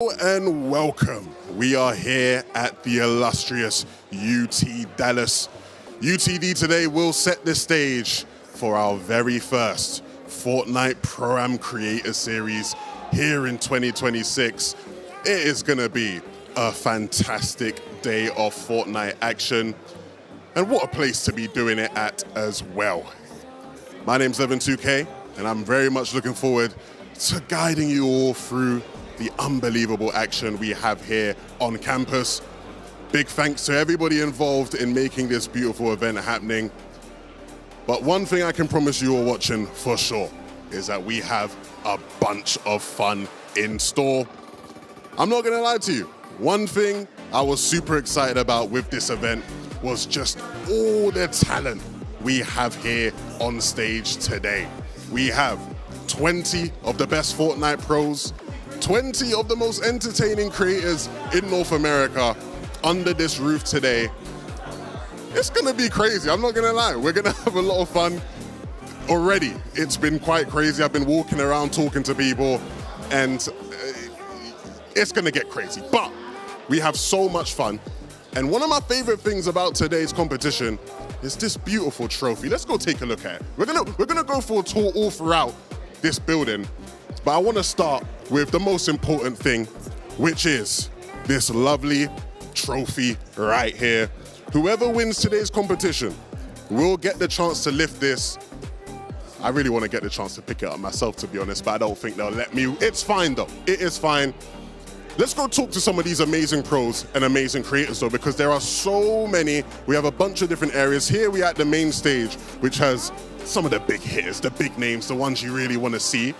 And welcome. We are here at the illustrious UT Dallas. UTD today will set the stage for our very first Fortnite Pro-Am Creator Series here in 2026. It is going to be a fantastic day of Fortnite action, and what a place to be doing it at as well. My name's Evan2K, and I'm very much looking forward to guiding you all through the unbelievable action we have here on campus. Big thanks to everybody involved in making this beautiful event happening. But one thing I can promise you all watching for sure is that we have a bunch of fun in store. I'm not gonna lie to you. One thing I was super excited about with this event was just all the talent we have here on stage today. We have 20 of the best Fortnite pros, 20 of the most entertaining creators in North America under this roof today. It's gonna be crazy, I'm not gonna lie. We're gonna have a lot of fun. Already, it's been quite crazy. I've been walking around talking to people, and it's gonna get crazy. But we have so much fun. And one of my favorite things about today's competition is this beautiful trophy. Let's go take a look at it. We're gonna go for a tour all throughout this building. But I want to start with the most important thing, which is this lovely trophy right here. Whoever wins today's competition will get the chance to lift this. I really want to get the chance to pick it up myself, to be honest, but I don't think they'll let me. It's fine though, it is fine. Let's go talk to some of these amazing pros and amazing creators though, because there are so many. We have a bunch of different areas. Here we are at the main stage, which has some of the big hitters, the big names, the ones you really want to see.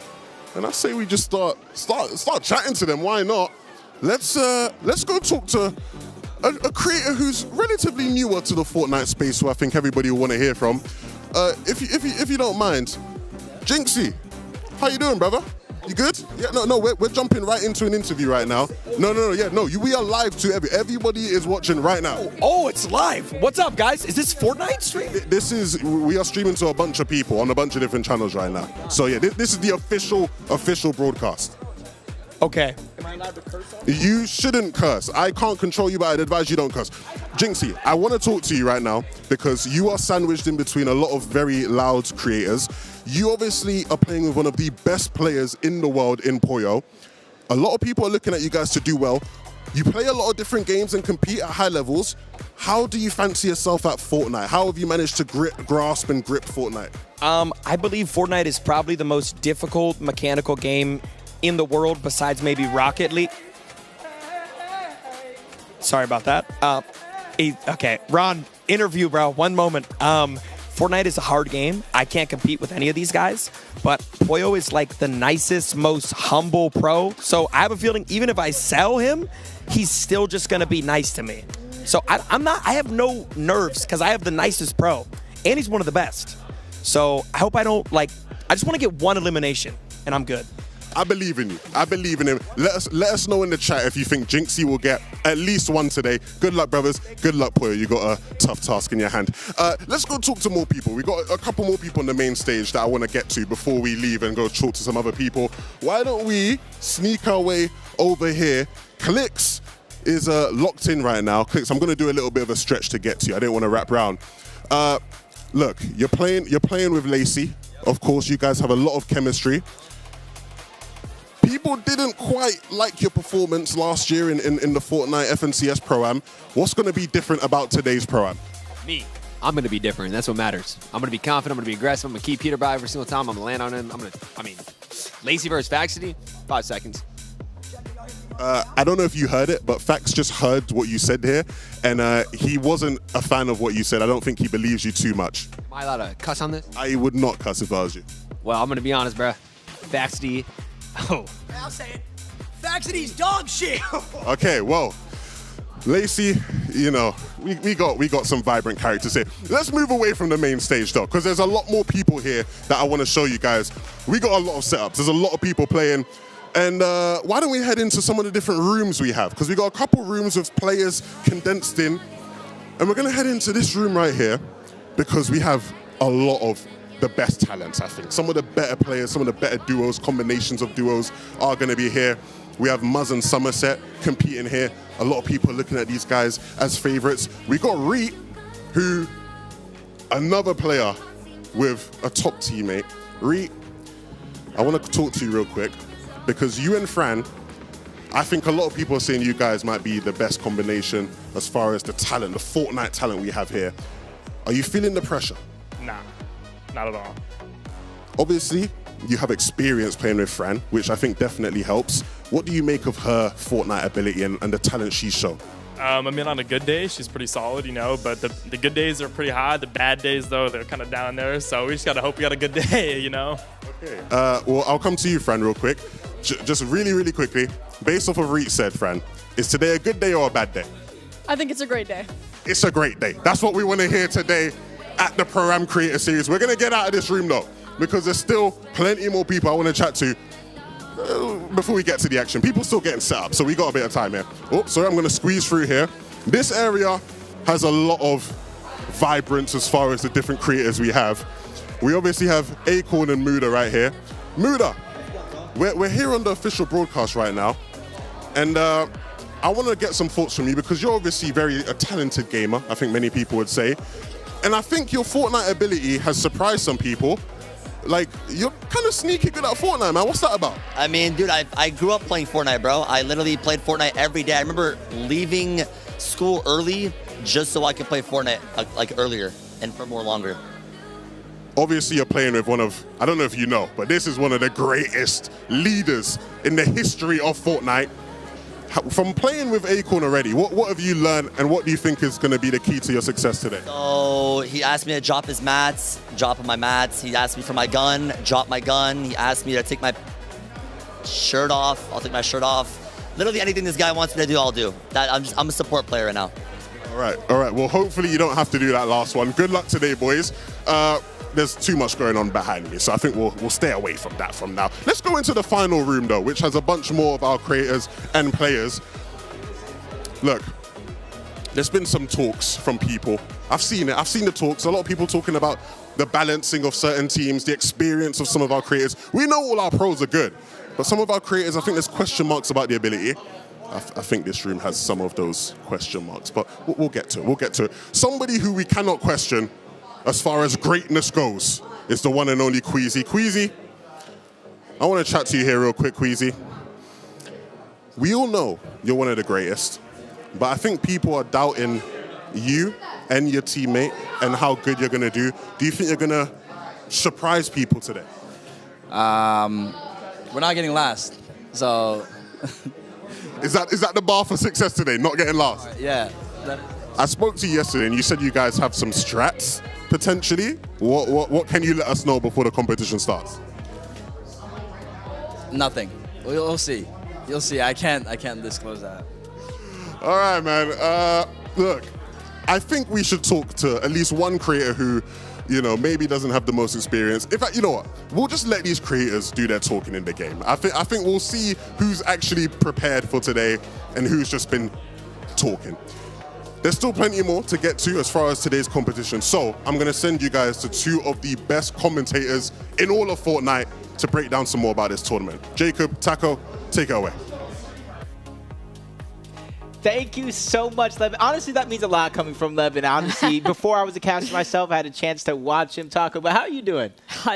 And I say we just start chatting to them. Why not? Let's go talk to a creator who's relatively newer to the Fortnite space, who I think everybody will want to hear from. If you don't mind, Jinxie, how you doing, brother? You good? Yeah, no, we're jumping right into an interview right now. We are live to everybody is watching right now. Oh, it's live. What's up, guys? Is this Fortnite stream? We are streaming to a bunch of people on a bunch of different channels right now. So yeah, this is the official broadcast. Okay. Am I allowed to curse on? You shouldn't curse. I can't control you, but I'd advise you don't curse. Jinxie, I want to talk to you right now because you are sandwiched in between a lot of very loud creators. You obviously are playing with one of the best players in the world in Poyo. A lot of people are looking at you guys to do well. You play a lot of different games and compete at high levels. How do you fancy yourself at Fortnite? How have you managed to grasp and grip Fortnite? I believe Fortnite is probably the most difficult mechanical game in the world besides maybe Rocket League. Sorry about that. Okay, Ron, interview, bro. One moment. Fortnite is a hard game. I can't compete with any of these guys, but Poyo is like the nicest, most humble pro. So I have a feeling even if I sell him, he's still just gonna be nice to me. So I have no nerves because I have the nicest pro, and he's one of the best. So I hope I don't I just want to get one elimination, and I'm good. I believe in you. I believe in him. Let us know in the chat if you think Jinxie will get at least one today. Good luck, brothers. Good luck, Poyo. You got a tough task in your hand. Let's go talk to more people. We got a couple more people on the main stage that I want to get to before we leave and go talk to some other people. Why don't we sneak our way over here? Clicks is locked in right now. Clicks, I'm going to do a little bit of a stretch to get to you. I didn't want to wrap around. Look, you're playing with Lacey. Of course, you guys have a lot of chemistry. People didn't quite like your performance last year in the Fortnite FNCS Pro-Am. What's going to be different about today's Pro-Am? Me. I'm going to be different. That's what matters. I'm going to be confident. I'm going to be aggressive. I'm going to keep Peter by every single time. I'm going to land on him. Lacey versus Faxity, 5 seconds. I don't know if you heard it, but Fax just heard what you said here, and he wasn't a fan of what you said. I don't think he believes you too much. Am I allowed to cuss on this? I would not cuss if I was you. Well, I'm going to be honest, bruh. Faxity. Oh. I'll say it. Faxity's dog shit. Okay, well, Lacey, you know, we got some vibrant characters here. Let's move away from the main stage though, because there's a lot more people here that I want to show you guys. We got a lot of setups. There's a lot of people playing. And why don't we head into some of the different rooms we have? Because we got a couple rooms with players condensed in. And we're going to head into this room right here because we have a lot of the best talents, I think. Some of the better players, some of the better duos, combinations of duos are going to be here. We have Muzz and Somerset competing here. A lot of people are looking at these guys as favorites. We got Reet, who, another player with a top teammate. Reet, I want to talk to you real quick because you and Fran, I think a lot of people are saying you guys might be the best combination as far as the talent, the Fortnite talent we have here. Are you feeling the pressure? Nah, not at all. Obviously, you have experience playing with Fran, which I think definitely helps. What do you make of her Fortnite ability and the talent she's shown? I mean, on a good day, she's pretty solid, you know, but the good days are pretty high. The bad days, though, they're kind of down there. So we just got to hope we got a good day, you know? Okay. Well, I'll come to you, Fran, real quick. Just really, really quickly, based off of Reet said, Fran, is today a good day or a bad day? I think it's a great day. It's a great day. That's what we want to hear today at the Pro-Am Creator Series. We're going to get out of this room, though, because there's still plenty more people I want to chat to before we get to the action. People still getting set up, so we got a bit of time here. Oh, sorry, I'm going to squeeze through here. This area has a lot of vibrance as far as the different creators we have. We obviously have Acorn and Muda right here. Muda, we're here on the official broadcast right now, and I want to get some thoughts from you because you're obviously a talented gamer, I think many people would say, and I think your Fortnite ability has surprised some people. Like, you're kind of sneaky good at Fortnite, man. What's that about? I mean, dude, I grew up playing Fortnite, bro. I literally played Fortnite every day. I remember leaving school early just so I could play Fortnite like earlier and for more longer. Obviously, you're playing with one of, I don't know if you know, but this is one of the greatest leaders in the history of Fortnite. From playing with Acorn already, what have you learned and what do you think is going to be the key to your success today? So he asked me to drop his mats, drop my mats. He asked me for my gun, drop my gun. He asked me to take my shirt off. I'll take my shirt off. Literally anything this guy wants me to do, I'll do. I'm a support player right now. All right. Well, hopefully you don't have to do that last one. Good luck today, boys. There's too much going on behind me, so I think we'll stay away from that from now. Let's go into the final room, though, which has a bunch more of our creators and players. Look, there's been some talks from people. I've seen it. I've seen the talks. A lot of people talking about the balancing of certain teams, the experience of some of our creators. We know all our pros are good, but some of our creators, I think there's question marks about the ability. I think this room has some of those question marks, but we'll get to it. We'll get to it. Somebody who we cannot question as far as greatness goes is the one and only Queasy. Queasy, I want to chat to you here real quick, Queasy. We all know you're one of the greatest, but I think people are doubting you and your teammate and how good you're going to do. Do you think you're going to surprise people today? We're not getting last, so... Is that the bar for success today, not getting last? Yeah. I spoke to you yesterday and you said you guys have some strats, potentially. What can you let us know before the competition starts? Nothing. We'll see. You'll see. I can't disclose that. All right, man. Look, I think we should talk to at least one creator who, you know, maybe doesn't have the most experience. In fact, you know what? We'll just let these creators do their talking in the game. I think we'll see who's actually prepared for today and who's just been talking. There's still plenty more to get to as far as today's competition. So I'm going to send you guys to two of the best commentators in all of Fortnite to break down some more about this tournament. Jacob, Taco, take it away. Thank you so much, Levin. Honestly, that means a lot coming from Levin. Honestly, before I was a caster myself, I had a chance to watch him talk about how are you doing?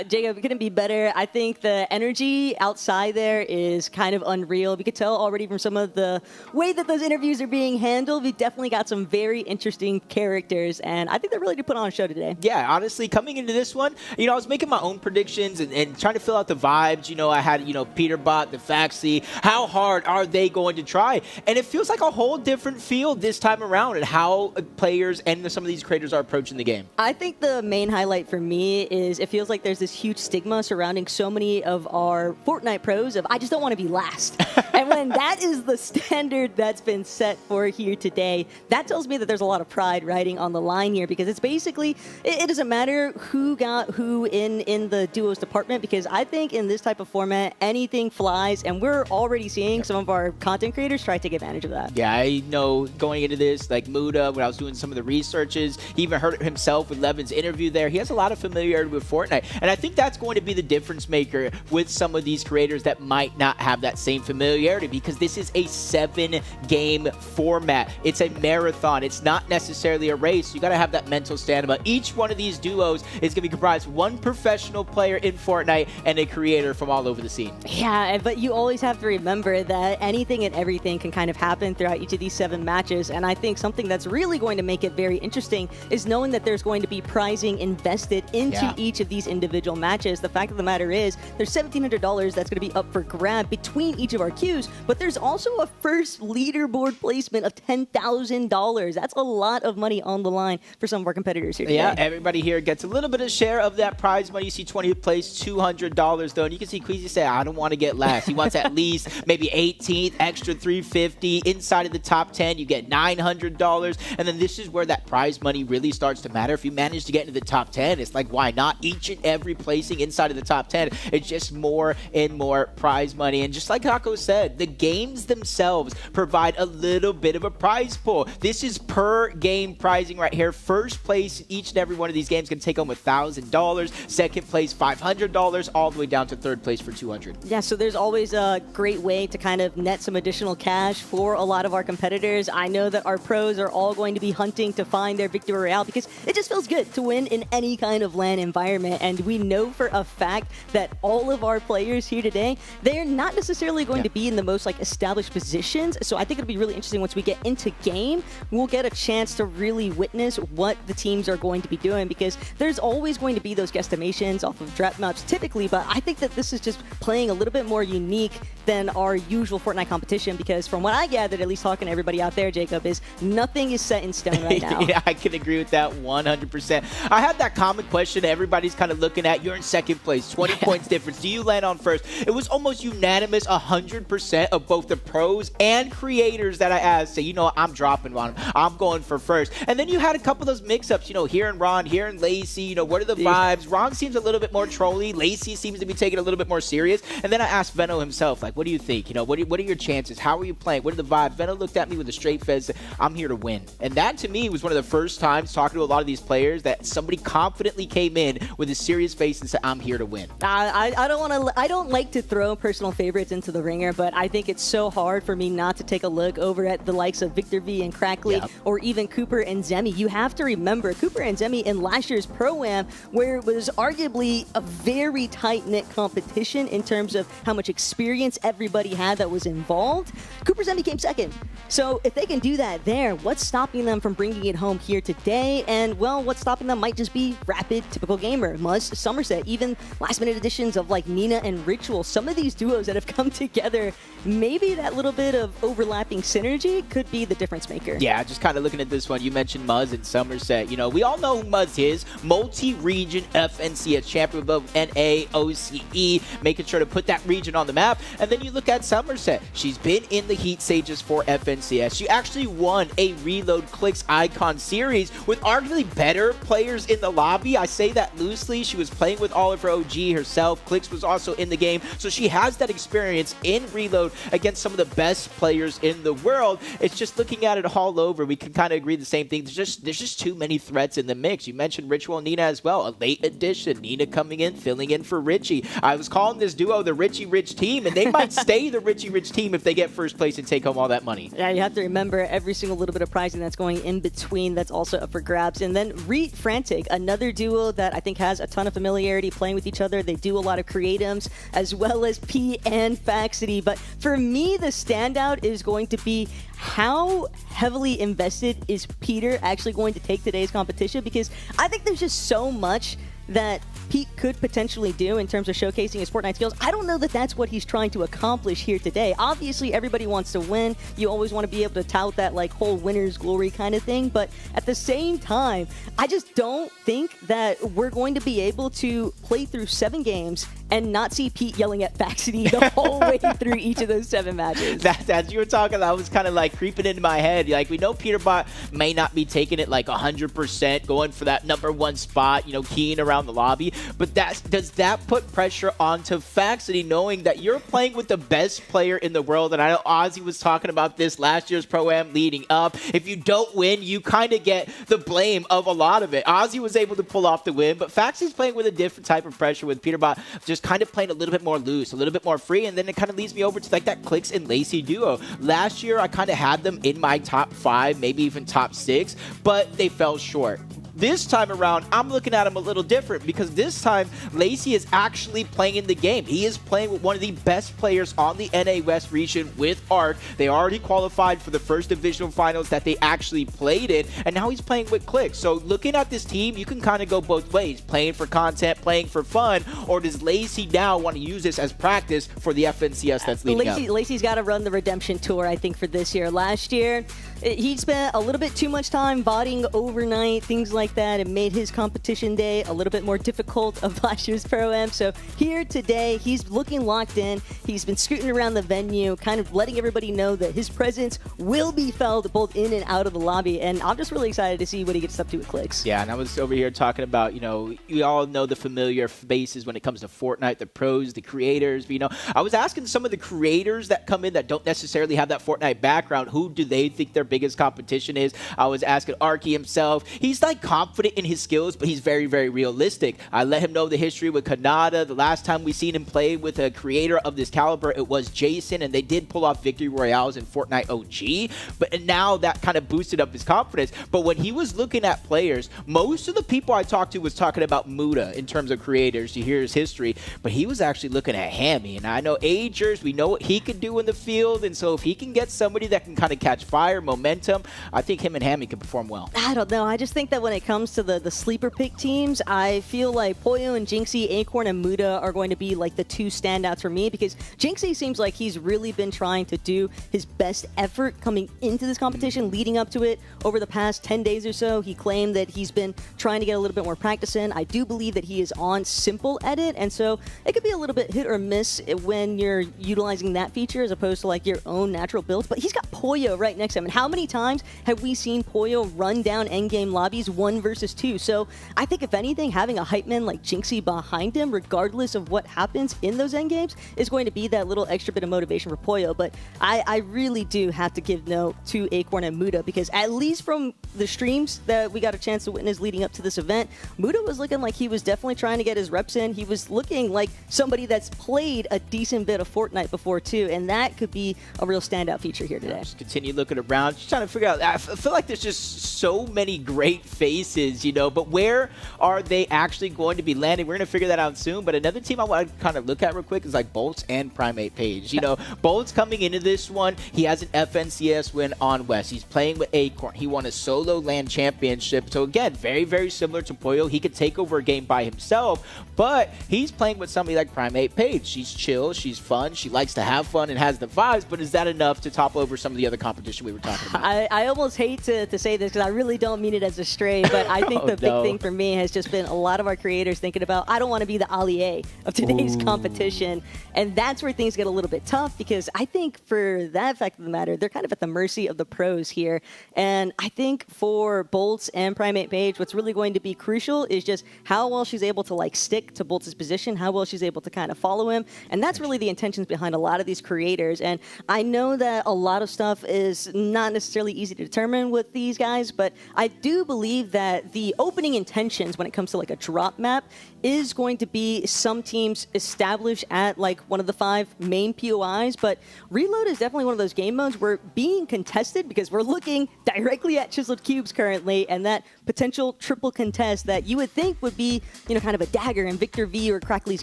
Jacob, couldn't be better. I think the energy outside there is kind of unreal. We could tell already from some of the way that those interviews are being handled. We definitely got some very interesting characters, and I think they're really to put on a show today. Yeah, honestly, coming into this one, you know, I was making my own predictions and trying to fill out the vibes. You know, I had, you know, Peterbot, the Faxi. How hard are they going to try? And it feels like a whole different field this time around and how players and some of these creators are approaching the game. I think the main highlight for me is it feels like there's this huge stigma surrounding so many of our Fortnite pros of I just don't want to be last. And when that is the standard that's been set for here today, that tells me that there's a lot of pride riding on the line here because it's basically, it doesn't matter who got who in the duos department because I think in this type of format, anything flies and we're already seeing some of our content creators try to take advantage of that. Yeah, I know going into this, like Muda, when I was doing some of the researches, he even heard it himself with Levin's interview there. He has a lot of familiarity with Fortnite. And I think that's going to be the difference maker with some of these creators that might not have that same familiarity, because this is a 7-game format. It's a marathon. It's not necessarily a race. You got to have that mental stamina. Each one of these duos is going to be comprised of one professional player in Fortnite and a creator from all over the scene. Yeah, but you always have to remember that anything and everything can kind of happen throughout each of these 7 matches. And I think something that's really going to make it very interesting is knowing that there's going to be prizing invested into each of these individual matches. The fact of the matter is there's $1,700 that's going to be up for grab between each of our queues, but there's also a first leaderboard placement of $10,000. That's a lot of money on the line for some of our competitors here today. Yeah, everybody here gets a little bit of share of that prize money. You see 20th place, $200 though, and you can see Queasy say, I don't want to get last. He wants at least maybe 18th, extra $350. Inside of the top 10, you get $900, and then this is where that prize money really starts to matter. If you manage to get into the top 10, it's like, why not? Each and every placing inside of the top 10, it's just more and more prize money. And just like Kako said, the games themselves provide a little bit of a prize pool. This is per game prizing right here. First place in each and every one of these games can take home $1,000. Second place, $500, all the way down to third place for $200. Yeah, so there's always a great way to kind of net some additional cash for a lot of our competitors. I know that our pros are all going to be hunting to find their victory royale because it just feels good to win in any kind of LAN environment. And we know for a fact that all of our players here today, they're not necessarily going to be in the most like established positions. So I think it'll be really interesting once we get into game, we'll get a chance to really witness what the teams are going to be doing, because there's always going to be those guesstimations off of draft maps typically, but I think that this is just playing a little bit more unique than our usual Fortnite competition, because from what I gathered, at least talking to everybody out there, Jacob, is nothing is set in stone right now. Yeah, I can agree with that 100%. I had that common question everybody's kind of looking at. You're in second place, 20 points difference. Do you land on first? It was almost unanimous, 100% of both the pros and creators that I asked say, you know what, I'm dropping on him. I'm going for first. And then you had a couple of those mix-ups, you know, here and Ron, here and Lacey, you know, what are the vibes? Ron seems a little bit more trolly. Lacey seems to be taking it a little bit more serious. And then I asked Venno himself, like, what do you think? You know, what are your chances? How are you playing? What are the vibes? Venno looked at me with a straight face, said, I'm here to win. And that to me was one of the first times talking to a lot of these players that somebody confidently came in with a serious face and said, I'm here to win. I don't like to throw personal favorites into the ringer, but I think it's so hard for me not to take a look over at the likes of Victor V and Crackley, or even Cooper and Zemi. You have to remember Cooper and Zemi in last year's Pro-Am, where it was arguably a very tight-knit competition in terms of how much experience everybody had that was involved. Cooper Zemi came second. So if they can do that there, what's stopping them from bringing it home here today? And, well, what's stopping them might just be Rapid, Typical Gamer, Muzz, Somerset, even last-minute additions of, like, Nina and Ritual. Some of these duos that have come together, maybe that little bit of overlapping synergy could be the difference maker. Yeah, just kind of looking at this one, you mentioned Muzz and Somerset. You know, we all know who Muzz is. Multi-region FNCS champion above NA, OCE, making sure to put that region on the map. And then you look at Somerset. She's been in the heat stages for FNCS. She actually won a Reload Clicks Icon series with arguably better players in the lobby. I say that loosely. She was playing with all of her OG herself. Clicks was also in the game. So she has that experience in Reload against some of the best players in the world. It's just looking at it all over, we can kind of agree the same thing. There's just too many threats in the mix. You mentioned Ritual and Nina as well. A late addition. Nina coming in, filling in for Richie. I was calling this duo the Richie Rich team, and they might stay the Richie Rich team if they get first place and take home all that money. Yeah, you have to remember every single little bit of prizing that's going in between that's also up for grabs. And then Reet Frantic, another duo that I think has a ton of familiarity playing with each other. They do a lot of creatives as well as P and Faxity. But for me, the standout is going to be how heavily invested is Peter actually going to take today's competition, because I think there's just so much that Pete could potentially do in terms of showcasing his Fortnite skills. I don't know that that's what he's trying to accomplish here today. Obviously, everybody wants to win. You always want to be able to tout that like whole winner's glory kind of thing. But at the same time, I just don't think that we're going to be able to play through 7 games and not see Pete yelling at Faxity the whole way through each of those 7 matches. As you were talking, that was kind of like creeping into my head. Like, we know Peterbot may not be taking it like 100%, going for that #1 spot, you know, keying around around the lobby. But does that put pressure onto Faxity, knowing that you're playing with the best player in the world? And I know Ozzy was talking about this last year's Pro-Am leading up. If you don't win, you kind of get the blame of a lot of it. Ozzy was able to pull off the win, but Faxity's playing with a different type of pressure, with Peterbot just kind of playing a little bit more loose, a little bit more free, and then it kind of leads me over to like that Clicks and Lacey duo. Last year, I kind of had them in my top 5, maybe even top 6, but they fell short. This time around, I'm looking at him a little different, because this time, Lacey is actually playing in the game. He is playing with one of the best players on the NA West region with Arc. They already qualified for the first divisional finals that they actually played in, and now he's playing with Click. So looking at this team, you can kind of go both ways, playing for content, playing for fun, or does Lacey now want to use this as practice for the FNCS that's leading up? Lacey's got to run the redemption tour, I think, for this year. Last year, he spent a little bit too much time botting overnight, things like that, and made his competition day a little bit more difficult of last year's Pro-Am. So here today, he's looking locked in. He's been scooting around the venue, kind of letting everybody know that his presence will be felt both in and out of the lobby. And I'm just really excited to see what he gets up to with Clicks. Yeah, and I was over here talking about, you know, we all know the familiar faces when it comes to Fortnite, the pros, the creators. But, you know, I was asking some of the creators that come in that don't necessarily have that Fortnite background, who do they think their biggest competition is? I was asking Arky himself. He's like confident in his skills, but he's very, very realistic. I let him know the history with Kanata. The last time we seen him play with a creator of this caliber, it was Jason, and they did pull off victory royales in Fortnite OG, but now that kind of boosted up his confidence. But when he was looking at players, most of the people I talked to was talking about Muda in terms of creators. You hear his history, but he was actually looking at Hammy, and I know Agers, we know what he could do in the field, and so if he can get somebody that can kind of catch fire, momentum, I think him and Hammy can perform well. I don't know. I just think that when it comes to the sleeper pick teams, I feel like Poyo and Jinxie, Acorn, and Muda are going to be like the two standouts for me, because Jinxie seems like he's really been trying to do his best effort coming into this competition, leading up to it over the past 10 days or so. He claimed that he's been trying to get a little bit more practice in. I do believe that he is on simple edit, and so it could be a little bit hit or miss when you're utilizing that feature as opposed to like your own natural builds. But he's got Poyo right next to him, and how many times have we seen Poyo run down endgame lobbies 1 versus 2? So I think if anything, having a hype man like Jinxie behind him, regardless of what happens in those endgames, is going to be that little extra bit of motivation for Poyo. But I really do have to give note to Acorn and Muda, because at least from the streams that we got a chance to witness leading up to this event, Muda was looking like he was definitely trying to get his reps in. He was looking like somebody that's played a decent bit of Fortnite before too, and that could be a real standout feature here today. Just continue looking around, just trying to figure out. I feel like there's just so many great faces, you know, but where are they actually going to be landing? We're going to figure that out soon. But another team I want to kind of look at real quick is like Bolts and Primate Page. You know, Bolts coming into this one, he has an FNCS win on West. He's playing with Acorn. He won a solo land championship. So again, very, very similar to Poyo. He could take over a game by himself, but he's playing with somebody like Primate Page. She's chill, she's fun, she likes to have fun and has the vibes, but is that enough to topple over some of the other competition we were talking about? I almost hate to say this, because I really don't mean it as a stray, but I think the big thing for me has just been a lot of our creators thinking about, I don't want to be the Ali A of today's competition. And that's where things get a little bit tough, because I think for that fact of the matter, they're kind of at the mercy of the pros here. And I think for Bolts and Primate Page, what's really going to be crucial is just how well she's able to like stick to Bolts' position, how well she's able to kind of follow him. And that's really the intentions behind a lot of these creators. And I know that a lot of stuff is not necessarily easy to determine with these guys, but I do believe that the opening intentions when it comes to like a drop map is going to be some teams established at like one of the 5 main POIs, but Reload is definitely one of those game modes where being contested, because we're looking directly at Chiseled Cubes currently, and that potential triple contest that you would think would be, you know, kind of a dagger in Victor V or Crackley's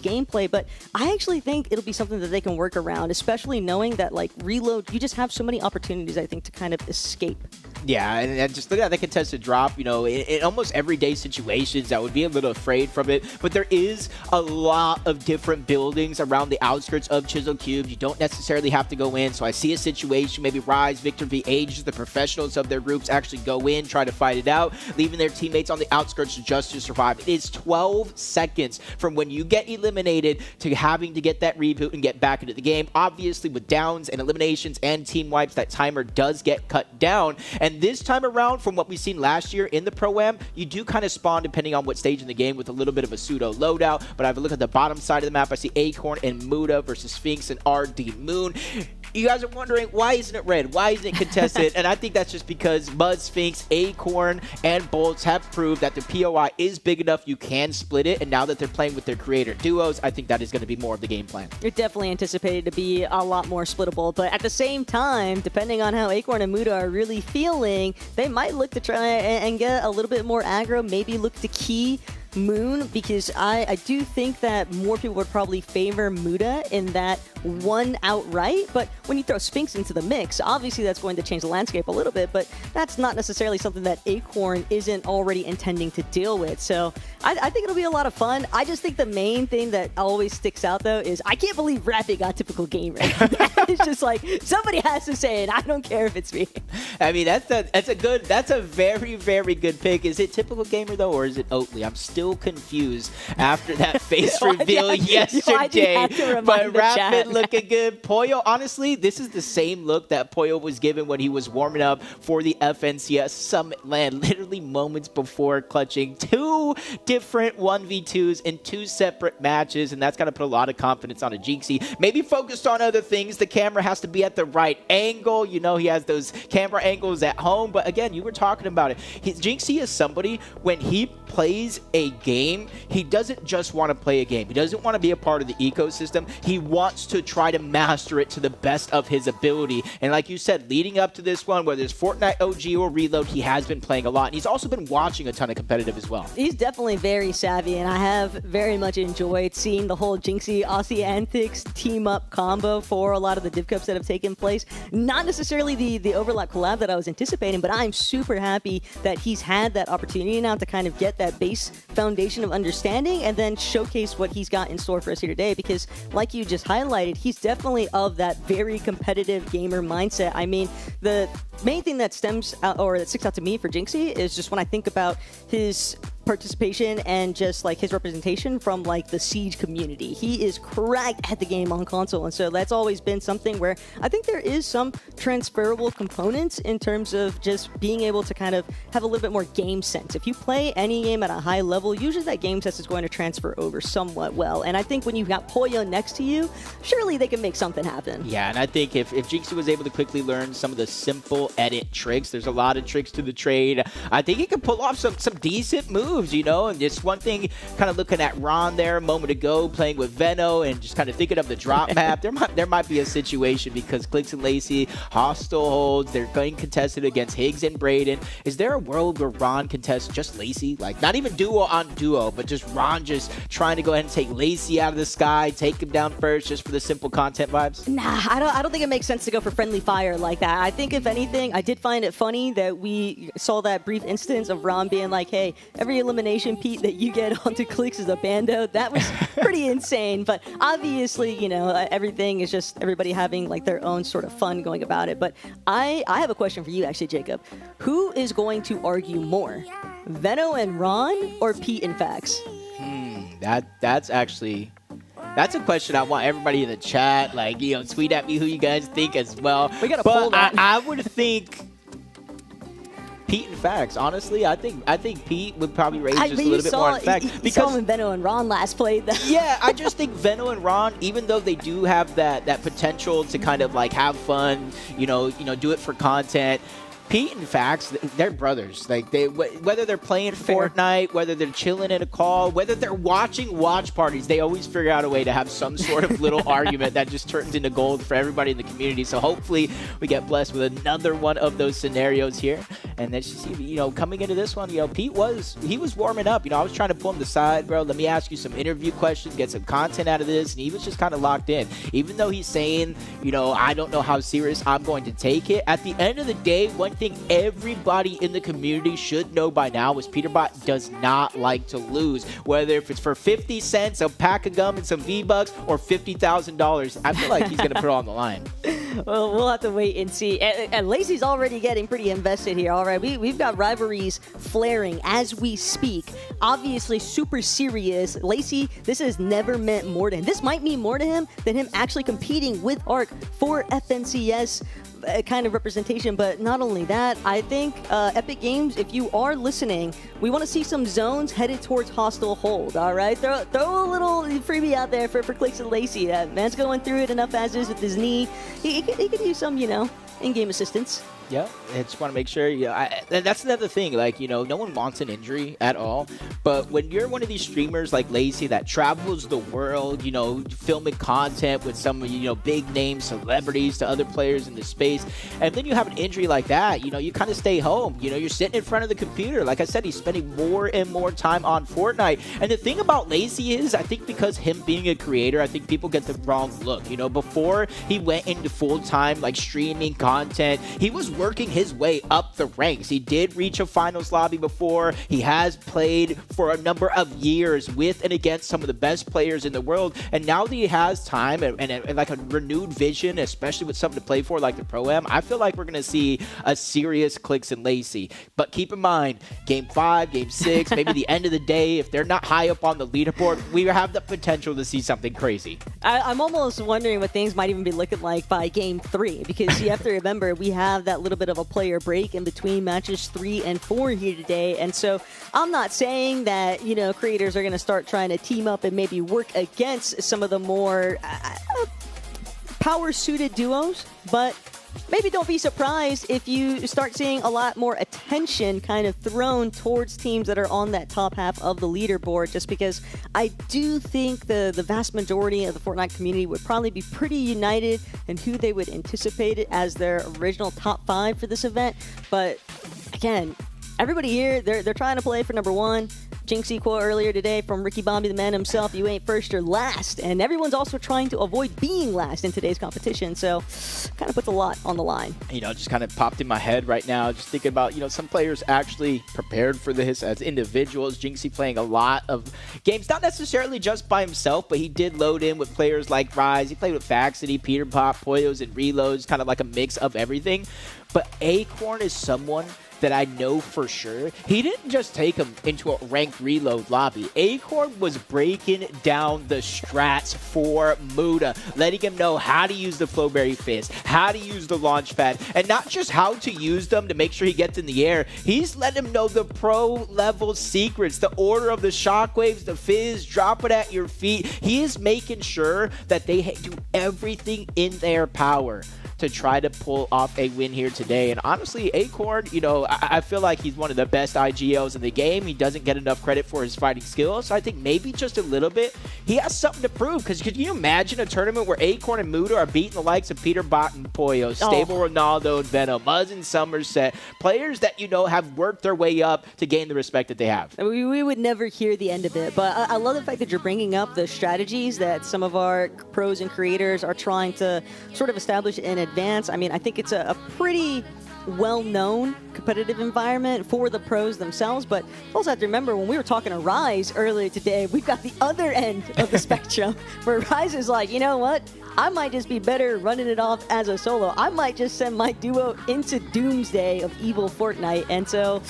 gameplay, but I actually think it'll be something that they can work around, especially knowing that like Reload, you just have so many opportunities, I think, to kind of escape. Yeah, and just look at that contested drop, you know, in almost everyday situations, I would be a little afraid from it, but there is a lot of different buildings around the outskirts of Chisel Cubes. You don't necessarily have to go in, so I see a situation, maybe Rise, Victor V, Ages, the professionals of their groups actually go in, try to fight it out, leaving their teammates on the outskirts just to survive. It is 12 seconds from when you get eliminated to having to get that reboot and get back into the game. Obviously, with downs and eliminations and team wipes, that timer does get cut down, and And this time around, from what we've seen last year in the Pro-Am, you do kind of spawn depending on what stage in the game with a little bit of a pseudo loadout. But I have a look at the bottom side of the map. I see Acorn and Muda versus Sphinx and RD Moon. You guys are wondering, why isn't it red? Why isn't it contested? And I think that's just because Mud, Sphinx, Acorn, and Bolts have proved that the POI is big enough you can split it. And now that they're playing with their creator duos, I think that is going to be more of the game plan. You're definitely anticipated to be a lot more splittable. But at the same time, depending on how Acorn and Muda are really feeling, they might look to try and get a little bit more aggro, maybe look to key Moon, because I do think that more people would probably favor Muda in that one outright. But when you throw Sphinx into the mix, obviously that's going to change the landscape a little bit, but that's not necessarily something that Acorn isn't already intending to deal with. So I think it'll be a lot of fun. I just think the main thing that always sticks out, though, is I can't believe Rapid got typical gamer. It's just like, somebody has to say it. I don't care if it's me. I mean, that's a very, very good pick. Is it typical gamer, though, or is it Oatly? I'm still confused after that face reveal yesterday. But Rapid looking good. Poyo, honestly, this is the same look that Poyo was given when he was warming up for the FNCS Summit LAN, literally moments before clutching 2 different 1v2s in 2 separate matches, and that's got to put a lot of confidence on a Jinxie. Maybe focused on other things. The camera has to be at the right angle. You know, he has those camera angles at home, but again, you were talking about it. Jinxie is somebody, when he plays a game, he doesn't just want to play a game. He doesn't want to be a part of the ecosystem. He wants to try to master it to the best of his ability. And like you said, leading up to this one, whether it's Fortnite OG or Reload, he has been playing a lot. And he's also been watching a ton of competitive as well. He's definitely very savvy, and I have very much enjoyed seeing the whole Jinxie Aussie Antics team up combo for a lot of the Div Cups that have taken place. Not necessarily the overlap collab that I was anticipating, but I'm super happy that he's had that opportunity now to kind of get that base foundation of understanding and then showcase what he's got in store for us here today, because like you just highlighted, he's definitely of that very competitive gamer mindset. I mean, the main thing that stems out, or that sticks out to me for Jinxie, is just when I think about his participation and just like his representation from like the Siege community. He is cracked at the game on console, and so that's always been something where I think there is some transferable components in terms of just being able to kind of have a little bit more game sense. If you play any game at a high level, usually that game sense is going to transfer over somewhat well, and I think when you've got Poyo next to you, surely they can make something happen. Yeah, and I think if Jinxie was able to quickly learn some of the simple edit tricks, there's a lot of tricks to the trade, I think he could pull off some decent moves, you know. And just one thing, kind of looking at Ron there a moment ago, playing with Veno and just kind of thinking of the drop map, there might be a situation because Clicks and Lacey, hostile holds, they're going contested against Higgs and Braden. Is there a world where Ron contests just Lacey? Like, not even duo on duo, but just Ron just trying to go ahead and take Lacey out of the sky, take him down first just for the simple content vibes? Nah, I don't think it makes sense to go for friendly fire like that. I think if anything, I did find it funny that we saw that brief instance of Ron being like, hey, every elimination, Pete, that you get onto Clicks is a bando. That was pretty insane. But obviously, you know, everything is just everybody having like their own sort of fun going about it. But I have a question for you, actually, Jacob. Who is going to argue more, Veno and Ron, or Pete and Fax? That's a question I want everybody in the chat, like, you know, tweet at me who you guys think as well. We gotta pull that. I would think Pete and Fax. Honestly, I think Pete would probably raise just a little bit more on Fax. You saw when Veno and Ron last played that. Yeah, I just think Veno and Ron, even though they do have that potential to kind of like have fun, you know, do it for content, Pete and Fax, they're brothers. Like, whether they're playing Fortnite, whether they're chilling in a call, whether they're watching watch parties, they always figure out a way to have some sort of little argument that just turns into gold for everybody in the community. So hopefully we get blessed with another one of those scenarios here. And then, you know, coming into this one, you know, Pete was warming up. You know, I was trying to pull him aside, bro. Let me ask you some interview questions, get some content out of this. And he was just kind of locked in. Even though he's saying, you know, I don't know how serious I'm going to take it. At the end of the day, one thing everybody in the community should know by now is Peterbot does not like to lose. Whether if it's for 50 cents, a pack of gum and some V-Bucks, or $50,000, I feel like he's going to put it on the line. Well, we'll have to wait and see. And Lacey's already getting pretty invested here. All right, we've got rivalries flaring as we speak. Obviously, super serious. Lacey, this has never meant more to him. This might mean more to him than him actually competing with ARC for FNCS. kind of representation. But not only that, I think Epic Games, if you are listening, we want to see some zones headed towards hostile hold. All right, throw a little freebie out there for Clicks and Lacey. Man's going through it enough as is with his knee. He could use some, in-game assistance. Yeah, I just want to make sure. That's the other thing. Like, no one wants an injury at all. But when you're one of these streamers like Lacey that travels the world, filming content with some, big name celebrities to other players in the space, and then you have an injury like that, you kind of stay home. You're sitting in front of the computer. Like I said, he's spending more and more time on Fortnite. And the thing about Lacey is, I think because him being a creator, I think people get the wrong look. Before he went into full-time, like, streaming content, he was working his way up the ranks. He did reach a finals lobby before. He has played for a number of years with and against some of the best players in the world. And now that he has time and like a renewed vision, especially with something to play for like the Pro-Am, I feel like we're going to see a serious Clicks and Lacey. But keep in mind, Game 5, Game 6, maybe the end of the day, if they're not high up on the leaderboard, we have the potential to see something crazy. I'm almost wondering what things might even be looking like by Game 3, because you have to remember we have that little bit of a player break in between matches 3 and 4 here today. And so I'm not saying that, creators are going to start trying to team up and maybe work against some of the more power-suited duos, but maybe don't be surprised if you start seeing a lot more attention kind of thrown towards teams that are on that top half of the leaderboard, just because I do think the vast majority of the Fortnite community would probably be pretty united in who they would anticipate it as their original top 5 for this event. But again, everybody here, they're trying to play for number 1. Jinxie quote earlier today from Ricky Bobby, the man himself, you ain't first, you're last. And everyone's also trying to avoid being last in today's competition. So kind of puts a lot on the line. Just kind of popped in my head right now, just thinking about, some players actually prepared for this as individuals. Jinxie playing a lot of games, not necessarily just by himself, but he did load in with players like Rise. He played with Faxity, Peter Pop, Poyos, and Reloads, kind of like a mix of everything. But Acorn is someone that I know for sure, he didn't just take him into a ranked reload lobby. Acorn was breaking down the strats for Muda, letting him know how to use the Flowberry Fist, how to use the launch pad, and not just how to use them to make sure he gets in the air. He's letting him know the pro-level secrets, the order of the shockwaves, the fizz, drop it at your feet. He is making sure that they do everything in their power to try to pull off a win here today. And honestly, Acorn, I feel like he's one of the best IGLs in the game. He doesn't get enough credit for his fighting skills. So I think maybe just a little bit, he has something to prove. Because could you imagine a tournament where Acorn and Muda are beating the likes of Peter Bot and Poyo, Stable Ronaldo and Venom, Muzz and Somerset, players that have worked their way up to gain the respect that they have. We would never hear the end of it, but I love the fact that you're bringing up the strategies that some of our pros and creators are trying to sort of establish in advance. I mean, I think it's a pretty well-known competitive environment for the pros themselves, but also have to remember when we were talking to Rise earlier today, we've got the other end of the spectrum where Rise is like, you know what? I might just be better running it off as a solo. I might just send my duo into doomsday of evil Fortnite. And so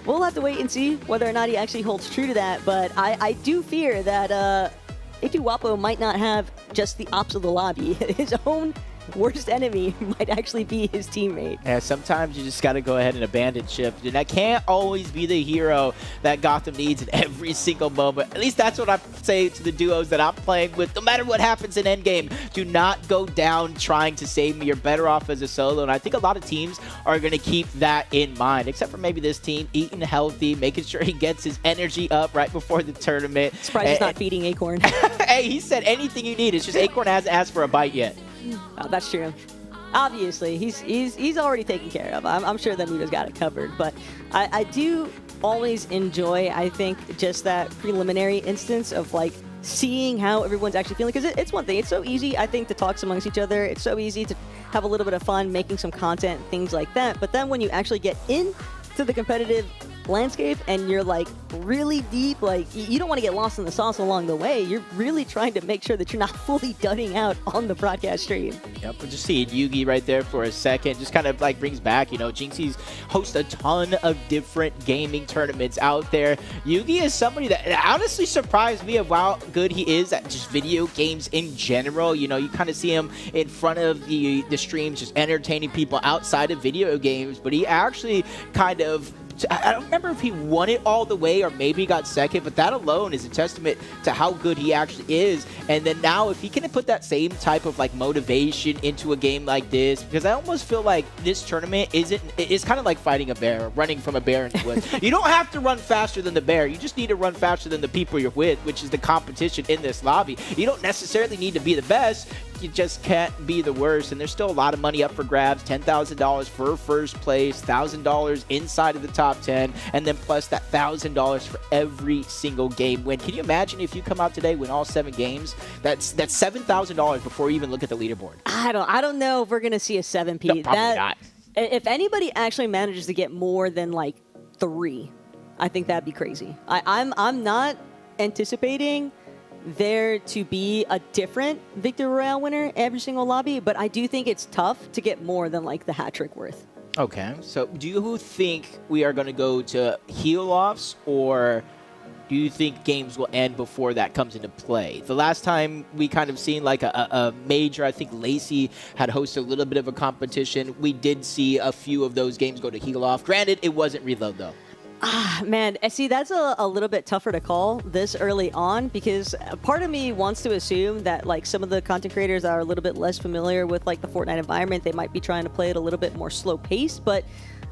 we'll have to wait and see whether or not he actually holds true to that. But I do fear that A2Wapo might not have just the ops of the lobby. His own worst enemy might actually be his teammate. Yeah, sometimes you just got to go ahead and abandon ship. And I can't always be the hero that Gotham needs in every single moment. At least that's what I say to the duos that I'm playing with. No matter what happens in endgame, do not go down trying to save me. You're better off as a solo. And I think a lot of teams are going to keep that in mind, except for maybe this team, eating healthy, making sure he gets his energy up right before the tournament. Surprised he's not feeding Acorn. Hey, he said anything you need. It's just Acorn hasn't asked for a bite yet. Oh, that's true. Obviously, he's already taken care of. I'm sure that Muda's got it covered. But I do always enjoy, I think, just that preliminary instance of like seeing how everyone's actually feeling. Because it's one thing. It's so easy, I think, to talk amongst each other. It's so easy to have a little bit of fun, making some content, things like that. But then when you actually get into the competitive landscape and you're like really deep, like you don't want to get lost in the sauce along the way. You're really trying to make sure that you're not fully dudding out on the broadcast stream. Yep, we're just seeing Yugi right there for a second. Just kind of like brings back, Jinxie's host a ton of different gaming tournaments out there. Yugi is somebody that honestly surprised me of how good he is at just video games in general. You kind of see him in front of the streams just entertaining people outside of video games, but he actually kind of, I don't remember if he won it all the way or maybe got second, but that alone is a testament to how good he actually is. And then now if he can put that same type of like motivation into a game like this, because I almost feel like this tournament it's kind of like fighting a bear, running from a bear in the woods. You don't have to run faster than the bear. You just need to run faster than the people you're with, which is the competition in this lobby. You don't necessarily need to be the best. You just can't be the worst, and there's still a lot of money up for grabs. $10,000 for first place, $1,000 inside of the top 10, and then plus that $1,000 for every single game win. Can you imagine if you come out today, win all 7 games? That's $7,000 before you even look at the leaderboard. I don't know if we're gonna see a 7P. No, probably not. If anybody actually manages to get more than like 3, I think that'd be crazy. I'm not anticipating there to be a different Victory Royale winner every single lobby, but I do think it's tough to get more than like the hat trick worth. Okay, so do you think we are going to go to heal-offs, or do you think games will end before that comes into play? The last time we kind of seen like a major, I think Lacey had hosted a little bit of a competition. We did see a few of those games go to heal-off. Granted, it wasn't reload though. Man, see, that's a little bit tougher to call this early on, because part of me wants to assume that like some of the content creators that are a little bit less familiar with like the Fortnite environment, they might be trying to play it a little bit more slow pace. But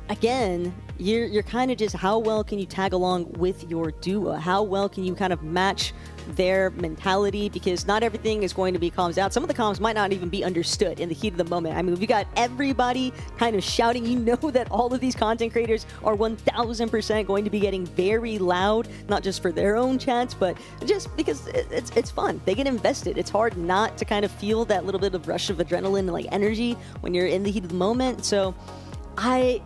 again, you're kind of just how well can you tag along with your duo? How well can you kind of match their mentality? Because not everything is going to be comms out. Some of the comms might not even be understood in the heat of the moment. I mean, we got everybody kind of shouting. You know that all of these content creators are 1000% going to be getting very loud, not just for their own chats, but just because it's fun. They get invested. It's hard not to kind of feel that little bit of rush of adrenaline and like energy when you're in the heat of the moment. So I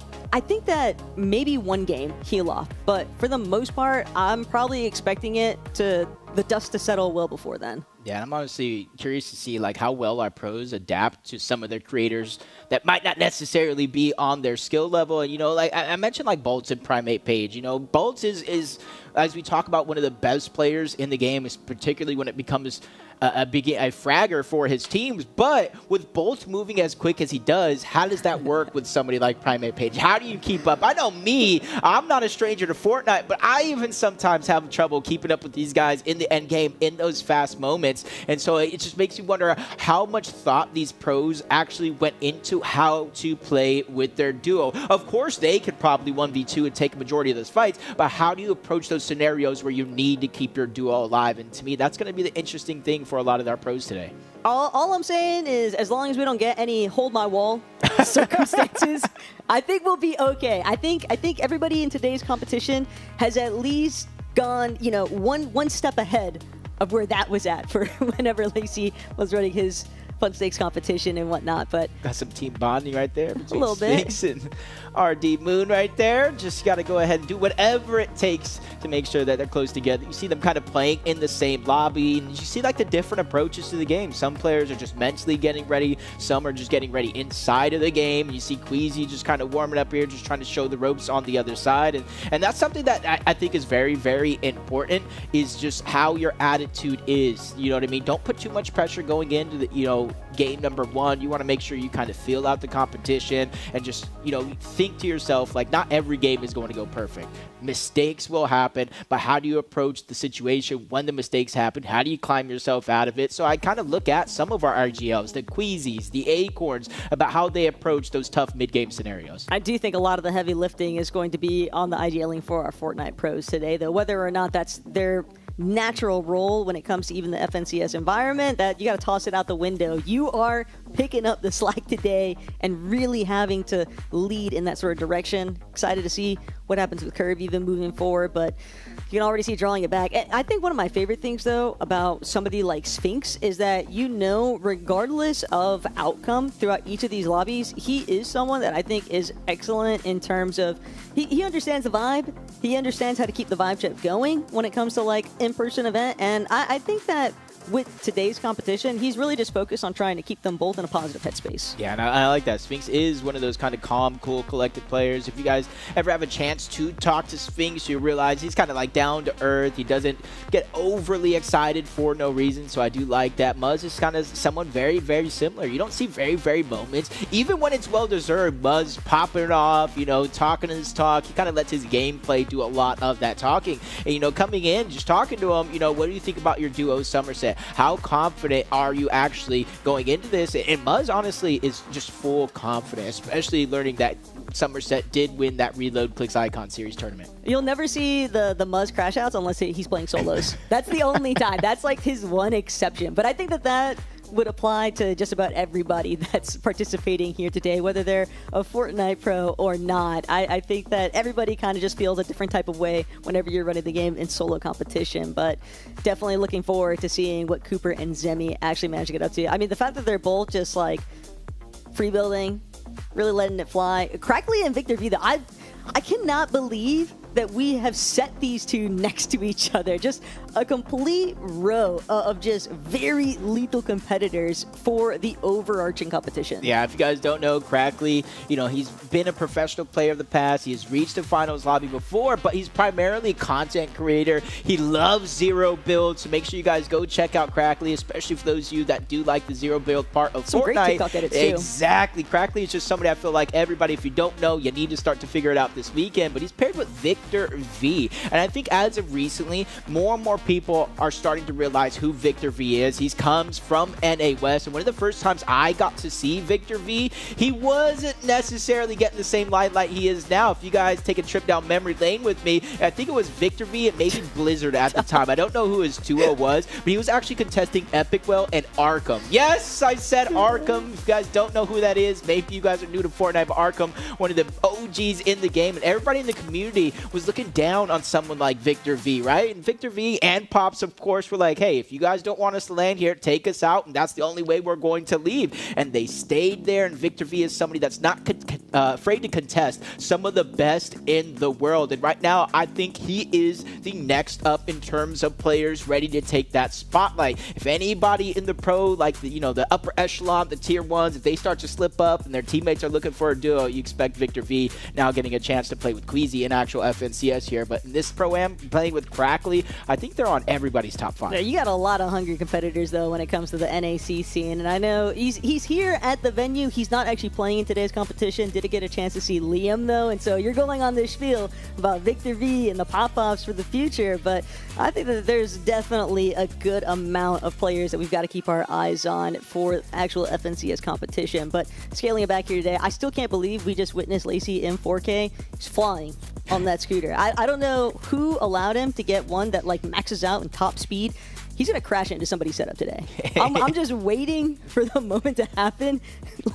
think that maybe one game heal off, but for the most part, I'm probably expecting the dust to settle well before then. Yeah, I'm honestly curious to see like how well our pros adapt to some of their creators that might not necessarily be on their skill level. And like I mentioned, like Bolts and Primate Page. Bolts is as we talk about one of the best players in the game, is particularly when it becomes a fragger for his teams. But with Bolts moving as quick as he does, how does that work with somebody like Primate Page? How do you keep up? I know I'm not a stranger to Fortnite, but I even sometimes have trouble keeping up with these guys in the end game in those fast moments. And so it just makes you wonder how much thought these pros actually went into how to play with their duo. Of course, they could probably 1v2 and take a majority of those fights, but how do you approach those scenarios where you need to keep your duo alive? And to me, that's going to be the interesting thing for a lot of our pros today. All I'm saying is, as long as we don't get any hold my wall circumstances, I think we'll be okay. I think everybody in today's competition has at least gone, one step ahead of where that was at for whenever Lacey was running his Fun Stakes competition and whatnot. But got some team bonding right there between a little bit. Snakes and RD Moon right there. Just got to go ahead and do whatever it takes to make sure that they're close together. You see them kind of playing in the same lobby, and you see like the different approaches to the game. Some players are just mentally getting ready. Some are just getting ready inside of the game. You see Queasy just kind of warming up here, just trying to show the ropes on the other side. And that's something that I think is very, very important, is just how your attitude is. You know what I mean? Don't put too much pressure going into the, game number 1. You want to make sure you kind of feel out the competition and just, think to yourself, like, not every game is going to go perfect. Mistakes will happen, but how do you approach the situation when the mistakes happen? How do you climb yourself out of it? So I kind of look at some of our RGLs, the Queasies, the Acorns, about how they approach those tough mid-game scenarios. I do think a lot of the heavy lifting is going to be on the IGLing for our Fortnite pros today, though, whether or not that's their natural role when it comes to even the FNCS environment, that you got to toss it out the window. You are picking up the slack today and really having to lead in that sort of direction. Excited to see what happens with Curve even moving forward, but you can already see drawing it back. And I think one of my favorite things, though, about somebody like Sphinx is that, regardless of outcome throughout each of these lobbies, he is someone that I think is excellent in terms of he understands the vibe. He understands how to keep the vibe check going when it comes to, like, in-person event. And I think that with today's competition, he's really just focused on trying to keep them both in a positive headspace. Yeah, and I like that. Sphinx is one of those kind of calm, cool, collected players. If you guys ever have a chance to talk to Sphinx, you realize he's kind of like down to earth. He doesn't get overly excited for no reason, so I do like that. Muzz is kind of someone very, very similar. You don't see very moments. Even when it's well-deserved, Muzz popping it off, talking his talk. He kind of lets his gameplay do a lot of that talking. And, coming in, just talking to him, what do you think about your duo Somerset? How confident are you actually going into this? And Muzz, honestly, is just full confidence, especially learning that Somerset did win that Reload Clicks Icon Series tournament. You'll never see the Muzz crash outs unless he's playing solos. That's the only time. That's like his one exception. But I think that would apply to just about everybody that's participating here today, whether they're a Fortnite pro or not. I think that everybody kind of just feels a different type of way whenever you're running the game in solo competition, but definitely looking forward to seeing what Cooper and Zemi actually manage to get up to. I mean, the fact that they're both just like free building, really letting it fly. Crackly and Victor V, though, I cannot believe that we have set these two next to each other. Just a complete row of just very lethal competitors for the overarching competition. Yeah, if you guys don't know, Crackly, he's been a professional player of the past. He has reached the finals lobby before, but he's primarily a content creator. He loves zero build, so make sure you guys go check out Crackly, especially for those of you that do like the zero build part of Some Fortnite. great TikTok edits, too. Exactly. Crackly is just somebody I feel like everybody, if you don't know, you need to start to figure it out this weekend, but he's paired with Victor V. And I think as of recently, more and more people are starting to realize who Victor V is. He comes from NA West, and one of the first times I got to see Victor V, he wasn't necessarily getting the same limelight he is now. If you guys take a trip down memory lane with me, I think it was Victor V and maybe Blizzard at the time. I don't know who his duo was, but he was actually contesting Epicwell and Arkham. Yes, I said Arkham. If you guys don't know who that is, maybe you guys are new to Fortnite, but Arkham, one of the OGs in the game, and everybody in the community was looking down on someone like Victor V, right? And Victor V and Pops, of course, were like, hey, if you guys don't want us to land here, take us out, and that's the only way we're going to leave. And they stayed there, and Victor V is somebody that's not afraid to contest some of the best in the world. And right now, I think he is the next up in terms of players ready to take that spotlight. If anybody in the pro, like the upper echelon, the tier ones, if they start to slip up and their teammates are looking for a duo, you expect Victor V now getting a chance to play with Queasy in actual FNCS here. But in this Pro-Am, playing with Crackly, I think they're on everybody's top 5. Yeah, you got a lot of hungry competitors, though, when it comes to the NAC scene. And I know he's here at the venue. He's not actually playing in today's competition. Did get a chance to see Liam, though. And so you're going on this spiel about Victor V and the pop-offs for the future. But I think that there's definitely a good amount of players that we've got to keep our eyes on for actual FNCS competition. But scaling it back here today, I still can't believe we just witnessed Lacey in 4K. He's flying on that scooter. I don't know who allowed him to get one that like maxes out in top speed. He's going to crash into somebody's setup today. I'm just waiting for the moment to happen.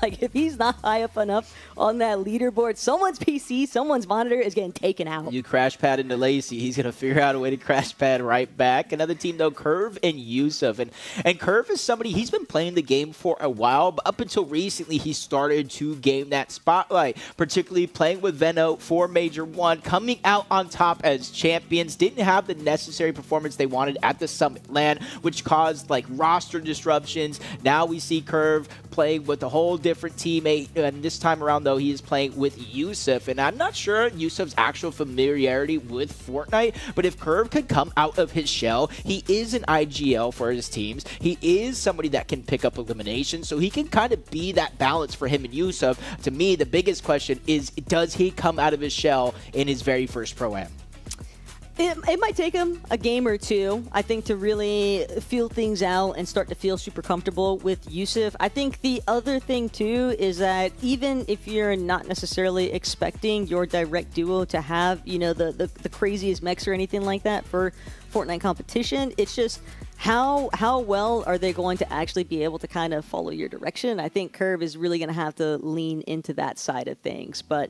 Like, if he's not high up enough on that leaderboard, someone's PC, someone's monitor is getting taken out. You crash pad into Lacey. He's going to figure out a way to crash pad right back. Another team, though, Curve and Yusuf. And Curve is somebody, he's been playing the game for a while, but up until recently, he started to gain that spotlight, particularly playing with Veno for Major 1, coming out on top as champions. Didn't have the necessary performance they wanted at the Summit LAN, which caused like roster disruptions. Now we see Curve playing with a whole different teammate, and this time around though he is playing with Yusuf, and I'm not sure Yusuf's actual familiarity with Fortnite, but if Curve could come out of his shell, he is an IGL for his teams. He is somebody that can pick up elimination, so he can kind of be that balance for him and Yusuf. To me, the biggest question is, does he come out of his shell in his very first Pro-Am? It might take him a game or two, I think, to really feel things out and start to feel super comfortable with Yusuf. I think the other thing, too, is that even if you're not necessarily expecting your direct duo to have, you know, the craziest mechs or anything like that for Fortnite competition, it's just how well are they going to actually be able to kind of follow your direction? I think Curve is really going to have to lean into that side of things. But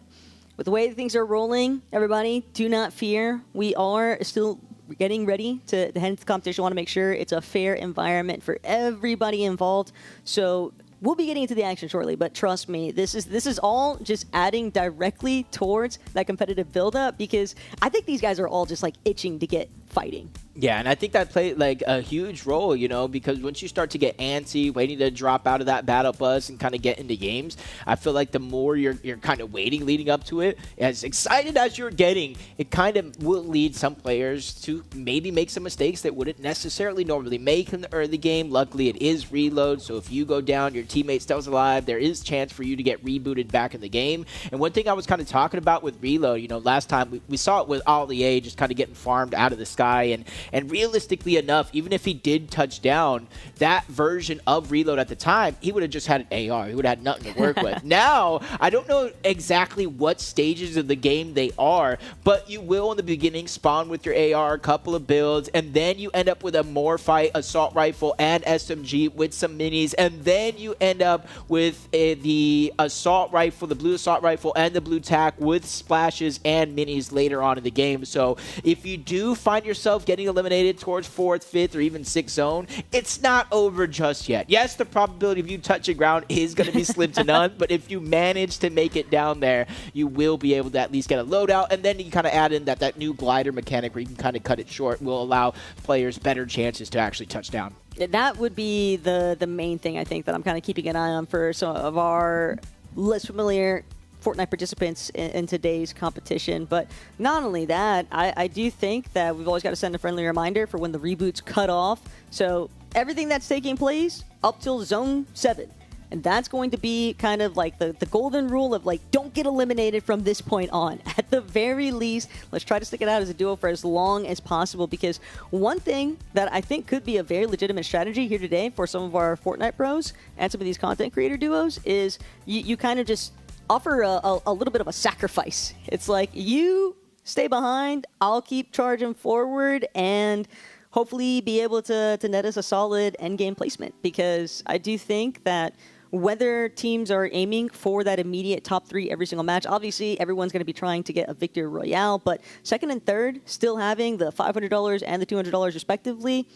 with the way things are rolling, everybody, do not fear. We are still getting ready to head into the competition. We want to make sure it's a fair environment for everybody involved. So we'll be getting into the action shortly, but trust me, this is all just adding directly towards that competitive build-up, because I think these guys are all just like itching to get fighting. Yeah, and I think that played like a huge role, you know, because once you start to get antsy, waiting to drop out of that battle bus and kind of get into games, I feel like the more you're kind of waiting leading up to it, as excited as you're getting, it kind of will lead some players to maybe make some mistakes that wouldn't necessarily normally make in the early game. Luckily, it is reload, so if you go down, your teammate stays alive, there is chance for you to get rebooted back in the game. And one thing I was kind of talking about with reload, you know, last time we saw it with Ollie A just kind of getting farmed out of the sky, and realistically enough, even if he did touch down, that version of reload at the time, he would have just had an AR. He would have had nothing to work with. Now, I don't know exactly what stages of the game they are, but you will in the beginning spawn with your AR, a couple of builds, and then you end up with a Morphite, assault rifle, and SMG with some minis, and then you end up with the assault rifle, the blue assault rifle, and the blue tac with splashes and minis later on in the game. So if you do find yourself getting eliminated towards 4th, 5th, or even 6th zone, it's not over just yet. Yes, the probability of you touching ground is going to be slim to none, but if you manage to make it down there, you will be able to at least get a loadout, and then you kind of add in that new glider mechanic where you can kind of cut it short, will allow players better chances to actually touch down. That would be the main thing, I think, that I'm kind of keeping an eye on for some of our less familiar Fortnite participants in today's competition. But not only that, I do think that we've always got to send a friendly reminder for when the reboots cut off. So everything that's taking place up till Zone 7. And that's going to be kind of like the golden rule of, like, don't get eliminated from this point on. At the very least, let's try to stick it out as a duo for as long as possible, because one thing that I think could be a very legitimate strategy here today for some of our Fortnite pros and some of these content creator duos is you kind of just offer a little bit of a sacrifice. It's like, you stay behind, I'll keep charging forward, and hopefully be able to net us a solid endgame placement, because I do think that whether teams are aiming for that immediate top 3 every single match, obviously everyone's going to be trying to get a victory royale, but second and third, still having the $500 and the $200 respectively,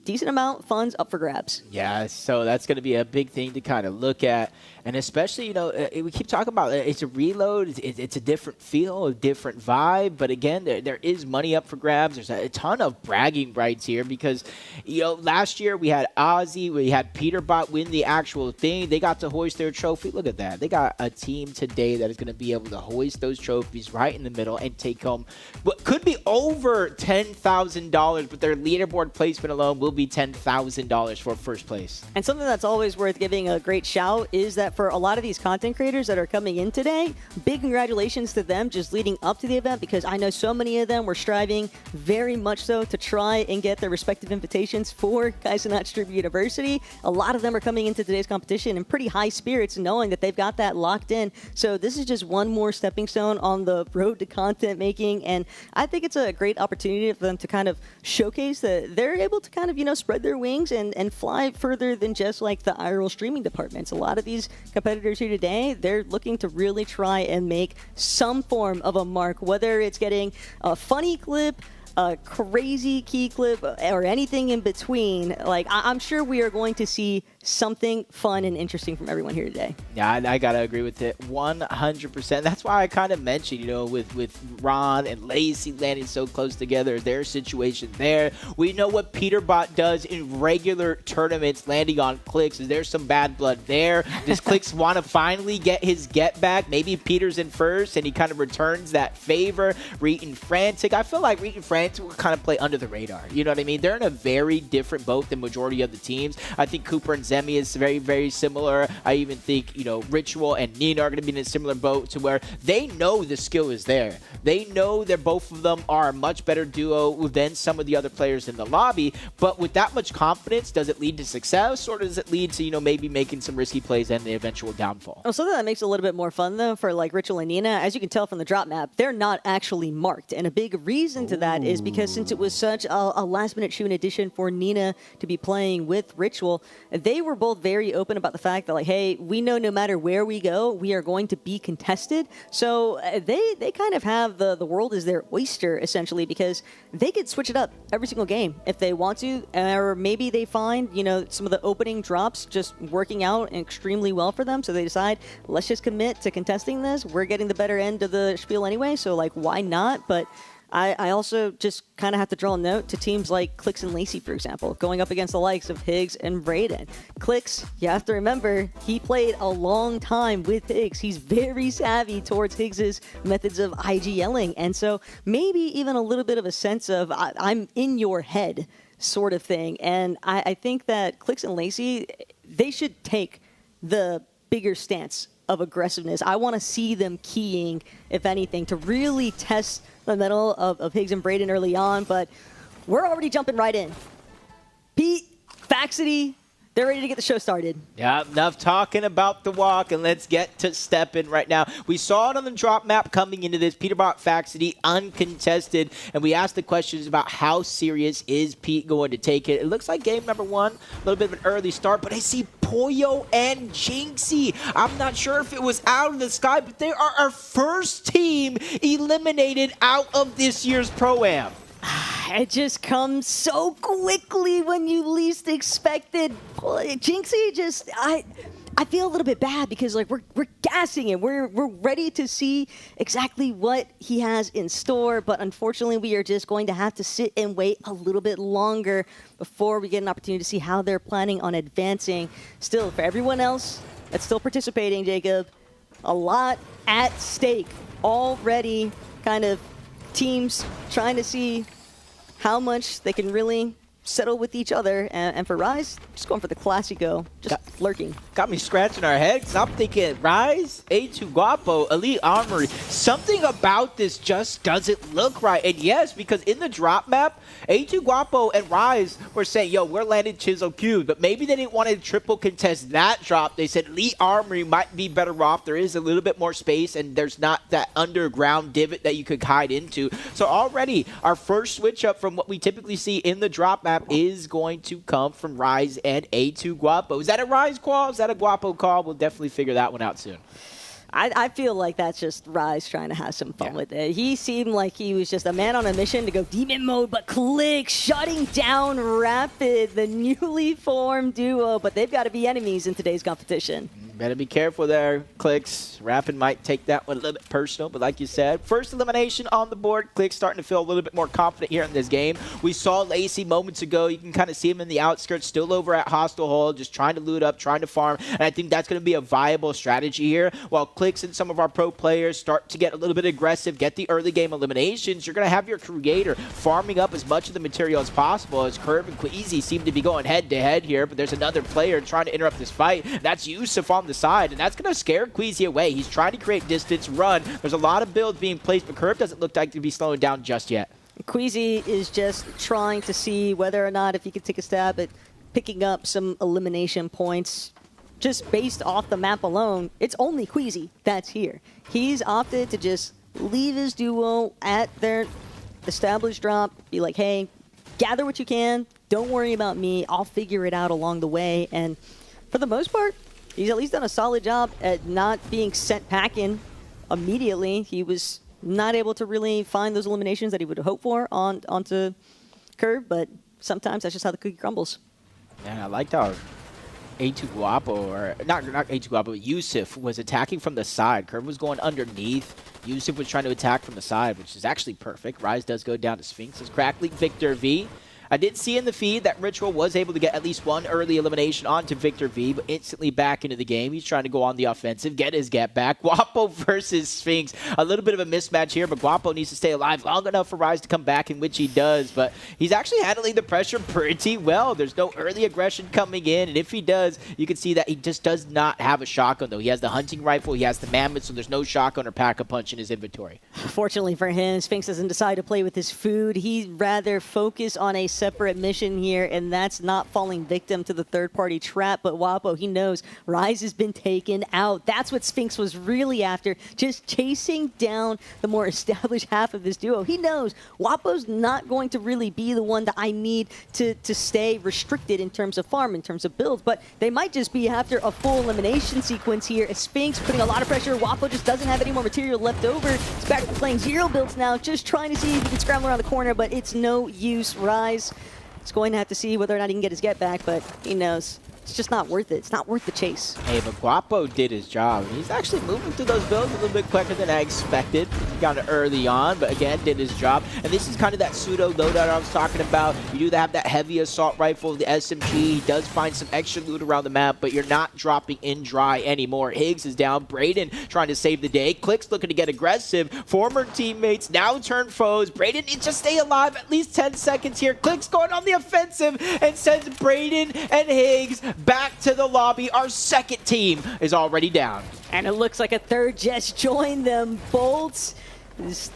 decent amount of funds up for grabs. Yeah, so that's going to be a big thing to kind of look at. And especially, you know, we keep talking about it's a reload. It's a different feel, a different vibe. But again, there is money up for grabs. There's a ton of bragging rights here because, you know, last year we had Ozzy, we had Peterbot win the actual thing. They got to hoist their trophy. Look at that. They got a team today that is going to be able to hoist those trophies right in the middle and take home what could be over $10,000, but their leaderboard placement alone will be $10,000 for first place. And something that's always worth giving a great shout is that for a lot of these content creators that are coming in today, big congratulations to them just leading up to the event, because I know so many of them were striving very much so to try and get their respective invitations for Kaizenat Tribute University. A lot of them are coming into today's competition in pretty high spirits, knowing that they've got that locked in. So this is just one more stepping stone on the road to content making, and I think it's a great opportunity for them to kind of showcase that they're able to kind of, you know, spread their wings and fly further than just like the IRL streaming departments. A lot of these competitors here today, they're looking to really try and make some form of a mark, whether it's getting a funny clip, a crazy key clip, or anything in between. Like, I'm sure we are going to see something fun and interesting from everyone here today. Yeah, I gotta agree with it 100%. That's why I kind of mentioned, you know, with Ron and Lacey landing so close together, their situation there. We know what Peterbot does in regular tournaments, landing on Clicks. Is there some bad blood there? Does Clicks want to finally get his get back? Maybe Peter's in first and he kind of returns that favor. Reet and Frantic. I feel like Reet and Frantic will kind of play under the radar. You know what I mean? They're in a very different boat than majority of the teams. I think Cooper and Zemi is very, very similar. I even think, Ritual and Nina are going to be in a similar boat to where they know the skill is there. They know that both of them are a much better duo than some of the other players in the lobby, but with that much confidence, does it lead to success, or does it lead to, maybe making some risky plays and the eventual downfall? Oh, something that makes it a little bit more fun, though, for like Ritual and Nina, as you can tell from the drop map, they're not actually marked. And a big reason to that is because since it was such a last-minute shoe in addition for Nina to be playing with Ritual, they were both very open about the fact that, like, hey, we know no matter where we go, we are going to be contested. So they kind of have the world as their oyster, essentially, because they could switch it up every single game if they want to, or maybe they find, some of the opening drops just working out extremely well for them, so they decide, let's just commit to contesting this. We're getting the better end of the spiel anyway, so, like, why not? But I also just kind of have to draw a note to teams like Clix and Lacey, for example, going up against the likes of Higgs and Brayden. Clix, you have to remember, he played a long time with Higgs. He's very savvy towards Higgs's methods of IGLing, and so maybe even a little bit of a sense of I'm in your head sort of thing. And I think that Clix and Lacey, they should take the bigger stance of aggressiveness. I want to see them keying, if anything, to really test the mettle of Higgs and Brayden early on, but we're already jumping right in. Pete, Faxity, they're ready to get the show started. Yeah, enough talking about the walk, and let's get to stepping right now. We saw it on the drop map coming into this. Peterbot Faxity uncontested, and we asked the questions about how serious is Pete going to take it. It looks like game number one, a little bit of an early start, but I see Poyo and Jinxie. I'm not sure if it was out of the sky, but they are our first team eliminated out of this year's Pro-Am. It just comes so quickly when you least expect it. Jinxie just, I feel a little bit bad because, like, we're gassing him. We're ready to see exactly what he has in store, but unfortunately we are just going to have to sit and wait a little bit longer before we get an opportunity to see how they're planning on advancing. Still, for everyone else that's still participating, Jacob, a lot at stake already. Kind of teams trying to see how much they can really settle with each other, and for Rise, just going for the Classico, just lurking. Got me scratching our head, because I'm thinking, Rise, A2 Guapo, Elite Armory, something about this just doesn't look right. And yes, because in the drop map, A2 Guapo and Rise were saying, yo, we're landing Chisel Cube, but maybe they didn't want to triple contest that drop. They said Elite Armory might be better off. There is a little bit more space, and there's not that underground divot that you could hide into. So already, our first switch up from what we typically see in the drop map is going to come from Rise and A2 Guapo. Is that a Rise call? Is that a Guapo call? We'll definitely figure that one out soon. I feel like that's just Rise trying to have some fun with it. He seemed like he was just a man on a mission to go demon mode, but Clix shutting down Rapid, the newly formed duo, but they've got to be enemies in today's competition. Better be careful there, Clix. Rapid might take that one a little bit personal, but like you said, first elimination on the board. Clix starting to feel a little bit more confident here in this game. We saw Lacey moments ago. You can kind of see him in the outskirts, still over at Hostile Hole, just trying to loot up, trying to farm, and I think that's going to be a viable strategy here. While Clix and some of our pro players start to get a little bit aggressive, get the early game eliminations, you're going to have your Creator farming up as much of the material as possible, as Curve and Queasy seem to be going head-to-head here, but there's another player trying to interrupt this fight. That's Yusuf on the side, and that's going to scare Queasy away. He's trying to create distance, run. There's a lot of builds being placed, but Curve doesn't look like to be slowing down just yet. Queasy is just trying to see whether or not if he can take a stab at picking up some elimination points. Just based off the map alone, it's only Queasy that's here. He's opted to just leave his duo at their established drop, be like, hey, gather what you can, don't worry about me, I'll figure it out along the way. And for the most part, he's at least done a solid job at not being sent packing immediately. He was not able to really find those eliminations that he would hope for onto Curve, but sometimes that's just how the cookie crumbles. And I liked how A2 Guapo, or not A2 Guapo, but Yusuf was attacking from the side. Curve was going underneath. Yusuf was trying to attack from the side, which is actually perfect. Rise does go down to Sphinx. It's Crackling Victor V. I did see in the feed that Ritual was able to get at least one early elimination onto Victor V, but instantly back into the game. He's trying to go on the offensive, get his get back. Guapo versus Sphinx. A little bit of a mismatch here, but Guapo needs to stay alive long enough for Rise to come back, in which he does. But he's actually handling the pressure pretty well. There's no early aggression coming in, and if he does, you can see that he just does not have a shotgun, though. He has the hunting rifle, he has the mammoth, so there's no shotgun or pack-a-punch in his inventory. Fortunately for him, Sphinx doesn't decide to play with his food. He'd rather focus on a separate mission here, and that's not falling victim to the third-party trap. But Wapo, he knows Rise has been taken out. That's what Sphinx was really after, just chasing down the more established half of this duo. He knows Wapo's not going to really be the one that I need to stay restricted in terms of farm, in terms of builds, but they might just be after a full elimination sequence here. As Sphinx putting a lot of pressure, Wapo just doesn't have any more material left over. He's back to playing 0 builds now, just trying to see if he can scramble around the corner, but it's no use. Rise is going to have to see whether or not he can get his get back, but he knows it's just not worth it. It's not worth the chase. Hey, but Guapo did his job. He's actually moving through those builds a little bit quicker than I expected. He got it early on, but again, did his job. And this is kind of that pseudo loadout I was talking about. You do have that heavy assault rifle, the SMG. He does find some extra loot around the map, but you're not dropping in dry anymore. Higgs is down. Braden trying to save the day. Click's looking to get aggressive. Former teammates now turn foes. Braden needs to stay alive at least 10 seconds here. Click's going on the offensive and sends Braden and Higgs back to the lobby. Our second team is already down. And it looks like a third just joined them. Bolts has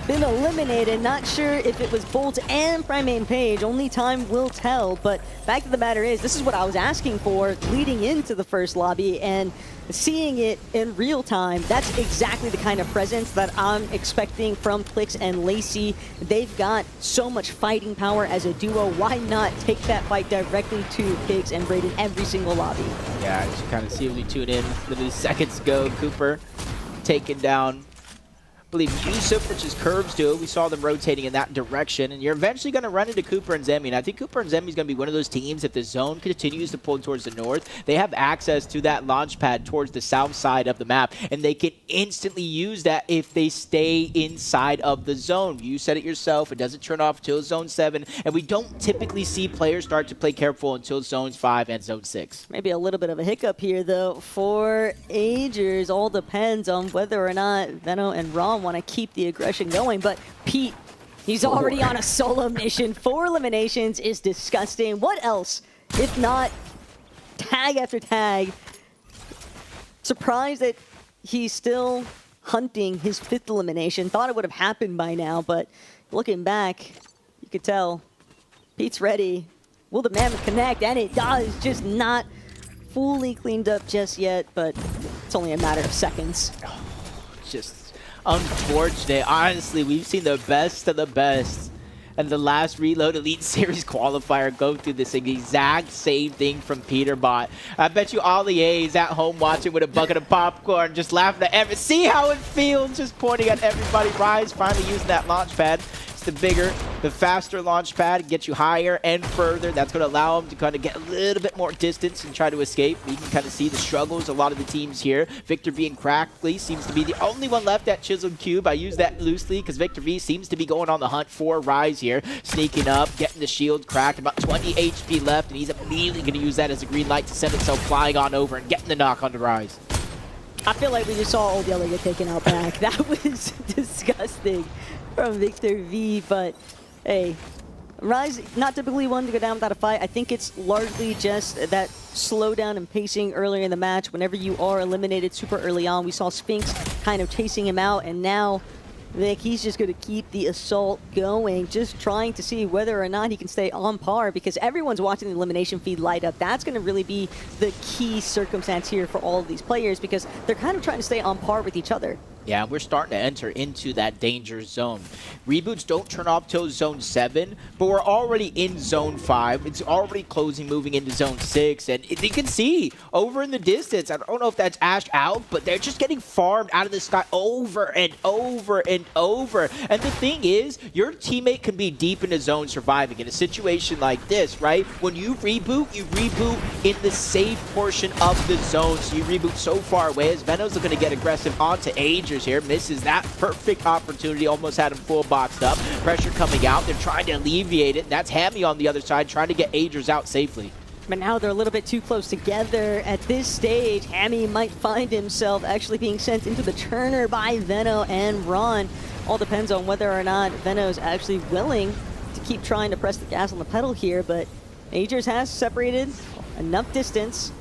been eliminated. Not sure if it was Bolts and Primane Page. Only time will tell. But fact of the matter is, this is what I was asking for leading into the first lobby. And seeing it in real time, that's exactly the kind of presence that I'm expecting from Clix and Lacey. They've got so much fighting power as a duo. Why not take that fight directly to Higgs and Braden every single lobby? Yeah, as you kind of see as we tune in, literally seconds ago, Cooper taken down, I believe Yusuf, which is Curve's duo. We saw them rotating in that direction, and you're eventually going to run into Cooper and Zemi. And I think Cooper and Zemi is going to be one of those teams, if the zone continues to pull towards the north, they have access to that launch pad towards the south side of the map, and they can instantly use that if they stay inside of the zone. You said it yourself, it doesn't turn off until zone 7, and we don't typically see players start to play careful until zones 5 and zone 6. Maybe a little bit of a hiccup here, though, for Agers. All depends on whether or not Venno and Ron want to keep the aggression going, but Pete, he's already on a solo mission. 4 eliminations is disgusting. What else if not tag after tag? Surprised that he's still hunting his 5th elimination. Thought it would have happened by now, but looking back, you could tell Pete's ready. Will the Mammoth connect? And it does, just not fully cleaned up just yet, but it's only a matter of seconds. Just unfortunate. Honestly, we've seen the best of the best and the last Reload Elite Series qualifier go through this exact same thing from Peterbot. I bet you all the A's at home watching with a bucket of popcorn, just laughing at every. See how it feels, just pointing at everybody. Rise finally using that launch pad. The bigger, the faster launch pad gets you higher and further. That's going to allow them to kind of get a little bit more distance and try to escape. You can kind of see the struggles a lot of the teams here. Victor V and Crackley seems to be the only one left at Chiseled Cube. I use that loosely because Victor V seems to be going on the hunt for Rise here. Sneaking up, getting the shield cracked, about 20 HP left, and he's immediately going to use that as a green light to send himself flying on over and getting the knock on the Rise. I feel like we just saw Old Yeller get taken out back. That was disgusting from Victor V, but hey, Rise not typically one to go down without a fight. I think it's largely just that slowdown and pacing earlier in the match. Whenever you are eliminated super early on, we saw Sphinx kind of chasing him out, and now Vic, he's just going to keep the assault going, just trying to see whether or not he can stay on par, because everyone's watching the elimination feed light up. That's going to really be the key circumstance here for all of these players, because they're kind of trying to stay on par with each other. Yeah, we're starting to enter into that danger zone. Reboots don't turn off till zone 7, but we're already in zone 5. It's already closing, moving into zone 6, and you can see over in the distance, I don't know if that's ashed out, but they're just getting farmed out of the sky over and over and over. And the thing is, your teammate can be deep in the zone surviving in a situation like this, right? When you reboot in the safe portion of the zone, so you reboot so far away as Venom's looking to get aggressive onto Agers here, misses that perfect opportunity, almost had him full boxed up. pressure coming out. They're trying to alleviate it. That's Hammy on the other side trying to get Agers out safely. But now they're a little bit too close together. At this stage, Hammy might find himself actually being sent into the Turner by Veno and Ron. All depends on whether or not Veno's actually willing to keep trying to press the gas on the pedal here, but Agers has separated enough distance.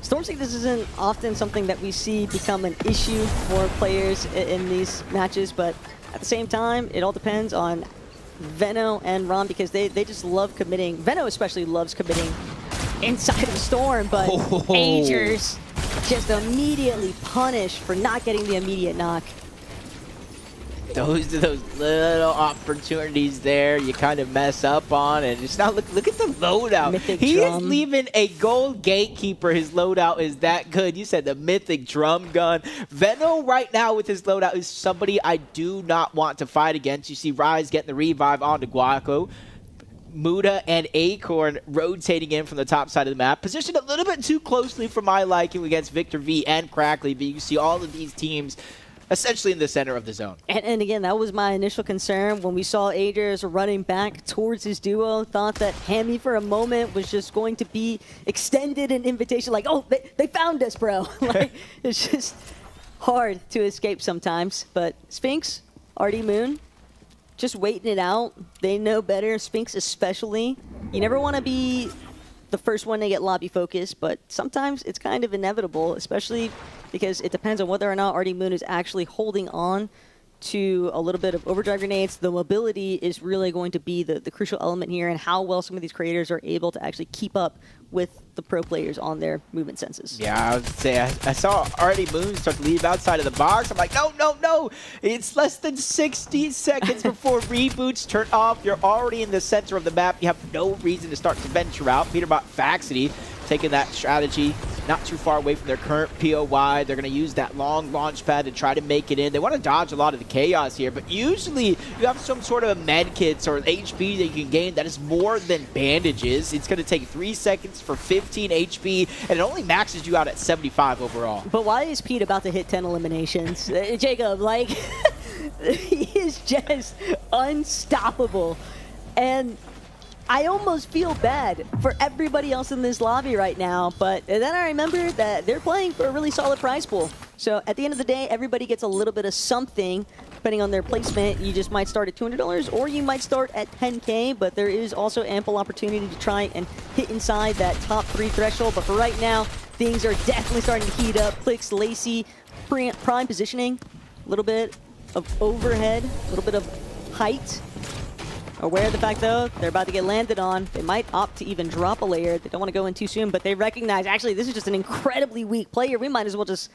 Storm Sickness isn't often something that we see become an issue for players in these matches, but at the same time, it all depends on Veno and Ron because they just love committing. Veno especially loves committing inside of Storm, but Agers just immediately punished for not getting the immediate knock. Those are those little opportunities there you kind of mess up on, and just now look at the loadout. Mythic he drum. is leaving a gold gatekeeper. His loadout is that good. You said the mythic drum gun. Veno right now with his loadout is somebody I do not want to fight against. You see Rise getting the revive onto Guaco. Muda and Acorn rotating in from the top side of the map. Positioned a little bit too closely for my liking against Victor V and Crackley, but you see all of these teams essentially in the center of the zone. And again, that was my initial concern when we saw Agers running back towards his duo. Thought that Hammy for a moment was just going to be extended an invitation like, oh, they found us, bro. Like, it's just hard to escape sometimes. But Sphinx, RD Moon, just waiting it out. They know better, Sphinx especially. You never want to be the first one to get lobby focused, but sometimes it's kind of inevitable, especially because it depends on whether or not RD Moon is actually holding on to a little bit of overdrive grenades. The mobility is really going to be the crucial element here, and how well some of these creators are able to actually keep up with the pro players on their movement senses. Yeah, I would say I saw RD Moon start to leave outside of the box. I'm like, no. It's less than 60 seconds before reboots turn off. You're already in the center of the map. You have no reason to start to venture out. Peterbot Faxity taking that strategy not too far away from their current POY. They're going to use that long launch pad to try to make it in. They want to dodge a lot of the chaos here, but usually you have some sort of med kits or HP that you can gain that is more than bandages. It's going to take 3 seconds for 15 HP, and it only maxes you out at 75 overall. But why is Pete about to hit 10 eliminations? Jacob, like, he is just unstoppable. And I almost feel bad for everybody else in this lobby right now, but then I remember that they're playing for a really solid prize pool. So at the end of the day, everybody gets a little bit of something, depending on their placement. You just might start at $200, or you might start at 10K, but there is also ample opportunity to try and hit inside that top 3 threshold. But for right now, things are definitely starting to heat up. Clicks, Lacey, prime positioning, a little bit of overhead, a little bit of height. Aware of the fact, though, they're about to get landed on. They might opt to even drop a layer. They don't want to go in too soon, but they recognize, actually, this is just an incredibly weak player. We might as well just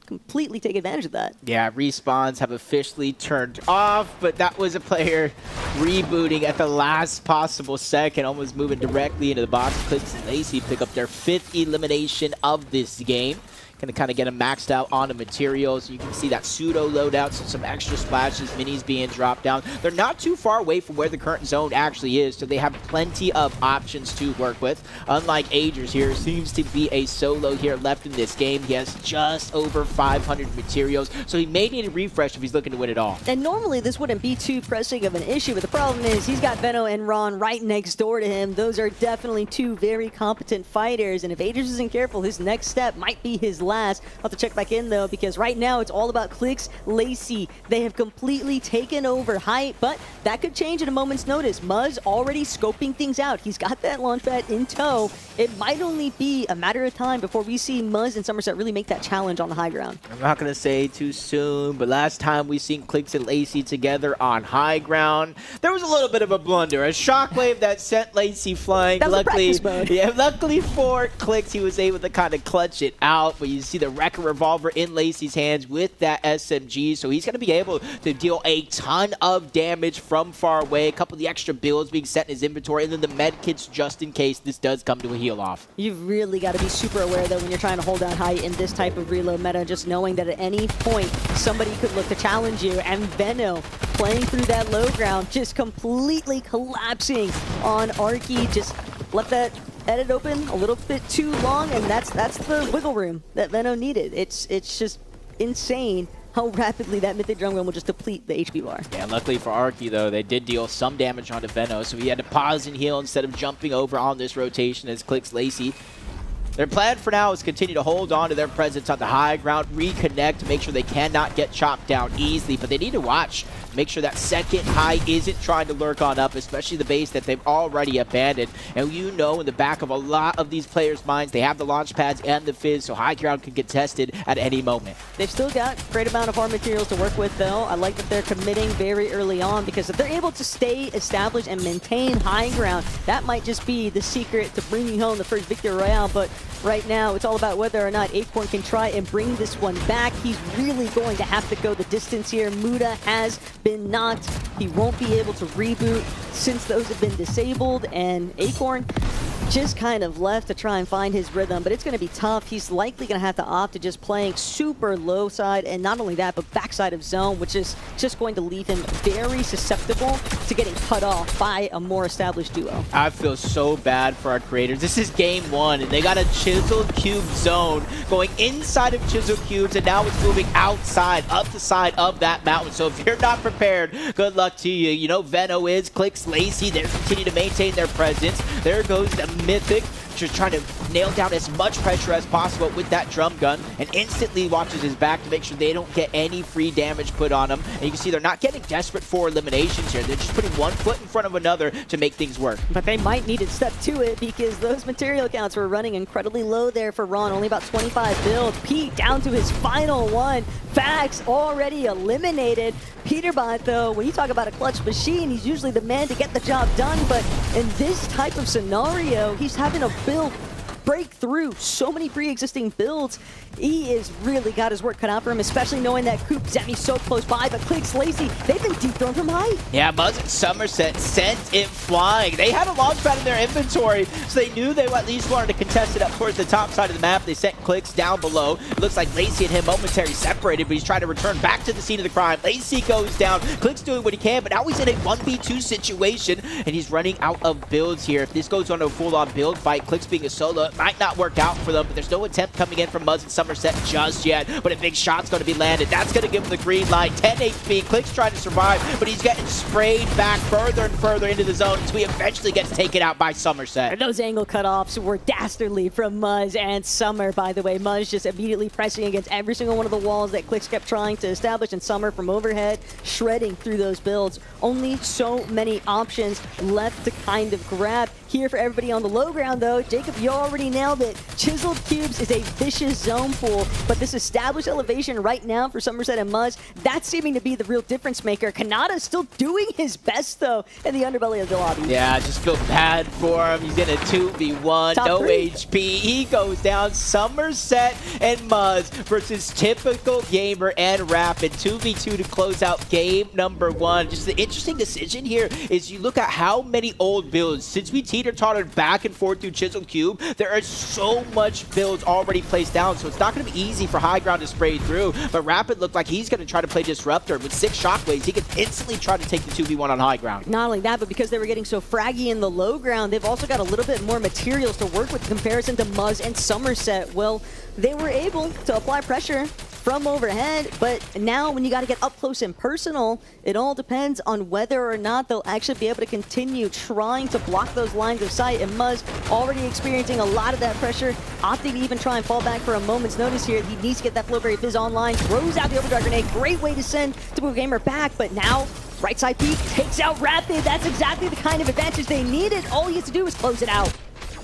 completely take advantage of that. Yeah, respawns have officially turned off, but that was a player rebooting at the last possible second, almost moving directly into the box. Clicks and Lacey pick up their 5th elimination of this game. Going to kind of get them maxed out on the materials. You can see that pseudo loadout, so some extra splashes, minis being dropped down. They're not too far away from where the current zone actually is, so they have plenty of options to work with. Unlike Agers here, seems to be a solo here left in this game. He has just over 500 materials, so he may need a refresh if he's looking to win it all. And normally this wouldn't be too pressing of an issue, but the problem is he's got Veno and Ron right next door to him. Those are definitely 2 very competent fighters, and if Agers isn't careful, his next step might be his last. I'll have to check back in, though, because right now it's all about Clicks, Lacey. They have completely taken over height, but that could change at a moment's notice. Muzz already scoping things out. He's got that launchpad in tow. It might only be a matter of time before we see Muzz and Somerset really make that challenge on the high ground. I'm not going to say too soon, but last time we seen Clicks and Lacey together on high ground, there was a little bit of a blunder. A shockwave that sent Lacey flying. That was practice mode. Yeah, luckily for Clicks, he was able to kind of clutch it out, but you see the Wrecker revolver in Lacey's hands with that SMG, so he's going to be able to deal a ton of damage from far away. A couple of the extra builds being set in his inventory, and then the med kits just in case this does come to a heal off. You've really got to be super aware, though, when you're trying to hold down height in this type of reload meta, just knowing that at any point somebody could look to challenge you, and Veno playing through that low ground, just completely collapsing on Arky, just left that edit open a little bit too long, and that's the wiggle room that Veno needed. It's just insane how rapidly that Mythic Drum Gun will just deplete the HP bar. Yeah, luckily for Arky, though, they did deal some damage onto Venno, so he had to pause and heal instead of jumping over on this rotation as Clicks Lacey. Their plan for now is continue to hold on to their presence on the high ground, reconnect, make sure they cannot get chopped down easily, but they need to watch. Make sure that second high isn't trying to lurk on up, especially the base that they've already abandoned. And you know in the back of a lot of these players' minds, they have the launch pads and the fizz, so high ground can get tested at any moment. They've still got a great amount of hard materials to work with, though. I like that they're committing very early on, because if they're able to stay established and maintain high ground, that might just be the secret to bringing home the first victory royale. But right now, it's all about whether or not Acorn can try and bring this one back. He's really going to have to go the distance here. Muda has been knocked. He won't be able to reboot since those have been disabled, and Acorn just kind of left to try and find his rhythm, but it's going to be tough. He's likely going to have to opt to just playing super low side, and not only that, but backside of zone, which is just going to leave him very susceptible to getting cut off by a more established duo. I feel so bad for our creators. This is game one, and they got a Chiseled Cube zone going inside of Chiseled Cubes, and now it's moving outside, up the side of that mountain. So if you're not prepared, good luck to you. You know Venno is, Clicks Lacey, they continue to maintain their presence. There goes the Mythic, just trying to nail down as much pressure as possible with that drum gun, and instantly watches his back to make sure they don't get any free damage put on him. And you can see they're not getting desperate for eliminations here. They're just putting one foot in front of another to make things work. But they might need to step to it, because those material counts were running incredibly low there for Ron. Only about 25 builds. Pete down to his final one. Fax already eliminated. Peterbot, though, when you talk about a clutch machine, he's usually the man to get the job done, but in this type of scenario, he's having a build break through so many pre-existing builds. He has really got his work cut out for him, especially knowing that Coop Zemi's so close by, but Clicks Lacey, they've been deep thrown from height. Yeah, Muzz and Somerset sent it flying. They had a launch pad in their inventory, so they knew they at least wanted to contest it up towards the top side of the map. They sent Clicks down below. It looks like Lacey and him momentarily separated, but he's trying to return back to the scene of the crime. Lacey goes down. Clicks doing what he can, but now he's in a 1v2 situation, and he's running out of builds here. If this goes on a full-on build fight, Clicks being a solo, it might not work out for them, but there's no attempt coming in from Muzz and Somerset just yet. But a big shot's going to be landed. That's going to give him the green light. 10 HP. Clicks trying to survive, but he's getting sprayed back further and further into the zone until he eventually gets taken out by Somerset. And those angle cutoffs were dastardly from Muzz and Summer, by the way. Muzz just immediately pressing against every single one of the walls that Clicks kept trying to establish, and Summer from overhead shredding through those builds. Only so many options left to kind of grab. Here for everybody on the low ground, though, Jacob, you already nailed it. Chiseled Cubes is a vicious zone pool, but this established elevation right now for Somerset and Muzz, that's seeming to be the real difference maker. Kanata's still doing his best, though, in the underbelly of the lobby. Yeah, I just feel bad for him. He's in a 2v1, Top no three. HP. He goes down. Somerset and Muzz versus Typical Gamer and Rapid. 2v2 to close out game number one. Just the interesting decision here is you look at how many old builds, since we teeter-tottered back and forth through Chiseled Cube, there are so much builds already placed down, so it's not going to be easy for high ground to spray through. But Rapid looked like he's going to try to play Disruptor. With 6 shockwaves, he could instantly try to take the 2v1 on high ground. Not only that, but because they were getting so fraggy in the low ground, they've also got a little bit more materials to work with in comparison to Muzz and Somerset. Well, they were able to apply pressure from overhead, but now when you got to get up close and personal, it all depends on whether or not they'll actually be able to continue trying to block those lines of sight. And Muzz already experiencing a lot of that pressure, opting to even try and fall back for a moment's notice here. He needs to get that Flowberry Fizz online, throws out the Overdrive Grenade. Great way to send Typical Gamer back, but now right side peek takes out Rapid. That's exactly the kind of advantage they needed. All he has to do is close it out.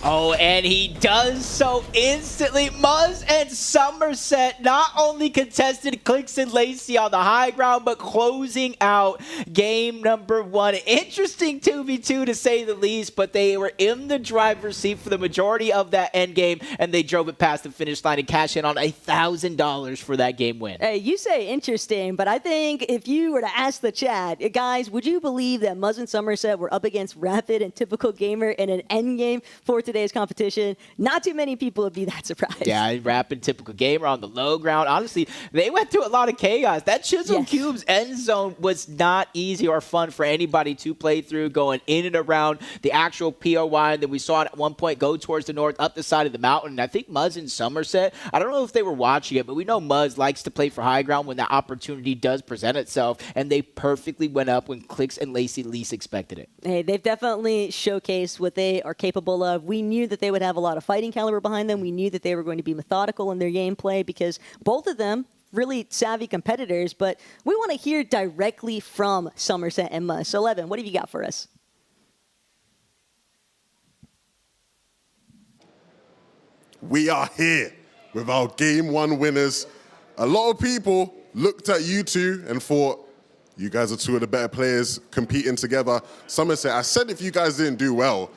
Oh, and he does so instantly. Muzz and Somerset not only contested Clicks and Lacey on the high ground, but closing out game number one. Interesting 2v2 to say the least, but they were in the driver's seat for the majority of that end game, and they drove it past the finish line and cashed in on $1,000 for that game win. Hey, you say interesting, but I think if you were to ask the chat, guys, would you believe that Muzz and Somerset were up against Rapid and Typical Gamer in an end game 4-2 today's competition, not too many people would be that surprised. Yeah, Rapid, typical gamer on the low ground. Honestly, they went through a lot of chaos. That Chisel Cubes end zone was not easy or fun for anybody to play through, going in and around the actual POI that we saw it at one point go towards the north, up the side of the mountain. And I think Muzz in Somerset, I don't know if they were watching it, but we know Muzz likes to play for high ground when that opportunity does present itself, and they perfectly went up when Clicks and Lacey least expected it. Hey, they've definitely showcased what they are capable of. We knew that they would have a lot of fighting caliber behind them. We knew that they were going to be methodical in their gameplay because both of them really savvy competitors, but we want to hear directly from Somerset and Muzz. So, Levin, what have you got for us? We are here with our Game 1 winners. A lot of people looked at you two and thought, you guys are two of the better players competing together. Somerset, I said if you guys didn't do well,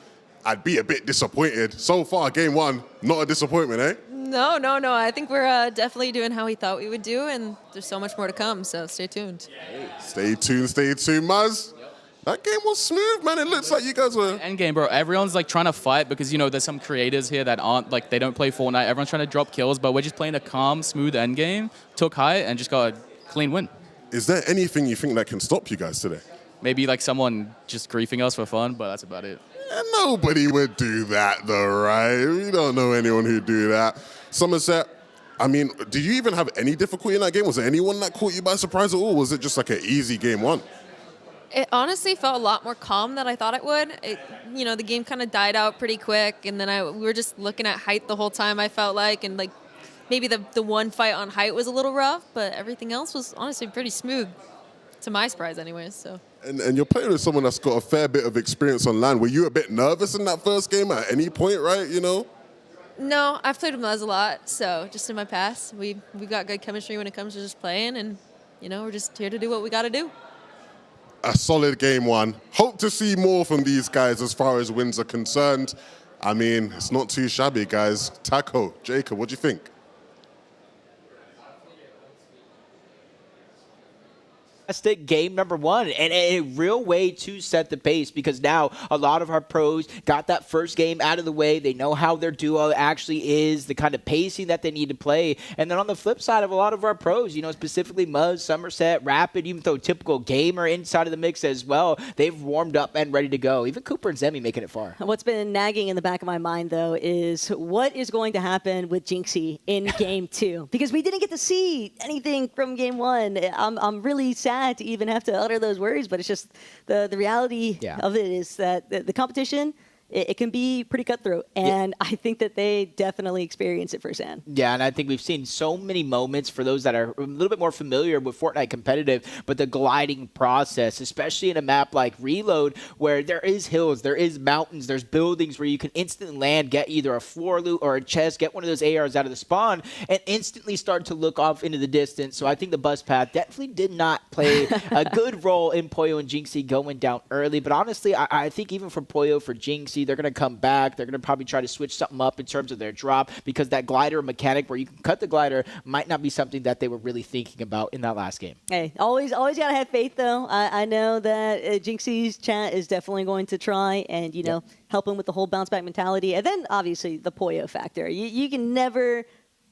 I'd be a bit disappointed. So far, Game 1, not a disappointment, eh? No. I think we're definitely doing how we thought we would do, and there's so much more to come, so stay tuned. Stay tuned, Muzz. That game was smooth, man. It looks like you guys were... Endgame, bro. Everyone's, like, trying to fight because, you know, there's some creators here that aren't, like, they don't play Fortnite. Everyone's trying to drop kills, but we're just playing a calm, smooth endgame, took height, and just got a clean win. Is there anything you think that can stop you guys today? Maybe, like, someone just griefing us for fun, but that's about it. Yeah, nobody would do that, though, right? We don't know anyone who'd do that. Somerset, I mean, did you even have any difficulty in that game? Was there anyone that caught you by surprise at all? Was it just like an easy Game 1? It honestly felt a lot more calm than I thought it would. The game kind of died out pretty quick, and then we were just looking at height the whole time, I felt like, and like maybe the one fight on height was a little rough, but everything else was honestly pretty smooth, to my surprise anyways. So. And you're playing with someone that's got a fair bit of experience on land. Were you a bit nervous in that first game at any point, right, you know? No, I've played with Muzz a lot, so just in my past, we've got good chemistry when it comes to just playing, and, we're just here to do what we got to do. A solid Game 1. Hope to see more from these guys as far as wins are concerned. I mean, it's not too shabby, guys. Taco, Jacob, what do you think? Game number 1, and a real way to set the pace, because now a lot of our pros got that first game out of the way. They know how their duo actually is, the kind of pacing that they need to play. And then on the flip side of a lot of our pros, specifically Muzz, Somerset, Rapid, even though typical gamer inside of the mix as well, they've warmed up and ready to go. Even Cooper and Zemi making it far. What's been nagging in the back of my mind, though, is what is going to happen with Jinxie in Game 2? Because we didn't get to see anything from Game 1. I'm really sad to even have to utter those words, but it's just the reality of it is that the competition, it can be pretty cutthroat, and I think that they definitely experience it firsthand. Yeah, and I think we've seen so many moments for those that are a little bit more familiar with Fortnite competitive, but the gliding process, especially in a map like Reload, where there is hills, there is mountains, there's buildings where you can instantly land, get either a floor loot or a chest, get one of those ARs out of the spawn, and instantly start to look off into the distance. So I think the bus path definitely did not play a good role in Poyo and Jinxie going down early, but honestly, I think even for Poyo, for Jinxie, they're going to come back. They're going to probably try to switch something up in terms of their drop, because that glider mechanic where you can cut the glider might not be something that they were really thinking about in that last game. Hey, always got to have faith, though. I know that Jinxie's chat is definitely going to try and, help him with the whole bounce back mentality. And then, obviously, the Poyo factor. You can never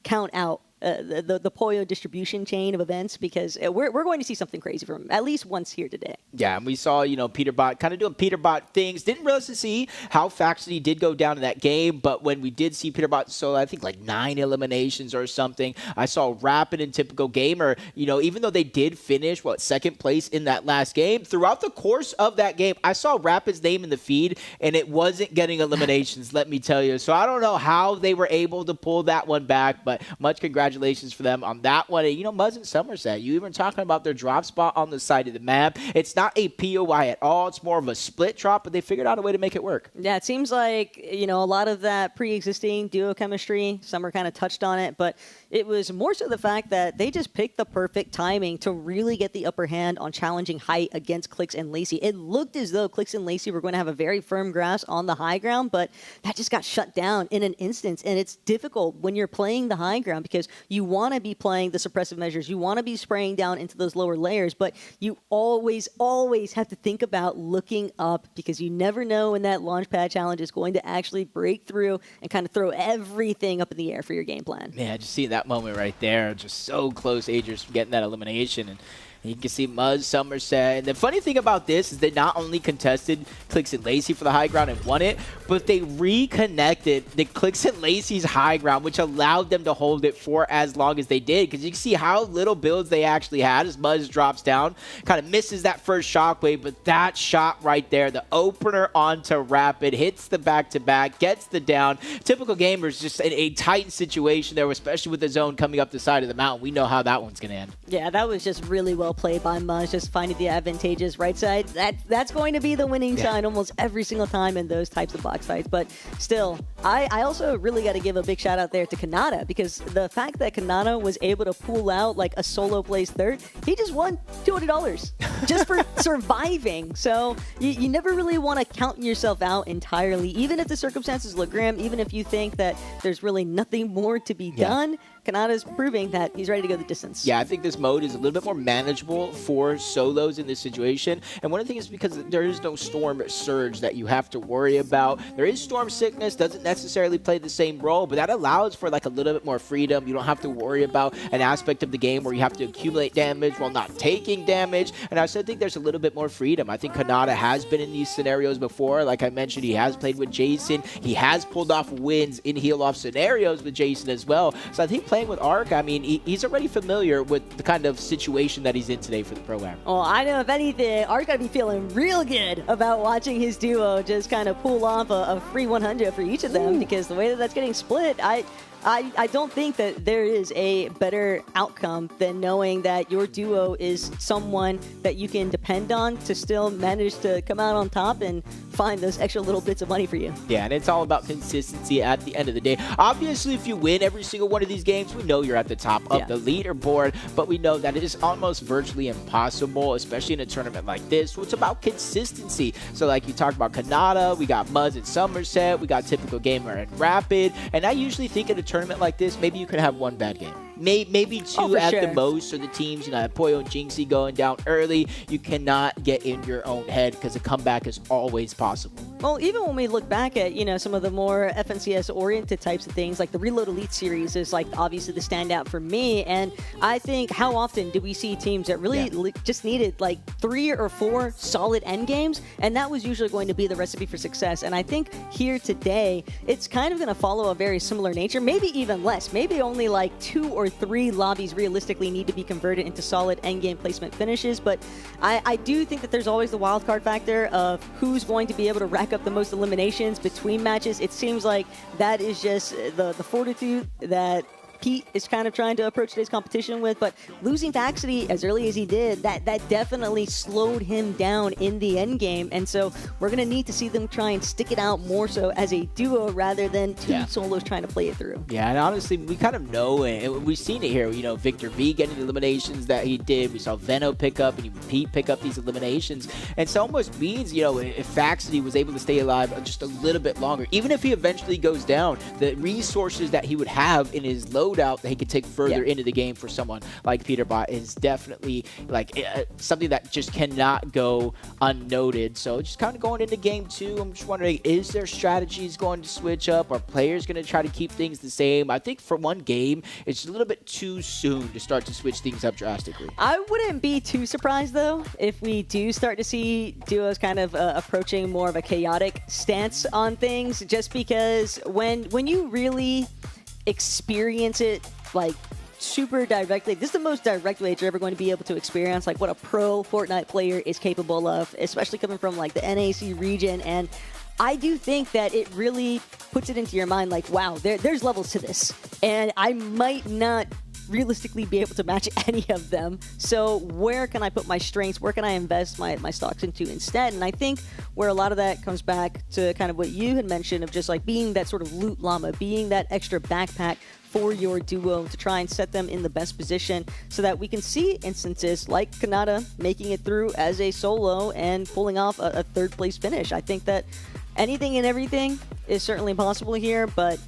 count out the Poyo distribution chain of events, because we're going to see something crazy from him at least once here today. Yeah, and we saw, Peterbot kind of doing Peterbot things. Didn't really see how Faxity did go down in that game, but when we did see Peterbot solo, I think like 9 eliminations or something, I saw Rapid and Typical Gamer, even though they did finish, second place in that last game, throughout the course of that game, I saw Rapid's name in the feed, and it wasn't getting eliminations, let me tell you. So I don't know how they were able to pull that one back, but much congratulations for them on that one. And, Muzz and Somerset, you even talking about their drop spot on the side of the map. It's not a POI at all. It's more of a split drop, but they figured out a way to make it work. Yeah, it seems like, a lot of that pre-existing duo chemistry, Summer kind of touched on it, but it was more so the fact that they just picked the perfect timing to really get the upper hand on challenging height against Clicks and Lacey. It looked as though Clicks and Lacey were going to have a very firm grasp on the high ground, but that just got shut down in an instance. And it's difficult when you're playing the high ground, because you want to be playing the suppressive measures. You want to be spraying down into those lower layers, but you always have to think about looking up because you never know when that launch pad challenge is going to actually break through and kind of throw everything up in the air for your game plan. Yeah, just see that moment right there. Just so close, Agers getting that elimination. And you can see Muzz, Somerset. And the funny thing about this is they not only contested Clix and Lacey for the high ground and won it, but they reconnected the Clix and Lacey's high ground, which allowed them to hold it for as long as they did. Because you can see how little builds they actually had as Muzz drops down. Kind of misses that first shockwave, but that shot right there, the opener onto Rapid, hits the back-to-back, gets the down. Typical Gamers just in a tight situation there, especially with the zone coming up the side of the mountain. We know how that one's going to end. Yeah, that was just really well played by Muzz, just finding the advantageous right side. That's going to be the winning side almost every single time in those types of box fights. But still, I also really got to give a big shout out there to Kanata, because the fact that Kanata was able to pull out like a solo place third, he just won $200 just for surviving. So you never really want to count yourself out entirely, even if the circumstances look grim, even if you think that there's really nothing more to be done. Kanata's proving that he's ready to go the distance. Yeah, I think this mode is a little bit more manageable for solos in this situation. And one of the things is because there is no Storm Surge that you have to worry about. There is Storm Sickness, doesn't necessarily play the same role, but that allows for like a little bit more freedom. You don't have to worry about an aspect of the game where you have to accumulate damage while not taking damage. And I also think there's a little bit more freedom. I think Kanata has been in these scenarios before. Like I mentioned, he has played with Jason. He has pulled off wins in heal-off scenarios with Jason as well. So I think playing with Arc, I mean, he's already familiar with the kind of situation that he's in today for the program. Well, I know if anything, Arc's got to be feeling real good about watching his duo just kind of pull off a free 100 for each of them, because the way that that's getting split, I don't think that there is a better outcome than knowing that your duo is someone that you can depend on to still manage to come out on top and find those extra little bits of money for you. Yeah, and it's all about consistency at the end of the day. Obviously, if you win every single one of these games, we know you're at the top of the leaderboard, but we know that it is almost virtually impossible, especially in a tournament like this. So it's about consistency. So like you talked about Kanata, we got Muzz and Somerset, we got Typical Gamer and Rapid, and I usually think in a tournament like this, maybe you could have one bad game. Maybe two at the most, or the teams, you know, Poyo and Jinxie going down early. You cannot get in your own head because a comeback is always possible. Well, even when we look back at, you know, some of the more FNCS-oriented types of things, like the Reload Elite series is like obviously the standout for me. And I think how often do we see teams that really just needed like 3 or 4 solid end games, and that was usually going to be the recipe for success. And I think here today, it's kind of going to follow a very similar nature, maybe even less. Maybe only like 2 or 3 lobbies realistically need to be converted into solid endgame placement finishes, but I do think that there's always the wild card factor of who's going to be able to rack up the most eliminations between matches. It seems like that is just the fortitude that Pete is kind of trying to approach today's competition with, but losing Faxity as early as he did, that definitely slowed him down in the end game, and so we're going to need to see them try and stick it out more so as a duo rather than 2 solos trying to play it through. Yeah, and honestly, we kind of know it. We've seen it here. You know, Victor V getting the eliminations that he did. We saw Veno pick up and even Pete pick up these eliminations, and so almost means, you know, if Faxity was able to stay alive just a little bit longer, even if he eventually goes down, the resources that he would have in his load out that he could take further into the game for someone like Peterbot is definitely like something that just cannot go unnoted. So just kind of going into game 2, I'm just wondering, is their strategies going to switch up? Are players going to try to keep things the same? I think for one game, it's a little bit too soon to start to switch things up drastically. I wouldn't be too surprised, though, if we do start to see duos kind of approaching more of a chaotic stance on things, just because when you really experience it like super directly, this is the most direct way you're ever going to be able to experience like what a pro Fortnite player is capable of, especially coming from like the NAC region. And I do think that it really puts it into your mind like, wow, there's levels to this, and I might not realistically be able to match any of them. So where can I put my strengths? Where can I invest my stocks into instead? And I think where a lot of that comes back to kind of what you had mentioned of just like being that sort of loot llama, being that extra backpack for your duo to try and set them in the best position so that we can see instances like Kanata making it through as a solo and pulling off a 3rd place finish. I think that anything and everything is certainly possible here, but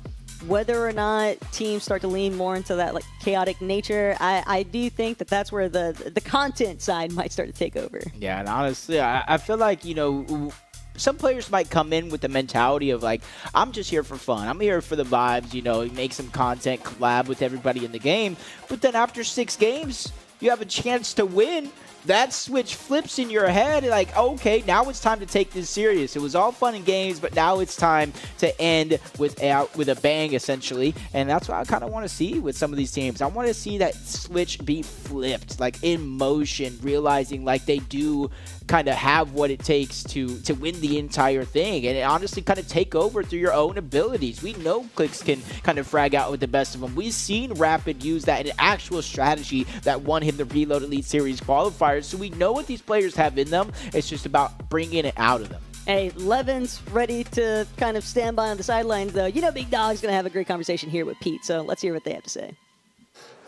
whether or not teams start to lean more into that like chaotic nature, I do think that that's where the content side might start to take over. Yeah, and honestly, I feel like, you know, some players might come in with the mentality of like, I'm just here for fun. I'm here for the vibes, you know, make some content, collab with everybody in the game. But then after 6 games, you have a chance to win. That switch flips in your head, like, okay, now it's time to take this serious. It was all fun and games, but now it's time to end with a bang, essentially. And that's what I kind of want to see with some of these teams. I want to see that switch be flipped, like in motion, realizing like they do kind of have what it takes to win the entire thing, and honestly kind of take over through your own abilities. We know Clix can kind of frag out with the best of them. We've seen Rapid use that in an actual strategy that won him the Reload Elite Series qualifiers, so we know what these players have in them. It's just about bringing it out of them. Hey, Levin's ready to kind of stand by on the sidelines, though. You know Big Dog's going to have a great conversation here with Pete, so let's hear what they have to say.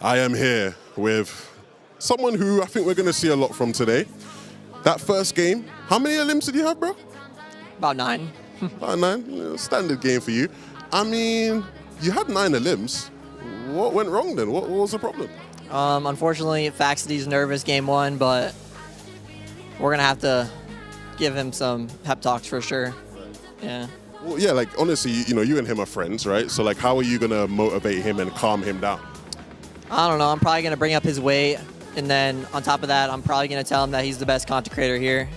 I am here with someone who I think we're going to see a lot from today. That first game, how many limbs did you have, bro? About 9. About 9? Standard game for you. I mean, you had 9 limbs. What went wrong then? What was the problem? Unfortunately, Faxity's nervous game 1, but we're going to have to give him some pep talks for sure. Yeah. Well, yeah, like, honestly, you know, you and him are friends, right? So, like, how are you going to motivate him and calm him down? I don't know. I'm probably going to bring up his weight. And then on top of that, I'm probably going to tell him that he's the best content creator here.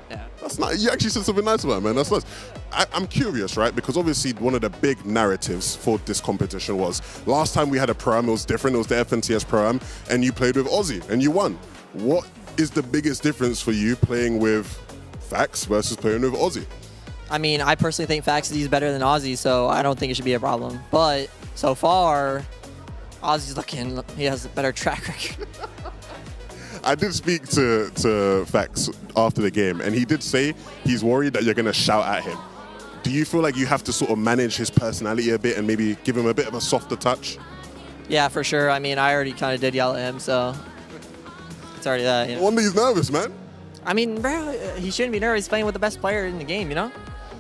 Yeah. That's not, you actually said something nice about it, man. That's nice. I'm curious, right? Because obviously one of the big narratives for this competition was last time we had a Pro-Am, it was different. It was the FNTS Pro-Am, and you played with Aussie, and you won. What is the biggest difference for you playing with Fax versus playing with Aussie? I mean, I personally think Faxity is better than Aussie, so I don't think it should be a problem. But so far, Aussie's looking, he has a better track record. I did speak to Fax after the game, and he did say he's worried that you're going to shout at him. Do you feel like you have to sort of manage his personality a bit and maybe give him a bit of a softer touch? Yeah, for sure. I mean, I already kind of did yell at him, so it's already that. You know? No wonder he's nervous, man. I mean, bro, he shouldn't be nervous. He's playing with the best player in the game, you know?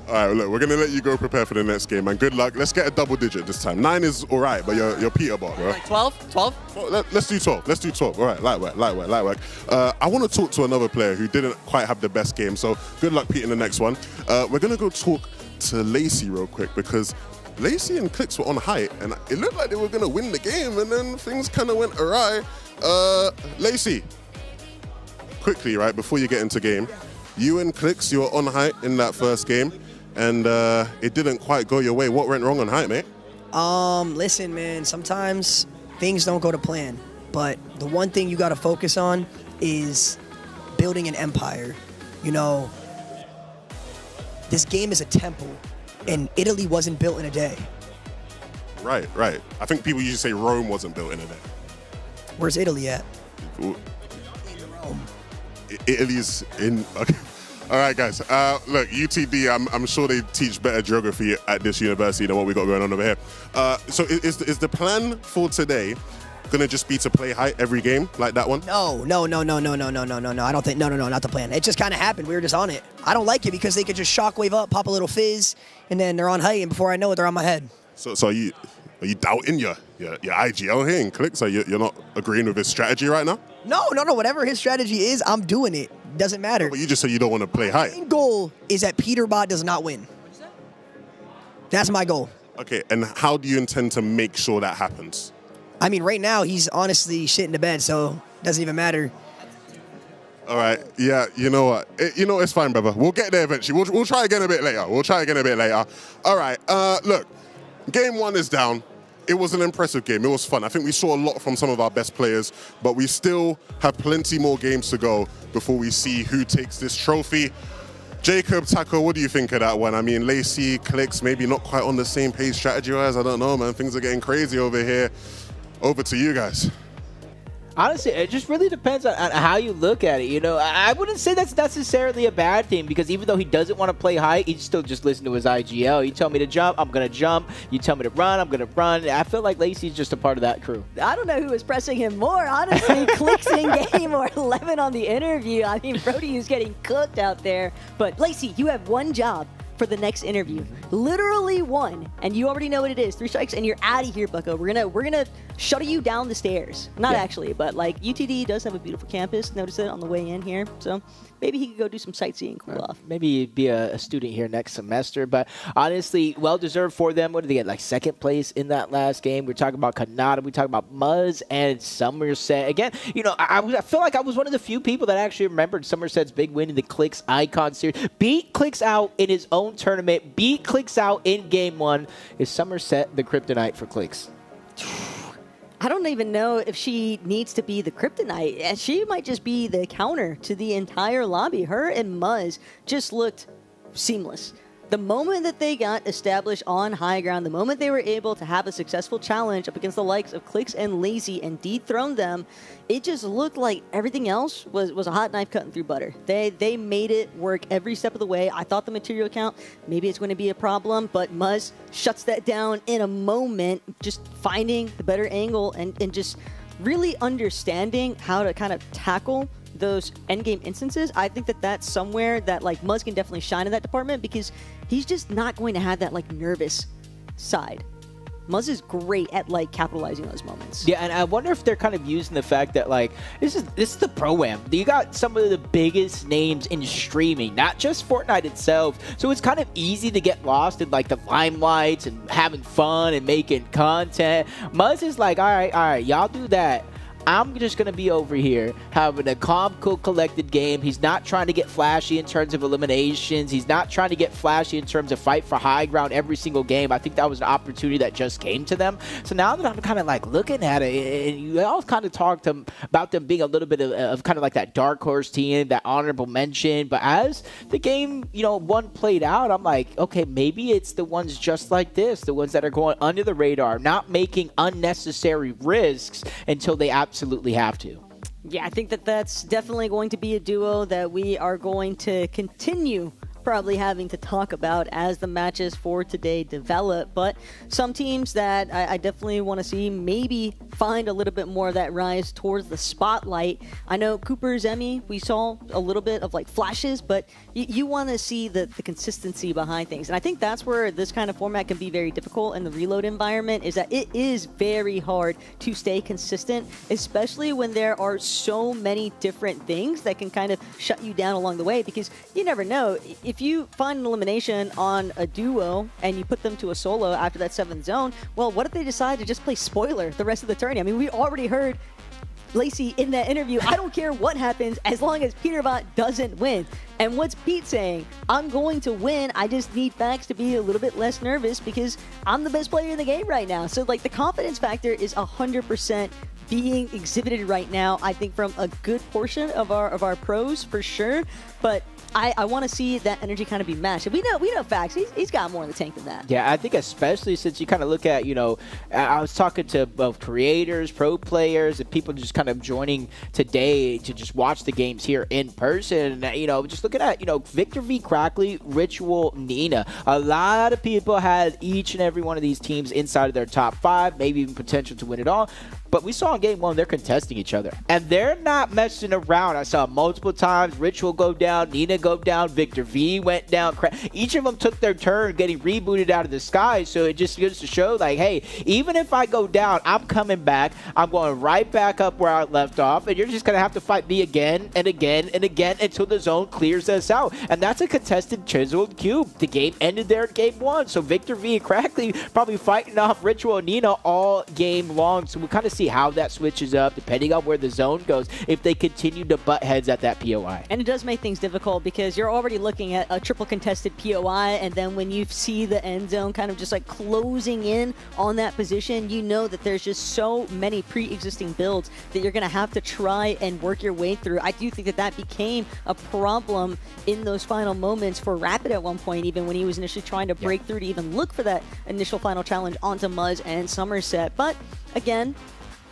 All right, look, we're going to let you go prepare for the next game, man. Good luck. Let's get a double digit this time. 9 is all right, but you're Peter Bot, bro. Like 12? 12? Well, let's do 12. Let's do 12. All right, light work. I want to talk to another player who didn't quite have the best game, so good luck, Pete, in the next one. We're going to go talk to Lacey real quick because Lacey and Clix were on height, and it looked like they were going to win the game, and then things kind of went awry. Lacey, quickly, right, before you get into game, you and Clix, you were on height in that first game, and it didn't quite go your way. What went wrong on height, mate? Listen, man, sometimes things don't go to plan, but the one thing you got to focus on is building an empire. You know, this game is a temple, and Italy wasn't built in a day. Right. I think people usually say Rome wasn't built in a day. Where's Italy at? Ooh. In Rome. Italy's in... Okay. All right, guys. Look, UTD, I'm sure they teach better geography at this university than what we got going on over here. So is the plan for today going to just be to play height every game like that one? No. I don't think, no, not the plan. It just kind of happened. We were just on it. I don't like it because they could just shockwave up, pop a little fizz, and then they're on height, and before I know it, they're on my head. So are you doubting your IGL here in Clix? So you're not agreeing with his strategy right now? No. Whatever his strategy is, I'm doing it. Doesn't matter. But you just said you don't want to play high. My main goal is that Peterbot does not win. That's my goal. Okay, and how do you intend to make sure that happens? I mean, right now, he's honestly shit in the bed, so it doesn't even matter. All right, yeah, you know what? It's fine, brother. We'll get there eventually. We'll try again a bit later. All right, look, game 1 is down. It was an impressive game. It was fun. I think we saw a lot from some of our best players, but we still have plenty more games to go before we see who takes this trophy. Jacob, Taco, what do you think of that one? I mean, Lacey, Clix, maybe not quite on the same page strategy-wise. I don't know, man. Things are getting crazy over here. Over to you guys. Honestly, it just really depends on how you look at it. You know, I wouldn't say that's necessarily a bad thing because even though he doesn't want to play high, he still just listen to his IGL. You tell me to jump, I'm going to jump. You tell me to run, I'm going to run. I feel like Lacey's just a part of that crew. I don't know who was pressing him more, honestly. Clix in game or 11 on the interview. I mean, Brody is getting cooked out there. But Lacey, you have one job. for the next interview. Literally 1, and you already know what it is. 3 strikes, and you're out of here, Bucko. We're gonna shuttle you down the stairs. Not actually, but like UTD does have a beautiful campus. Notice it on the way in here, so maybe he could go do some sightseeing, cool off. Maybe be a student here next semester. But honestly, well deserved for them. What did they get? Like 2nd place in that last game. We're talking about Kanata. We talk about Muzz and Somerset. Again, you know, I feel like I was one of the few people that actually remembered Somerset's big win in the Clicks Icon Series. Beat Clicks out in his own tournament. Beat Clicks out in game 1. Is Somerset the kryptonite for Clicks? I don't even know if she needs to be the kryptonite. She might just be the counter to the entire lobby. Her and Muzz just looked seamless. The moment that they got established on high ground, the moment they were able to have a successful challenge up against the likes of Clicks and Lazy and dethrone them, it just looked like everything else was a hot knife cutting through butter. They made it work every step of the way. I thought the material count, maybe it's going to be a problem, but Muzz shuts that down in a moment, just finding the better angle and just really understanding how to kind of tackle those endgame instances. I think that that's somewhere that like Muzz can definitely shine in that department because he's just not going to have that like nervous side. Muzz is great at like capitalizing those moments. Yeah, and I wonder if they're kind of using the fact that like this is the Pro-Am. You got some of the biggest names in streaming, not just Fortnite itself. So it's kind of easy to get lost in like the limelights and having fun and making content. Muzz is like, all right, y'all do that. I'm just going to be over here having a calm, cool, collected game. He's not trying to get flashy in terms of eliminations. He's not trying to get flashy in terms of fight for high ground every single game. I think that was an opportunity that just came to them. So now that I'm kind of like looking at it, and you all kind of talked about them being a little bit of kind of like that dark horse team, that honorable mention. But as the game, you know, one played out, I'm like, okay, maybe it's the ones just like this, the ones that are going under the radar, not making unnecessary risks until they absolutely have to. Yeah, I think that that's definitely going to be a duo that we are going to continue probably having to talk about as the matches for today develop. But some teams that I definitely want to see maybe find a little bit more of that rise towards the spotlight. I know Cooper Zemi, we saw a little bit of like flashes, but you want to see the consistency behind things. And I think that's where this kind of format can be very difficult in the reload environment, is that it is very hard to stay consistent, especially when there are so many different things that can kind of shut you down along the way, because you never know. If you find an elimination on a duo and you put them to a solo after that 7th zone, well, what if they decide to just play spoiler the rest of the tourney? I mean, we already heard Lacey in that interview, I don't care what happens as long as Peterbot doesn't win. And what's Pete saying? I'm going to win. I just need Fax to be a little bit less nervous because I'm the best player in the game right now. So like the confidence factor is 100% being exhibited right now, I think, from a good portion of our pros for sure. But I want to see that energy kind of be matched. And we know Fax, he's got more in the tank than that. Yeah, I think especially since you kind of look at, you know, I was talking to both creators, pro players, and people just kind of joining today to just watch the games here in person. And, you know, just looking at, you know, Victor V, Crackley, Ritual, Nina. A lot of people had each and every one of these teams inside of their top 5, maybe even potential to win it all. But we saw in game 1, they're contesting each other. And they're not messing around. I saw multiple times Ritual go down, Nina go down, Victor V went down. Each of them took their turn getting rebooted out of the sky. So it just goes to show, like, hey, even if I go down, I'm coming back. I'm going right back up where I left off. And you're just going to have to fight me again and again and again until the zone clears us out. And that's a contested chiseled cube. The game ended there in game 1. So Victor V and Crackley probably fighting off Ritual and Nina all game long. So we'll kind of see how that switches up depending on where the zone goes if they continue to butt heads at that POI. And it does make things difficult because you're already looking at a triple contested POI, and then when you see the end zone kind of just like closing in on that position, you know that there's just so many pre-existing builds that you're going to have to try and work your way through. I do think that that became a problem in those final moments for Rapid at one point, even when he was initially trying to break through to even look for that initial final challenge onto Muzz and Somerset. But again,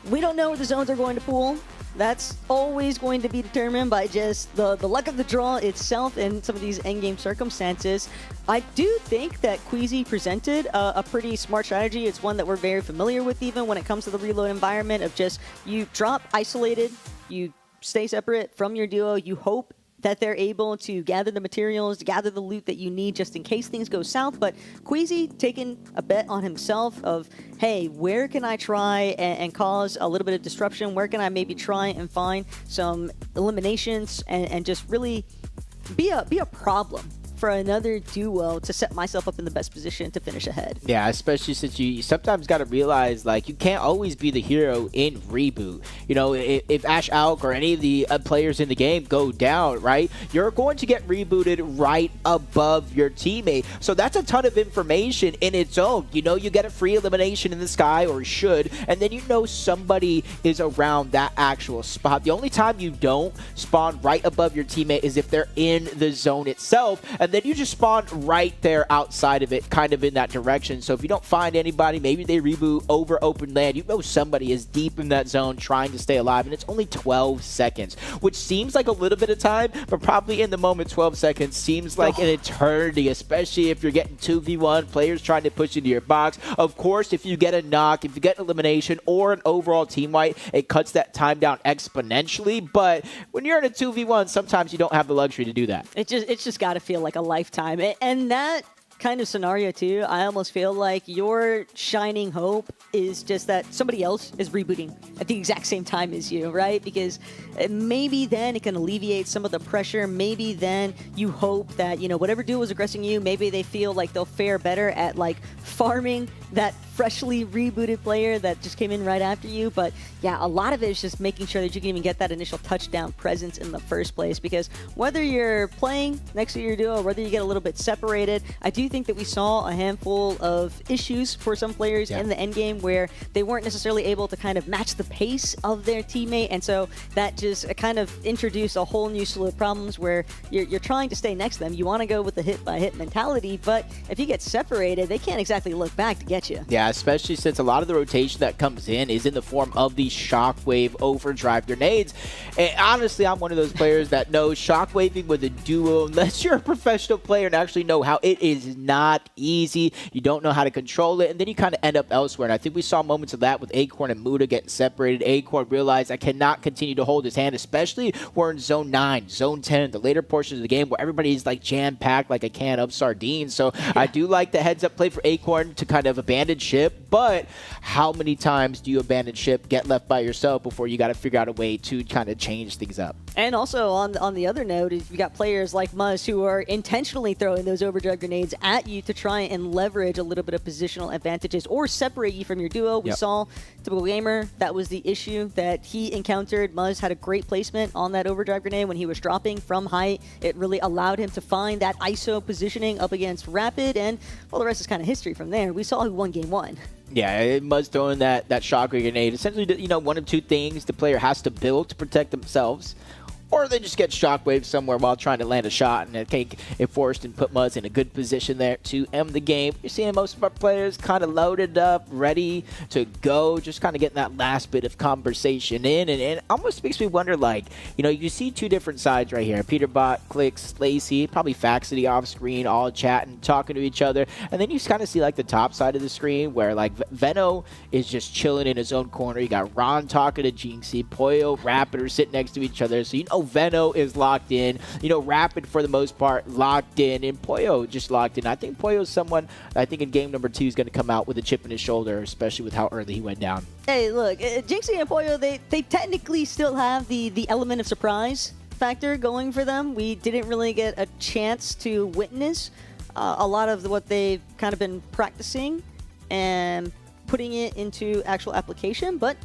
we don't know where the zones are going to pool. That's always going to be determined by just the luck of the draw itself and some of these endgame circumstances. I do think that Queasy presented a pretty smart strategy. It's one that we're very familiar with even when it comes to the reload environment of just you drop isolated, you stay separate from your duo, you hope that they're able to gather the materials, gather the loot that you need just in case things go south. But Queasy taking a bet on himself of, hey, where can I try and cause a little bit of disruption? Where can I maybe try and find some eliminations and just really be a problem for another duo to set myself up in the best position to finish ahead. Yeah, especially since you sometimes got to realize, like, you can't always be the hero in Reboot. You know, if Ash Alk or any of the players in the game go down, right, you're going to get rebooted right above your teammate. So that's a ton of information in its own. You know, you get a free elimination in the sky, or should, and then you know somebody is around that actual spot. The only time you don't spawn right above your teammate is if they're in the zone itself, and then you just spawn right there outside of it, kind of in that direction. So if you don't find anybody, maybe they reboot over open land, you know somebody is deep in that zone trying to stay alive, and it's only 12 seconds, which seems like a little bit of time, but probably in the moment 12 seconds seems like an eternity, especially if you're getting 2v1, players trying to push into your box. Of course, if you get a knock, if you get an elimination, or an overall team wipe, it cuts that time down exponentially, but when you're in a 2v1, sometimes you don't have the luxury to do that. It's just got to feel like a lifetime. And that kind of scenario too, I almost feel like your shining hope is just that somebody else is rebooting at the exact same time as you, right? Because maybe then it can alleviate some of the pressure. Maybe then you hope that, you know, whatever duo is aggressing you, maybe they feel like they'll fare better at like farming that freshly rebooted player that just came in right after you. But yeah, a lot of it is just making sure that you can even get that initial touchdown presence in the first place, because whether you're playing next to your duo or whether you get a little bit separated, I do think that we saw a handful of issues for some players in the end game where they weren't necessarily able to kind of match the pace of their teammate, and so that just kind of introduced a whole new slew of problems where you're trying to stay next to them. You want to go with the hit-by-hit mentality, but if you get separated, they can't exactly look back to get you. Yeah, especially since a lot of the rotation that comes in is in the form of these Shockwave overdrive grenades. And honestly, I'm one of those players that knows shockwaving with a duo, unless you're a professional player and actually know how, it is not easy. You don't know how to control it, and then you kind of end up elsewhere. And I think we saw moments of that with Acorn and Muda getting separated. Acorn realized I cannot continue to hold his hand, especially we're in Zone 9, Zone 10, the later portions of the game where everybody's like jam-packed like a can of sardines. So I do like the heads-up play for Acorn to kind of abandon ship, but how many times do you abandon ship, get left by yourself before you got to figure out a way to kind of change things up? And also on the other note, you got players like Muzz who are intentionally throwing those overdrive grenades at you to try and leverage a little bit of positional advantages or separate you from your duo. We saw Typical Gamer, that was the issue that he encountered. Muzz had a great placement on that overdrive grenade when he was dropping from height. It really allowed him to find that ISO positioning up against Rapid, and well, the rest is kind of history from there. We saw who won game one. Yeah, Muzz throwing that shock grenade. Essentially, you know, one of two things the player has to build to protect themselves, or they just get shockwave somewhere while trying to land a shot, and it forced and put Muzz in a good position there to end the game. You're seeing most of our players kind of loaded up, ready to go, just kind of getting that last bit of conversation in, and it almost makes me wonder, like, you know, you see two different sides right here. Peterbot, Clicks, Lacey, probably Faxity off screen, all chatting, talking to each other, and then you kind of see like the top side of the screen where like Veno is just chilling in his own corner. You got Ron talking to Jinxie, Poyo, Rapid are sitting next to each other, so you know Veno is locked in. You know, Rapid for the most part locked in, and Poyo just locked in. I think Poyo is someone I think in game number 2 is going to come out with a chip in his shoulder, especially with how early he went down. Hey, look, Jinxie and Poyo, they technically still have the element of surprise factor going for them. We didn't really get a chance to witness a lot of what they've kind of been practicing and putting it into actual application, but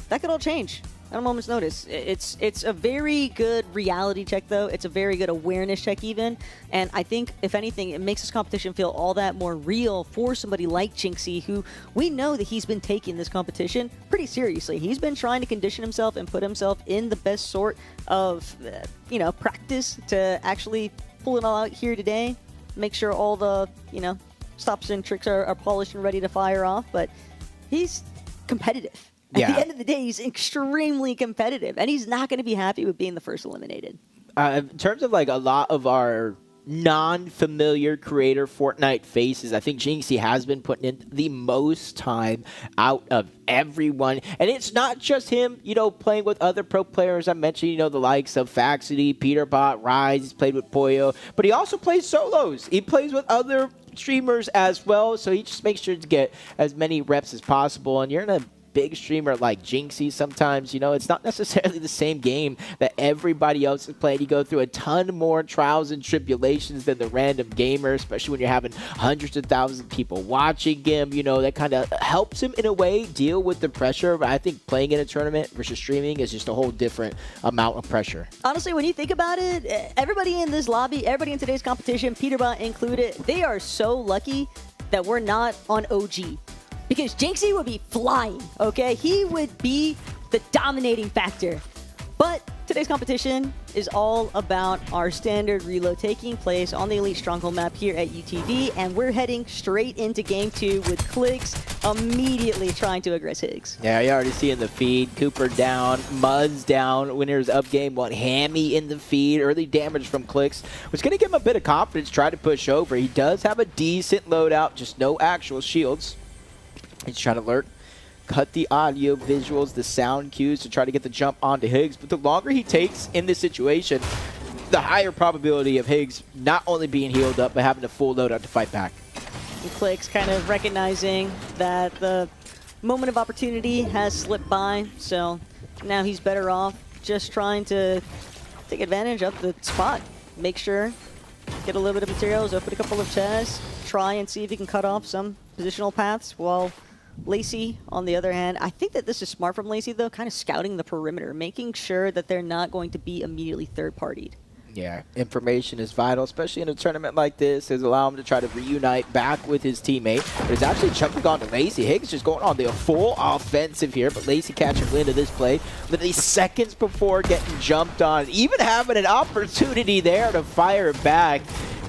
that could all change at a moment's notice. It's a very good reality check, though. It's a very good awareness check, even. And I think, if anything, it makes this competition feel all that more real for somebody like Jinxie, who we know that he's been taking this competition pretty seriously. He's been trying to condition himself and put himself in the best sort of, you know, practice to actually pull it all out here today. Make sure all the, you know, stops and tricks are polished and ready to fire off. But he's competitive. At the end of the day, he's extremely competitive, and he's not going to be happy with being the first eliminated. In terms of like a lot of our non-familiar creator Fortnite faces. I think Jinxie has been putting in the most time out of everyone. And it's not just him, playing with other pro players. I mentioned, the likes of Faxity, Peterbot, Rise. He's played with Poyo. But he also plays solos. He plays with other streamers as well. So he just makes sure to get as many reps as possible. And you're in a big streamer like Jinxie sometimes, it's not necessarily the same game that everybody else is playing. You go through a ton more trials and tribulations than the random gamer, especially when you're having hundreds of thousands of people watching him. That kind of helps him in a way deal with the pressure. But I think playing in a tournament versus streaming is just a whole different amount of pressure. Honestly, when you think about it, everybody in this lobby, everybody in today's competition, Peterbot included, they are so lucky that we're not on OG. Because Jinxie would be flying, okay? He would be the dominating factor. But today's competition is all about our standard reload taking place on the Elite Stronghold map here at UTD, and we're heading straight into Game 2 with Clicks immediately trying to aggress Higgs. Yeah, you already see in the feed, Cooper down, Mud's down, Winners up game 1, Hammy in the feed, early damage from Clicks, which is going to give him a bit of confidence, try to push over. He does have a decent loadout, just no actual shields. He's trying to lurk, cut the audio visuals, the sound cues to try to get the jump onto Higgs. But the longer he takes in this situation, the higher probability of Higgs not only being healed up, but having a full loadout to fight back. And Clicks kind of recognizing that the moment of opportunity has slipped by, so now he's better off just trying to take advantage of the spot. Make sure, get a little bit of materials, open a couple of chests, try and see if he can cut off some positional paths while Lacey, on the other hand, I think that this is smart from Lacey, though, kind of scouting the perimeter, making sure that they're not going to be immediately third-partied. Yeah, information is vital, especially in a tournament like this. It's allowing him to try to reunite back with his teammate. But it's actually jumping on to Lacey. Higgs just going on the full offensive here, but Lacey catching wind of this play. Literally seconds before getting jumped on, even having an opportunity there to fire back.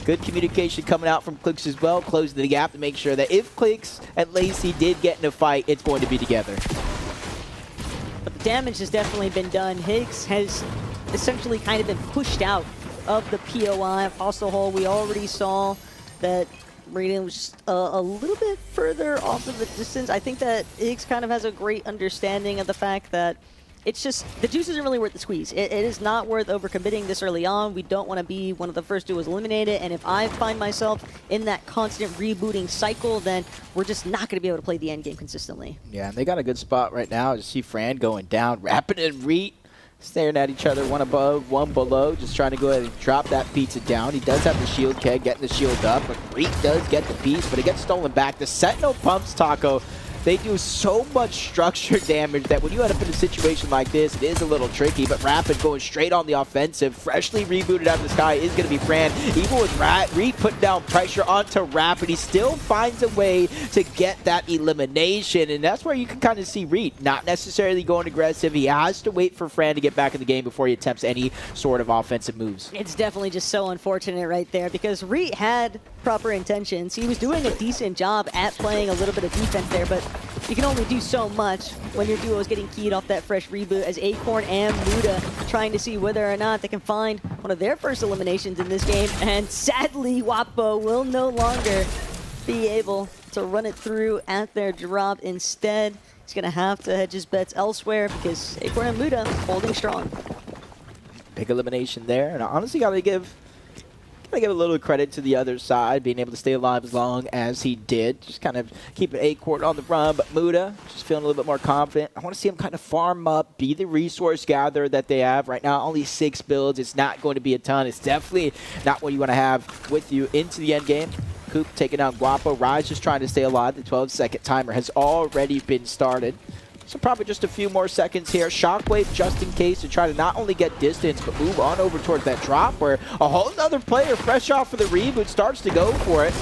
Good communication coming out from Clicks as well, closing the gap to make sure that if Clicks and Lacey did get in a fight, it's going to be together. But the damage has definitely been done. Higgs has essentially kind of been pushed out of the POI. Hostile hole, we already saw that Raiden was a little bit further off of the distance. I think that Higgs kind of has a great understanding of the fact that it's just, the juice isn't really worth the squeeze. It is not worth overcommitting this early on. We don't want to be one of the first duos eliminated, and if I find myself in that constant rebooting cycle, then we're just not going to be able to play the end game consistently. Yeah, and they got a good spot right now. Just see Fran going down, Rapid and Reet staring at each other, one above, one below, just trying to go ahead and drop that pizza down. He does have the shield keg, getting the shield up, but Reet does get the piece, but it gets stolen back. The Sentinel pumps Taco. They do so much structure damage that when you end up in a situation like this, it is a little tricky, but Rapid going straight on the offensive, freshly rebooted out of the sky is going to be Fran. Even with Reet putting down pressure onto Rapid, he still finds a way to get that elimination, and that's where you can kind of see Reet not necessarily going aggressive. He has to wait for Fran to get back in the game before he attempts any sort of offensive moves. It's definitely just so unfortunate right there because Reet had proper intentions. He was doing a decent job at playing a little bit of defense there, but you can only do so much when your duo is getting keyed off that fresh reboot as Acorn and Muda trying to see whether or not they can find one of their first eliminations in this game. And sadly, Wapo will no longer be able to run it through at their drop. Instead, he's going to have to hedge his bets elsewhere because Acorn and Muda holding strong. Big elimination there, and I honestly got to give a little credit to the other side, being able to stay alive as long as he did. Just kind of keeping Acorn on the run, but Muda just feeling a little bit more confident. I want to see him kind of farm up, be the resource gatherer that they have. Right now, only 6 builds. It's not going to be a ton. It's definitely not what you want to have with you into the end game. Coop taking down Guapo. Rise just trying to stay alive. The 12-second timer has already been started. So probably just a few more seconds here. Shockwave just in case to try to not only get distance, but move on over towards that drop where a whole other player fresh off of the reboot starts to go for it.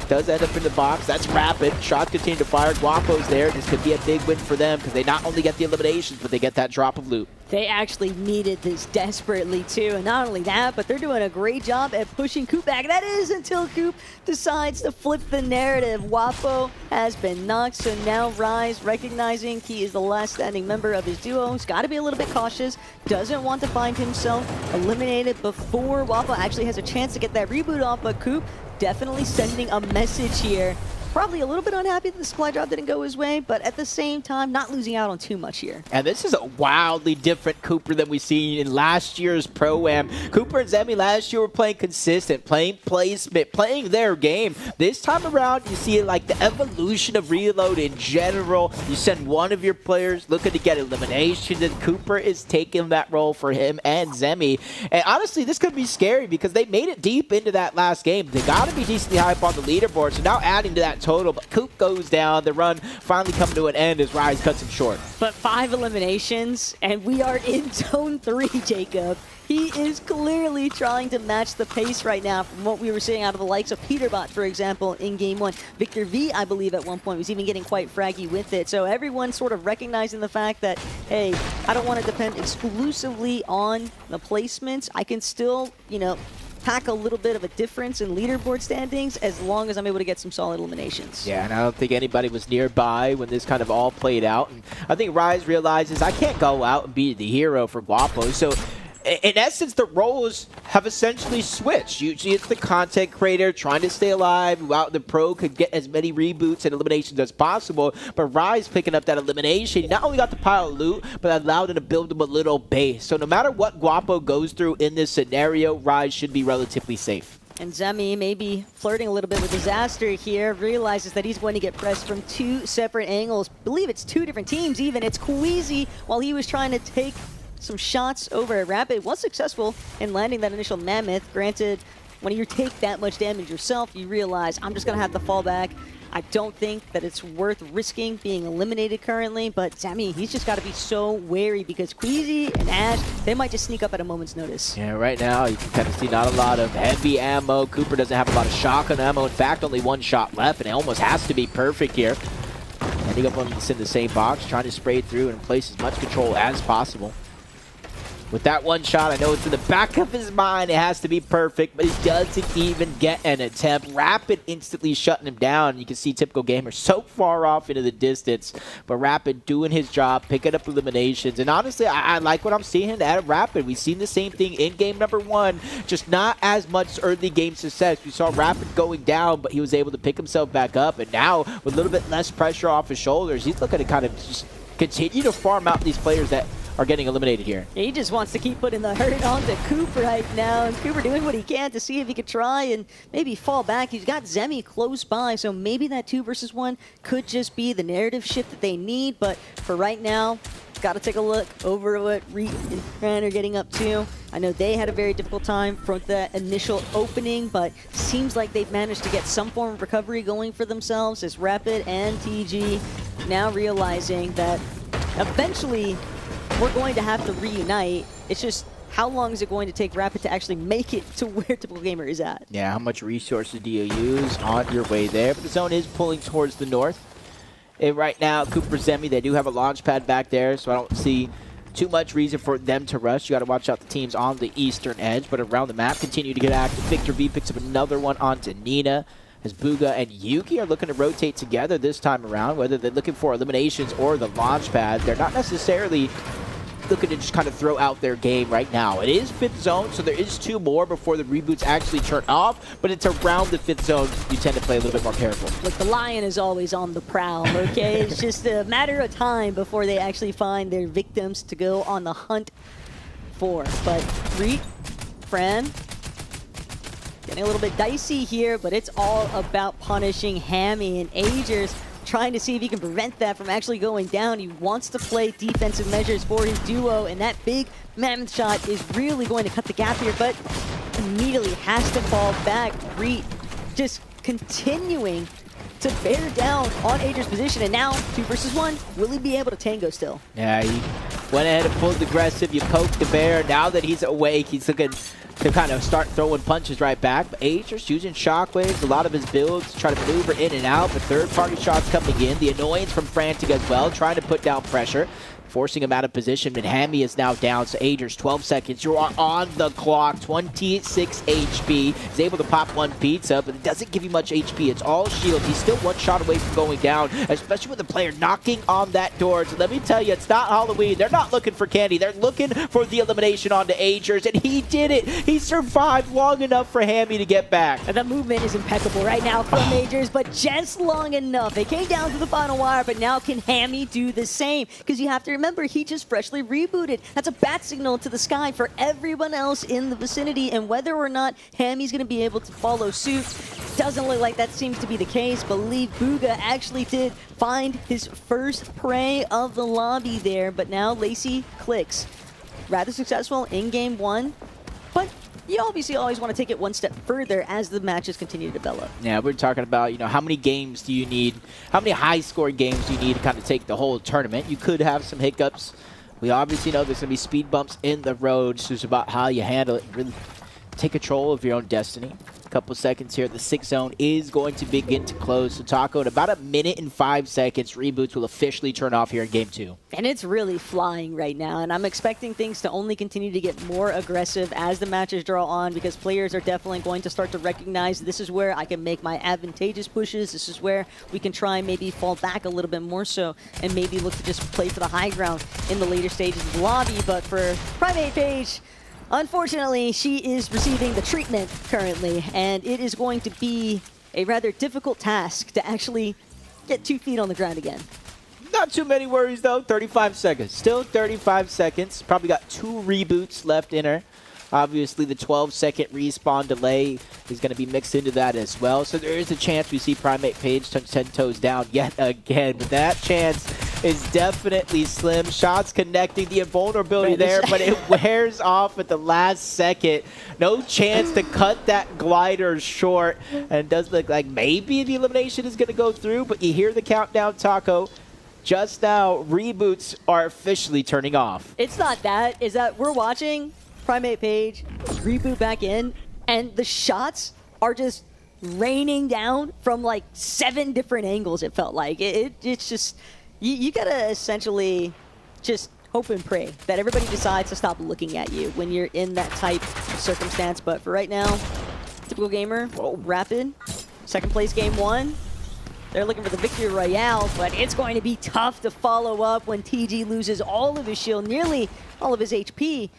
Does end up in the box. That's Rapid. Shots continue to fire. Guapo's there. This could be a big win for them because they not only get the eliminations, but they get that drop of loot. They actually needed this desperately too, and not only that, but they're doing a great job at pushing Coop back. That is until Coop decides to flip the narrative. Wapo has been knocked, so now Rise, recognizing he is the last standing member of his duo, he's got to be a little bit cautious, doesn't want to find himself eliminated before Wapo actually has a chance to get that reboot off, but Coop definitely sending a message here. Probably a little bit unhappy that the supply drop didn't go his way, but at the same time, not losing out on too much here. And this is a wildly different Cooper than we seen in last year's Pro-Am. Cooper and Zemi last year were playing consistent, playing placement, playing their game. This time around, you see like the evolution of Reload in general. You send one of your players looking to get elimination, and Cooper is taking that role for him and Zemi. And honestly, this could be scary because they made it deep into that last game. They got to be decently high up on the leaderboard, so now adding to that total, but Coop goes down. The run finally coming to an end as Rise cuts him short. But 5 eliminations, and we are in Zone 3, Jacob. He is clearly trying to match the pace right now from what we were seeing out of the likes of Peterbot, for example, in Game 1. Victor V, I believe, at one point was even getting quite fraggy with it. So everyone sort of recognizing the fact that, hey, I don't want to depend exclusively on the placements. I can still, you know, pack a little bit of a difference in leaderboard standings as long as I'm able to get some solid eliminations. Yeah, and I don't think anybody was nearby when this kind of all played out. And I think Rise realizes I can't go out and be the hero for Guapo. So in essence, the roles have essentially switched. Usually it's the content creator trying to stay alive, while the pro could get as many reboots and eliminations as possible. But Rise picking up that elimination, he not only got the pile of loot, but allowed him to build him a little base. So no matter what Guapo goes through in this scenario, Rise should be relatively safe. And Zemi, maybe flirting a little bit with disaster here, realizes that he's going to get pressed from 2 separate angles. I believe it's 2 different teams even. It's Queasy while he was trying to take some shots over at Rapid, was successful in landing that initial Mammoth. Granted, when you take that much damage yourself, you realize, I'm just going to have to fall back. I don't think that it's worth risking being eliminated currently, but Zemi, he's just got to be so wary because Queasy and Ash, they might just sneak up at a moment's notice. Yeah, right now you can kind of see not a lot of heavy ammo. Cooper doesn't have a lot of shotgun ammo. In fact, only 1 shot left, and it almost has to be perfect here. Ending up on this in the same box, trying to spray through and place as much control as possible. With that 1 shot, I know it's in the back of his mind. It has to be perfect, but he doesn't even get an attempt. Rapid instantly shutting him down. You can see Typical Gamer so far off into the distance, but Rapid doing his job, picking up eliminations. And honestly, I like what I'm seeing at Rapid. We've seen the same thing in game number 1, just not as much early game success. We saw Rapid going down, but he was able to pick himself back up. And now, with a little bit less pressure off his shoulders, he's looking to kind of just continue to farm out these players that are getting eliminated here. He just wants to keep putting the hurt onto Coop right now, and Cooper doing what he can to see if he could try and maybe fall back. He's got Zemi close by, so maybe that 2 versus 1 could just be the narrative shift that they need, but for right now, got to take a look over what Reed and Fran are getting up to. I know they had a very difficult time from that initial opening, but seems like they've managed to get some form of recovery going for themselves as Rapid and TG now realizing that eventually we're going to have to reunite. It's just how long is it going to take Rapid to actually make it to where Typical Gamer is at? Yeah, how much resources do you use on your way there? But the zone is pulling towards the north. And right now, Cooper Zemi, they do have a launch pad back there, so I don't see too much reason for them to rush. You got to watch out the teams on the eastern edge, but around the map continue to get active. Victor V picks up another one onto Nina, as Booga and Yuki are looking to rotate together this time around, whether they're looking for eliminations or the launch pad. They're not necessarily looking to just kind of throw out their game right now. It is 5th zone, so there is 2 more before the reboots actually turn off, but it's around the 5th zone you tend to play a little bit more careful. Look, the lion is always on the prowl, okay? It's just a matter of time before they actually find their victims to go on the hunt for. But Reed, Fran, getting a little bit dicey here, but it's all about punishing Hammy, and Agers trying to see if he can prevent that from actually going down. He wants to play defensive measures for his duo, and that big Mammoth shot is really going to cut the gap here, but immediately has to fall back. Reed just continuing to bear down on Adrian's position, and now 2 versus 1. Will he be able to tango still? Yeah, he went ahead and pulled aggressive. You poked the bear. Now that he's awake, he's looking to kind of start throwing punches right back. But Adrian's using shockwaves, a lot of his builds, try to maneuver in and out, but third-party shots coming in. The annoyance from Frantic as well, trying to put down pressure. forcing him out of position. But Hammy is now down, so Agers, 12 seconds. You are on the clock, 26 HP. He's able to pop one pizza, but it doesn't give you much HP. It's all shield. He's still one shot away from going down, especially with the player knocking on that door. So let me tell you, it's not Halloween. They're not looking for candy. They're looking for the elimination onto Agers, and he did it. He survived long enough for Hammy to get back. And the movement is impeccable right now from Agers, but just long enough. They came down to the final wire, but now can Hammy do the same? Because you have to remember, he just freshly rebooted. That's a bat signal to the sky for everyone else in the vicinity, and whether or not Hammy's going to be able to follow suit, doesn't look like that seems to be the case. Believe Booga actually did find his first prey of the lobby there, but now Lacey clicks. Rather successful in game one, but you obviously always want to take it one step further as the matches continue to develop. Yeah, we're talking about, how many games do you need, how many high-scoring games do you need to kind of take the whole tournament? You could have some hiccups. We obviously know there's going to be speed bumps in the road. So it's about how you handle it and really take control of your own destiny. Couple seconds here. The 6 zone is going to begin to close. So Taco, in about 1 minute and 5 seconds, reboots will officially turn off here in game 2. And it's really flying right now, and I'm expecting things to only continue to get more aggressive as the matches draw on, because players are definitely going to start to recognize this is where I can make my advantageous pushes. This is where we can try and maybe fall back a little bit more so, and maybe look to just play for the high ground in the later stages of the lobby. But for Primate Page, unfortunately, she is receiving the treatment currently, and it is going to be a rather difficult task to actually get 2 feet on the ground again. Not too many worries, though. 35 seconds. Still 35 seconds. Probably got 2 reboots left in her. Obviously, the 12-second respawn delay is going to be mixed into that as well. So there is a chance we see Primate Page touch 10 toes down yet again. But that chance is definitely slim. Shots connecting, the invulnerability there, but it wears off at the last second. No chance to cut that glider short. And it does look like maybe the elimination is going to go through, but you hear the countdown, Taco. Just now, reboots are officially turning off. It's not that. Is that we're watching Primate Page reboot back in, and the shots are just raining down from like 7 different angles, it felt like. It's just, you gotta essentially just hope and pray that everybody decides to stop looking at you when you're in that type of circumstance. But for right now, typical gamer, Rapid, second place game 1. They're looking for the victory royale, but it's going to be tough to follow up when TG loses all of his shield, nearly all of his HP.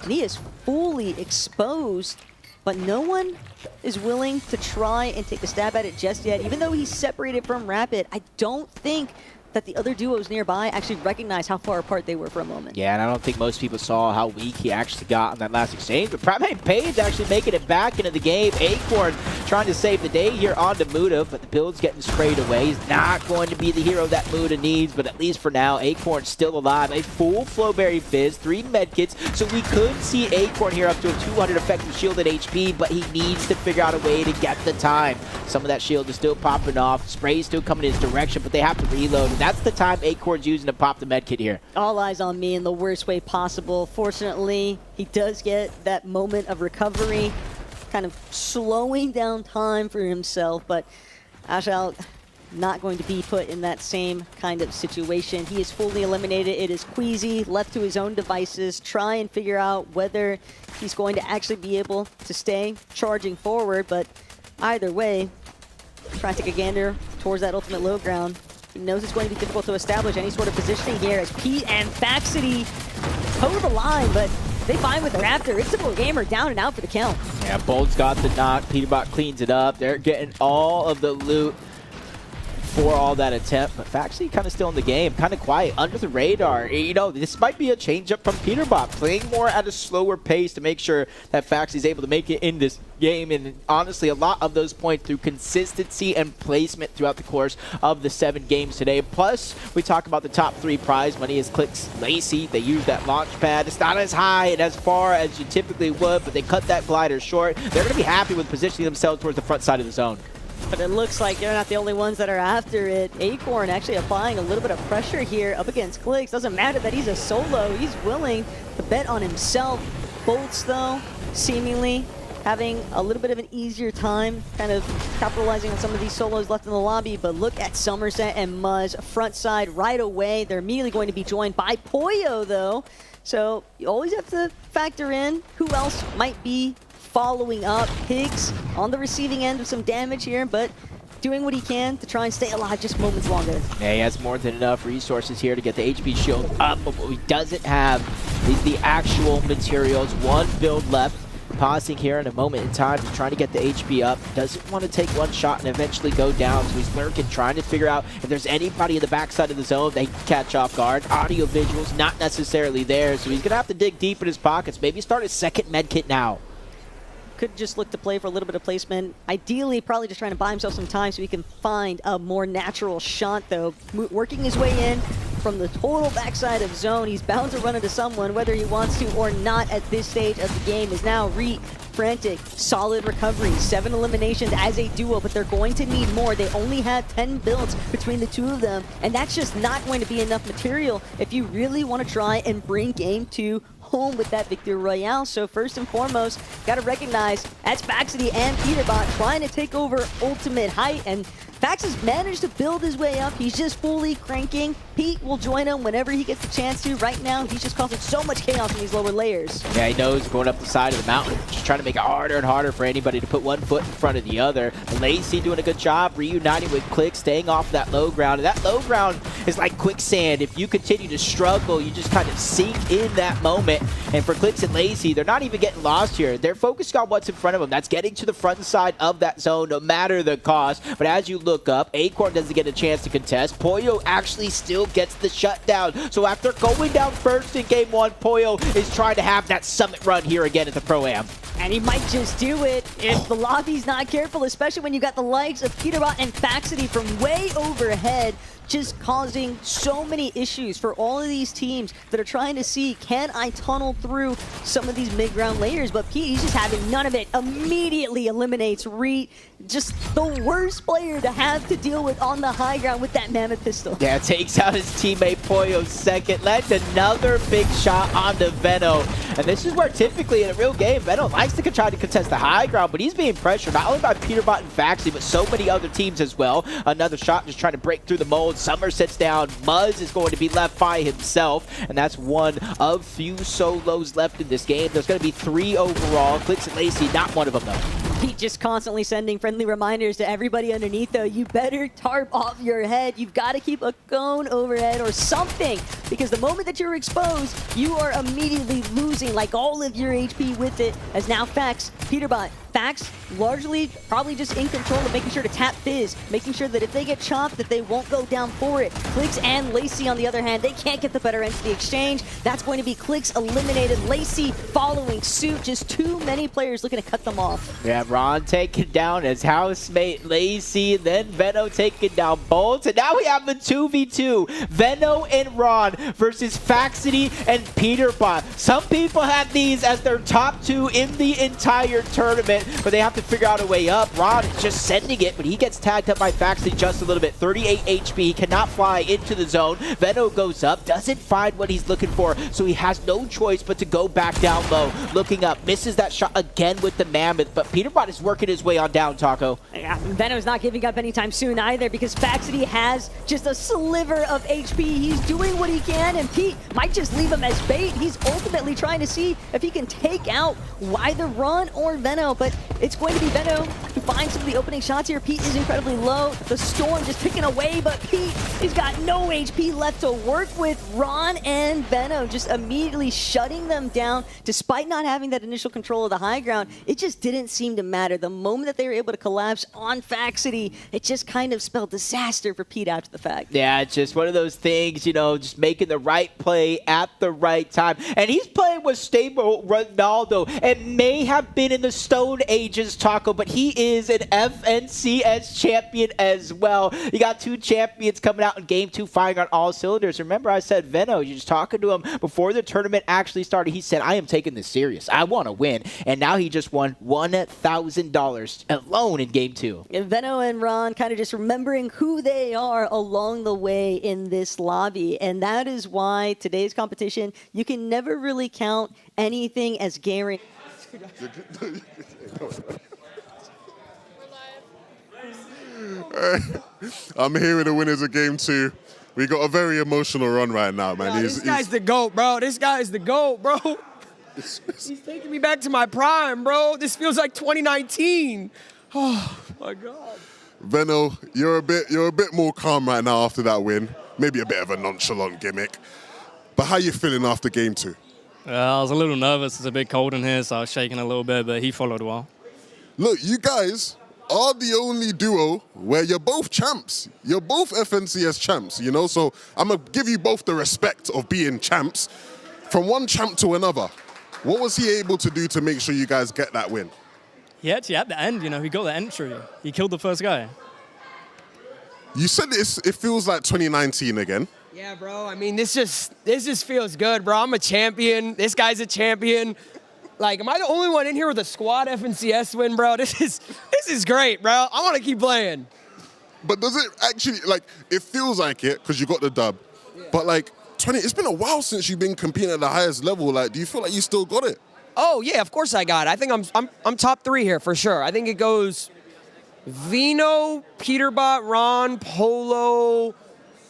And he is fully exposed, but no one is willing to try and take a stab at it just yet. Even though he's separated from Rapid, I don't think that the other duos nearby actually recognized how far apart they were for a moment. Yeah, and I don't think most people saw how weak he actually got on that last exchange. But Primate Page actually making it back into the game. Acorn trying to save the day here onto Muda, but the build's getting sprayed away. He's not going to be the hero that Muda needs, but at least for now, Acorn's still alive. A full Flowberry Fizz, 3 medkits, so we could see Acorn here up to a 200 effective shielded HP, but he needs to figure out a way to get the time. Some of that shield is still popping off. Spray's still coming in his direction, but they have to reload. That's the time Acorn's using to pop the medkit here. All eyes on me in the worst way possible. Fortunately, he does get that moment of recovery, kind of slowing down time for himself, but Ashal not going to be put in that same kind of situation. He is fully eliminated. It is Queasy left to his own devices, try and figure out whether he's going to actually be able to stay charging forward, but either way, trying to take a gander towards that ultimate low ground. He knows it's going to be difficult to establish any sort of positioning here as Pete and Faxity toe the line, but they find with the Raptor. It's Typical Gamer down and out for the count. Yeah, Bold's got the knock. Peterbot cleans it up. They're getting all of the loot for all that attempt, but Faxity kind of still in the game, kind of quiet, under the radar. This might be a change-up from Peterbot, playing more at a slower pace to make sure that Faxity's able to make it in this game, and honestly, a lot of those points through consistency and placement throughout the course of the 7 games today. Plus, we talk about the top 3 prize money as Clicks Lacey. They use that launch pad. It's not as high and as far as you typically would, but they cut that glider short. They're going to be happy with positioning themselves towards the front side of the zone. But it looks like they're not the only ones that are after it. Acorn actually applying a little bit of pressure here up against Clicks. Doesn't matter that he's a solo. He's willing to bet on himself. Bolts, though, seemingly having a little bit of an easier time kind of capitalizing on some of these solos left in the lobby. But look at Somerset and Muzz front side right away. They're immediately going to be joined by Poyo, though. So you always have to factor in who else might be following up. Higgs on the receiving end of some damage here, but doing what he can to try and stay alive just moments longer. Yeah, he has more than enough resources here to get the HP shield up, but what he doesn't have is the actual materials. One build left. Pausing here in a moment in time, he's trying to get the HP up. Doesn't want to take one shot and eventually go down, so he's lurking, trying to figure out if there's anybody in the backside of the zone they can catch off guard. Audio visuals not necessarily there, so he's going to have to dig deep in his pockets. Maybe start his second medkit now. Could just look to play for a little bit of placement. Ideally, probably just trying to buy himself some time so he can find a more natural shot, though. Working his way in from the total backside of zone. He's bound to run into someone, whether he wants to or not at this stage of the game. Is now Reet, frantic, solid recovery, 7 eliminations as a duo, but they're going to need more. They only have 10 builds between the two of them, and that's just not going to be enough material if you really want to try and bring Game 2 home with that victory royale. So first and foremost, got to recognize that's Faxity and Peterbot trying to take over ultimate height, and Fax has managed to build his way up. He's just fully cranking. Pete will join him whenever he gets the chance to. Right now, he's just causing so much chaos in these lower layers. Yeah, he knows going up the side of the mountain, just trying to make it harder and harder for anybody to put one foot in front of the other. Lacey doing a good job reuniting with Click, staying off that low ground. And that low ground is like quicksand. If you continue to struggle, you just kind of sink in that moment. And for Clicks and Lacey, they're not even getting lost here. They're focused on what's in front of them. That's getting to the front side of that zone, no matter the cost. But as you look up, Acorn doesn't get a chance to contest. Poyo actually still gets the shutdown. So after going down first in game 1, Poyo is trying to have that summit run here again at the Pro-Am. And he might just do it if the lobby's not careful, especially when you got the likes of Peterbot and Faxity from way overhead, just causing so many issues for all of these teams that are trying to see, can I tunnel through some of these mid-ground layers? But Pete, he's just having none of it. Immediately eliminates Reet, just the worst player to have to deal with on the high ground with that Mammoth pistol. Yeah, takes out his teammate Poyo second. Led another big shot onto Veno. And this is where typically in a real game, Veno likes to try to contest the high ground, but he's being pressured not only by Peterbot and Faxi, but so many other teams as well. Another shot just trying to break through the mold. Summer sits down. Muzz is going to be left by himself, and that's one of few solos left in this game. There's going to be 3 overall. Clicks and Lacey, not one of them though. He just constantly sending friendly reminders to everybody underneath, though. You better tarp off your head. You've got to keep a cone overhead or something, because the moment that you're exposed, you are immediately losing like all of your HP with it. As now Fax, Peterbot, Fax largely probably just in control of making sure to tap Fizz, making sure that if they get chopped that they won't go down for it. Clicks and Lacey on the other hand, they can't get the better end of the exchange. That's going to be Clicks eliminated. Lacey following suit. Just too many players looking to cut them off. Yeah, Ron taken down as housemate Lacey, then Veno taking down Bolt. And now we have the 2v2. Veno and Ron versus Faxity and Peterbot. Some people have these as their top 2 in the entire tournament, but they have to figure out a way up. Ron is just sending it, but he gets tagged up by Faxity just a little bit. 38 HP, he cannot fly into the zone. Veno goes up, doesn't find what he's looking for, so he has no choice but to go back down low. Looking up, misses that shot again with the Mammoth, but Peterbot is working his way on down, Taco. Yeah, Veno's not giving up anytime soon either, because Faxity has just a sliver of HP. He's doing what he can, and Pete might just leave him as bait. He's ultimately trying to see if he can take out either Ron or Veno, but it's going to be Veno who finds some of the opening shots here. Pete is incredibly low. The Storm just picking away, but Pete has got no HP left to work with. Ron and Veno just immediately shutting them down, despite not having that initial control of the high ground. It just didn't seem to matter. The moment that they were able to collapse on Faxity, it just kind of spelled disaster for Pete after the fact. Yeah, it's just one of those things, you know, just making the right play at the right time. And he's playing with stable Ronaldo. It may have been in the Stone Ages, Taco, but he is an FNCS champion as well. You got 2 champions coming out in game 2 firing on all cylinders. Remember I said Veno, you're just talking to him before the tournament actually started. He said, I am taking this serious. I want to win. And now he just won $1,000 alone in game 2. And Veno and Ron kind of just remembering who they are along the way in this lobby. And that is why today's competition, you can never really count anything as guaranteed. I'm here with the winners of game 2. We got a very emotional run right now, man. Nah, this guy's the GOAT, bro. This guy's the GOAT, bro. He's taking me back to my prime, bro. This feels like 2019. Oh my God. Veno, you're a bit more calm right now after that win. Maybe a bit of a nonchalant gimmick. But how you feeling after game 2? I was a little nervous. It's a bit cold in here, so I was shaking a little bit, but he followed well. Look, you guys are the only duo where you're both champs. You're both FNCS champs, you know? So I'm going to give you both the respect of being champs. From one champ to another, what was he able to do to make sure you guys get that win? He actually, at the end, he got the entry. He killed the first guy. You said it feels like 2019 again. Yeah, bro. I mean, this just feels good, bro. I'm a champion. This guy's a champion. Like, am I the only one in here with a squad FNCS win, bro? This is great, bro. I want to keep playing. But does it actually, like, it feels like it because you got the dub. Yeah. But, like, it's been a while since you've been competing at the highest level. Like, do you feel like you still got it? Oh, yeah, of course I got it. I think I'm top 3 here for sure. I think it goes Vino, Peterbot, Ron, Polo,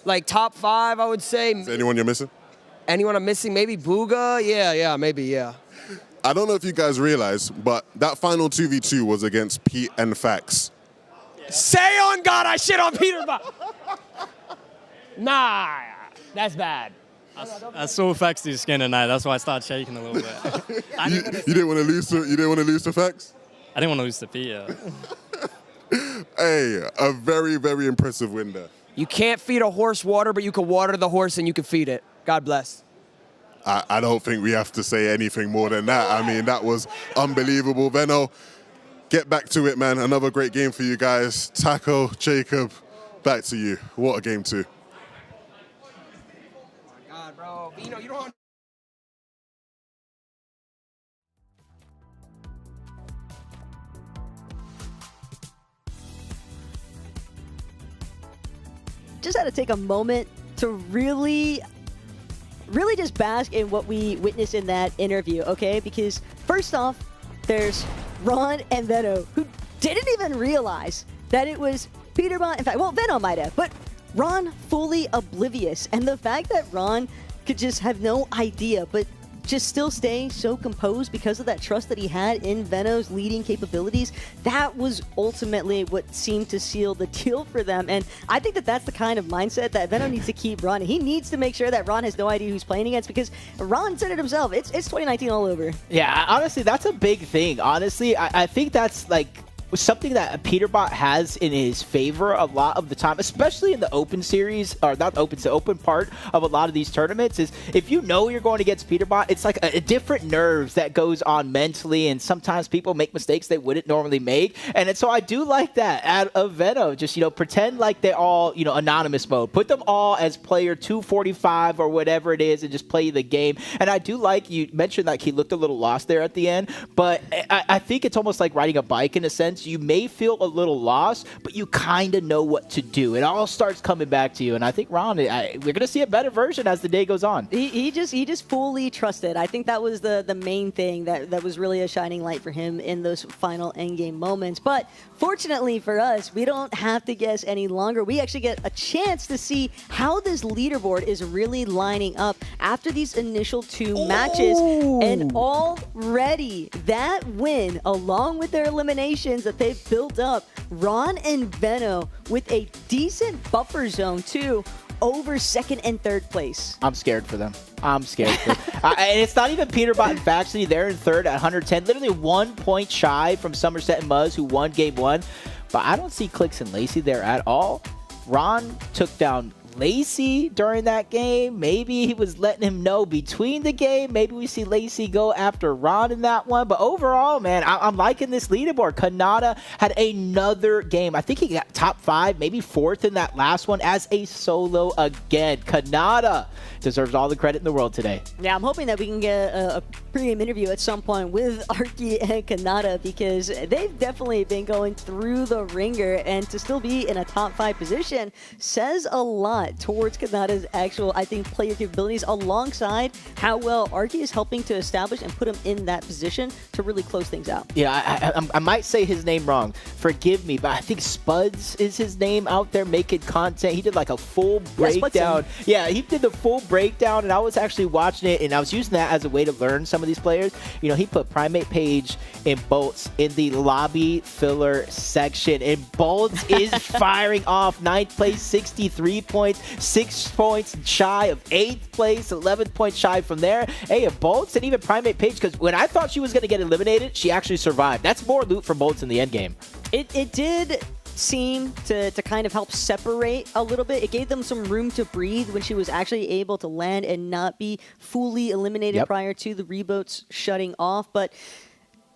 like top 5, I would say. Is there anyone you're missing? Anyone I'm missing? Maybe Booga? Yeah, maybe, yeah. I don't know if you guys realize, but that final 2v2 was against Pete and Fax. Say on God I shit on Peterbot. Nah, that's bad. I saw Fax's skin tonight. That's why I started shaking a little bit. You didn't want to lose to Fax? I didn't want to lose to Peter. Hey, a very, very impressive win there. You can't feed a horse water, but you can water the horse and you can feed it. God bless. I don't think we have to say anything more than that. I mean, that was unbelievable. Veno, get back to it, man. Another great game for you guys. Taco, Jacob, back to you. What a game 2. Oh my God, bro. You don't. Just had to take a moment to really just bask in what we witnessed in that interview, okay? Because first off, there's Ron and Veno, who didn't even realize that it was Peterbot. In fact, well, Veno might have, but Ron fully oblivious. And the fact that Ron could just have no idea, but just still staying so composed because of that trust that he had in Veno's leading capabilities, that was ultimately what seemed to seal the deal for them. And I think that that's the kind of mindset that Veno needs to keep running. He needs to make sure that Ron has no idea who's playing against, because Ron said it himself. It's 2019 all over. Yeah, honestly, that's a big thing. Honestly, I think that's like something that Peterbot has in his favor a lot of the time, especially in the open series, or not open, the open part of a lot of these tournaments, is if you know you're going against Peterbot, it's like a different nerves that goes on mentally, and sometimes people make mistakes they wouldn't normally make. And so I do like that out of Veno. Just, pretend like they're all, anonymous mode. Put them all as player 245 or whatever it is and just play the game. And I do like, you mentioned like he looked a little lost there at the end, but I think it's almost like riding a bike in a sense. You may feel a little lost, but you kind of know what to do. It all starts coming back to you, and I think Ron, we're going to see a better version as the day goes on. He just fully trusted. I think that was the main thing that was really a shining light for him in those final endgame moments. But fortunately for us, we don't have to guess any longer. We actually get a chance to see how this leaderboard is really lining up after these initial 2 matches. And already that win, along with their eliminations that they've built up, Ron and Veno with a decent buffer zone too over 2nd and 3rd place. I'm scared for them. I'm scared for them. And it's not even Peterbot and Faxity. They're in 3rd at 110, literally 1 point shy from Somerset and Muzz, who won game 1. But I don't see Clicks and Lacey there at all. Ron took down Lacey during that game. Maybe he was letting him know between the game. Maybe we see Lacey go after Ron in that one. But overall, man, I'm liking this leaderboard. Kanata had another game. I think he got top 5, maybe 4th in that last one as a solo again. Kanata deserves all the credit in the world today. Yeah, I'm hoping that we can get a pregame interview at some point with Arki and Kanata, because they've definitely been going through the ringer, and to still be in a top 5 position says a lot. lot towards Kanata's actual, I think, player capabilities alongside how well Arky is helping to establish and put him in that position to really close things out. Yeah, I might say his name wrong. Forgive me, but I think Spuds is his name out there making content. He did like a full breakdown. Yeah, he did the full breakdown, and I was actually watching it, and I was using that as a way to learn some of these players. You know, he put Primate Page and Bolts in the lobby filler section, and Bolts is firing off 9th place, 63 points, 6 points shy of 8th place, 11 points shy from there. Hey, Bolts and even Primate Page, because when I thought she was going to get eliminated, she actually survived. That's more loot for Bolts in the end game. It did seem to kind of help separate a little bit. It gave them some room to breathe when she was actually able to land and not be fully eliminated prior to the reboats shutting off. But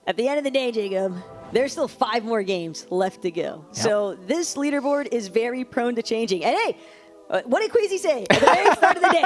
at the end of the day, Jacob, there's still 5 more games left to go. So this leaderboard is very prone to changing. And hey, what did Queasy say at the very start of the day?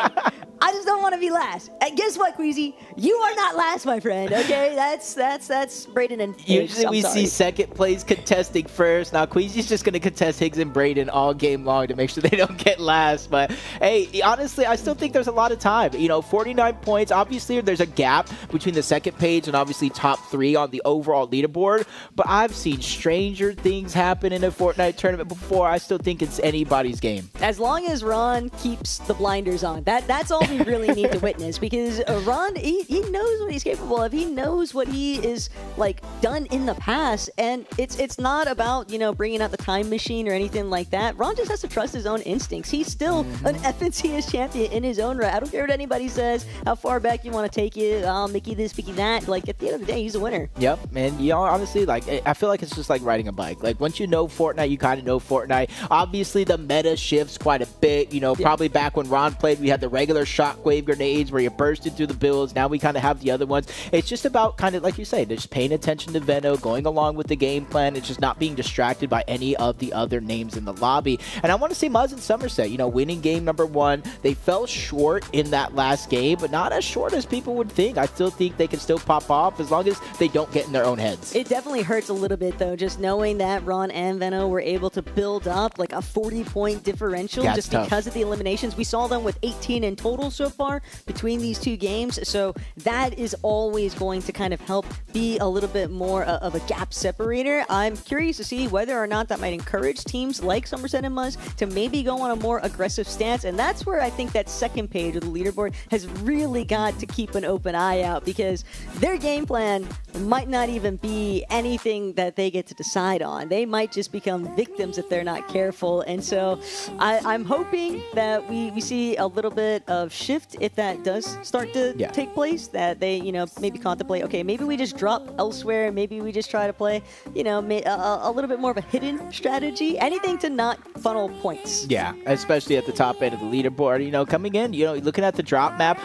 I just don't want to be last. And guess what, Queasy? You are not last, my friend. Okay, that's Brayden and Higgs. Usually we see second place contesting first. Now Queasy's just going to contest Higgs and Brayden all game long to make sure they don't get last. But hey, honestly, I still think there's a lot of time. You know, 49 points. Obviously, there's a gap between the second page and obviously top 3 on the overall leaderboard. But I've seen stranger things happen in a Fortnite tournament before. I still think it's anybody's game. As long as Ron keeps the blinders on, that's all we really need to witness, because Ron, he knows what he's capable of. He knows what he is like done in the past, and it's not about, you know, bringing out the time machine or anything like that. Ron just has to trust his own instincts. He's still an FNCS champion in his own right. I don't care what anybody says, how far back you want to take it, Mickey this, Mickey that. Like, at the end of the day, he's a winner. Yep, man. You know, honestly, like, I feel like it's just like riding a bike. Like, once you know Fortnite, you kind of know Fortnite. Obviously, the meta shifts quite a bit. You know, probably back when Ron played, we had the regular shockwave grenades where you bursted through the builds. Now we kind of have the other ones. It's just about kind of, like you say, just paying attention to Veno, going along with the game plan. It's just not being distracted by any of the other names in the lobby. And I want to see Muzz and Somerset, you know, winning game number 1. They fell short in that last game, but not as short as people would think. I still think they can still pop off as long as they don't get in their own heads. It definitely hurts a little bit, though, just knowing that Ron and Veno were able to build up like a 40-point differential just because of the eliminations. We saw them with 18 in total so far between these 2 games, so that is always going to kind of help be a little bit more of a gap separator. I'm curious to see whether or not that might encourage teams like Somerset and Muzz to maybe go on a more aggressive stance, and that's where I think that second page of the leaderboard has really got to keep an open eye out, because their game plan might not even be anything that they get to decide on. They might just become victims if they're not careful, and so I'm hoping that we see a little bit of shift if that does start to take place, that they, you know, maybe contemplate, okay, maybe we just drop elsewhere, maybe we just try to play, you know, a little bit more of a hidden strategy, anything to not funnel points. Yeah, especially at the top end of the leaderboard. You know, coming in, you know, looking at the drop map,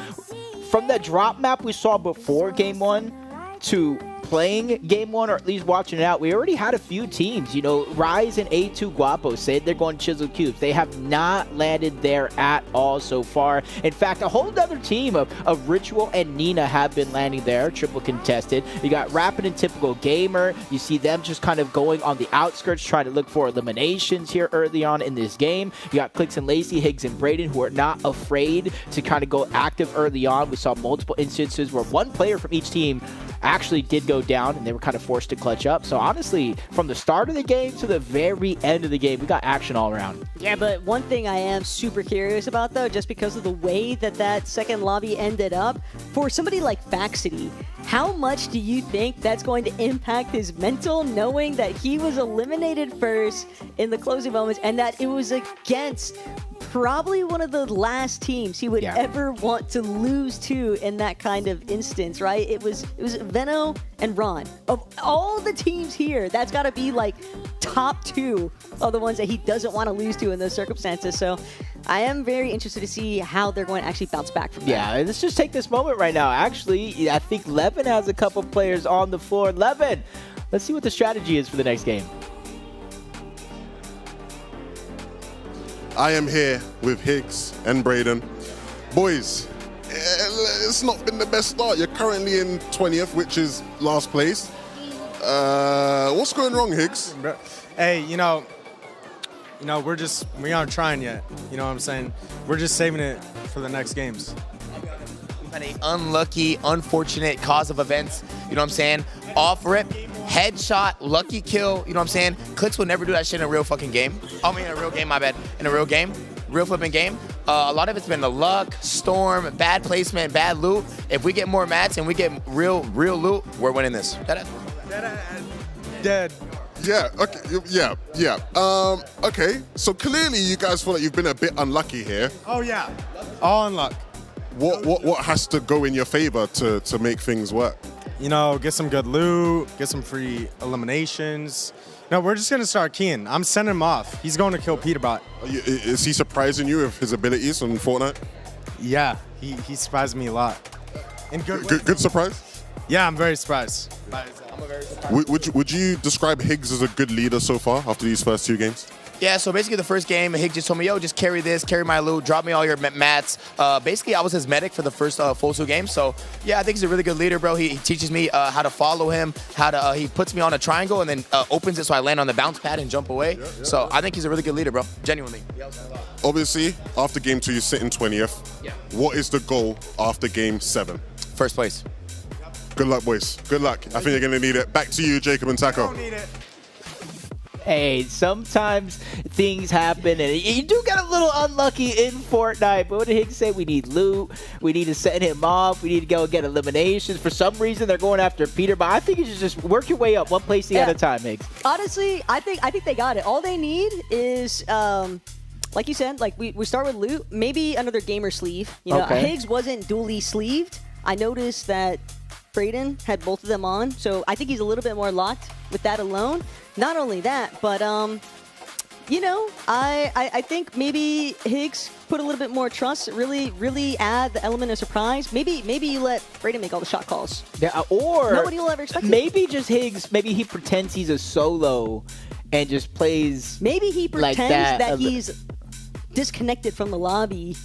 from the drop map we saw before game 1 to playing game 1, or at least watching it out, we already had a few teams. You know, Rise and A2 Guapo said they're going Chisel Cubes. They have not landed there at all so far. In fact, a whole other team of Ritual and Nina have been landing there, triple contested. You got Rapid and Typical Gamer. You see them just kind of going on the outskirts, trying to look for eliminations here early on in this game. You got Clicks and Lacey, Higgs and Brayden, who are not afraid to kind of go active early on. We saw multiple instances where one player from each team actually did go down, and they were kind of forced to clutch up. So honestly, from the start of the game to the very end of the game, we got action all around. Yeah, but one thing I am super curious about, though, just because of the way that second lobby ended up, for somebody like Faxity, how much do you think that's going to impact his mental, knowing that he was eliminated first in the closing moments and that it was against probably one of the last teams he would ever want to lose to in that kind of instance, right? It was Veno and Ron. Of all the teams here, that's got to be like top 2 of the ones that he doesn't want to lose to in those circumstances. So I am very interested to see how they're going to actually bounce back from that. Yeah, let's just take this moment right now. Actually, I think Levin has a couple players on the floor. Levin, let's see what the strategy is for the next game. I am here with Higgs and Brayden. Boys, it's not been the best start. You're currently in 20th, which is last place. What's going wrong, Higgs? Hey, you know, you know, we aren't trying yet. You know what I'm saying? We're just saving it for the next games. We've had an unlucky, unfortunate cause of events, you know what I'm saying? Off rip, headshot, lucky kill, you know what I'm saying? Clicks will never do that shit in a real fucking game. I mean, in a real game, my bad. In a real game, real flipping game. A lot of it's been the luck, storm, bad placement, bad loot. If we get more mats and we get real loot, we're winning this. Dead. Yeah, okay, yeah. Okay, so clearly you guys feel like you've been a bit unlucky here. Oh, yeah. All in luck. What has to go in your favor to make things work? You know, get some good loot, get some free eliminations. No, we're just going to start keying. I'm sending him off. He's going to kill Peterbot. Is he surprising you with his abilities on Fortnite? Yeah, he surprised me a lot. In Good surprise? Yeah, I'm very surprised. Would you describe Higgs as a good leader so far after these first 2 games? Yeah, so basically the first game, Higgs just told me, yo, just carry this, carry my loot, drop me all your mats. Basically, I was his medic for the first full 2 games. So, yeah, I think he's a really good leader, bro. He teaches me how to follow him, he puts me on a triangle and then opens it so I land on the bounce pad and jump away. So I think he's a really good leader, bro, genuinely. Obviously, after game 2, you're sitting 20th. Yeah. What is the goal after game 7? First place. Good luck, boys. Good luck. I think you're going to need it. Back to you, Jacob and Taco. Hey, sometimes things happen, and you do get a little unlucky in Fortnite. But what did Higgs say? We need loot. We need to send him off. We need to go get eliminations. For some reason, they're going after Peter. But I think you should just work your way up, one placing at a time, Higgs. Honestly, I think they got it. All they need is, like you said, like we start with loot. Maybe another gamer sleeve. You know, Higgs wasn't dually sleeved. I noticed that Brayden had both of them on, so I think he's a little bit more locked with that alone. Not only that, but you know, I think maybe Higgs put a little bit more trust, really add the element of surprise. Maybe you let Brayden make all the shot calls. Yeah, or nobody will ever expect maybe just Higgs. Maybe he pretends he's a solo and just plays. Maybe he pretends like that he's disconnected from the lobby.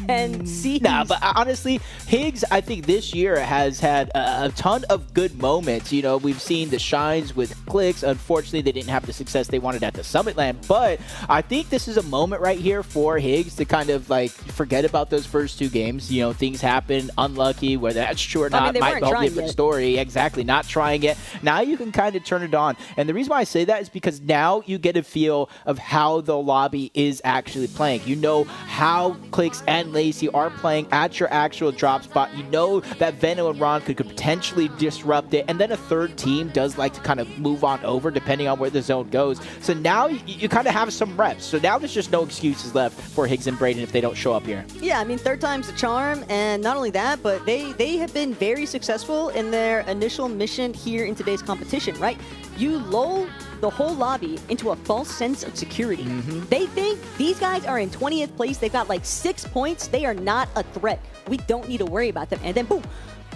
And see. Nah, but honestly, Higgs, I think this year has had a ton of good moments. You know, we've seen the shines with clicks. Unfortunately, they didn't have the success they wanted at the Summit Land. But I think this is a moment right here for Higgs to kind of like forget about those first 2 games. You know, things happen, unlucky, whether that's true or not, might be a different story. Exactly, not trying it. Now you can kind of turn it on. And the reason why I say that is because now you get a feel of how the lobby is actually playing. You know how clicks and Lacey are playing at your actual drop spot. You know that Veno and Ron could potentially disrupt it, and then a third team does like to kind of move on over depending on where the zone goes. So now you kind of have some reps. So now there's just no excuses left for Higgs and Brayden if they don't show up here. Yeah, I mean, third time's the charm, and not only that, but they have been very successful in their initial mission here in today's competition, right? You lull the whole lobby into a false sense of security. They think these guys are in 20th place. They've got like 6 points. They are not a threat. We don't need to worry about them. And then boom,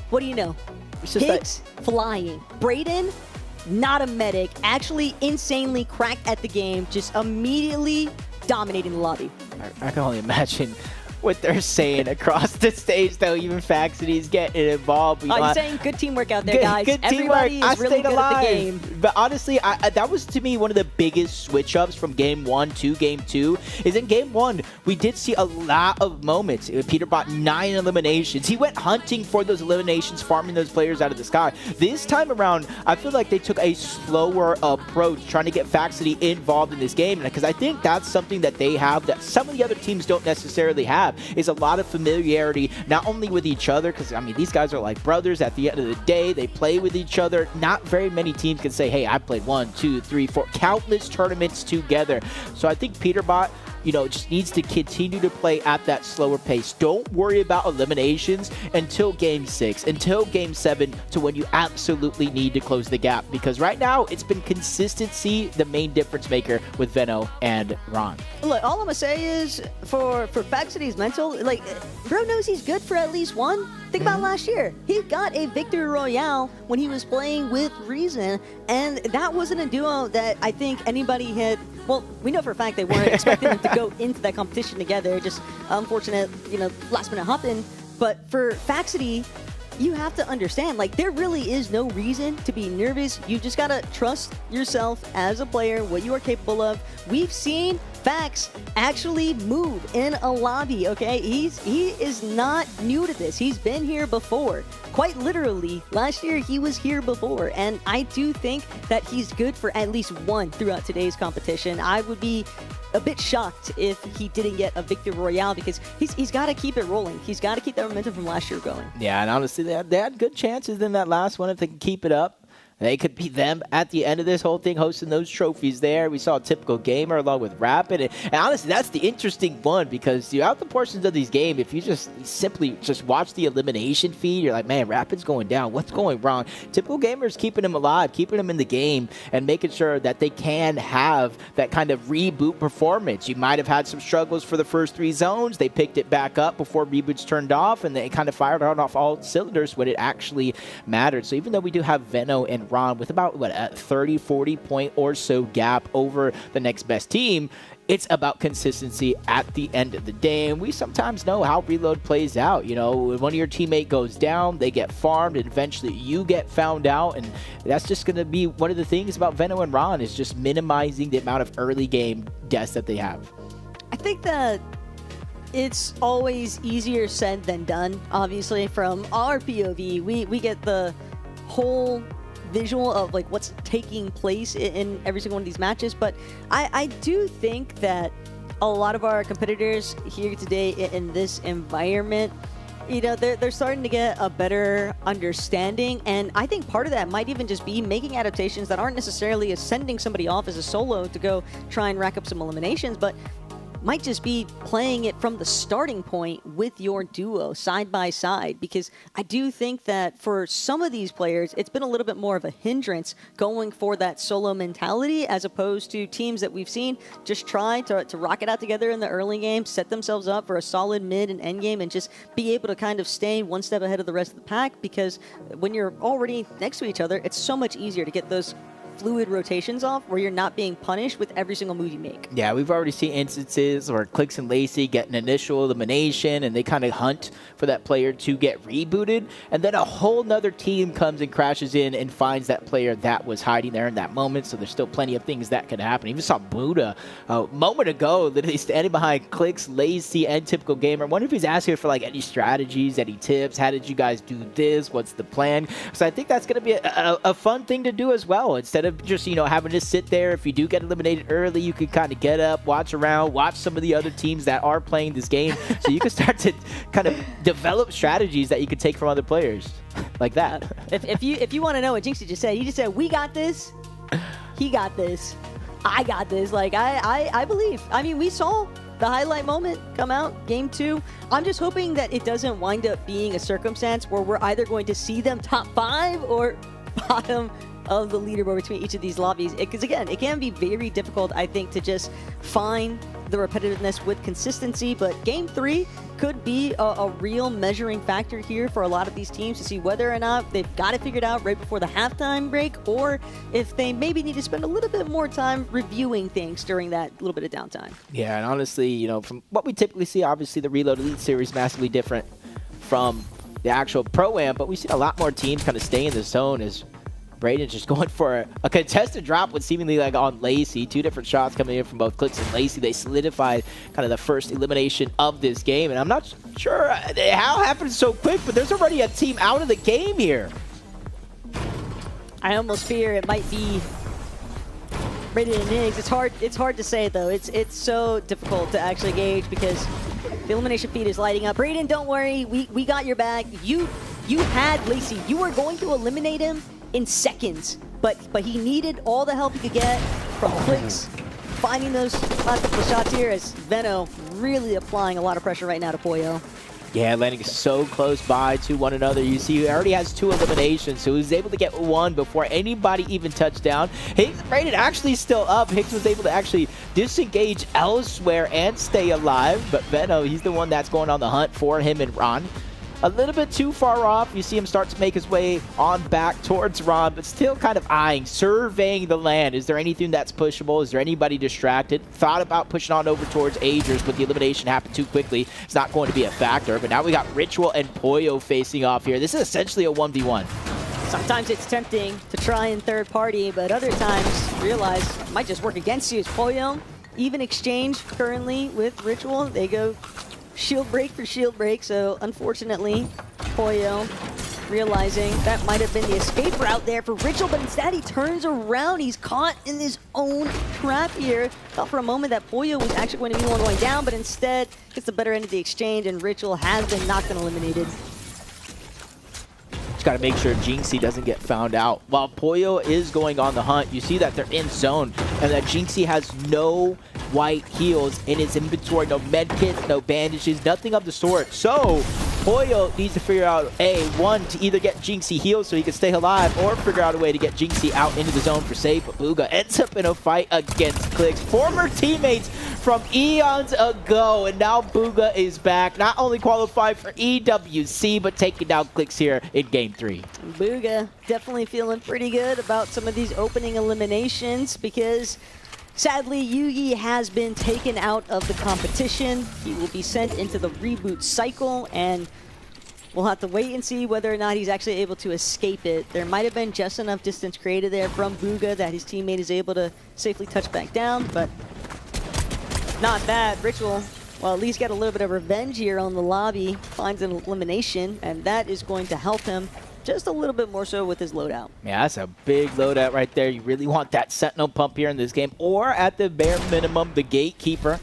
what do you know? Higgs flying. Brayden, not a medic, actually insanely cracked at the game, just immediately dominating the lobby. I can only imagine what they're saying across the stage, though. Even Faxity's getting involved. I'm saying good teamwork out there, guys. Good Everybody teamwork. is really good at the game. But honestly, that was to me one of the biggest switch-ups from Game 1 to Game 2. Is in Game 1, we did see a lot of moments. Peter bought 9 eliminations. He went hunting for those eliminations, farming those players out of the sky. This time around, I feel like they took a slower approach, trying to get Faxity involved in this game. Because I think that's something that they have that some of the other teams don't necessarily have. Is a lot of familiarity, not only with each other, because, I mean, these guys are like brothers at the end of the day. They play with each other. Not very many teams can say, hey, I played 1, 2, 3, 4, countless tournaments together. So I think Peterbot, you know, just needs to continue to play at that slower pace. Don't worry about eliminations until Game 6, until Game 7, to when you absolutely need to close the gap. Because right now, it's been consistency the main difference maker with Veno and Ron. Look, all I'm gonna say is for Faxity's mental, like, bro knows he's good for at least one. Think about last year. He got a victory royale when he was playing with Reason, and that wasn't a duo that I think anybody had. Well, we know for a fact they weren't expecting them to go into that competition together. Just unfortunate, you know, last minute hop in. But for Faxity, you have to understand, like, there really is no reason to be nervous. You just got to trust yourself as a player, what you are capable of. We've seen Fax actually move in a lobby, okay? He is not new to this. He's been here before. Quite literally, last year he was here before, and I do think that he's good for at least one throughout today's competition. I would be a bit shocked if he didn't get a victory royale, because he's got to keep it rolling. He's got to keep that momentum from last year going. Yeah, and honestly, they had good chances in that last one if they can keep it up. They could be them at the end of this whole thing, hosting those trophies there. We saw a typical gamer along with Rapid. And honestly, that's the interesting one, because throughout the portions of these games, if you just simply watch the elimination feed, you're like, man, Rapid's going down. What's going wrong? Typical gamers keeping him alive, keeping him in the game, and making sure that they can have that kind of reboot performance. You might have had some struggles for the first 3 zones. They picked it back up before reboots turned off, and they kind of fired on off all cylinders when it actually mattered. So even though we do have Veno and Ron with about a 30-40 point or so gap over the next best team, it's about consistency at the end of the day. And we sometimes know how Reload plays out. You know, when one of your teammate goes down, they get farmed, and eventually you get found out. And that's just going to be one of the things about Veno and Ron, is just minimizing the amount of early game deaths that they have. I think that it's always easier said than done. Obviously, from our POV, we get the whole visual of like what's taking place in every single one of these matches, but I do think that a lot of our competitors here today in this environment, you know, they're starting to get a better understanding, and I think part of that might even just be making adaptations that aren't necessarily sending somebody off as a solo to go try and rack up some eliminations, but might just be playing it from the starting point with your duo side by side, because I do think that for some of these players, it's been a little bit more of a hindrance going for that solo mentality, as opposed to teams that we've seen just try to rock it out together in the early game, set themselves up for a solid mid and end game, and just be able to kind of stay one step ahead of the rest of the pack, because when you're already next to each other, it's so much easier to get those fluid rotations off where you're not being punished with every single move you make. Yeah, we've already seen instances where Clix and Lacey get an initial elimination and they kind of hunt for that player to get rebooted, and then a whole nother team comes and crashes in and finds that player that was hiding there in that moment. So there's still plenty of things that could happen. Even saw Buddha a moment ago literally standing behind Clix, Lacey, and Typical Gamer. I wonder if he's asking for like any strategies, any tips. How did you guys do this? What's the plan? So I think that's going to be a fun thing to do as well. Instead of just, you know, having to sit there, if you do get eliminated early, you can kind of get up, watch around, watch some of the other teams that are playing this game, so you can start to kind of develop strategies that you can take from other players like that. If you want to know what Jinxie just said, he just said, we got this, he got this, I got this. Like, I believe. I mean, we saw the highlight moment come out, game 2. I'm just hoping that it doesn't wind up being a circumstance where we're either going to see them top 5 or bottom of the leaderboard between each of these lobbies, because again, it can be very difficult, I think, to just find the repetitiveness with consistency. But game 3 could be a real measuring factor here for a lot of these teams to see whether or not they've got it figured out right before the halftime break, or if they maybe need to spend a little bit more time reviewing things during that little bit of downtime. Yeah, and honestly, you know, from what we typically see, obviously the Reload Elite Series massively different from the actual Pro-Am, but we've seen a lot more teams kind of stay in the zone as Braden just going for a contested drop with seemingly like on Lacey. 2 different shots coming in from both Clix and Lacey. They solidified kind of the first elimination of this game. And I'm not sure how it happened so quick, but there's already a team out of the game here. I almost fear it might be Braden and Niggs. It's hard to say, though. It's so difficult to actually gauge because the elimination feed is lighting up. Braden, don't worry. We got your back. You had Lacey. You were going to eliminate him in seconds, but he needed all the help he could get from Clix, finding those last couple of shots here, as Veno really applying a lot of pressure right now to Poyo. Yeah, landing so close by to one another. You see, he already has 2 eliminations, so he was able to get 1 before anybody even touched down. Higgs rated actually still up. Higgs was able to actually disengage elsewhere and stay alive, but Veno, he's the one that's going on the hunt for him and Ron. a little bit too far off. You see him start to make his way on back towards Ron, but still kind of eyeing, surveying the land. Is there anything that's pushable? Is there anybody distracted? Thought about pushing on over towards Agers, but the elimination happened too quickly. It's not going to be a factor, but now we got Ritual and Poyo facing off here. This is essentially a 1v1. Sometimes it's tempting to try and third party, but other times realize it might just work against you. As Poyo, even exchange currently with Ritual. They go shield break for shield break, so unfortunately, Poyo realizing that might have been the escape route there for Ritual, but instead he turns around. He's caught in his own trap here. Thought for a moment that Poyo was actually going to be the one going down, but instead gets the better end of the exchange, and Ritual has been knocked and eliminated. Just got to make sure Jinxie doesn't get found out. While Poyo is going on the hunt, you see that they're in zone, and that Jinxie has no white heals in his inventory, no med kits, no bandages, nothing of the sort. So Poyo needs to figure out, one, to either get Jinxie healed so he can stay alive, or figure out a way to get Jinxie out into the zone for safe. But Bugha ends up in a fight against Clix, former teammates from eons ago, and now Bugha is back, not only qualified for EWC, but taking down Clix here in Game 3. Bugha definitely feeling pretty good about some of these opening eliminations, because sadly, Yugi has been taken out of the competition. He will be sent into the reboot cycle, and we'll have to wait and see whether or not he's actually able to escape it. There might have been just enough distance created there from Bugha that his teammate is able to safely touch back down, but not that. Ritual, well, at least get a little bit of revenge here on the lobby, finds an elimination, and that is going to help him just a little bit more so with his loadout. Yeah, that's a big loadout right there. You really want that Sentinel pump here in this game, or at the bare minimum, the Gatekeeper,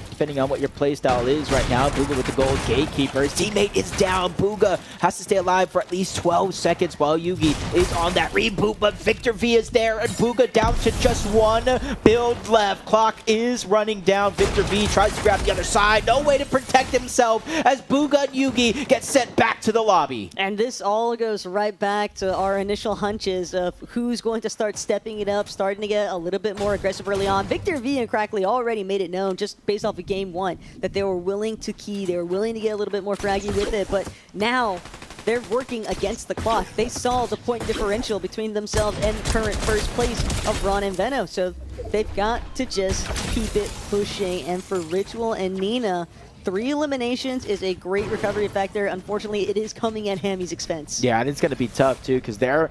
depending on what your playstyle is right now. Bugha with the gold Gatekeeper. His teammate is down. Bugha has to stay alive for at least 12 seconds while Yugi is on that reboot, but Victor V is there, and Bugha down to just one build left. Clock is running down. Victor V tries to grab the other side. No way to protect himself as Bugha and Yugi get sent back to the lobby. And this all goes right back to our initial hunches of who's going to start stepping it up, starting to get a little bit more aggressive early on. Victor V and Crackley already made it known just based off of Game 1 that they were willing to key, they were willing to get a little bit more fraggy with it, but now they're working against the clock. They saw the point differential between themselves and current first place of Ron and Veno, so they've got to just keep it pushing. And for Ritual and Nina, 3 eliminations is a great recovery factor. Unfortunately, it is coming at Hammy's expense. Yeah, and it's going to be tough too, because they're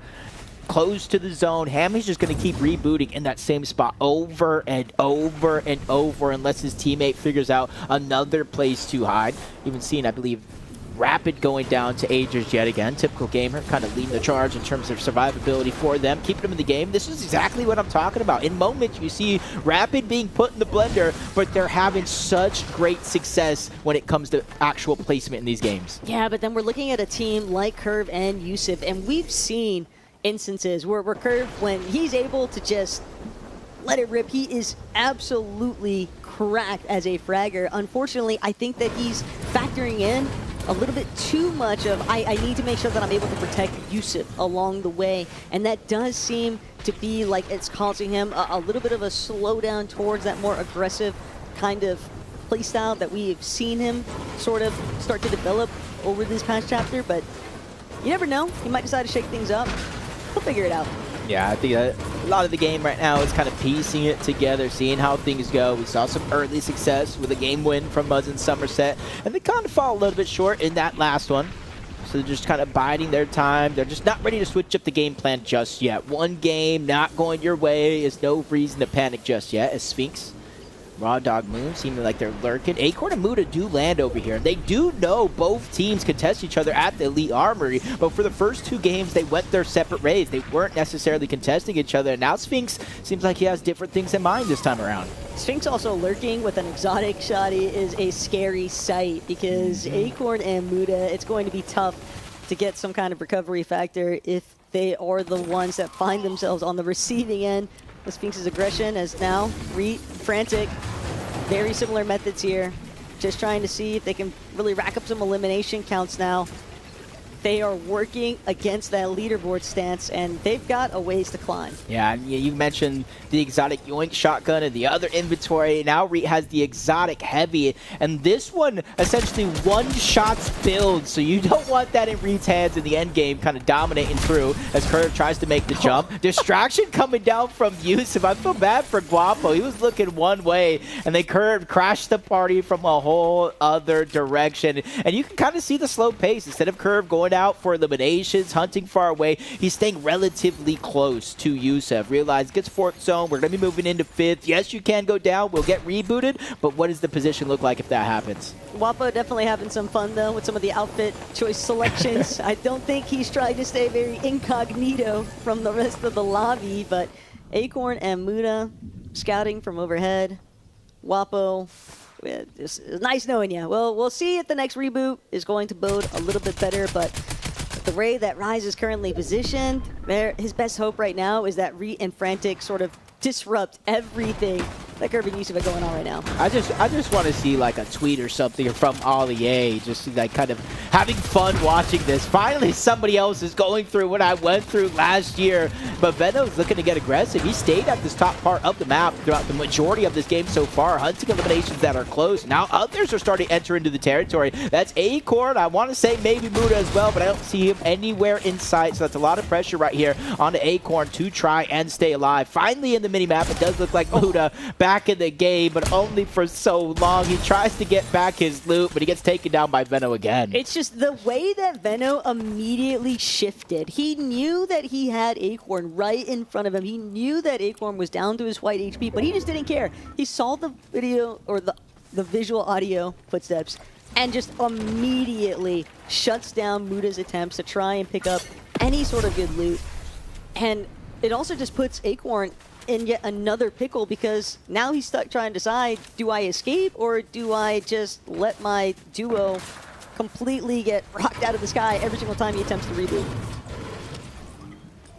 close to the zone. Hammy's just going to keep rebooting in that same spot over and over and over unless his teammate figures out another place to hide. Even seeing, I believe, Rapid going down to Agers yet again. Typical gamer, kind of leading the charge in terms of survivability for them, keeping them in the game. This is exactly what I'm talking about. In moments, you see Rapid being put in the blender, but they're having such great success when it comes to actual placement in these games. Yeah, but then we're looking at a team like Curve and Yusuf, and we've seen instances where Curve, when he's able to just let it rip, he is absolutely cracked as a fragger. Unfortunately, I think that he's factoring in a little bit too much of, I need to make sure that I'm able to protect Yusuf along the way. And that does seem to be like it's causing him a little bit of a slowdown towards that more aggressive kind of playstyle that we've seen him sort of start to develop over this past chapter. But you never know. He might decide to shake things up. He'll figure it out. Yeah, I think a lot of the game right now is kind of piecing it together, seeing how things go. We saw some early success with a game win from Muzz and Somerset, and they kind of fall a little bit short in that last one. So they're just kind of biding their time. They're just not ready to switch up the game plan just yet. One game not going your way is no reason to panic just yet, as Sphinx, Raw Dog Moon seeming like they're lurking. Acorn and Muda do land over here. They do know both teams contest each other at the Elite Armory, but for the first 2 games, they went their separate ways. They weren't necessarily contesting each other, and now Sphinx seems like he has different things in mind this time around. Sphinx also lurking with an exotic shotty is a scary sight, because Acorn and Muda, it's going to be tough to get some kind of recovery factor if they are the ones that find themselves on the receiving end. The Sphinx's aggression is now frantic. Very similar methods here. Just trying to see if they can really rack up some elimination counts now. they are working against that leaderboard stance, and they've got a ways to climb. Yeah, and you mentioned the exotic Yoink shotgun and the other inventory. Now Reet has the exotic heavy, and this one essentially one-shots build, so you don't want that in Reet's hands in the end game, kind of dominating through as Curve tries to make the jump. Distraction coming down from Yusuf. I feel bad for Guapo. He was looking one way, and they Curve crashed the party from a whole other direction. And you can kind of see the slow pace. Instead of Curve going out for eliminations, hunting far away, he's staying relatively close to Yusuf. Realize gets 4th zone. We're going to be moving into 5th. Yes, you can go down. We'll get rebooted, but what does the position look like if that happens? Wapo definitely having some fun, though, with some of the outfit choice selections. I don't think he's trying to stay very incognito from the rest of the lobby, but Acorn and Muda scouting from overhead. Wapo, it's nice knowing you. Well, we'll see if the next reboot is going to build a little bit better, but the way that Rise is currently positioned, his best hope right now is that Reet and Frantic sort of disrupt everything that Curve and Yusuf are going on right now. I just want to see like a tweet or something from Ollie, just like kind of having fun watching this. Finally, somebody else is going through what I went through last year. But Veno's looking to get aggressive. He stayed at this top part of the map throughout the majority of this game so far, hunting eliminations that are close. Now others are starting to enter into the territory. That's Acorn. I want to say maybe Muda as well, but I don't see him anywhere in sight. So that's a lot of pressure right here on the Acorn to try and stay alive. Finally in the minimap, it does look like Muda back in the game, but only for so long. He tries to get back his loot, but he gets taken down by Veno again. It's just the way that Veno immediately shifted. He knew that he had Acorn right in front of him. He knew that Acorn was down to his white HP, but he just didn't care. He saw the video, or the visual audio footsteps, and just immediately shuts down Muda's attempts to try and pick up any sort of good loot. And it also just puts Acorn in yet another pickle, because now he's stuck trying to decide, do I escape or do I just let my duo completely get rocked out of the sky every single time he attempts to reboot?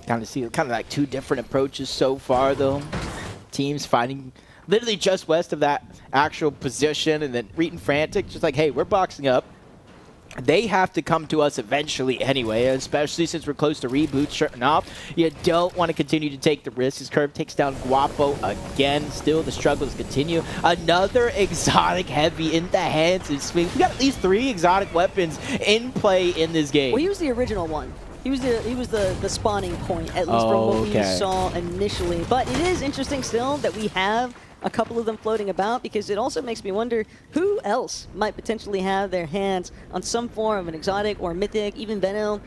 Kind of like two different approaches so far, though. Teams fighting literally just west of that actual position, and then Reet and Frantic just like, hey, we're boxing up. They have to come to us eventually anyway, especially since we're close to reboot. Sure enough, you don't want to continue to take the risk. His Curve takes down Guapo again. Still, the struggles continue. Another exotic heavy in the hands of Sphinx. We got at least 3 exotic weapons in play in this game. Well, he was the original one. He was the spawning point, at least from what we saw initially. But it is interesting still that we have a couple of them floating about, because it also makes me wonder who else might potentially have their hands on some form of an exotic or mythic. Even Veno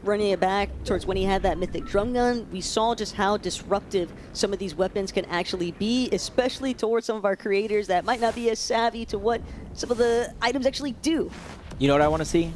running it back towards when he had that mythic drum gun. We saw just how disruptive some of these weapons can actually be, especially towards some of our creators that might not be as savvy to what some of the items actually do. You know what I want to see?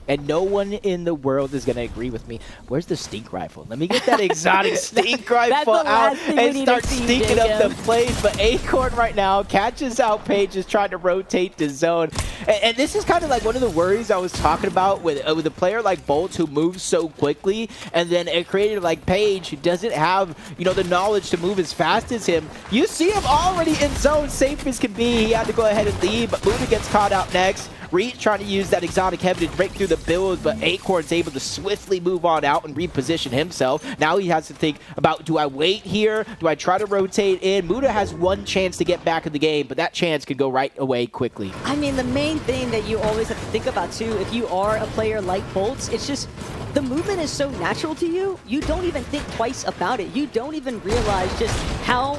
And no one in the world is going to agree with me. Where's the stink rifle? Let me get that exotic stink rifle out and start stinking up the place. But Acorn right now catches out Page, is trying to rotate the zone. And this is kind of like one of the worries I was talking about with a player like Bolts, who moves so quickly, and then a creator like Page, who doesn't have, you know, the knowledge to move as fast as him. You see him already in zone, safe as can be. He had to go ahead and leave, but Muda gets caught out next. Reet trying to use that exotic heavy to break through the build, but Acorn's able to swiftly move on out and reposition himself. Now he has to think about, do I wait here? Do I try to rotate in? Muda has one chance to get back in the game, but that chance could go right away quickly. I mean, the main thing that you always have to think about, too, if you are a player like Bolts, it's just the movement is so natural to you, you don't even think twice about it. You don't even realize just how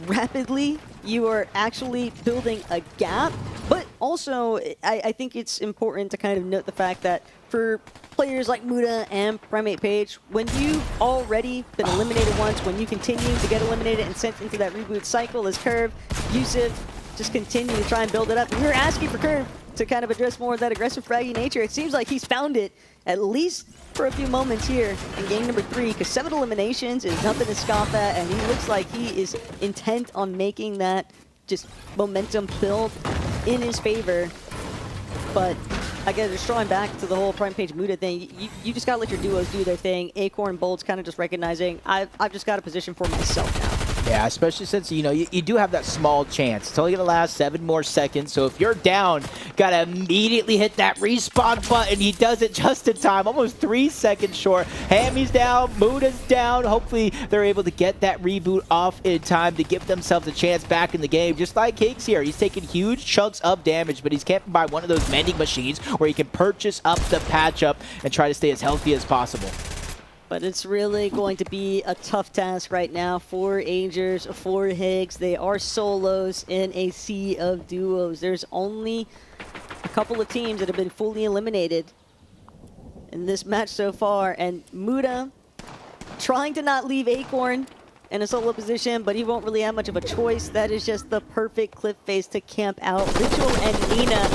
rapidly you are actually building a gap. But also, I think it's important to kind of note the fact that for players like Muda and Primate Page, when you've already been eliminated once, when you continue to get eliminated and sent into that reboot cycle as Curve, Yusuf just continue to try and build it up. We were asking for Curve to kind of address more of that aggressive fraggy nature. It seems like he's found it, at least for a few moments here in game number 3, because 7 eliminations is nothing to scoff at, and he looks like he is intent on making that just momentum build in his favor. But again, just drawing back to the whole Prime Page Muda thing, you just gotta let your duos do their thing. Acorn Bolt's kind of just recognizing, I've just got a position for myself now. Yeah, especially since, you know, you do have that small chance. It's only going to last 7 more seconds, so if you're down, got to immediately hit that respawn button. He does it just in time, almost 3 seconds short. Hammy's down, Muda's down. Hopefully they're able to get that reboot off in time to give themselves a chance back in the game. Just like Cakes here, he's taking huge chunks of damage, but he's camping by one of those mending machines where he can purchase up the patch up and try to stay as healthy as possible. But it's really going to be a tough task right now for Angers, for Higgs. They are solos in a sea of duos. There's only a couple of teams that have been fully eliminated in this match so far. And Muda trying to not leave Acorn in a solo position, but he won't really have much of a choice. That is just the perfect cliff face to camp out. Ritual and Nina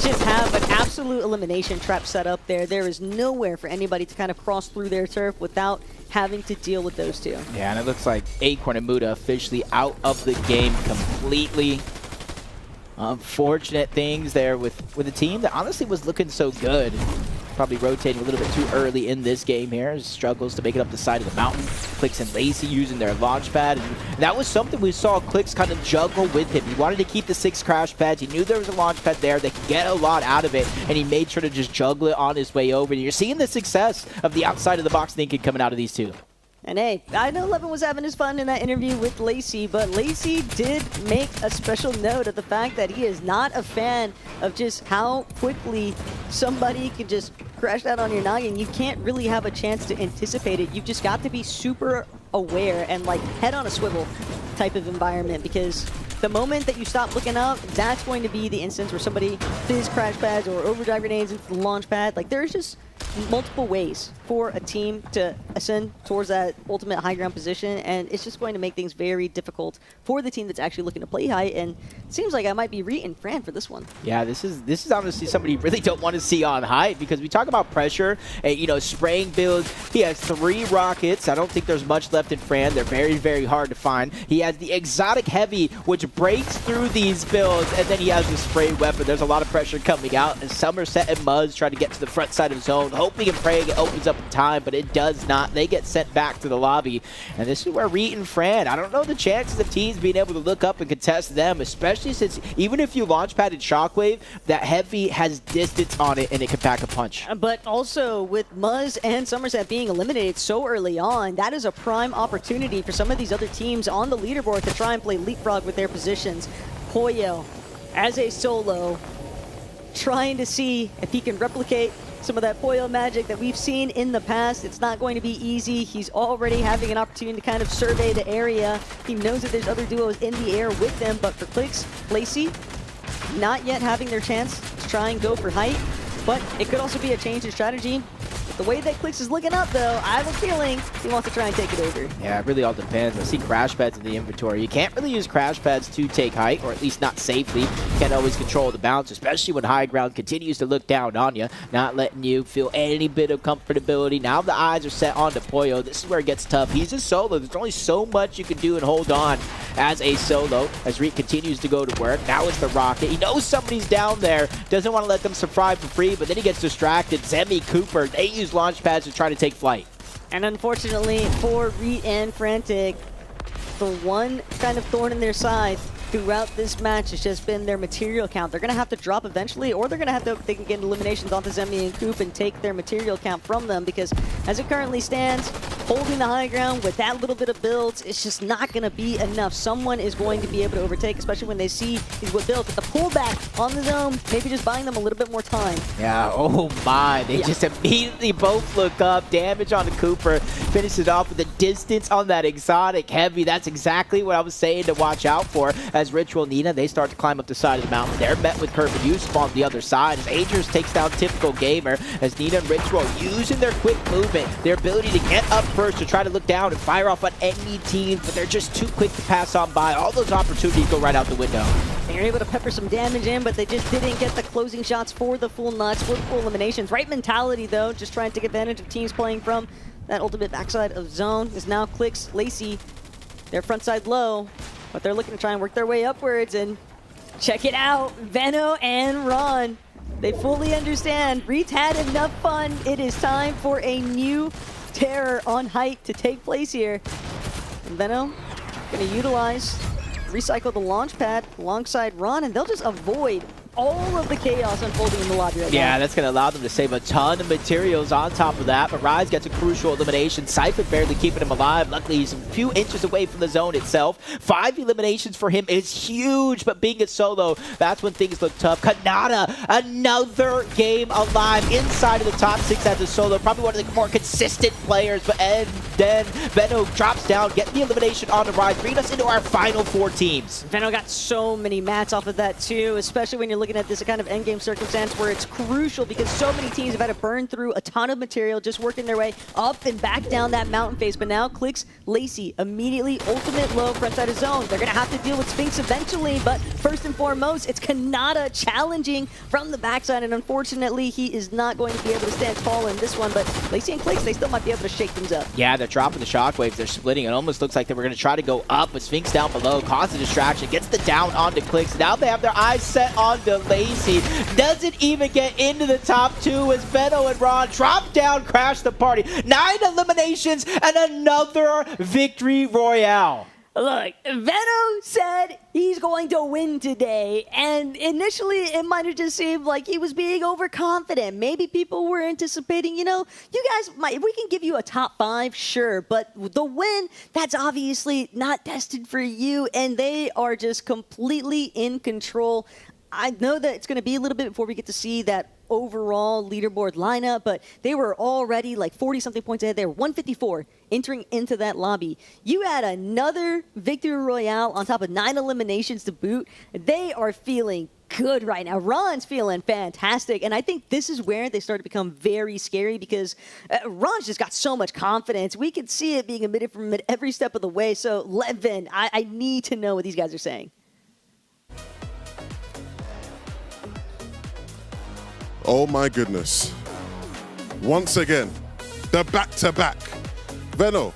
just have an absolute elimination trap set up there. There is nowhere for anybody to kind of cross through their turf without having to deal with those two. Yeah, and it looks like Acorn and Muda officially out of the game completely. Unfortunate things there with a team that honestly was looking so good. Probably rotating a little bit too early in this game here. Struggles to make it up the side of the mountain. Clix and Lacey using their launch pad. And that was something we saw Clix kind of juggle with him. He wanted to keep the 6 crash pads. He knew there was a launch pad there. They could get a lot out of it. And he made sure to just juggle it on his way over. And you're seeing the success of the outside of the box thinking coming out of these two. And hey, I know Levin was having his fun in that interview with Lacey, but Lacey did make a special note of the fact that he is not a fan of just how quickly somebody can just crash that on your noggin. You can't really have a chance to anticipate it. You've just got to be super aware and like head on a swivel type of environment, because the moment that you stop looking up, that's going to be the instance where somebody fizz crash pads or overdrive grenades into the launch pad. Like, there's just multiple ways for a team to ascend towards that ultimate high ground position, and it's just going to make things very difficult for the team that's actually looking to play high. And it seems like I might be reading Fran for this one. Yeah, this is honestly somebody you really don't want to see on height, because we talk about pressure and, you know, spraying builds. He has 3 rockets. I don't think there's much left in Fran. They're very, very hard to find. He has the exotic heavy, which breaks through these builds, and then he has the spray weapon. There's a lot of pressure coming out, and Somerset and Muzz try to get to the front side of zone, hoping and praying it opens up in time, but it does not. They get sent back to the lobby, and this is where Reet and Fran, I don't know the chances of teams being able to look up and contest them, especially since even if you launch pad and Shockwave, that heavy has distance on it and it can pack a punch. But also with Muzz and Somerset being eliminated so early on, that is a prime opportunity for some of these other teams on the leaderboard to try and play leapfrog with their positions. Poyo, as a solo, trying to see if he can replicate some of that Poyo magic that we've seen in the past. It's not going to be easy. He's already having an opportunity to kind of survey the area. He knows that there's other duos in the air with them, but for Clix, Lacey, not yet having their chance to try and go for height, but it could also be a change in strategy. The way that Clix is looking up, though, I have a feeling he wants to try and take it over. Yeah, it really all depends. I see crash pads in the inventory. You can't really use crash pads to take height, or at least not safely. You can't always control the bounce, especially when high ground continues to look down on you, not letting you feel any bit of comfortability. Now the eyes are set onto Poyo. This is where it gets tough. He's a solo. There's only so much you can do and hold on as a solo as Reet continues to go to work. Now it's the rocket. He knows somebody's down there. Doesn't want to let them survive for free, but then he gets distracted. Zemi, Cooper, they use launch pads to try to take flight. And unfortunately for Reet and Frantic, the one kind of thorn in their side throughout this match has just been their material count. They're going to have to drop eventually, or they're going to have to, they can get eliminations onto Zemi and Coop and take their material count from them, because as it currently stands, holding the high ground with that little bit of builds, it's just not going to be enough. Someone is going to be able to overtake, especially when they see these what builds. But the pullback on the zone, maybe just buying them a little bit more time. Yeah, oh my. They just immediately both look up. Damage on the Cooper. Finishes off with the distance on that exotic heavy. That's exactly what I was saying to watch out for. As Ritual Nina, they start to climb up the side of the mountain. They're met with Curve and Yusuf on the other side. As Angers takes down Typical Gamer. As Nina and Ritual using their quick movement, their ability to get up first to try to look down and fire off on any team, but they're just too quick to pass on by. All those opportunities go right out the window. They're able to pepper some damage in, but they just didn't get the closing shots for the full nuts, for the full eliminations. Right mentality, though, just trying to take advantage of teams playing from that ultimate backside of zone. Is now Clix, Lacey, their front side low, but they're looking to try and work their way upwards. And check it out, Veno and Ron, they fully understand. Reed's had enough fun. It is time for a new terror on height to take place here. And Veno going to utilize, recycle the launch pad alongside Ron, and they'll just avoid all of the chaos unfolding in the lobby right now. Yeah, that's going to allow them to save a ton of materials on top of that. But Rise gets a crucial elimination. Syphon barely keeping him alive. Luckily, he's a few inches away from the zone itself. 5 eliminations for him is huge, but being a solo, that's when things look tough. Kanata, another game alive inside of the top 6 as a solo. Probably one of the more consistent players, but and then Veno drops down, get the elimination on the Rise, bringing us into our final 4 teams. Veno got so many mats off of that too, especially when you're looking at this kind of endgame circumstance where it's crucial because so many teams have had to burn through a ton of material just working their way up and back down that mountain face. But now Clix, Lacey, immediately ultimate low front side of zone. They're going to have to deal with Sphinx eventually, but first and foremost, it's Kanata challenging from the backside, and unfortunately, he is not going to be able to stand tall in this one, but Lacey and Clix, they still might be able to shake things up. Yeah, they're dropping the shockwaves, they're splitting. It almost looks like they were going to try to go up, but Sphinx down below, causes a distraction, gets the down onto Clix. Now they have their eyes set on the Lacey. Doesn't even get into the top 2 as Veno and Ron drop down, crash the party. 9 eliminations and another victory royale. Look, Veno said he's going to win today, and initially it might have just seemed like he was being overconfident. Maybe people were anticipating, you know, you guys might, we can give you a top 5, sure, but the win, that's obviously not destined for you, and they are just completely in control. I know that it's going to be a little bit before we get to see that overall leaderboard lineup, but they were already like 40-something points ahead. They were 154 entering into that lobby. You add another victory royale on top of 9 eliminations to boot. They are feeling good right now. Ron's feeling fantastic, and I think this is where they start to become very scary because Ron's just got so much confidence. We can see it being emitted from him at every step of the way. So, Levin, I need to know what these guys are saying. Oh my goodness. Once again, the back-to-back. Veno,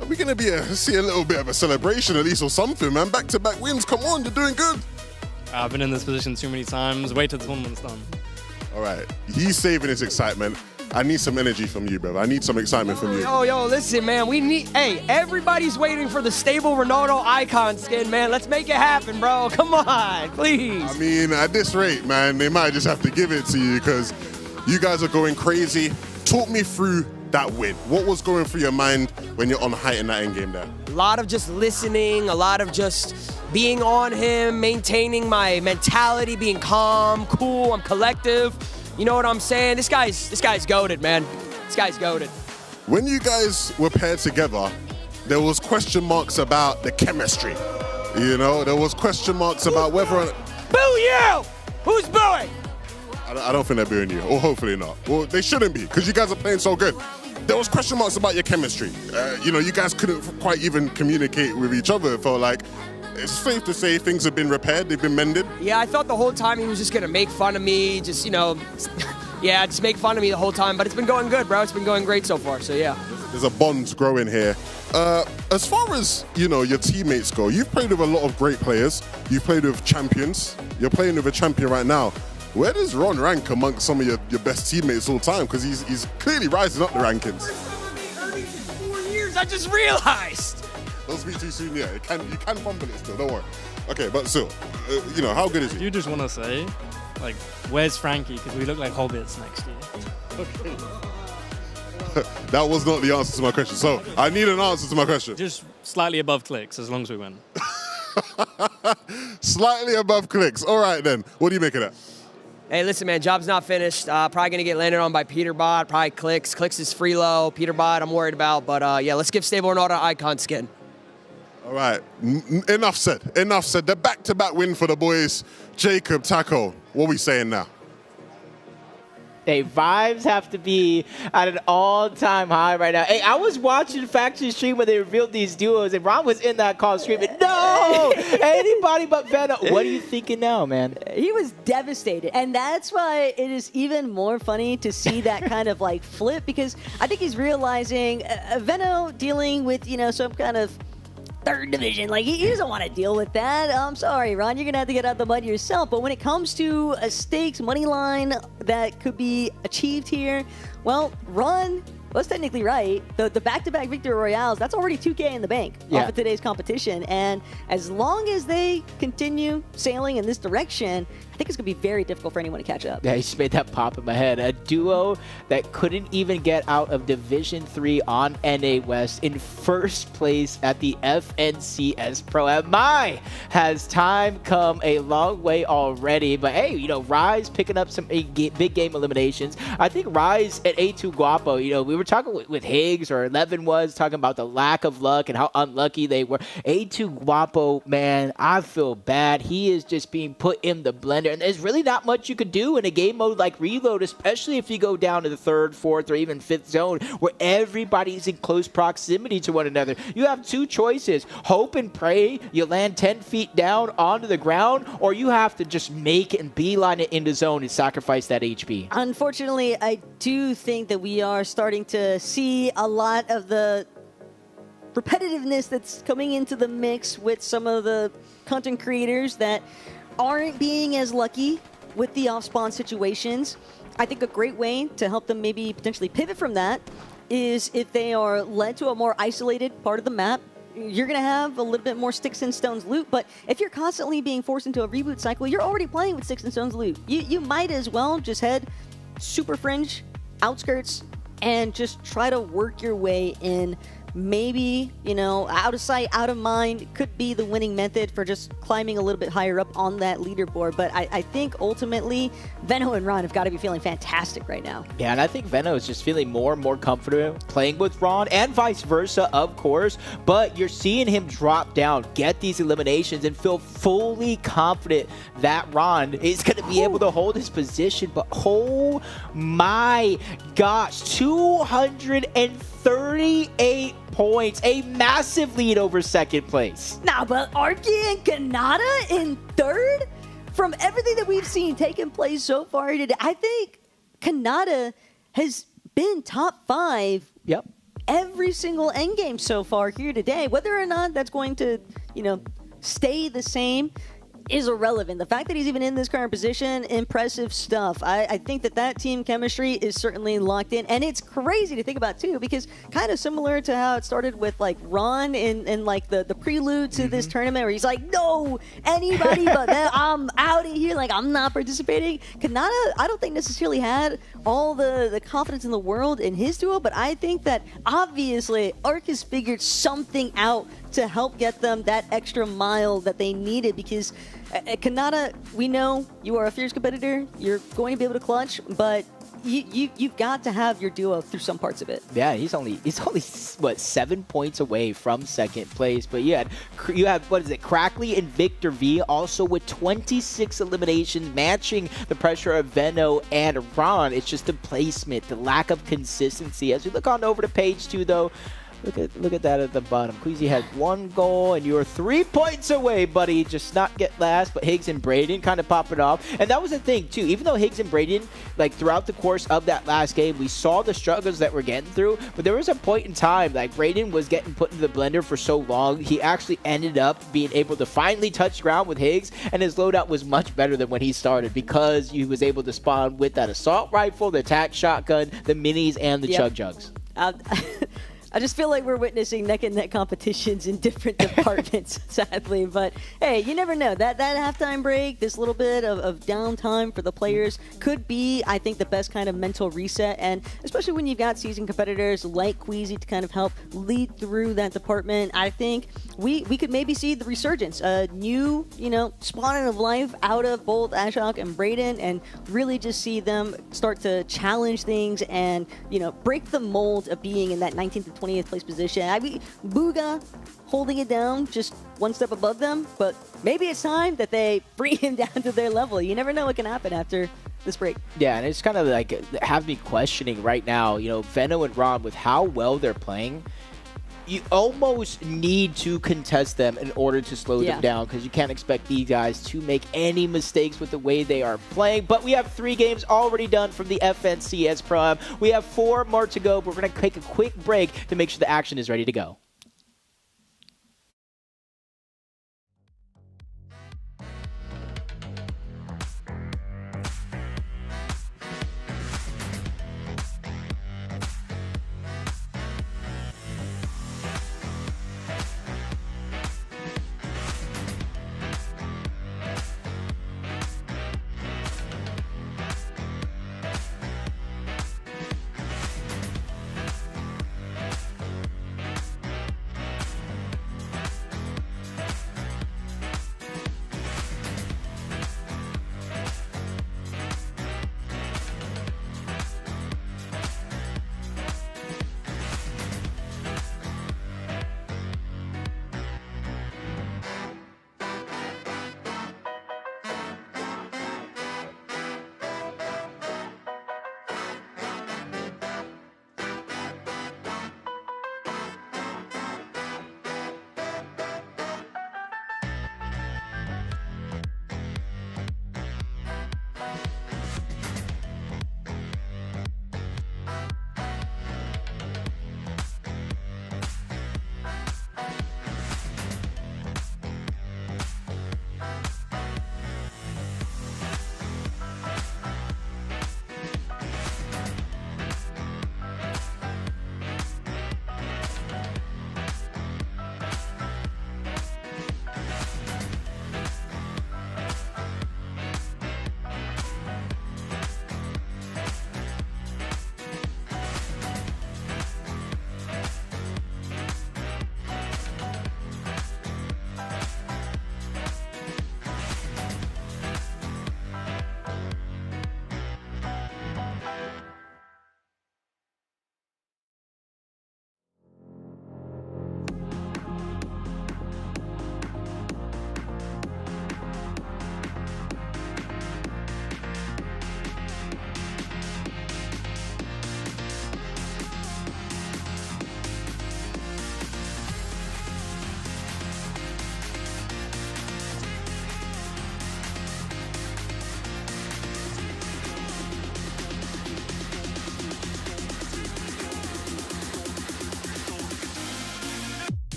are we going to see a little bit of a celebration at least or something, man? Back-to-back wins, come on, you're doing good. I've been in this position too many times. Wait till the tournament's done. All right, he's saving his excitement. I need some energy from you, brother. I need some excitement from you. Yo, listen, man. Hey, everybody's waiting for the stable Ronaldo icon skin, man. Let's make it happen, bro. Come on, please. I mean, at this rate, man, they might just have to give it to you because you guys are going crazy. Talk me through that win. What was going through your mind when you're on height in that endgame there? A lot of just listening, a lot of just being on him, maintaining my mentality, being calm, cool, I'm collective. You know what I'm saying? This guy's goated, man. This guy's goated. When you guys were paired together, there was question marks about the chemistry. You know, there was question marks about whether... Boo you! Who's booing? I don't think they're booing you, or hopefully not. Well, they shouldn't be, because you guys are playing so good. There was question marks about your chemistry. You know, you guys couldn't quite even communicate with each other. It felt like it's safe to say things have been repaired, they've been mended. Yeah, I thought the whole time he was just gonna make fun of me, just, you know, yeah, just make fun of me the whole time. But it's been going good, bro. It's been going great so far, so yeah. There's a bond growing here. As far as, you know, your teammates go, you've played with a lot of great players. You've played with champions. You're playing with a champion right now. Where does Ron rank amongst some of your best teammates all the time? Because he's clearly rising up the rankings. 4 years, I just realized. Don't speak too soon, yeah. You can fumble it still, don't worry. Okay, but still, you know, how good is he? You just want to say, like, where's Frankie? Because we look like hobbits next year. Okay. That was not the answer to my question. So I need an answer to my question. Just slightly above Clicks, as long as we win. Slightly above Clicks. All right, then. What do you make of that? Hey, listen, man, job's not finished. Probably going to get landed on by Peterbot, probably Clicks. Clicks is free low. Peterbot, I'm worried about. But, yeah, let's give Stable Ronaldo icon skin. All right, enough said. Enough said. The back-to-back win for the boys. Jacob, Taco, what are we saying now? Hey, vibes have to be at an all-time high right now. Hey, I was watching Faction stream when they revealed these duos, and Ron was in that call screaming, no! Anybody but Veno. What are you thinking now, man? He was devastated, and that's why it is even more funny to see that kind of like flip, because I think he's realizing Veno dealing with, you know, some kind of third division. Like, he doesn't want to deal with that. I'm sorry, Ron. You're going to have to get out of the mud yourself. But when it comes to a stakes money line that could be achieved here, well, Ron, was technically right. The back-to-back victory royales, that's already 2K in the bank off of today's competition. And as long as they continue sailing in this direction, I think it's going to be very difficult for anyone to catch up. Yeah, you just made that pop in my head. A duo that couldn't even get out of Division 3 on NA West in first place at the FNCS Pro. And my, has time come a long way already. But hey, you know, Rise picking up some big game eliminations. I think Rise at A2 Guapo, you know, we were talking with Higgs, or 11 was talking about the lack of luck and how unlucky they were. A2 Guapo, man, I feel bad. He is just being put in the blender. And there's really not much you could do in a game mode like Reload, especially if you go down to the 3rd, 4th, or even 5th zone where everybody's in close proximity to one another. You have two choices. Hope and pray you land 10 feet down onto the ground, or you have to just make it and beeline it into zone and sacrifice that HP. Unfortunately, I do think that we are starting to see a lot of the repetitiveness that's coming into the mix with some of the content creators that aren't being as lucky with the off-spawn situations. I think a great way to help them maybe potentially pivot from that is if they are led to a more isolated part of the map. You're going to have a little bit more sticks and stones loot, but if you're constantly being forced into a reboot cycle, you're already playing with sticks and stones loot. You might as well just head super fringe, outskirts, and just try to work your way in. Maybe, you know, out of sight, out of mind could be the winning method for just climbing a little bit higher up on that leaderboard. But I think ultimately, Veno and Ron have got to be feeling fantastic right now. Yeah, and I think Veno is just feeling more and more comfortable playing with Ron, and vice versa, of course. But you're seeing him drop down, get these eliminations, and feel fully confident that Ron is going to be able to hold his position. But oh my gosh, 238 points, a massive lead over second place. Nah, but Arky and Kanata in 3rd? From everything that we've seen taking place so far today, I think Kanata has been top 5 every single endgame so far here today. Whether or not that's going to, you know, stay the same is irrelevant. The fact that he's even in this current position, impressive stuff. I think that team chemistry is certainly locked in, and it's crazy to think about too, because kind of similar to how it started with like Ron in like the prelude to this tournament, where he's like, no, anybody but them, I'm out of here, like I'm not participating. Kanata, I don't think necessarily had all the confidence in the world in his duo, but I think that obviously Arc has figured something out to help get them that extra mile that they needed, because Kanata, we know you are a fierce competitor. You're going to be able to clutch, but you've got to have your duo through some parts of it. Yeah, he's only what, 7 points away from second place. But you had what is it, Crackley and Victor V also with 26 eliminations, matching the pressure of Veno and Ron. It's just the placement, the lack of consistency. As we look on over to page 2, though. Look at that at the bottom. Queasy had 1 goal, and you're 3 points away, buddy. Just not get last, but Higgs and Braden kind of pop it off. And that was the thing, too. Even though Higgs and Braden, like throughout the course of that last game, we saw the struggles that we're getting through, but there was a point in time, like Braden was getting put into the blender for so long, he actually ended up being able to finally touch ground with Higgs, and his loadout was much better than when he started, because he was able to spawn with that assault rifle, the attack shotgun, the minis, and the chug jugs. I just feel like we're witnessing neck-and-neck competitions in different departments, sadly. But, hey, you never know. That halftime break, this little bit of downtime for the players could be, I think, the best kind of mental reset. And especially when you've got seasoned competitors like Queasy to kind of help lead through that department, I think we could maybe see the resurgence, a new, you know, spawning of life out of both Ashok and Braden, and really just see them start to challenge things and, you know, break the mold of being in that 19th to 20th place position. I mean, Booga holding it down just one step above them, but maybe it's time that they bring him down to their level. You never know what can happen after this break. Yeah, and it's kind of like have me questioning right now, you know, Veno and Ron, with how well they're playing, you almost need to contest them in order to slow them down, because you can't expect these guys to make any mistakes with the way they are playing. But we have 3 games already done from the FNCS Pro. We have 4 more to go, but we're going to take a quick break to make sure the action is ready to go.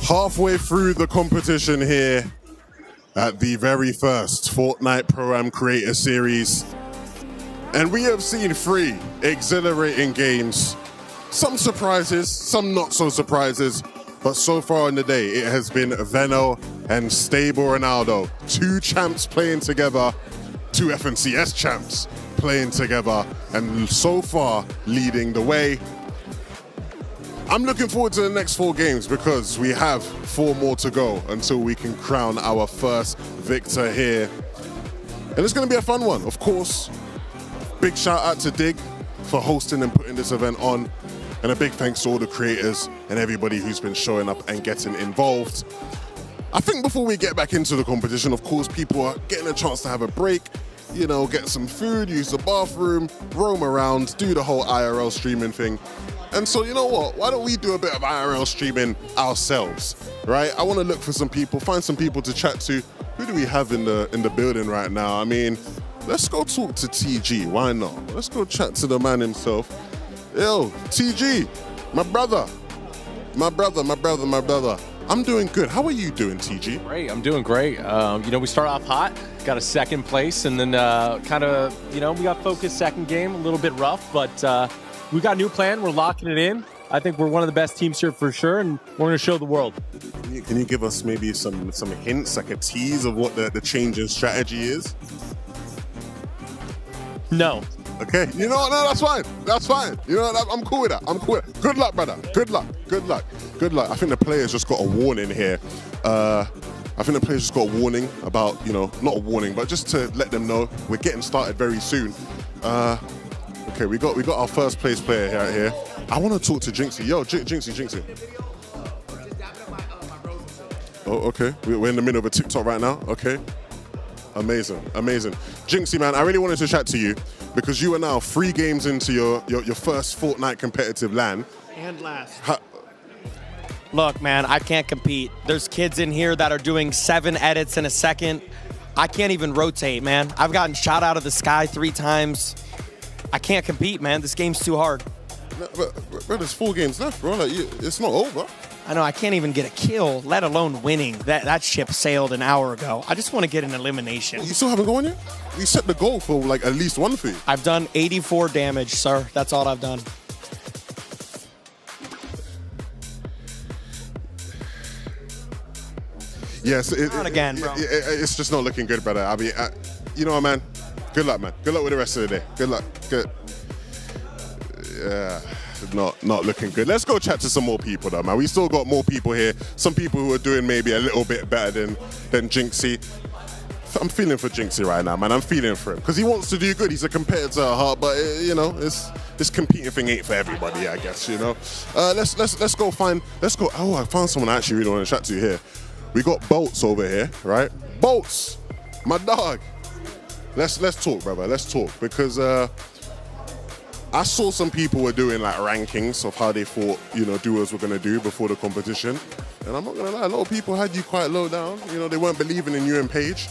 Halfway through the competition here at the very first Fortnite Pro-Am Creator Series. And we have seen 3 exhilarating games. Some surprises, some not so surprises. But so far in the day, it has been Veno and Stable Ronaldo. 2 champs playing together, 2 FNCS champs playing together. And so far, leading the way. I'm looking forward to the next 4 games because we have 4 more to go until we can crown our first victor here. And it's going to be a fun one, of course. Big shout out to Dig for hosting and putting this event on. And a big thanks to all the creators and everybody who's been showing up and getting involved. I think before we get back into the competition, of course, people are getting a chance to have a break, you know, get some food, use the bathroom, roam around, do the whole IRL streaming thing. And so, you know what? Why don't we do a bit of IRL streaming ourselves, right? I want to look for some people, find some people to chat to. Who do we have in the building right now? I mean, let's go talk to TG. Why not? Let's go chat to the man himself. Yo, TG, my brother. I'm doing good. How are you doing, TG? Great. I'm doing great. You know, we start off hot, got a 2nd place, and then kind of, you know, we got focused 2nd game, a little bit rough, but we got a new plan. We're locking it in. I think we're one of the best teams here for sure, and we're going to show the world. Can you give us maybe some hints, like a tease of what the change in strategy is? No. Okay. You know what? No, that's fine. That's fine. You know what? I'm cool with that. I'm cool with that. Good luck, brother. Good luck. Good luck. Good luck. I think the players just got a warning here. I think the players just got a warning about, you know, not a warning, but just to let them know we're getting started very soon. Okay, we got our first place player here. I want to talk to Jinxie. Yo, Jinxie. Oh, okay. We're in the middle of a TikTok right now. Okay. Amazing. Jinxie, man, I really wanted to chat to you because you are now 3 games into your first Fortnite competitive LAN. And last. Look, man, I can't compete. There's kids in here that are doing 7 edits in a second. I can't even rotate, man. I've gotten shot out of the sky 3 times. I can't compete, man. This game's too hard. But there's 4 games left, bro. Like, it's not over. I know, I can't even get a kill, let alone winning. That ship sailed an hour ago. I just want to get an elimination. You still haven't gone yet? You set the goal for like at least 1 thing. I've done 84 damage, sir. That's all I've done. Yes, not again, bro. It's just not looking good, brother. I mean, you know what, man? Good luck, man. Good luck with the rest of the day. Good luck. Good. Yeah. Not looking good. Let's go chat to some more people though, man. We still got more people here. Some people who are doing maybe a little bit better than Jinxie. I'm feeling for Jinxie right now, man. I'm feeling for him because he wants to do good. He's a competitor at heart, but you know, this competing thing ain't for everybody, I guess. You know. Let's go find. Let's go. Oh, I found someone I actually really want to chat to here. We got Bolts over here, right? Bolts, my dog. Let's talk, brother. Let's talk because. I saw some people were doing like rankings of how they thought, you know, duos were going to do before the competition. And I'm not going to lie, a lot of people had you quite low down. You know, they weren't believing in you and Paige.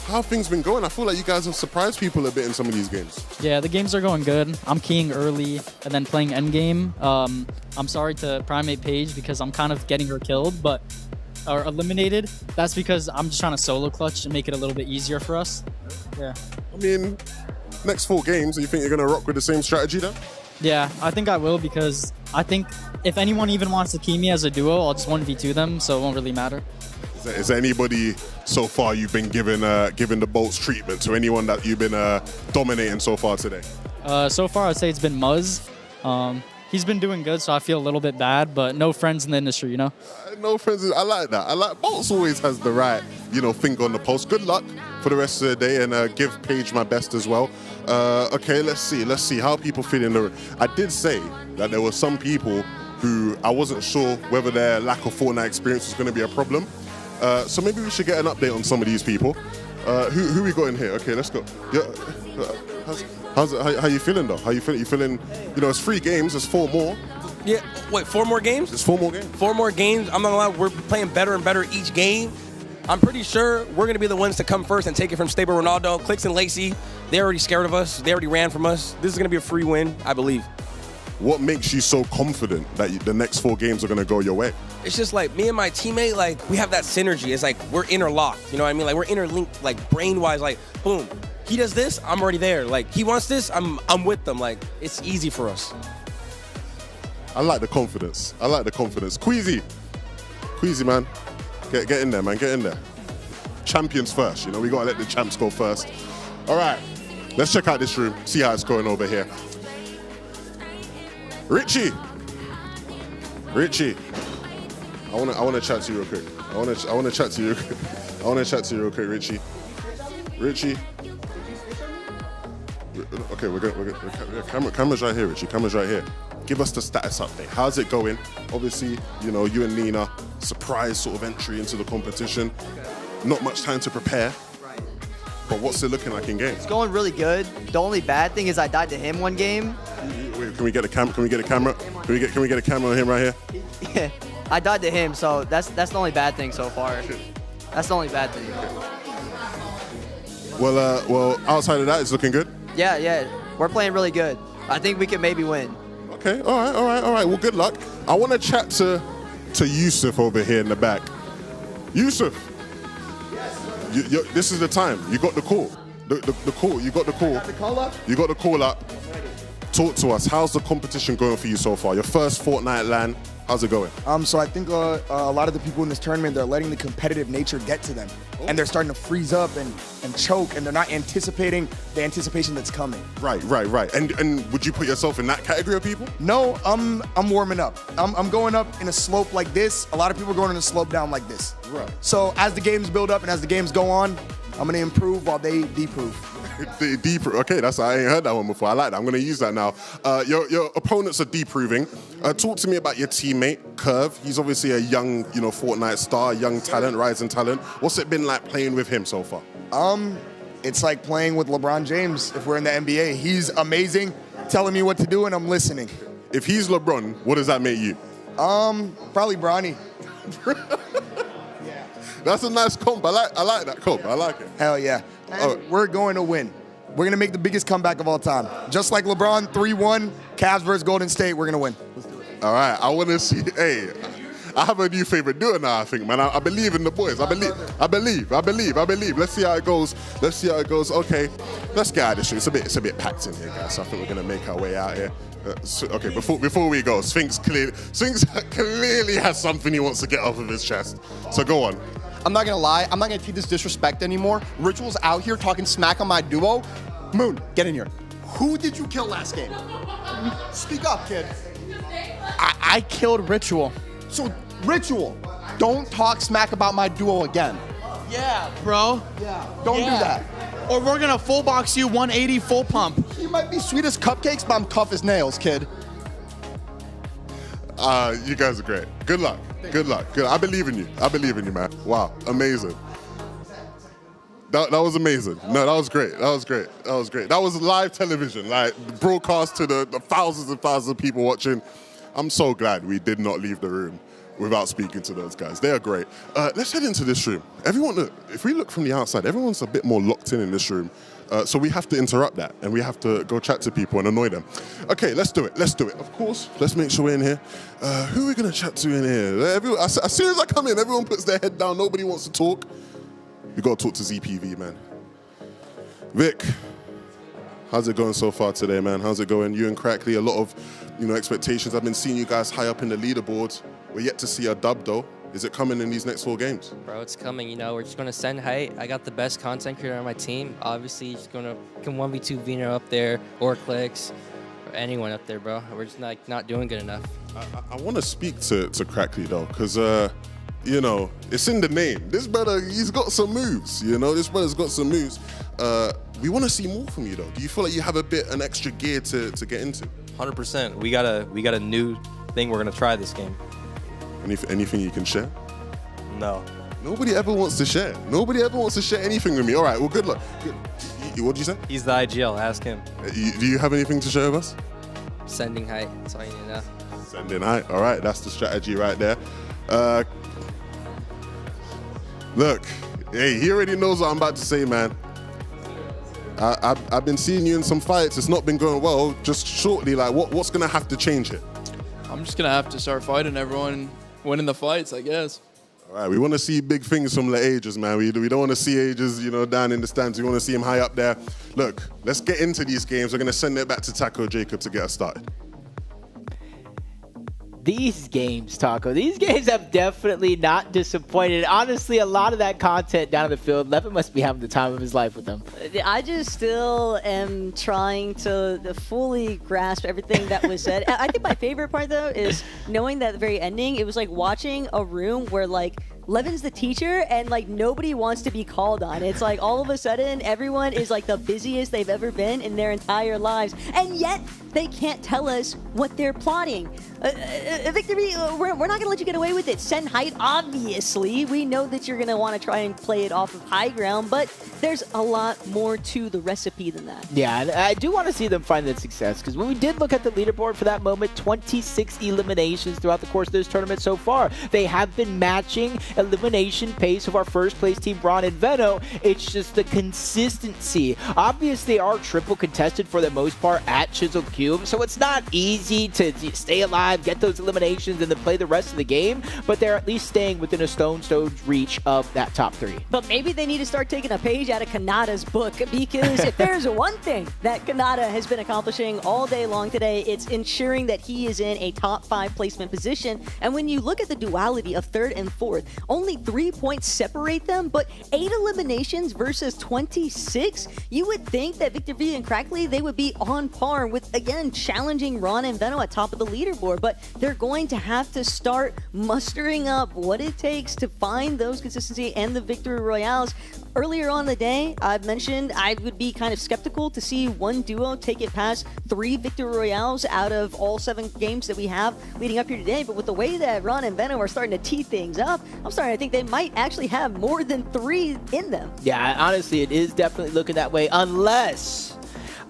How have things been going? I feel like you guys have surprised people a bit in some of these games. Yeah, the games are going good. I'm keying early and then playing endgame. I'm sorry to Primate Paige because I'm kind of getting her killed, or eliminated. That's because I'm just trying to solo clutch and make it a little bit easier for us. Yeah. I mean, next 4 games, do you think you're going to rock with the same strategy then? Yeah, I think I will because I think if anyone even wants to key me as a duo, I'll just 1v2 them, so it won't really matter. Is there anybody so far you've been given the Bolts treatment to anyone that you've been dominating so far today? So far, I'd say it's been Muzz. He's been doing good, so I feel a little bit bad, but no friends in the industry, you know? No friends. I like that. I like Bolts always has the right, you know, finger on the pulse. Good luck for the rest of the day and give Paige my best as well. Okay, let's see. How are people feeling? I did say that there were some people who I wasn't sure whether their lack of Fortnite experience was going to be a problem. So maybe we should get an update on some of these people. Who we got in here? Okay, let's go. Yeah, how you feeling though? How you feeling? You feeling? You know, it's 3 games. There's 4 more. Yeah. Wait, 4 more games? There's 4 more games. 4 more games. I'm not gonna lie. We're playing better and better each game. I'm pretty sure we're gonna be the ones to come first and take it from Stable Ronaldo. Clicks and Lacey, they're already scared of us. They already ran from us. This is gonna be a free win, I believe. What makes you so confident that the next 4 games are going to go your way? It's just like me and my teammate, like we have that synergy. It's like we're interlocked. You know what I mean? Like we're interlinked, like brain-wise. Like boom, he does this, I'm already there. Like he wants this, I'm with them. Like it's easy for us. I like the confidence. I like the confidence. Queasy, man, get in there, man. Get in there. Champions first. You know, we gotta let the champs go first. All right, let's check out this room. See how it's going over here. Richie, I wanna chat to you real quick. I wanna chat to you. I wanna chat to you real quick, Richie. Okay, we're gonna camera's right here, Richie. Camera's right here. Give us the status update. How's it going? Obviously, you know, you and Nina, surprise sort of entry into the competition. Not much time to prepare. But what's it looking like in game? It's going really good. The only bad thing is I died to him one game. Wait, can we get a camera? Can we get a camera? Can we get a camera on him right here? Yeah, I died to him, so that's the only bad thing so far. That's the only bad thing. Well, outside of that, it's looking good. Yeah, we're playing really good. I think we can maybe win. Okay, all right. Well, good luck. I want to chat to Yusuf over here in the back. Yusuf. This is the time. You got the call. The call. You got the call. You got the call up. Talk to us. How's the competition going for you so far? Your first Fortnite LAN. How's it going? So I think a lot of the people in this tournament, they're letting the competitive nature get to them. And they're starting to freeze up and choke, and they're not anticipating the anticipation that's coming. Right. And would you put yourself in that category of people? No, I'm warming up. I'm going up in a slope like this. A lot of people are going in a slope down like this. Right. So as the games build up and as the games go on, I'm going to improve while they deprove. Okay, I ain't heard that one before. I like that. I'm going to use that now. Your opponents are deproving. Talk to me about your teammate, Curve. He's obviously a young, Fortnite star, young talent, rising talent. What's it been like playing with him so far? It's like playing with LeBron James if we're in the NBA. He's amazing, telling me what to do, and I'm listening. If he's LeBron, what does that make you? Probably Bronny. That's a nice comp. I like that comp. I like it. Hell yeah. And we're going to win. We're going to make the biggest comeback of all time. Just like LeBron, 3-1, Cavs versus Golden State, we're going to win. Let's do it. All right. I want to see. Hey, I have a new favorite duo now, I think, man. I believe in the boys. I believe. Let's see how it goes. Okay. Let's get out of this shit. It's a bit packed in here, guys. So I think we're going to make our way out here. Okay, before we go, Sphinx clearly has something he wants to get off of his chest. So go on. I'm not gonna lie, I'm not gonna take this disrespect anymore. Ritual's out here talking smack on my duo. Moon, get in here. Who did you kill last game? Speak up, kid. I killed Ritual. So, Ritual, don't talk smack about my duo again. Yeah, bro. Yeah. Don't do that. Or we're gonna full box you 180 full pump. You might be sweet as cupcakes, but I'm tough as nails, kid. You guys are great. Good luck. Good. I believe in you, man. Wow, amazing. That was amazing. No, that was great. That was live television, like broadcast to the thousands and thousands of people watching. I'm so glad we did not leave the room without speaking to those guys. They are great. Let's head into this room. Everyone, if we look from the outside, everyone's a bit more locked in this room. So we have to interrupt that, and we have to go chat to people and annoy them. Okay, let's do it. Of course, let's make sure we're in here. Who are we going to chat to in here? As soon as I come in, everyone puts their head down. Nobody wants to talk. We got to talk to ZPV, man. Vic, how's it going so far today, man? How's it going? You and Crackley, a lot of expectations. I've been seeing you guys high up in the leaderboards. We're yet to see a dub, though. Is it coming in these next 4 games? Bro, it's coming. We're just going to send height. I got the best content creator on my team. Obviously, just can 1v2 Vino up there, or Clicks, or anyone up there, bro. We're just not doing good enough. I want to speak to Crackley, though, because, it's in the name. This brother, he's got some moves, This brother's got some moves. We want to see more from you, though. Do you feel like you have an extra gear to get into? 100%. We got a new thing we're going to try this game. Anything you can share? No. Nobody ever wants to share. Nobody ever wants to share anything with me. All right, well, good luck. What did you say? He's the IGL. Ask him. Do you have anything to share with us? Sending height. That's all you need to know. Sending height. All right, that's the strategy right there. Look, hey, he already knows what I'm about to say, man. I've been seeing you in some fights. It's not been going well. Just shortly, like what's gonna have to change it? I'm just gonna have to start fighting everyone, winning the fights, I guess. All right, we want to see big things from the Ages, man. We don't want to see Ages, down in the stands. We want to see him high up there. Look, let's get into these games. We're going to send it back to Taco Jacob to get us started. These games, Taco, these games have definitely not disappointed. Honestly, a lot of that content down in the field, Levin must be having the time of his life with them. I just still am trying to fully grasp everything that was said. I think my favorite part, though, is knowing that at the very ending, it was like watching a room where, like, Levin's the teacher and like nobody wants to be called on. It's like all of a sudden everyone is like the busiest they've ever been in their entire lives, and yet they can't tell us what they're plotting. Victor V, we're not going to let you get away with it. Send height, obviously. We know that you're going to want to try and play it off of high ground, but there's a lot more to the recipe than that. Yeah, and I do want to see them find that success, because when we did look at the leaderboard for that moment, 26 eliminations throughout the course of this tournament so far. They have been matching elimination pace of our first place team, Braun and Veno. It's just the consistency. Obviously, they are triple contested for the most part at Chisel Cube, so it's not easy to stay alive, get those eliminations, and then play the rest of the game, but they're at least staying within a stone's throw reach of that top 3. But maybe they need to start taking a page out of Kanata's book, because if there's one thing that Kanata has been accomplishing all day long today, it's ensuring that he is in a top 5 placement position. And when you look at the duality of 3rd and 4th, only 3 points separate them, but 8 eliminations versus 26, you would think that Victor V and Crackley, they would be on par with, again, challenging Ron and Veno at top of the leaderboard, but they're going to have to start mustering up what it takes to find those consistency and the victory royales. Earlier on in the day, I've mentioned I would be kind of skeptical to see one duo take it past 3 victory royales out of all 7 games that we have leading up here today, but with the way that Ron and Veno are starting to tee things up, I'm starting to think they might actually have more than 3 in them. Yeah, honestly, it is definitely looking that way, unless,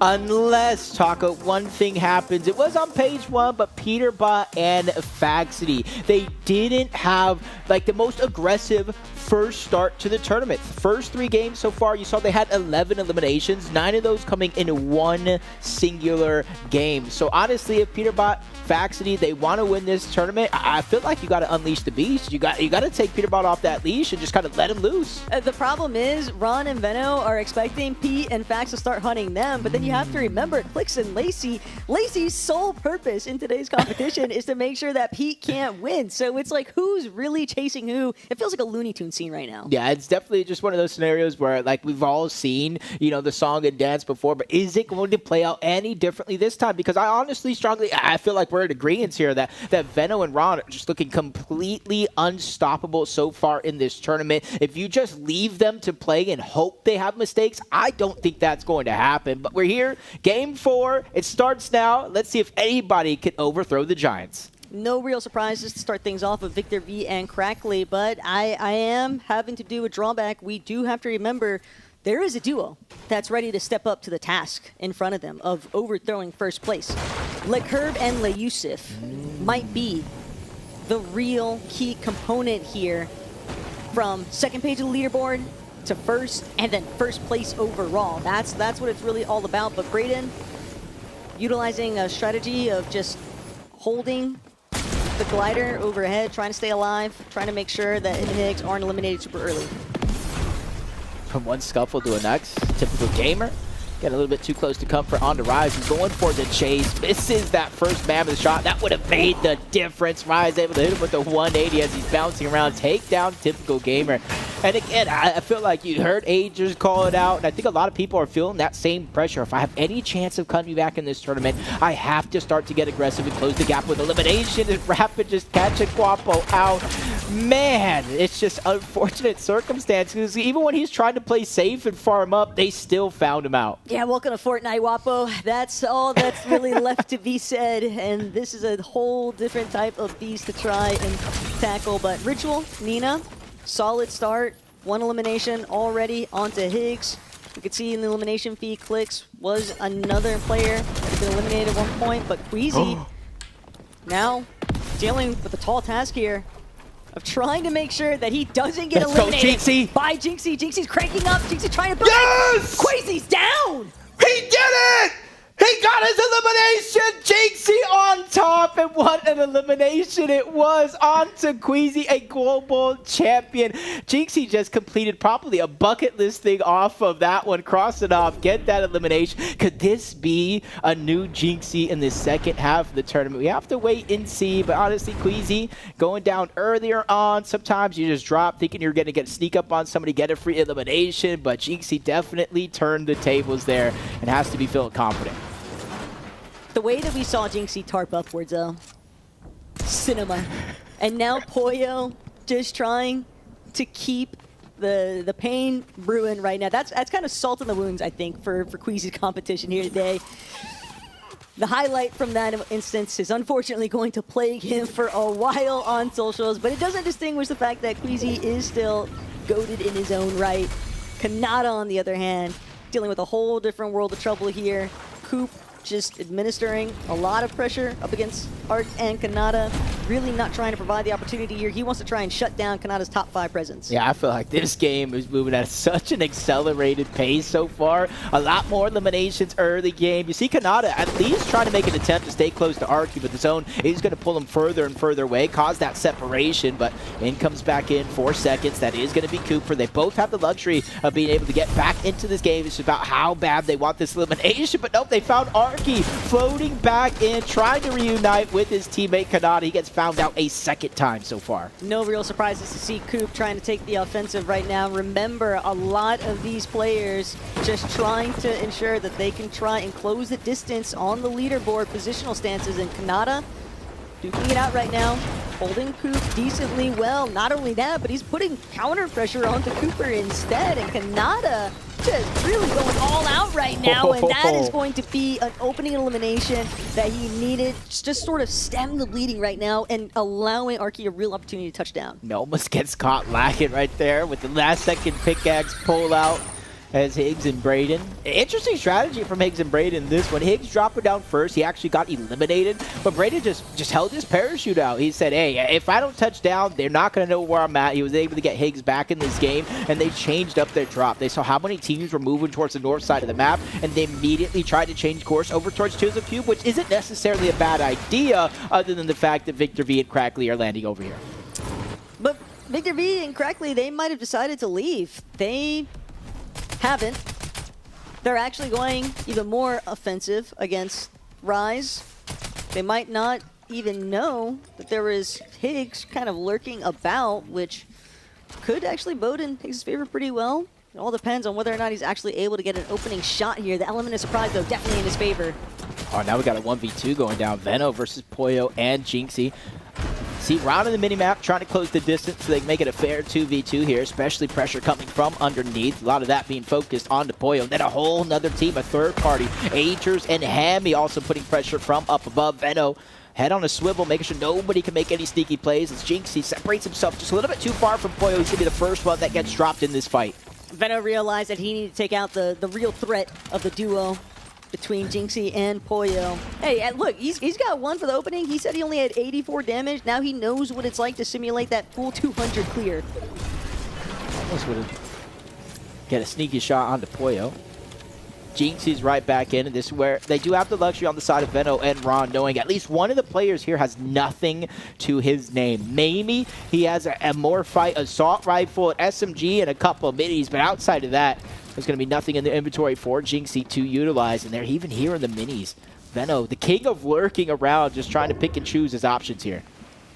Taco, one thing happens. It was on page 1, but Peterbot and Faxity, they didn't have like the most aggressive first start to the tournament. First 3 games so far, you saw they had 11 eliminations, 9 of those coming in one singular game. So honestly, if Peterbot, Faxity, they want to win this tournament, I feel like you got to unleash the beast. You got to take Peterbot off that leash and just kind of let him loose. The problem is Ron and Veno are expecting Pete and Fax to start hunting them, but then you have to remember Clicks and Lacey's sole purpose in today's competition is to make sure that Pete can't win. So it's like, who's really chasing who? It feels like a Looney Tunes scene right now. Yeah, it's definitely just one of those scenarios where like we've all seen, the song and dance before, but is it going to play out any differently this time? Because I honestly I feel like we're in agreement here that Veno and Ron are just looking completely unstoppable so far in this tournament. If you just leave them to play and hope they have mistakes, I don't think that's going to happen. But we're here, game 4, it starts now. Let's see if anybody can overthrow the Giants. No real surprises to start things off with Victor V and Crackley, but I am having to do a drawback. We do have to remember there is a duo that's ready to step up to the task in front of them of overthrowing first place. LeCurve and LeYusuf might be the real key component here from second page of the leaderboard to first and then first place overall. That's what it's really all about. But Braden, utilizing a strategy of just holding the glider overhead, trying to stay alive, trying to make sure that Higgs aren't eliminated super early. From one scuffle to the next, typical gamer. Getting a little bit too close to comfort on the Rise. He's going for the chase. Misses that first mammoth shot. That would have made the difference. Rise able to hit him with the 180 as he's bouncing around. Take down typical gamer. And again, I feel like you heard Agers call it out, and I think a lot of people are feeling that same pressure. If I have any chance of coming back in this tournament, I have to start to get aggressive and close the gap with elimination. And Rapid just catching Guapo out. Man, it's just unfortunate circumstances. Even when he's trying to play safe and farm up, they still found him out. Yeah, welcome to Fortnite, Wapo. That's all that's really left to be said, and this is a whole different type of beast to try and tackle. But Ritual, Nina, solid start. 1 elimination already onto Higgs. You can see in the elimination feed, Clicks was another player that had been eliminated at one point, but Queasy now dealing with a tall task here. of trying to make sure that he doesn't get Let's go, eliminated Jinxie. by Jinxie. Jinxie's cranking up. Jinxie trying to break. Yes! Quasi's down. He did it! He got his elimination! Jinxie on top, and what an elimination it was! On to Queasy, a global champion. Jinxie just completed probably a bucket list thing off of that one. Cross it off, get that elimination. Could this be a new Jinxie in the second half of the tournament? We have to wait and see, but honestly, Queasy going down earlier on. Sometimes you just drop thinking you're going to get a sneak up on somebody, get a free elimination, but Jinxie definitely turned the tables there and has to be feeling confident. The way that we saw Jinxie tarp upwards, though, cinema. And now Pollo just trying to keep the pain brewing right now. That's kind of salt in the wounds, I think, for Queasy's competition here today. The highlight from that instance is unfortunately going to plague him for a while on socials, but it doesn't distinguish the fact that Queasy is still goated in his own right. Kanata, on the other hand, dealing with a whole different world of trouble here. Coop just administering a lot of pressure up against Art and Kanata. Really not trying to provide the opportunity here. He wants to try and shut down Kanata's top 5 presence. Yeah, I feel like this game is moving at such an accelerated pace so far. A lot more eliminations early game. You see Kanata at least trying to make an attempt to stay close to Arky, but the zone is going to pull him further and further away, cause that separation, but in comes back in 4 seconds. That is going to be Cooper. They both have the luxury of being able to get back into this game. It's about how bad they want this elimination, but nope, they found Arky floating back in, trying to reunite with his teammate Kanata. He gets found out a second time so far. No real surprises to see Coop trying to take the offensive right now. Remember, a lot of these players just trying to ensure that they can try and close the distance on the leaderboard positional stances, and Kanata duking it out right now, holding Coop decently well. Not only that, but he's putting counter pressure onto Cooper instead, and Kanata just really going all out right now, and that is going to be an opening elimination that he needed. Just sort of stem the bleeding right now and allowing Arky a real opportunity to touch down. Almost gets caught lacking right there with the last second pickaxe pull out as Higgs and Braden. Interesting strategy from Higgs and Braden this one. Higgs dropped it down first. He actually got eliminated, but Braden just held his parachute out. He said, hey, if I don't touch down, they're not going to know where I'm at. He was able to get Higgs back in this game, and they changed up their drop. They saw how many teams were moving towards the north side of the map, and they immediately tried to change course over towards Chisel Cube, which isn't necessarily a bad idea, other than the fact that Victor V and Crackley are landing over here. But Victor V and Crackley, they might have decided to leave. They haven't. They're actually going even more offensive against Rise. They might not even know that there is Higgs kind of lurking about, which could actually bode in Higgs' favor pretty well. It all depends on whether or not he's actually able to get an opening shot here. The element of surprise, though, definitely in his favor. Oh, now we got a 1v2 going down. Veno versus Pollo and Jinxie. See, Ron in the minimap trying to close the distance so they can make it a fair 2v2 here, especially pressure coming from underneath. A lot of that being focused on Pollo. Then a whole nother team, a third party. Agers and Hammy also putting pressure from up above. Veno head on a swivel, making sure nobody can make any sneaky plays. As Jinxie separates himself just a little bit too far from Pollo. He's going to be the first one that gets dropped in this fight. Veno realized that he needed to take out the real threat of the duo between Jinxie and Pollo. Hey, look, he's got one for the opening. He said he only had 84 damage. Now he knows what it's like to simulate that full 200 clear. Almost would have get a sneaky shot onto Pollo. Jinxie's right back in, and this is where they do have the luxury on the side of Veno and Ron, knowing at least one of the players here has nothing to his name. Mamie, he has a Morphite assault rifle, an SMG, and a couple of minis, but outside of that, there's going to be nothing in the inventory for Jinxie to utilize, and they're even here in the minis. Veno, the king of lurking around, just trying to pick and choose his options here.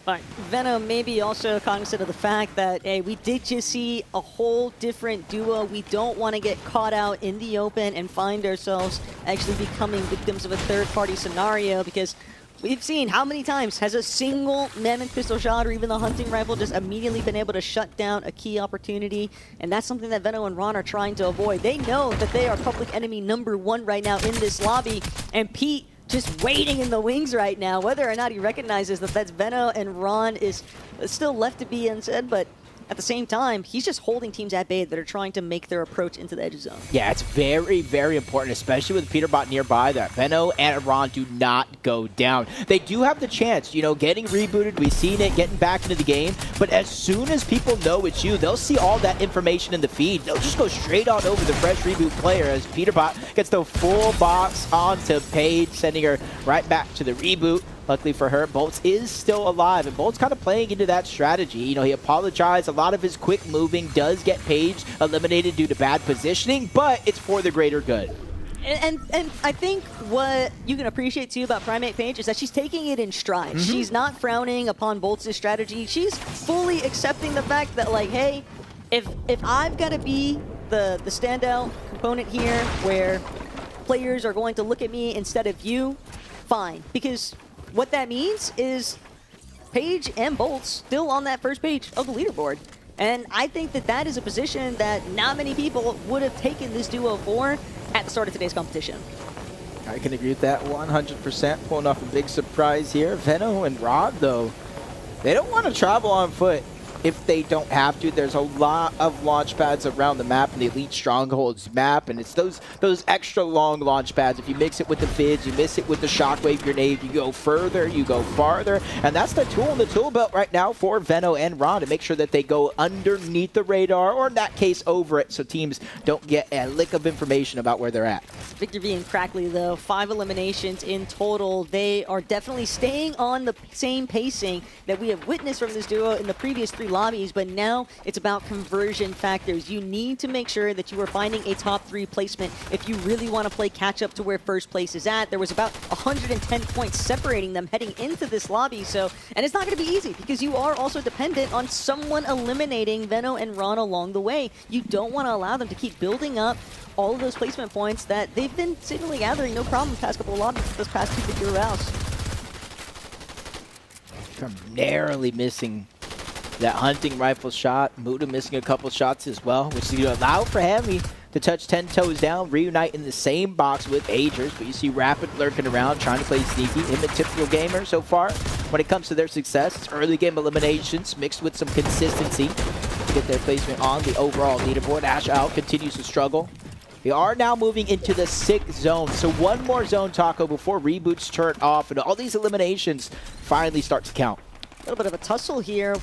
But Veno may be also cognizant of the fact that, hey, we did just see a whole different duo. We don't want to get caught out in the open and find ourselves actually becoming victims of a third-party scenario, because we've seen how many times has a single mammoth pistol shot or even the hunting rifle just immediately been able to shut down a key opportunity, and that's something that Veno and Ron are trying to avoid. They know that they are public enemy #1 right now in this lobby, and Pete just waiting in the wings right now. Whether or not he recognizes that that's Veno and Ron is still left to be unsaid, but at the same time, he's just holding teams at bay that are trying to make their approach into the edge zone. Yeah, it's very, very important, especially with Peterbot nearby, that Veno and Ron do not go down. They do have the chance, you know, getting rebooted, we've seen it, getting back into the game, but as soon as people know it's you, they'll see all that information in the feed. They'll just go straight on over the fresh reboot player as Peterbot gets the full box onto Paige, sending her right back to the reboot. Luckily for her, Bolts is still alive, and Bolts kind of playing into that strategy. You know, he apologized. A lot of his quick moving does get Paige eliminated due to bad positioning, but it's for the greater good. And I think what you can appreciate too about Primate Paige is that she's taking it in stride. She's not frowning upon Bolts' strategy. She's fully accepting the fact that, like, hey, if I've got to be the standout component here where players are going to look at me instead of you, fine. Because what that means is Paige and Bolts still on that first page of the leaderboard. And I think that that is a position that not many people would have taken this duo for at the start of today's competition. I can agree with that 100%. Pulling off a big surprise here. Veno and Rod, though, they don't want to travel on foot if they don't have to. There's a lot of launch pads around the map in the Elite Strongholds map, and it's those extra long launch pads. If you mix it with the Fids, you mix it with the Shockwave grenade, you go further, you go farther, and that's the tool in the tool belt right now for Veno and Ron to make sure that they go underneath the radar, or in that case, over it, so teams don't get a lick of information about where they're at. Victor V and Crackley, though, 5 eliminations in total. They are definitely staying on the same pacing that we have witnessed from this duo in the previous 3 lobbies, but now it's about conversion factors. You need to make sure that you are finding a top 3 placement if you really want to play catch up to where first place is at. There was about 110 points separating them heading into this lobby, and it's not going to be easy because you are also dependent on someone eliminating Veno and Ron along the way. You don't want to allow them to keep building up all of those placement points that they've been seemingly gathering no problem the past couple of lobbies this past 2 victory rounds. From narrowly missing that hunting rifle shot. Muda missing a couple shots as well, which is going to allow for Hammy to touch 10 toes down, reunite in the same box with Agers, but you see Rapid lurking around, trying to play sneaky. Him a typical gamer so far when it comes to their success. It's early game eliminations mixed with some consistency to get their placement on the overall leaderboard. Ash out continues to struggle. We are now moving into the 6th zone, so one more zone, Taco, before reboots turn off and all these eliminations finally start to count. A little bit of a tussle here.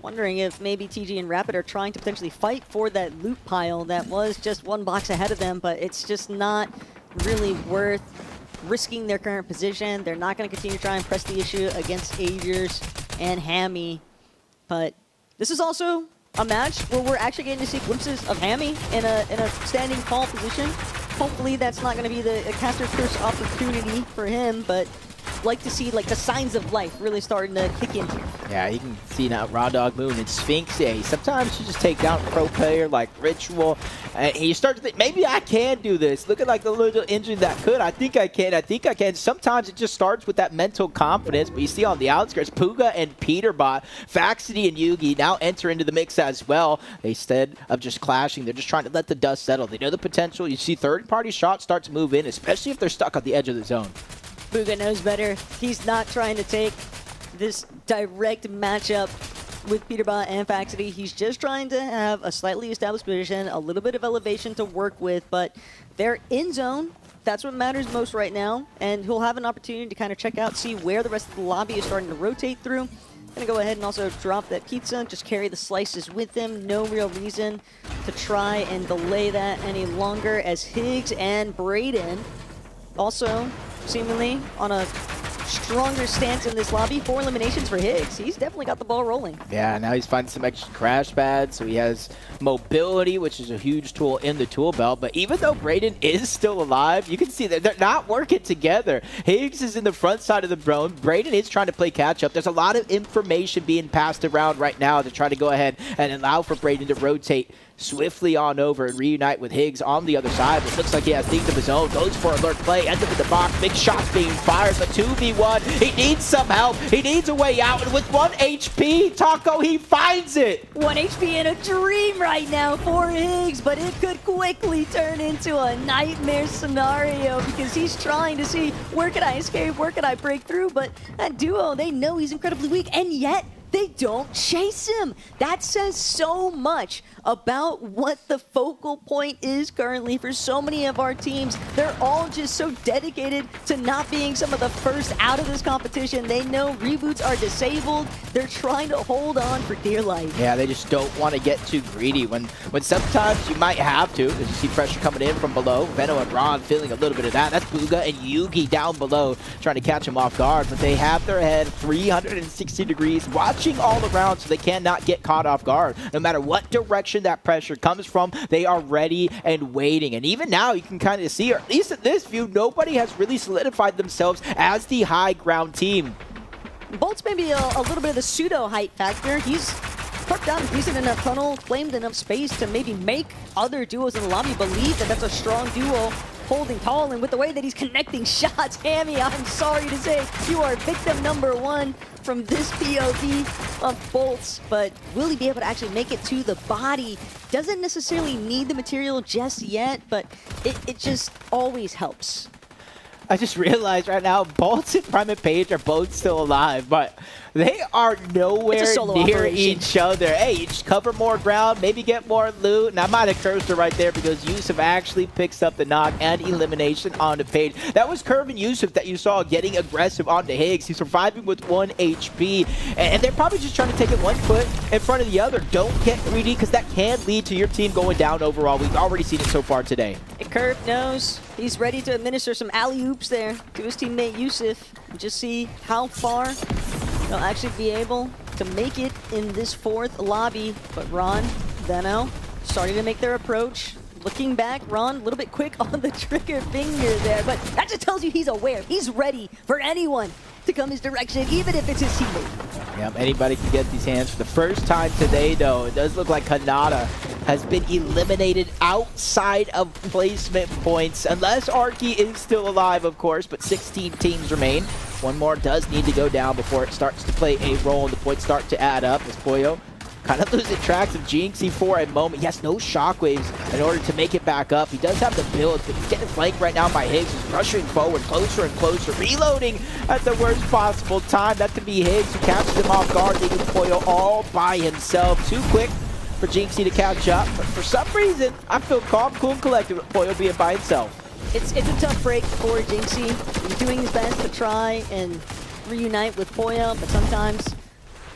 Wondering if maybe TG and Rapid are trying to potentially fight for that loot pile that was just 1 box ahead of them, but it's just not really worth risking their current position. They're not going to continue to try and press the issue against Agers and Hammy, but this is also a match where we're actually getting to see glimpses of Hammy in a standing tall position. Hopefully that's not going to be the caster curse opportunity for him, but like to see like the signs of life really starting to kick in here. Yeah, you can see now Raw Dog Moon and Sphinx. Yeah, sometimes you just take down a pro player like Ritual, and you start to think, maybe I can do this. Looking like the little engine that could. I think I can. I think I can. Sometimes it just starts with that mental confidence, but you see on the outskirts, Puga and Peterbot, Faxity and Yugi now enter into the mix as well. Instead of just clashing, they're just trying to let the dust settle. They know the potential. You see third-party shots start to move in, especially if they're stuck on the edge of the zone. Puga knows better. He's not trying to take this direct matchup with Peterbot and Faxity. He's just trying to have a slightly established position, a little bit of elevation to work with, but they're in zone. That's what matters most right now, and he'll have an opportunity to kind of check out, see where the rest of the lobby is starting to rotate through. Gonna go ahead and also drop that pizza, just carry the slices with him. No real reason to try and delay that any longer, as Higgs and Brayden also seemingly on a stronger stance in this lobby. 4 eliminations for Higgs. He's definitely got the ball rolling. Yeah, now he's finding some extra crash pads, so he has mobility, which is a huge tool in the tool belt. But even though Brayden is still alive, you can see that they're not working together. Higgs is in the front side of the drone. Brayden is trying to play catch up. There's a lot of information being passed around right now to try to go ahead and allow for Brayden to rotate swiftly on over and reunite with Higgs on the other side. But looks like he has things of his own. Goes for alert play, ends up in the box. Big shots being fired, but 2v1. He needs some help. He needs a way out. And with 1 HP, Taco, he finds it. 1 HP in a dream right now for Higgs, but it could quickly turn into a nightmare scenario because he's trying to see, where can I escape? Where can I break through? But that duo, they know he's incredibly weak, and yet they don't chase him. That says so much about what the focal point is currently for so many of our teams. They're all just so dedicated to not being some of the first out of this competition. They know reboots are disabled. They're trying to hold on for dear life. Yeah, they just don't want to get too greedy when sometimes you might have to, as you see pressure coming in from below. Veno and Ron feeling a little bit of that. That's Booga and Yugi down below trying to catch him off guard, but they have their head 360 degrees watching all around so they cannot get caught off guard. No matter what direction that pressure comes from, they are ready and waiting. And even now you can kind of see, or at least in this view, nobody has really solidified themselves as the high ground team. Bolt's maybe a little bit of the pseudo height factor. He's parked down a decent enough tunnel, claimed enough space to maybe make other duos in the lobby believe that that's a strong duo holding tall. And with the way that he's connecting shots, Hammy, I'm sorry to say, you are victim number one from this POV of Bolts. But will he be able to actually make it to the body? Doesn't necessarily need the material just yet, but it just always helps. I just realized right now, Bolts and Prime and Page are both still alive, but they are nowhere near each other. Hey, you just cover more ground, maybe get more loot, and I might have cursed her right there because Yusuf actually picks up the knock and elimination onto Page. That was Curve and Yusuf that you saw getting aggressive onto Higgs. He's surviving with 1 HP, and they're probably just trying to take it one foot in front of the other. Don't get greedy because that can lead to your team going down overall. We've already seen it so far today. And Curve knows he's ready to administer some alley-oops there to his teammate Yusuf and just see how far they'll actually be able to make it in this fourth lobby. But Ron, Veno, starting to make their approach. Looking back, Ron, a little bit quick on the trigger finger there, but that just tells you he's aware. He's ready for anyone to come his direction, even if it's his teammate. Yeah, anybody can get these hands for the first time today, though. It does look like Kanata has been eliminated outside of placement points, unless Arky is still alive, of course, but 16 teams remain. One more does need to go down before it starts to play a role and the points start to add up as Pollo kind of losing tracks of Jinxie for a moment. He has no shockwaves in order to make it back up. He does have the build, but he's getting flanked right now by Higgs, who's rushing forward closer and closer, reloading at the worst possible time. That could be Higgs, who catches him off guard, leaving Pollo all by himself. Too quick for Jinxie to catch up, but for some reason, I feel calm, cool, and collected with Pollo being by himself. It's a tough break for Jinxie. He's doing his best to try and reunite with Pollo, but sometimes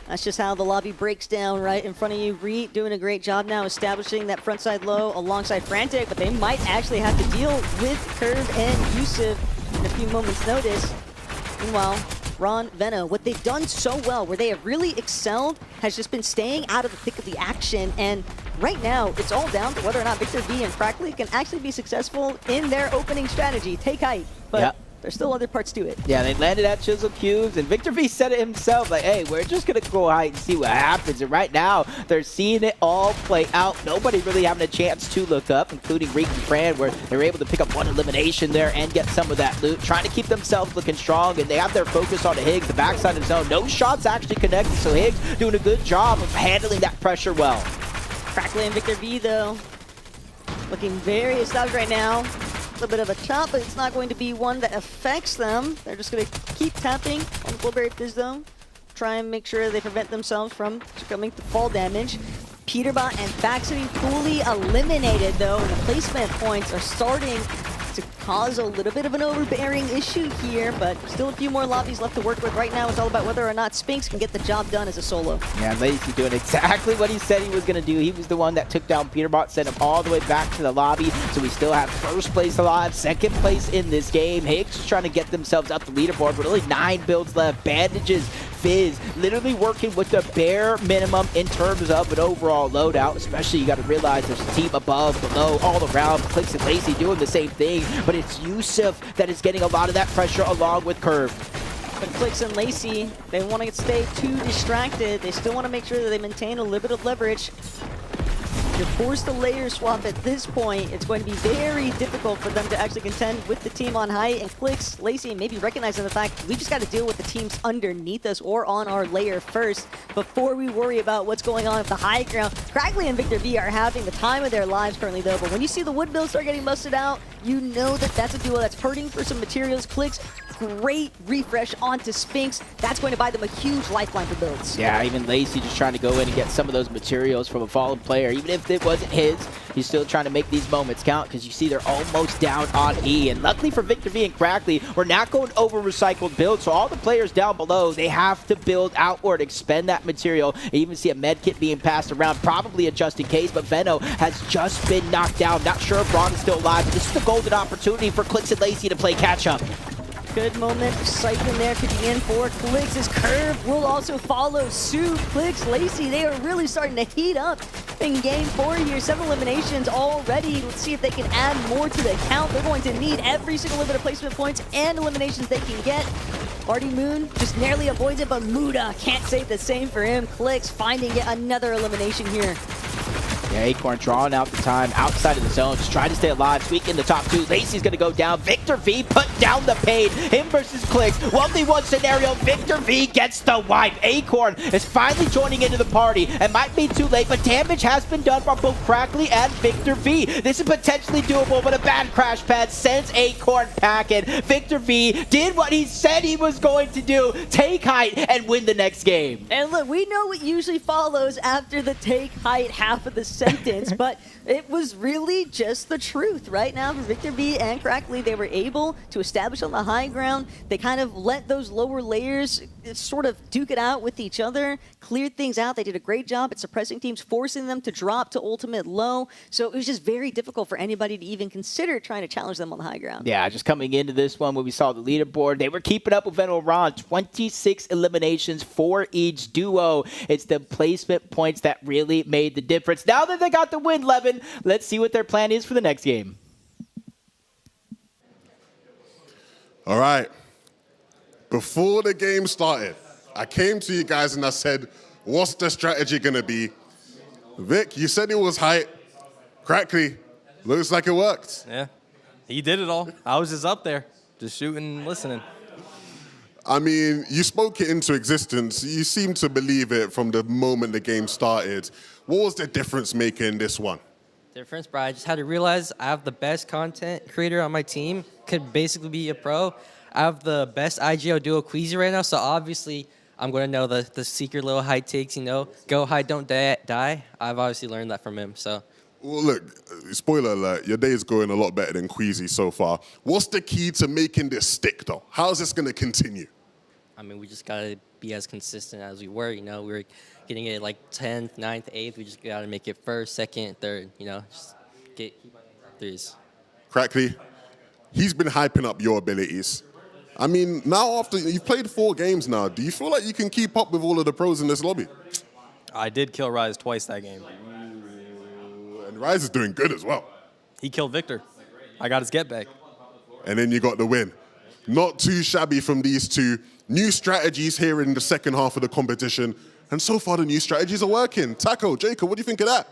that's just how the lobby breaks down right in front of you. Reed doing a great job now establishing that frontside low alongside Frantic, but they might actually have to deal with Curve and Yusuf in a few moments' notice. Meanwhile, Ron, Veno, what they've done so well, where they have really excelled, has just been staying out of the thick of the action. And right now, it's all down to whether or not Victor V and Crackley can actually be successful in their opening strategy. Take height. But there's still other parts to it. Yeah, they landed at Chisel Cubes, and Victor V said it himself, like, hey, we're just going to go height and see what happens. And right now, they're seeing it all play out. Nobody really having a chance to look up, including Reek and Fran, where they're able to pick up one elimination there and get some of that loot, trying to keep themselves looking strong, and they have their focus on Higgs, the backside of zone. No shots actually connected, so Higgs doing a good job of handling that pressure well. Crackley and Victor V, though, looking very established right now. A little bit of a chop, but it's not going to be one that affects them. They're just going to keep tapping on the Blueberry Fizz, though. Try and make sure they prevent themselves from succumbing to fall damage. Peterbot and Faxity fully eliminated, though, and the placement points are starting to cause a little bit of an overbearing issue here, but still a few more lobbies left to work with. Right now, it's all about whether or not Spinks can get the job done as a solo. Yeah, Lacey doing exactly what he said he was going to do. He was the one that took down Peterbot, sent him all the way back to the lobby, so we still have first place alive, second place in this game. Higgs is trying to get themselves up the leaderboard, but only 9 builds left. Bandages, Fizz, literally working with the bare minimum in terms of an overall loadout, especially you got to realize there's a team above, below, all around. Clicks and Lacey doing the same thing, but it's Yusuf that is getting a lot of that pressure along with Curve. But Clicks and Lacey, they want to stay too distracted. They still want to make sure that they maintain a little bit of leverage. You're forced to layer swap at this point. It's going to be very difficult for them to actually contend with the team on height. And Clicks, Lacey, maybe recognizing the fact we just got to deal with the teams underneath us or on our layer first before we worry about what's going on at the high ground. Crackley and Victor V are having the time of their lives currently, though. But when you see the wood builds start getting busted out, you know that that's a duo that's hurting for some materials. Clicks, great refresh onto Sphinx. That's going to buy them a huge lifeline for builds. Yeah, even Lacey just trying to go in and get some of those materials from a fallen player. Even if it wasn't his, he's still trying to make these moments count because you see they're almost down on E. And luckily for Victor V and Crackley, we're not going over recycled builds. So all the players down below, they have to build outward, expend that material. You even see a med kit being passed around, probably a just in case, but Veno has just been knocked down. Not sure if Ron is still alive, but this is the golden opportunity for Clicks and Lacey to play catch up. Good moment, Siphon there kicking in for Clicks. His curve will also follow suit. Clicks, Lacey, they are really starting to heat up in game 4 here. 7 eliminations already. Let's see if they can add more to the count. They're going to need every single little bit of placement points and eliminations they can get. Artie Moon just narrowly avoids it, but Muda can't say the same for him. Clicks finding yet another elimination here. Yeah, Acorn drawing out the time outside of the zone, just trying to stay alive, squeak in the top 2. Lacey's gonna go down. Victor V put down the pain. Him versus Clicks. 1v1 scenario. Victor V gets the wipe. Acorn is finally joining into the party. It might be too late, but damage has been done by both Crackley and Victor V. This is potentially doable, but a bad crash pad sends Acorn packing. Victor V did what he said he was going to do. Take height and win the next game. And look, we know what usually follows after the take height half of the sentence, but it was really just the truth. Right now for Victor V and Crackley, they were able to establish on the high ground. They kind of let those lower layers sort of duke it out with each other, cleared things out. They did a great job at suppressing teams, forcing them to drop to ultimate low. So it was just very difficult for anybody to even consider trying to challenge them on the high ground. Yeah, just coming into this one when we saw the leaderboard, they were keeping up with Veno Ron. 26 eliminations for each duo. It's the placement points that really made the difference. Now that they got the win, Levin, let's see what their plan is for the next game. All right. Before the game started, I came to you guys and I said, what's the strategy going to be? Vic, you said it was height. Crackley, looks like it worked. Yeah, he did it all. I was just up there, just shooting and listening. I mean, you spoke it into existence. You seem to believe it from the moment the game started. What was the difference maker in this one? Difference, bro. I just had to realize I have the best content creator on my team. Could basically be a pro. I have the best IGO duo Queasy right now, so obviously I'm going to know the secret little high takes, you know. Go high, don't die. I've obviously learned that from him, so. Well, look, spoiler alert, your day is going a lot better than Queasy so far. What's the key to making this stick, though? How is this going to continue? I mean, we just got to be as consistent as we were, you know. We were getting it like 10th, 9th, 8th. We just got to make it first, second, third, you know. Just keep on threes. Crackley, he's been hyping up your abilities. I mean, now after you've played 4 games now, do you feel like you can keep up with all of the pros in this lobby? I did kill Rise twice that game. And Rise is doing good as well. He killed Victor. I got his get back. And then you got the win. Not too shabby from these two. New strategies here in the second half of the competition. And so far, the new strategies are working. Taco, Jacob, what do you think of that?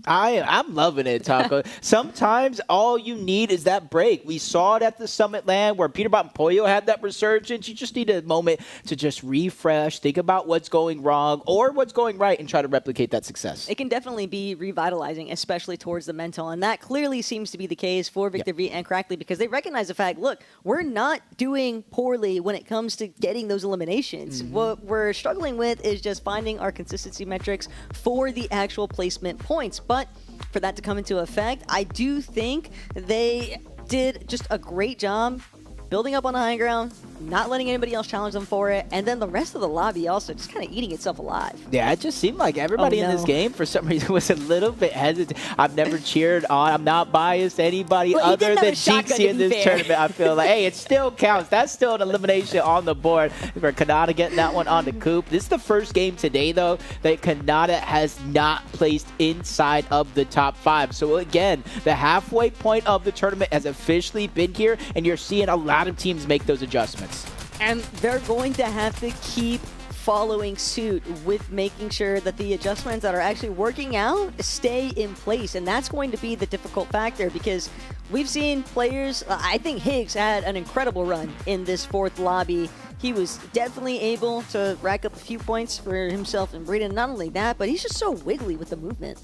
I'm loving it, Taco. Sometimes all you need is that break. We saw it at the Summit Land where Peterbot and Pollo had that resurgence. You just need a moment to just refresh, think about what's going wrong or what's going right, and try to replicate that success. It can definitely be revitalizing, especially towards the mental, and that clearly seems to be the case for Victor V and Crackley because they recognize the fact, look, we're not doing poorly when it comes to getting those eliminations. What we're struggling with is just finding our consistency metrics for the actual placement points. But for that to come into effect, I do think they did just a great job building up on the high ground, not letting anybody else challenge them for it, and then the rest of the lobby also just kind of eating itself alive. Yeah, it just seemed like everybody in this game, for some reason, was a little bit hesitant. I've never cheered on, I'm not biased to anybody other than Jinxie in this tournament. I feel like, hey, it still counts. That's still an elimination on the board for Kanata getting that one on the coop. This is the first game today, though, that Kanata has not placed inside of the top 5. So again, the halfway point of the tournament has officially been here, and you're seeing a lot of teams make those adjustments. And they're going to have to keep following suit with making sure that the adjustments that are actually working out stay in place. And that's going to be the difficult factor because we've seen players, I think Higgs had an incredible run in this fourth lobby. He was definitely able to rack up a few points for himself and Breeden. Not only that, but he's just so wiggly with the movement.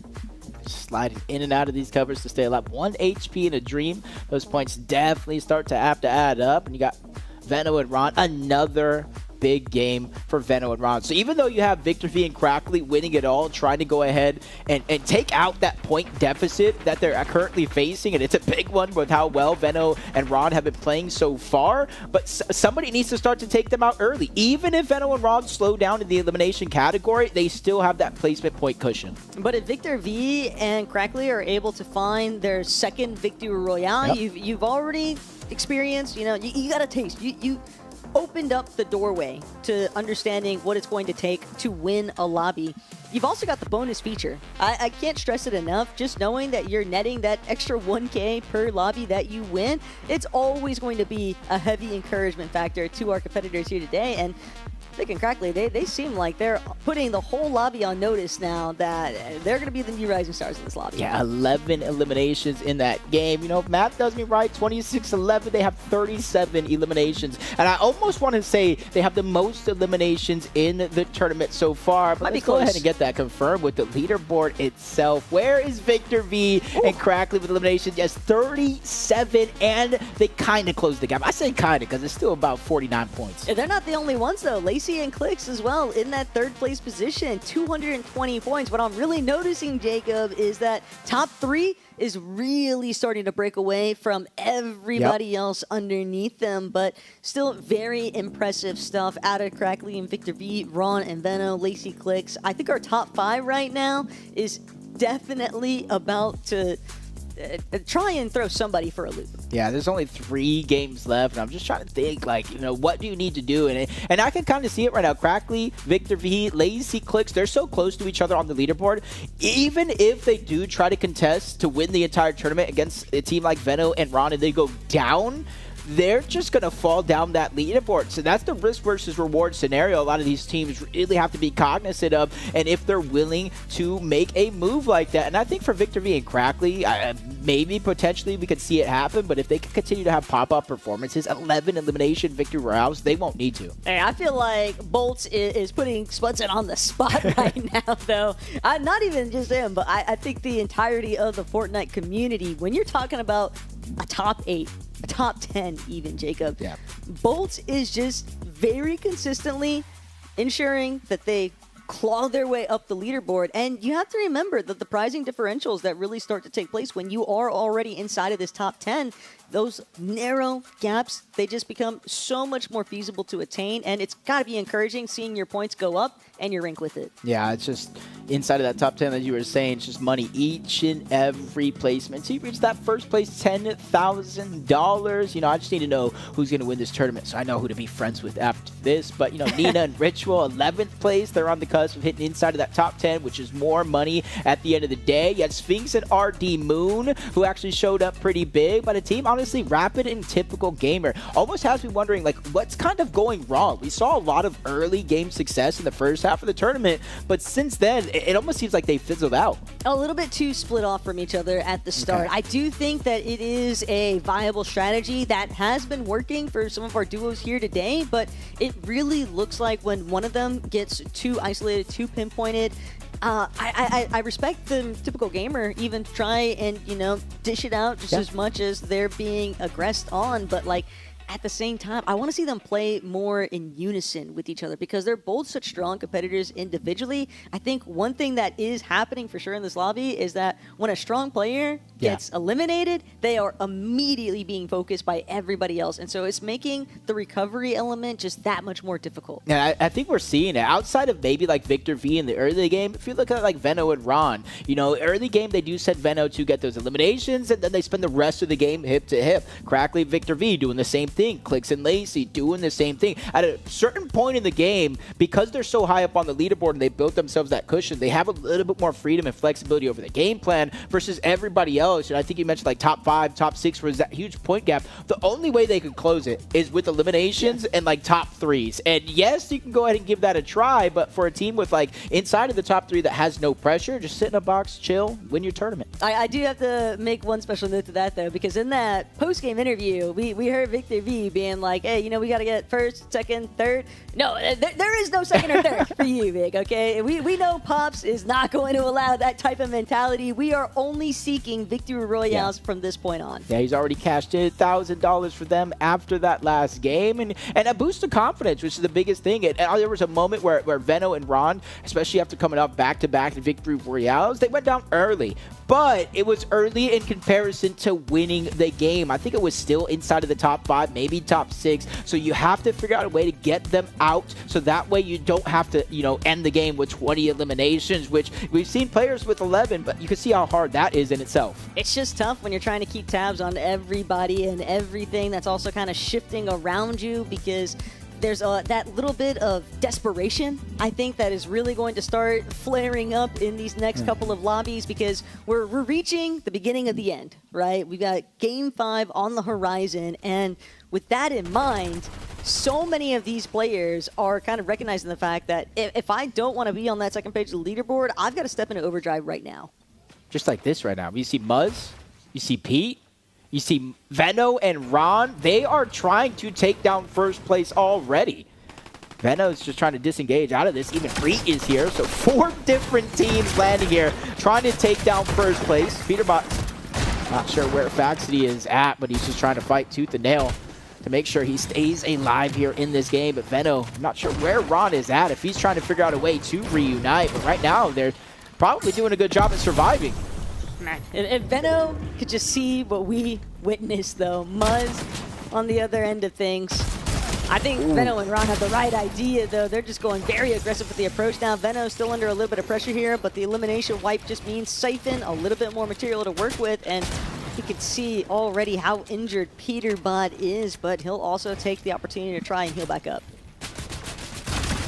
Sliding in and out of these covers to stay alive. 1 HP in a dream. Those points definitely start to have to add up. And you got Veno and Ron, another big game for Veno and Ron. So even though you have Victor V and Crackley winning it all, trying to go ahead and take out that point deficit that they're currently facing, and it's a big one with how well Veno and Ron have been playing so far, but somebody needs to start to take them out early. Even if Veno and Ron slow down in the elimination category, they still have that placement point cushion. But if Victor V and Crackley are able to find their second victory royale, you've already experienced, you got a taste. You opened up the doorway to understanding what it's going to take to win a lobby. You've also got the bonus feature. I can't stress it enough. Just knowing that you're netting that extra 1K per lobby that you win, it's always going to be a heavy encouragement factor to our competitors here today. And Vic and Crackley, they seem like they're putting the whole lobby on notice now that they're going to be the new rising stars in this lobby. Yeah, 11 eliminations in that game. If math does me right, 26-11, they have 37 eliminations. And I almost want to say they have the most eliminations in the tournament so far. But let's go ahead and get that confirmed with the leaderboard itself. Where is Victor V and Crackley with eliminations? Yes, 37, and they kind of closed the gap. I say kind of because it's still about 49 points. They're not the only ones, though. Lacey and Clicks as well in that third place position, 220 points. What I'm really noticing, Jacob, is that top 3 is really starting to break away from everybody else underneath them, but still very impressive stuff out of Crackley and Victor V, Ron and Veno, Lacey, Clicks. I think our top 5 right now is definitely about to try and throw somebody for a loop. Yeah, there's only 3 games left, and I'm just trying to think, what do you need to do? And I can kind of see it right now. Crackley, Victor V, Lazy Clicks, they're so close to each other on the leaderboard. Even if they do try to contest to win the entire tournament against a team like Veno and Ron and they go down, they're just going to fall down that leaderboard. So that's the risk versus reward scenario a lot of these teams really have to be cognizant of, and if they're willing to make a move like that. And I think for Victor V and Crackley, maybe potentially we could see it happen, but if they can continue to have pop-up performances, 11 elimination victory rounds, they won't need to. Hey, I feel like Bolts is putting Spudson on the spot right now, though. Not even just him, but I think the entirety of the Fortnite community, when you're talking about a top 8, a top 10 even, Jacob. Yeah. Bolts is just very consistently ensuring that they claw their way up the leaderboard. And you have to remember that the pricing differentials that really start to take place when you are already inside of this top 10, those narrow gaps, they just become so much more feasible to attain. And it's got to be encouraging seeing your points go up and your rank with it. Yeah, it's just inside of that top 10, as you were saying, it's just money each and every placement. So you reach that first place, $10,000. I just need to know who's going to win this tournament so I know who to be friends with after this. But, Nina and Ritual, 11th place. They're on the cusp of hitting inside of that top 10, which is more money at the end of the day. You had Sphinx and RD Moon, who actually showed up pretty big. But a team, honestly, Rapid and Typical Gamer almost has me wondering, what's kind of going wrong? We saw a lot of early game success in the first half of the tournament, but since then, it almost seems like they fizzled out. A little bit too split off from each other at the start. I do think that it is a viable strategy that has been working for some of our duos here today, but it really looks like when one of them gets too isolated, too pinpointed, I respect the Typical Gamer even try and, dish it out just as much as they're being aggressed on, but at the same time, I want to see them play more in unison with each other because they're both such strong competitors individually. I think one thing that is happening for sure in this lobby is that when a strong player gets eliminated, they are immediately being focused by everybody else. And so it's making the recovery element just that much more difficult. Yeah, I think we're seeing it. Outside of maybe Victor V in the early game, if you look at Veno and Ron, early game they do send Veno to get those eliminations, and then they spend the rest of the game hip to hip. Crackley, Victor V doing the same thing. Clicks and Lacey doing the same thing. At a certain point in the game, because they're so high up on the leaderboard and they built themselves that cushion, they have a little bit more freedom and flexibility over the game plan versus everybody else. And I think you mentioned like top 5, top 6 was that huge point gap. The only way they could close it is with eliminations and like top 3s. And yes, you can go ahead and give that a try, but for a team with like inside of the top 3 that has no pressure, just sit in a box, chill, win your tournament. I do have to make one special note to that, though, because in that post-game interview, we heard Victor V being like, hey, you know, we got to get first, second, third. No, there is no second or third for you, Vic, okay? We know Pops is not going to allow that type of mentality. We are only seeking victory royales from this point on. Yeah, he's already cashed in $1,000 for them after that last game, and a boost of confidence, which is the biggest thing. And there was a moment where Veno and Ron, especially after coming up back-to-back in victory royales, they went down early. But it was early in comparison to winning the game. I think it was still inside of the top 5, maybe top 6. So you have to figure out a way to get them out so that way you don't have to, you know, end the game with 20 eliminations, which we've seen players with 11, but you can see how hard that is in itself. It's just tough when you're trying to keep tabs on everybody and everything that's also kind of shifting around you, because there's that little bit of desperation, I think, that is really going to start flaring up in these next couple of lobbies, because we're reaching the beginning of the end, right? We've got Game 5 on the horizon, and with that in mind, so many of these players are kind of recognizing the fact that if I don't want to be on that second page of the leaderboard, I've got to step into overdrive right now. Just like this right now. You see Muzz, you see Pete, you see Veno and Ron. They are trying to take down first place already. Veno's just trying to disengage out of this. Even Reet is here. So 4 different teams landing here trying to take down first place. Peterbot, not sure where Faxity is at, but he's just trying to fight tooth and nail to make sure he stays alive here in this game. But Veno, I'm not sure where Ron is at, if he's trying to figure out a way to reunite. But right now, they're probably doing a good job at surviving. If Veno could just see what we witnessed, though, Muzz on the other end of things. I think Veno and Ron have the right idea, though. They're just going very aggressive with the approach now. Veno's still under a little bit of pressure here, but the elimination wipe just means siphon a little bit more material to work with, and you can see already how injured Peterbot is, but he'll also take the opportunity to try and heal back up.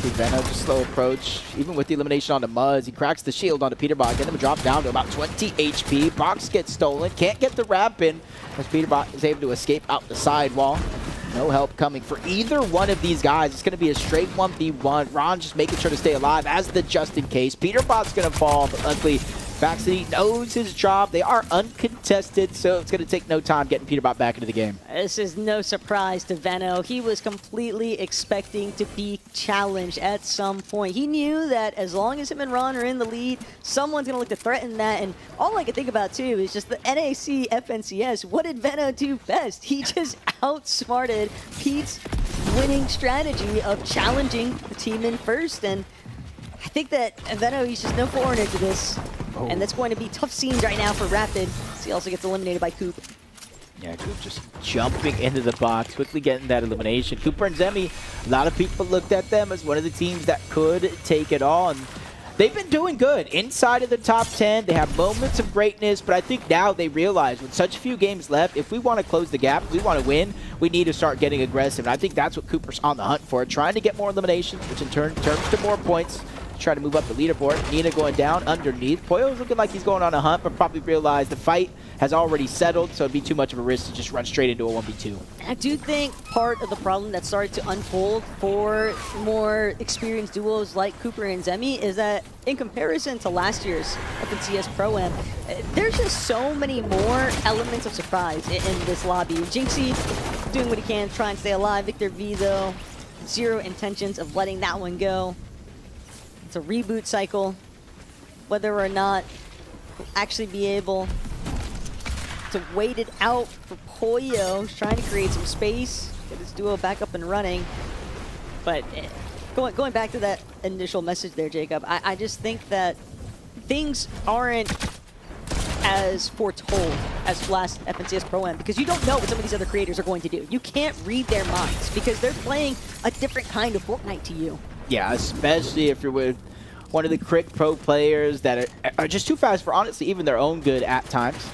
Veno, just slow approach. Even with the elimination onto Muzz, he cracks the shield onto Peterbot. Get him a drop down to about 20 HP. Box gets stolen. Can't get the wrap in as Peterbot is able to escape out the sidewall. No help coming for either one of these guys. It's going to be a straight 1v1. Ron just making sure to stay alive as the just in case. Peterbot's going to fall, but luckily Faxity knows his job. They are uncontested, so it's going to take no time getting Peterbot back into the game. This is no surprise to Veno. He was completely expecting to be challenged at some point. He knew that as long as him and Ron are in the lead, someone's going to look to threaten that. And all I can think about, too, is just the NAC FNCS. What did Veno do best? He just outsmarted Pete's winning strategy of challenging the team in first. And I think that Veno, he's just no foreigner to this. And that's going to be tough scenes right now for Rapid. He also gets eliminated by Coop. Yeah, Coop just jumping into the box, quickly getting that elimination. Cooper and Zemi, a lot of people looked at them as one of the teams that could take it on. They've been doing good inside of the top 10. They have moments of greatness, but I think now they realize with such few games left, if we want to close the gap, if we want to win, we need to start getting aggressive. And I think that's what Cooper's on the hunt for, trying to get more eliminations, which in turn turns to more points. Try to move up the leaderboard. Nina going down underneath. Poyo's looking like he's going on a hunt, but probably realized the fight has already settled, so it'd be too much of a risk to just run straight into a 1v2. I do think part of the problem that started to unfold for more experienced duos like Cooper and Zemi is that in comparison to last year's FNCS Pro-Am, there's just so many more elements of surprise in this lobby. Jinxie doing what he can, trying to stay alive. Victor V, though, zero intentions of letting that one go. It's a reboot cycle. Whether or not we'll actually be able to wait it out for Poyo. He's trying to create some space, get his duo back up and running. But going back to that initial message there, Jacob, I just think that things aren't as foretold as last FNCS Pro-Am, because you don't know what some of these other creators are going to do. You can't read their minds because they're playing a different kind of Fortnite to you. Yeah, especially if you're with one of the Crick Pro players that are just too fast for, honestly, even their own good at times.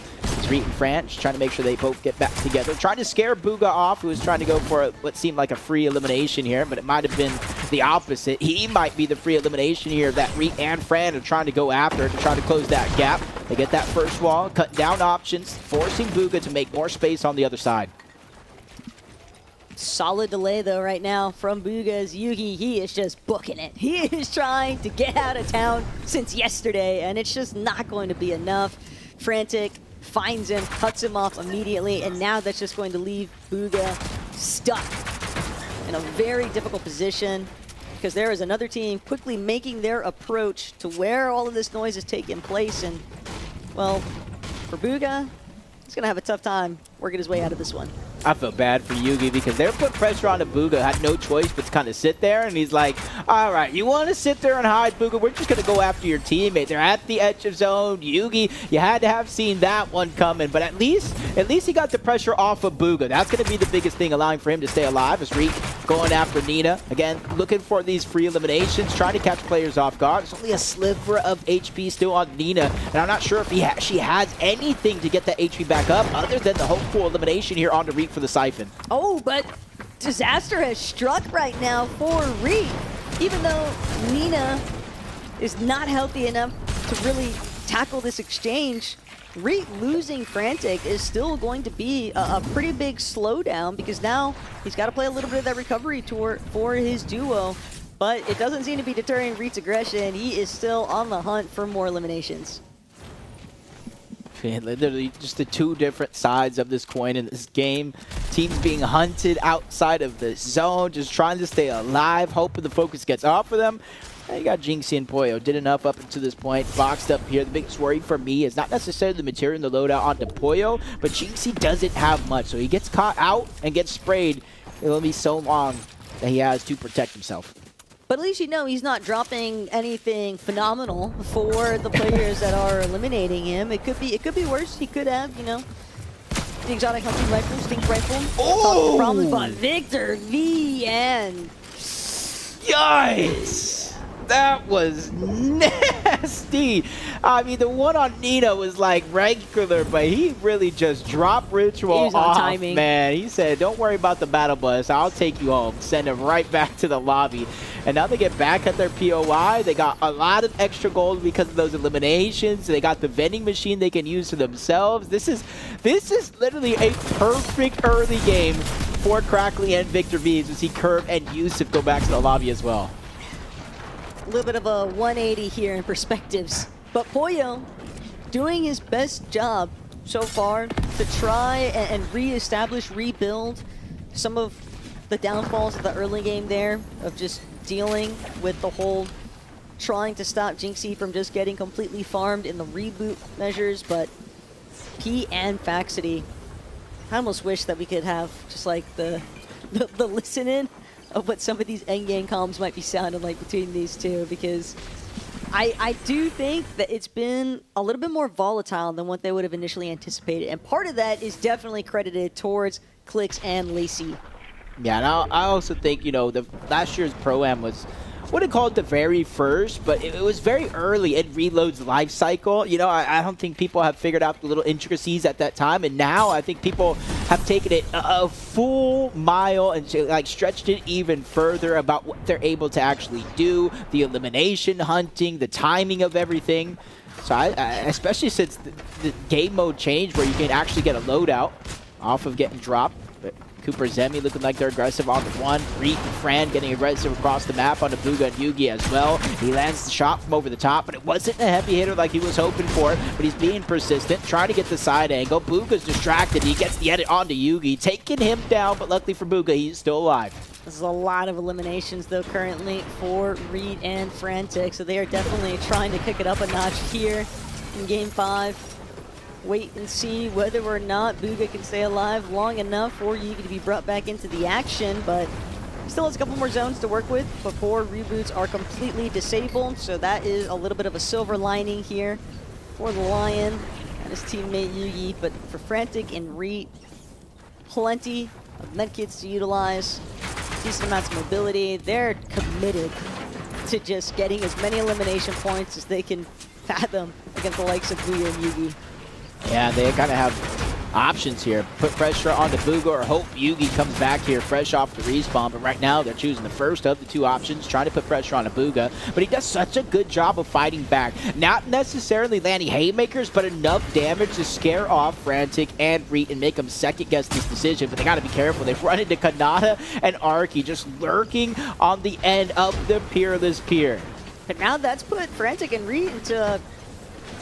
It's Reet and Fran just trying to make sure they both get back together. Trying to scare Booga off, who was trying to go for what seemed like a free elimination here, but it might have been the opposite. He might be the free elimination here that Reet and Fran are trying to go after to try to close that gap. They get that first wall, cutting down options, forcing Booga to make more space on the other side. Solid delay, though, right now from Booga's Yugi. He is just booking it. He is trying to get out of town since yesterday, and it's just not going to be enough. Frantic finds him, cuts him off immediately, and now that's just going to leave Booga stuck in a very difficult position because there is another team quickly making their approach to where all of this noise is taking place. And, well, for Booga, he's going to have a tough time working his way out of this one. I feel bad for Yugi because they were putting pressure on Booga, had no choice but to kind of sit there, and he's like, all right, you want to sit there and hide, Booga? We're just going to go after your teammate. They're at the edge of zone. Yugi, you had to have seen that one coming, but at least he got the pressure off of Booga. That's going to be the biggest thing, allowing for him to stay alive. As Reek going after Nina. Again, looking for these free eliminations, trying to catch players off guard. There's only a sliver of HP still on Nina, and I'm not sure if she has anything to get that HP back up other than the hopeful elimination here onto Reek for the Siphon. Oh, but disaster has struck right now for Reek. Even though Nina is not healthy enough to really tackle this exchange, Reek losing Frantic is still going to be a pretty big slowdown because now he's got to play a little bit of that recovery tour for his duo. But it doesn't seem to be deterring Reek's aggression. He is still on the hunt for more eliminations. Literally just the two different sides of this coin in this game. Teams being hunted outside of the zone, just trying to stay alive, hoping the focus gets off of them. And you got Jinxie and Poyo. Did enough up until this point. Boxed up here. The biggest worry for me is not necessarily the material and the loadout onto Poyo, but Jinxie doesn't have much. So he gets caught out and gets sprayed. It'll be so long that he has to protect himself. But at least you know he's not dropping anything phenomenal for the players that are eliminating him. It could be worse. He could have, you know, the exotic hunting rifle, stink rifle. Oh! Problems, but Victor V and yikes! That was nasty. I mean, the one on Nina was like regular, but he really just dropped Ritual off, timing. Man. He said, don't worry about the battle bus. I'll take you home. Send him right back to the lobby. And now they get back at their POI. They got a lot of extra gold because of those eliminations. They got the vending machine they can use for themselves. This is literally a perfect early game for Crackley and Victor V as we see Curve and Yusuf go back to the lobby as well. A little bit of a 180 here in perspectives. But Poyo doing his best job so far to try and reestablish, rebuild some of the downfalls of the early game there, of just dealing with the whole trying to stop Jinxie from just getting completely farmed in the reboot measures. But P and Faxity, I almost wish that we could have just like the listen-in of what some of these endgame comms might be sounding like between these two, because I do think that it's been a little bit more volatile than what they would have initially anticipated. And part of that is definitely credited towards Clix and Lacey. Yeah, and I also think, you know, the last year's Pro-Am was, wouldn't call it the very first, but it was very early in Reload's life cycle. You know, I don't think people have figured out the little intricacies at that time, and now I think people have taken it a full mile and like stretched it even further about what they're able to actually do, the elimination hunting, the timing of everything. So I especially since the game mode changed where you can actually get a loadout off of getting dropped. Cooper Zemi looking like they're aggressive on the one. Reek and Fran getting aggressive across the map onto Booga and Yugi as well. He lands the shot from over the top, but it wasn't a heavy hitter like he was hoping for, but he's being persistent, trying to get the side angle. Booga's distracted. He gets the edit onto Yugi, taking him down, but luckily for Booga, he's still alive. This is a lot of eliminations, though, currently for Reed and Frantic, so they are definitely trying to kick it up a notch here in Game 5. Wait and see whether or not Booga can stay alive long enough for Yugi to be brought back into the action, but still has a couple more zones to work with before reboots are completely disabled, so that is a little bit of a silver lining here for the Lion and his teammate Yugi. But for Frantic and Reed, plenty of medkits to utilize, decent amounts of mobility. They're committed to just getting as many elimination points as they can fathom against the likes of Booga and Yugi. Yeah, they kind of have options here. Put pressure on the Booga or hope Yugi comes back here fresh off the respawn. But right now, they're choosing the first of the two options, trying to put pressure on a Booga. But he does such a good job of fighting back. Not necessarily landing haymakers, but enough damage to scare off Frantic and Reet and make them second-guess this decision. But they got to be careful. They've run into Kanata and Arky just lurking on the end of the Peerless Pier. But now that's put Frantic and Reet into a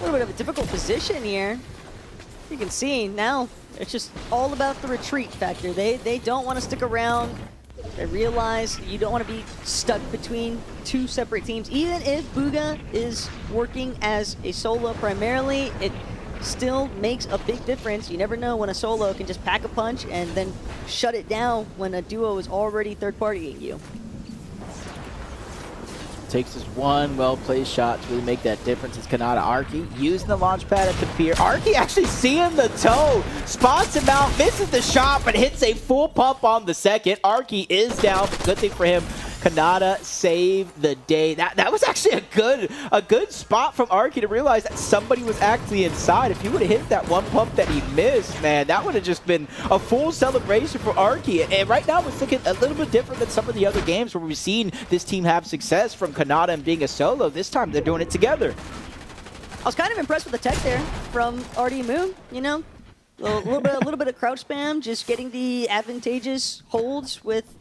little bit of a difficult position here. You can see now it's just all about the retreat factor. They don't want to stick around. They realize you don't want to be stuck between two separate teams. Even if Booga is working as a solo primarily, it still makes a big difference. You never know when a solo can just pack a punch and then shut it down when a duo is already third-partying you. Takes this one well-placed shot to really make that difference. It's Kanata. Arky using the launch pad at the pier. Arky actually seeing the toe. Spots him out, misses the shot, but hits a full pump on the second. Arky is down. Good thing for him. Kanata saved the day. That was actually a good spot from Arky to realize that somebody was actually inside. If he would have hit that one pump that he missed, man, that would have just been a full celebration for Arky. And right now it's looking a little bit different than some of the other games where we've seen this team have success from Kanata and being a solo. This time they're doing it together. I was kind of impressed with the tech there from RD Moon, you know? A little bit of crouch spam, just getting the advantageous holds with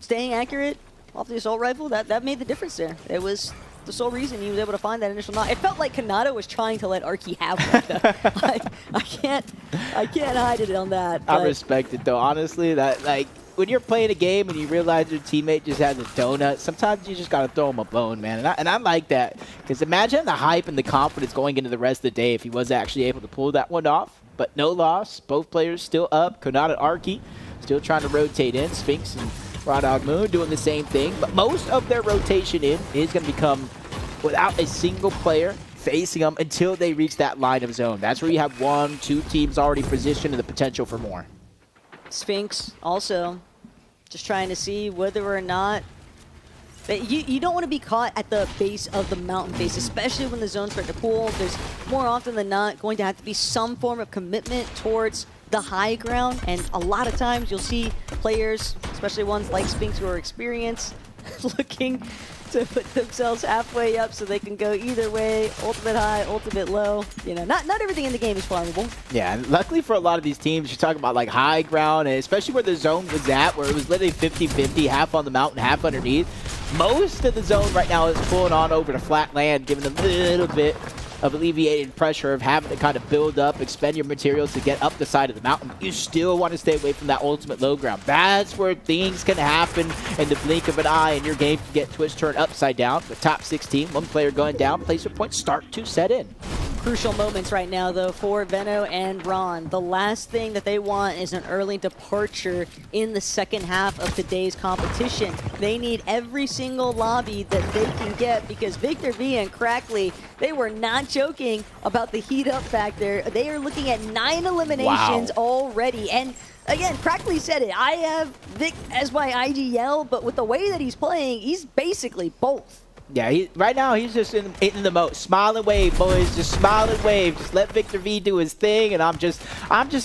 staying accurate off the assault rifle. That made the difference there. It was the sole reason he was able to find that initial knock. It felt like Kanata was trying to let Arky have one. I can't hide it on that. I respect it though, honestly. That like when you're playing a game and you realize your teammate just has a donut, sometimes you just gotta throw him a bone, man. And I like that, because imagine the hype and the confidence going into the rest of the day if he was actually able to pull that one off. But no loss. Both players still up. Kanata, Arky still trying to rotate in. Sphinx and Raw Dog Moon doing the same thing, but most of their rotation in is going to become without a single player facing them until they reach that line of zone. That's where you have 1, 2 teams already positioned and the potential for more. Sphinx also just trying to see whether or not you don't want to be caught at the base of the mountain face, especially when the zones start to pool. There's more often than not going to have to be some form of commitment towards the high ground, and a lot of times you'll see players, especially ones like Sphinx who are experienced, looking to put themselves halfway up so they can go either way, ultimate high, ultimate low. You know, not everything in the game is farmable. Yeah, and luckily for a lot of these teams, you're talking about like high ground, and especially where the zone was at, where it was literally 50-50, half on the mountain, half underneath. Most of the zone right now is pulling on over to flat land, giving them a little bit of alleviated pressure of having to kind of build up, expend your materials to get up the side of the mountain. You still want to stay away from that ultimate low ground. That's where things can happen in the blink of an eye, and your game can get twist turned upside down. The top 16, one player going down, placement points start to set in. Crucial moments right now, though, for Venno and Ron. The last thing that they want is an early departure in the second half of today's competition. They need every single lobby that they can get, because Victor V and Crackley, they were not joking about the heat up factor. They are looking at 9 eliminations already. And again, Crackley said it. I have Vic as my IGL, but with the way that he's playing, he's basically both. Yeah, right now he's just in the mode. Smile and wave, boys. Just smile and wave. Just let Victor V do his thing, and I'm just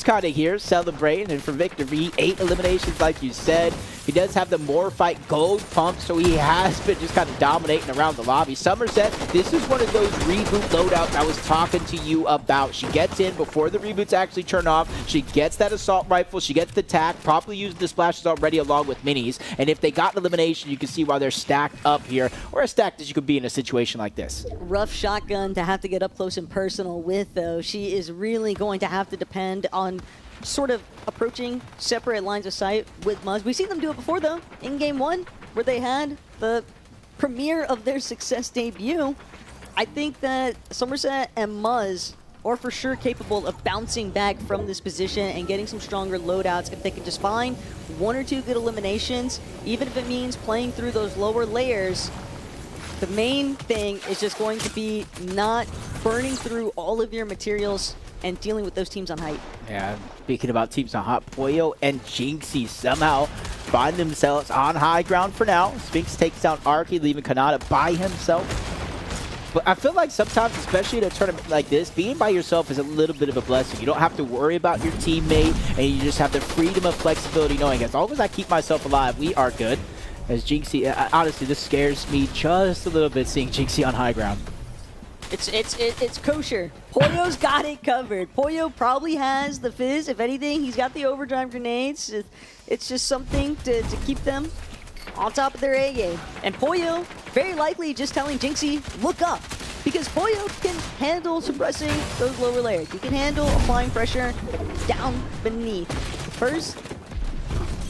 kind of here celebrating. And for Victor V, 8 eliminations, like you said. He does have the Morphite gold pump, so he has been just kind of dominating around the lobby. Somerset, this is one of those reboot loadouts I was talking to you about. She gets in before the reboots actually turn off. She gets that assault rifle. She gets the tack, probably using the splashes already along with minis. And if they got elimination, you can see why they're stacked up here, or as stacked as you could be in a situation like this. Rough shotgun to have to get up close and personal with, though. She is really going to have to depend on sort of approaching separate lines of sight with Muzz. We've seen them do it before, though, in Game 1, where they had the premiere of their success debut. I think that Somerset and Muzz are for sure capable of bouncing back from this position and getting some stronger loadouts if they can just find 1 or 2 good eliminations, even if it means playing through those lower layers. The main thing is just going to be not burning through all of your materials and dealing with those teams on height. Yeah, speaking about teams on hot, Poyo and Jinxie somehow find themselves on high ground for now. Sphinx takes down Arky, leaving Kanata by himself. But I feel like sometimes, especially in a tournament like this, being by yourself is a little bit of a blessing. You don't have to worry about your teammate, and you just have the freedom of flexibility knowing as long as I keep myself alive, we are good. As Jinxie, honestly, this scares me just a little bit seeing Jinxie on high ground. It's kosher. Pollo's got it covered. Pollo probably has the fizz. If anything, he's got the overdrive grenades. It's just something to keep them on top of their A game. And Pollo, very likely just telling Jinxie, look up. Because Pollo can handle suppressing those lower layers. He can handle applying pressure down beneath. First,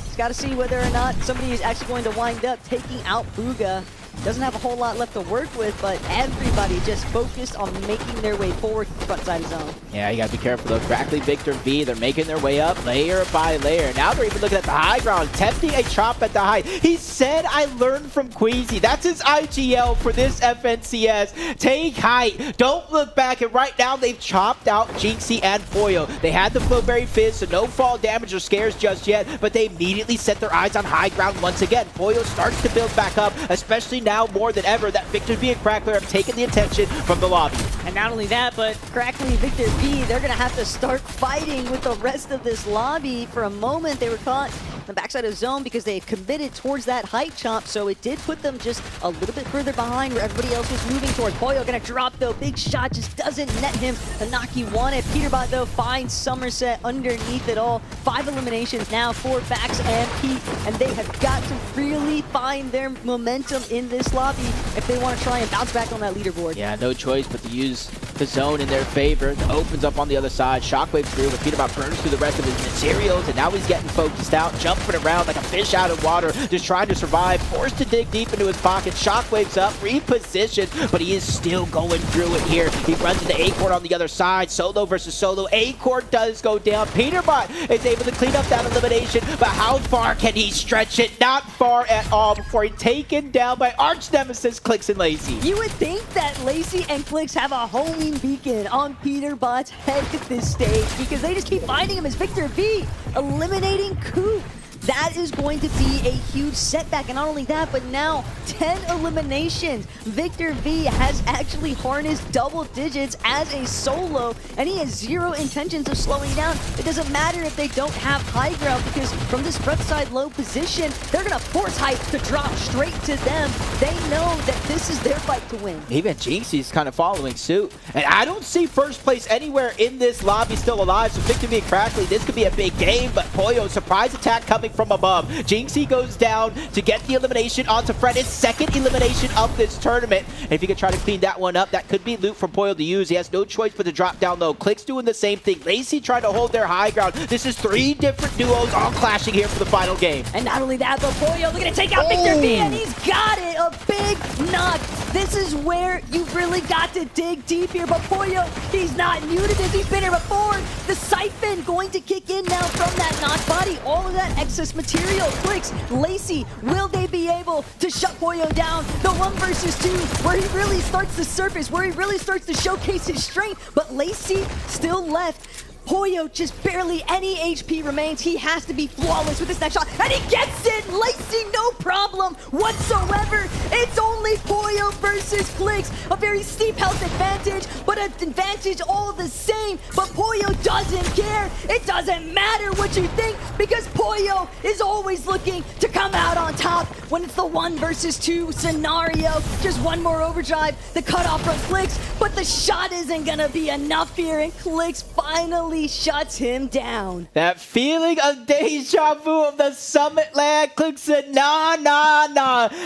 he's got to see whether or not somebody is actually going to wind up taking out Bugha. Doesn't have a whole lot left to work with, but everybody just focused on making their way forward to the front side of zone. Yeah, you gotta be careful though. Crackly, Victor V, they're making their way up layer by layer. Now they're even looking at the high ground, attempting a chop at the height. He said, I learned from Queasy. That's his IGL for this FNCS. Take height, don't look back, and right now they've chopped out Jinxie and Pollo. They had the Flowberry Fizz, so no fall damage or scares just yet, but they immediately set their eyes on high ground once again. Pollo starts to build back up, especially now more than ever that Victor V and Crackler have taken the attention from the lobby. And not only that, but Crackly and Victor V, they're going to have to start fighting with the rest of this lobby. For a moment, they were caught on the backside of zone because they committed towards that height chop, so it did put them just a little bit further behind where everybody else was moving towards. Pollo going to drop, though. Big shot just doesn't net him the knock he wanted. Peterbot, though, finds Somerset underneath it all. 5 eliminations now for Vax and Pete, and they have got to really find their momentum in this lobby if they want to try and bounce back on that leaderboard. Yeah, no choice but to use the zone in their favor. It opens up on the other side. Shockwave through, but Peterbot burns through the rest of his materials, and now he's getting focused out, jumping around like a fish out of water, just trying to survive, forced to dig deep into his pocket. Shockwave's up, repositioned, but he is still going through it here. He runs into Acorn on the other side. Solo versus solo. Acorn does go down. Peterbot is able to clean up that elimination, but how far can he stretch it? Not far at all before he's taken down by arch nemesis Clicks and Lacey. You would think that Lacey and Clicks have a homing beacon on Peterbot's head at this stage because they just keep finding him as Victor V eliminating Coop. That is going to be a huge setback, and not only that, but now 10 eliminations. Victor V has actually harnessed double digits as a solo, and he has zero intentions of slowing down. It doesn't matter if they don't have high ground, because from this front side low position, they're gonna force height to drop straight to them. They know that this is their fight to win. Even Jinxie's kind of following suit, and I don't see first place anywhere in this lobby still alive, so Victor V and Crackley, this could be a big game, but Pollo, surprise attack coming from above. Jinxie goes down to get the elimination onto Fred, his second elimination of this tournament. And if he could try to clean that one up, that could be loot for Pollo to use. He has no choice but to drop down low. Click's doing the same thing. Lacey trying to hold their high ground. This is 3 different duos all clashing here for the final game. And not only that, but Pollo looking to take out Victor V, and he's got it! A big knock. This is where you really got to dig deep here, but Pollo, he's not new to this. He's been here before. The siphon going to kick in now from that knock body. All of that excess material. Clicks, Lacey, will they be able to shut Pollo down? The 1 versus 2, where he really starts to surface, where he really starts to showcase his strength, but Lacey still left. Pollo just barely any HP remains. He has to be flawless with this next shot, and he gets it! Lacey, no problem whatsoever. It's only Pollo versus Clicks. A very steep health advantage, but an advantage all the same. But Pollo doesn't care. It doesn't matter what you think, because Pollo is always looking to come out on top when it's the 1 versus 2 scenario. Just one more overdrive, the cutoff from Clicks, but the shot isn't gonna be enough here, and Clicks finally shuts him down. That feeling of deja vu of the Summit land. Click said, nah,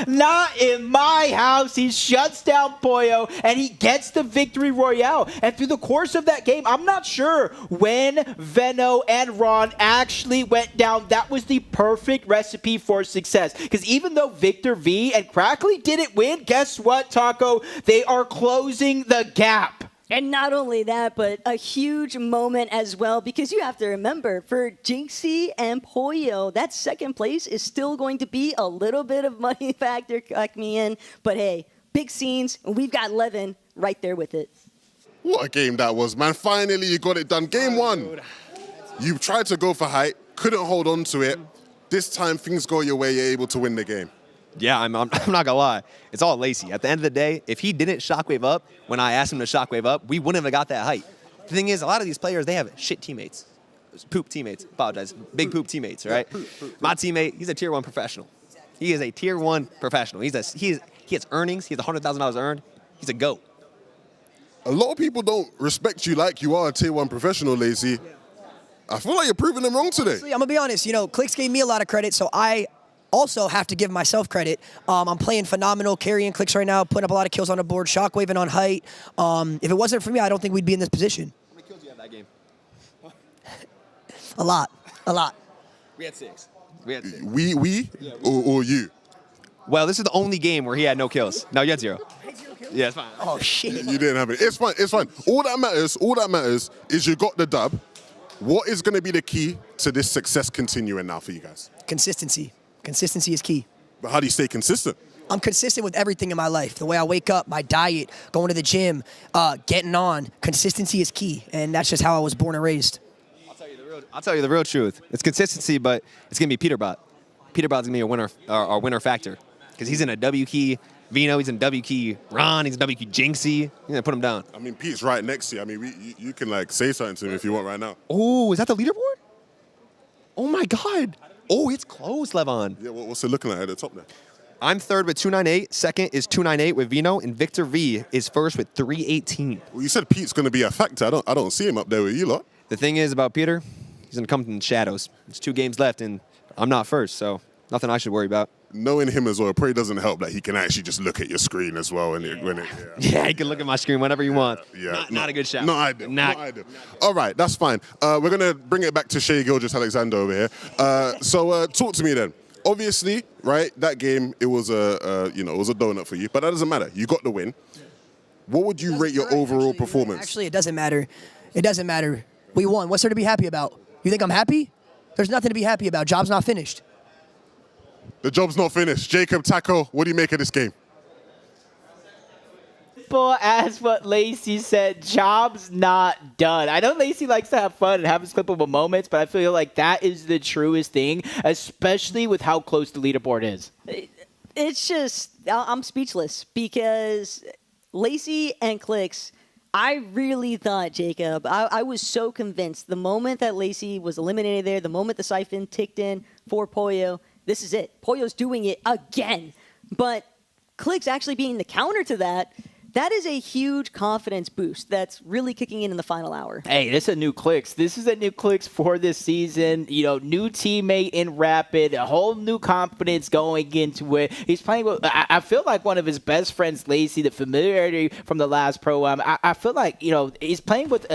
not in my house. He shuts down Pollo, and he gets the victory royale. And through the course of that game, I'm not sure when Venno and Ron actually went down. That was the perfect recipe for success. Because even though Victor V and Crackley didn't win, guess what, Taco? They are closing the gap. And not only that, but a huge moment as well, because you have to remember, for Jinxie and Pollo, that second place is still going to be a little bit of money factor, correct me in, but hey, big scenes, and we've got Levin right there with it. What a game that was, man. Finally, you got it done. Game 1, you tried to go for height, couldn't hold on to it. This time, things go your way, you're able to win the game. Yeah, I'm not gonna lie. It's all Lacey. At the end of the day, if he didn't shockwave up when I asked him to shockwave up, we wouldn't have got that height. The thing is, a lot of these players, they have shit teammates. Poop teammates. Apologize. Big poop teammates, right? My teammate, he's a tier 1 professional. He is a tier 1 professional. He has earnings. He has $100,000 earned. He's a GOAT. A lot of people don't respect you like you are a tier 1 professional, Lacey. I feel like you're proving them wrong today. Honestly, I'm going to be honest. Clicks gave me a lot of credit, so I also have to give myself credit. I'm playing phenomenal, carrying Clicks right now, putting up a lot of kills on the board, shockwaving on height. If it wasn't for me, I don't think we'd be in this position. How many kills do you have that game? A lot. We had 6. We? Yeah, or you? Well, this is the only game where he had no kills. No, you had 0. Yeah, it's fine. Oh, shit. You didn't have it. It's fine. All that matters is you got the dub. What is going to be the key to this success continuing now for you guys? Consistency. Consistency is key. But how do you stay consistent? I'm consistent with everything in my life. The way I wake up, my diet, going to the gym, getting on. Consistency is key, and that's just how I was born and raised. I'll tell you the real truth. It's consistency, but it's going to be Peterbot. Peterbot's going to be our winner factor because he's in a W key. Vino, he's in W key. Ron, he's in W key. Jinxie, you're going to put him down. I mean, Pete's right next to you. I mean, you can, say something to him if you want right now. Oh, is that the leaderboard? Oh, my God. Oh, it's close, Levon. Yeah, what's it looking like at the top there? I'm third with 298. Second is 298 with Vino, and Victor V is first with 318. Well, you said Pete's going to be a factor. I don't see him up there with you lot. The thing is about Peter, he's going to come in the shadows. There's 2 games left, and I'm not first, so nothing I should worry about. Knowing him as well, it probably doesn't help that he can actually just look at your screen as well. Yeah, he can look at my screen whenever you want. Yeah, Not a good shot. Not ideal. All right, that's fine. We're going to bring it back to Shea Gilgeous-Alexander over here. So talk to me then. Obviously, right, that game, it was a donut for you, but that doesn't matter. You got the win. What would you rate your overall performance? Actually, it doesn't matter. It doesn't matter. We won. What's there to be happy about? You think I'm happy? There's nothing to be happy about. Job's not finished. The job's not finished. Jacob, Taco, what do you make of this game? Simple as what Lacey said, job's not done. I know Lacey likes to have fun and have his clippable moments, but I feel like that is the truest thing, especially with how close the leaderboard is. It's just, I'm speechless because Lacey and Clicks, I really thought, Jacob, I was so convinced the moment that Lacey was eliminated there, the moment the siphon ticked in for Pollo, this is it. Pollo's doing it again. But Clicks actually being the counter to that, that is a huge confidence boost that's really kicking in the final hour. Hey, this is a new Clicks. This is a new Clicks for this season. New teammate in Rapid, a whole new confidence going into it. He's playing with, I feel like one of his best friends, Lacey, the familiarity from the last Pro-Am. I feel like, he's playing with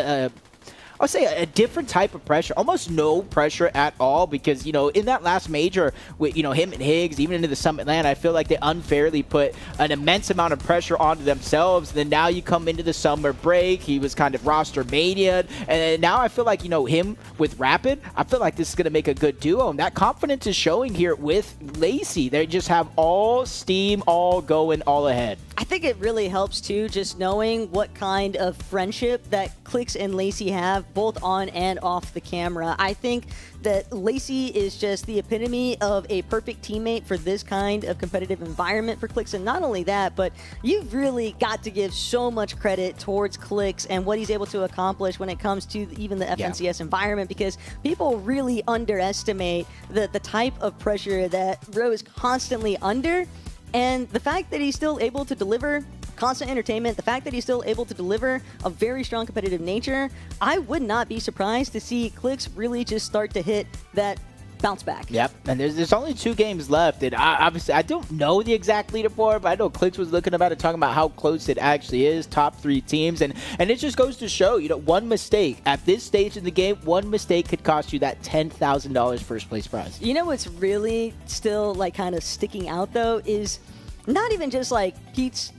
I'll say a different type of pressure, almost no pressure at all because, in that last major with, him and Higgs, even into the Summit Land, I feel like they unfairly put an immense amount of pressure onto themselves. Then now you come into the summer break, he was kind of roster mania'd, and now I feel like, him with Rapid, I feel like this is going to make a good duo, and that confidence is showing here with Lacey. They just have all steam, all going, all ahead. I think it really helps, too, just knowing what kind of friendship that Clicks and Lacey have, both on and off the camera. I think that Lacey is just the epitome of a perfect teammate for this kind of competitive environment for Clicks. And not only that, but you've really got to give so much credit towards Clicks and what he's able to accomplish when it comes to even the FNCS environment, because people really underestimate the type of pressure that Ro is constantly under. And the fact that he's still able to deliver constant entertainment, the fact that he's still able to deliver a very strong competitive nature, I would not be surprised to see Clicks really just start to hit that bounce back. Yep, and there's only 2 games left, and obviously I don't know the exact leaderboard, but I know Clicks was looking about it, talking about how close it actually is, top 3 teams, and it just goes to show, one mistake at this stage in the game, one mistake could cost you that $10,000 first place prize. What's really still kind of sticking out though is not even just Pete's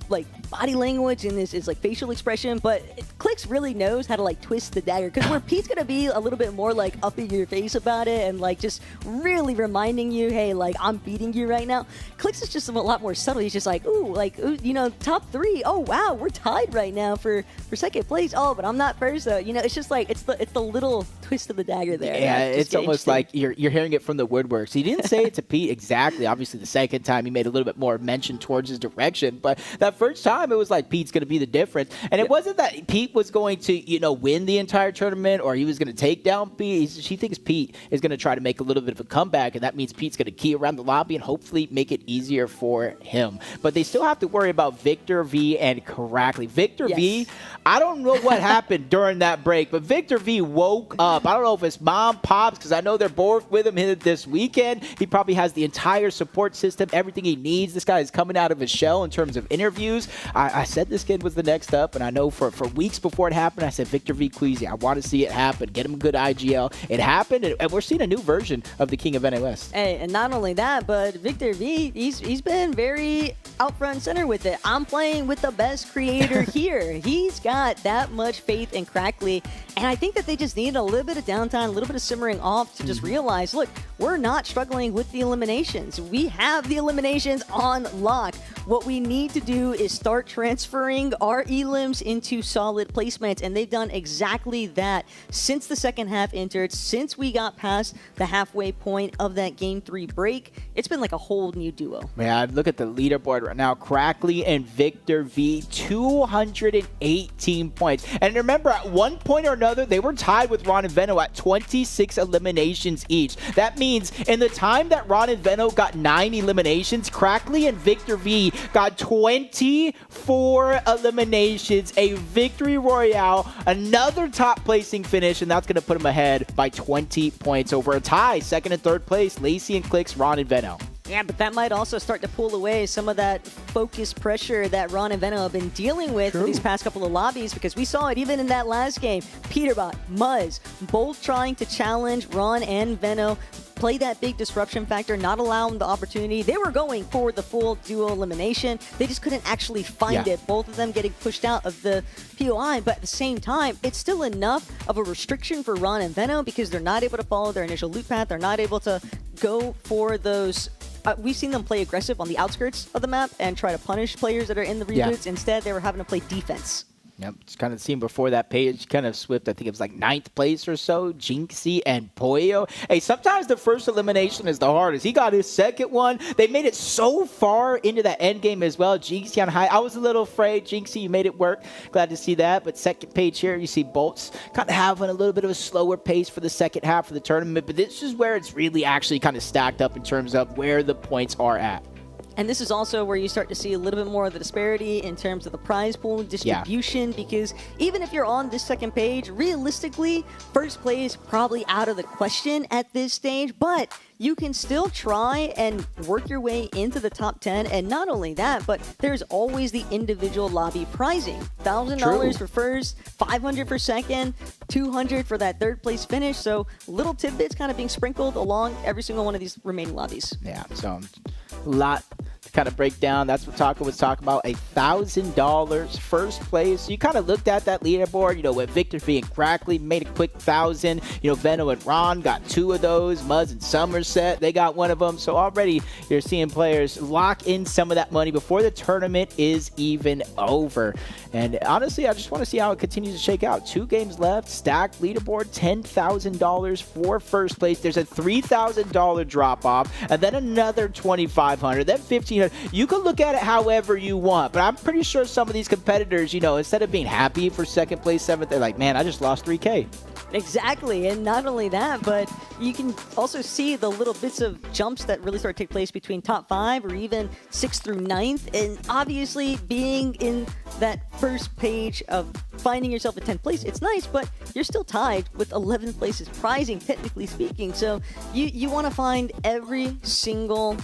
body language and his facial expression, but Clicks really knows how to twist the dagger, because where Pete's gonna be a little bit more up in your face about it and just really reminding you, hey, I'm beating you right now. Clicks is just a lot more subtle. He's just ooh, top 3. Oh wow, we're tied right now for second place. Oh, but I'm not first though. It's just it's the little twist of the dagger there. Yeah, Just it's almost interesting. like you're hearing it from the woodworks. He didn't say it to Pete exactly. Obviously, the second time he made a little bit more mention towards his direction, but that first time it was like Pete's going to be the difference. And it wasn't that Pete was going to, win the entire tournament or he was going to take down Pete. She thinks Pete is going to try to make a little bit of a comeback, and that means Pete's going to key around the lobby and hopefully make it easier for him. But they still have to worry about Victor V and Crackly. Victor V, I don't know what happened during that break, but Victor V woke up. I don't know if it's mom, pops, because I know they're both with him here this weekend. He probably has the entire support system, everything he needs. This guy is coming out of his shell in terms of interviews. I said this kid was the next up, and I know for weeks before it happened, I said Victor V Queasy, I want to see it happen. Get him a good IGL. It happened, and we're seeing a new version of the King of NA West. Hey, and not only that, but Victor V, he's been very out front and center with it. I'm playing with the best creator here. He's got that much faith in Crackly, and I think that they just need a little bit of downtime, a little bit of simmering off to just realize, look, we're not struggling with the eliminations. We have the eliminations on lock. What we need to do is start transferring our elims into solid placements, and they've done exactly that since the second half entered, since we got past the halfway point of that Game 3 break. It's been like a whole new duo. Man, look at the leaderboard right now. Crackly and Victor V, 218 points. And remember, at one point or another, they were tied with Ron and Veno at 26 eliminations each. That means in the time that Ron and Veno got 9 eliminations, Crackly and Victor V got 24 eliminations, a victory royale, another top placing finish, and that's going to put them ahead by 20 points over a tie. Second and third place, Lacey and Clicks, Ron and Veno. Yeah, but that might also start to pull away some of that focus pressure that Ron and Veno have been dealing with these past couple of lobbies, because we saw it even in that last game. Peterbot, Muzz, both trying to challenge Ron and Veno, play that big disruption factor, not allow them the opportunity. They were going for the full duo elimination. They just couldn't actually find it. Both of them getting pushed out of the POI, but at the same time, it's still enough of a restriction for Ron and Veno because they're not able to follow their initial loot path. They're not able to go for those. We've seen them play aggressive on the outskirts of the map and try to punish players that are in the reboots. Instead, they were having to play defense. Yep, it's kind of seen before that page. Kind of Swift, I think it was like 9th place or so. Jinxie and Poyo. Hey, sometimes the first elimination is the hardest. He got his second one. They made it so far into that end game as well. Jinxie on high. I was a little afraid. Jinxie, you made it work. Glad to see that. But second page here, you see Bolts kind of having a little bit of a slower pace for the second half of the tournament. But this is where it's really actually kind of stacked up in terms of where the points are at. And this is also where you start to see a little bit more of the disparity in terms of the prize pool distribution, because even if you're on this second page, realistically, first place probably out of the question at this stage, but you can still try and work your way into the top 10. And not only that, but there's always the individual lobby prizing. $1,000 for first, $500 for second, $200 for that third place finish. So little tidbits kind of being sprinkled along every single one of these remaining lobbies. Yeah, so a lot to kind of break down. That's what Taka was talking about. $1,000 first place. You kind of looked at that leaderboard, with Victor V and Crackly made a quick 1,000. Veno and Ron got 2 of those. Muzz and Somerset, they got 1 of them. So already you're seeing players lock in some of that money before the tournament is even over. And honestly, I just want to see how it continues to shake out. 2 games left, stacked leaderboard, $10,000 for first place. There's a $3,000 drop off, and then another $2,500, then $1,500. You can look at it however you want, but I'm pretty sure some of these competitors, instead of being happy for second place, 7th, they're like, man, I just lost $3K. Exactly, and not only that, but you can also see the little bits of jumps that really start to take place between top 5 or even 6th through 9th, and obviously being in that first page of finding yourself at 10th place, it's nice, but you're still tied with 11th places prizing, technically speaking, so you want to find every single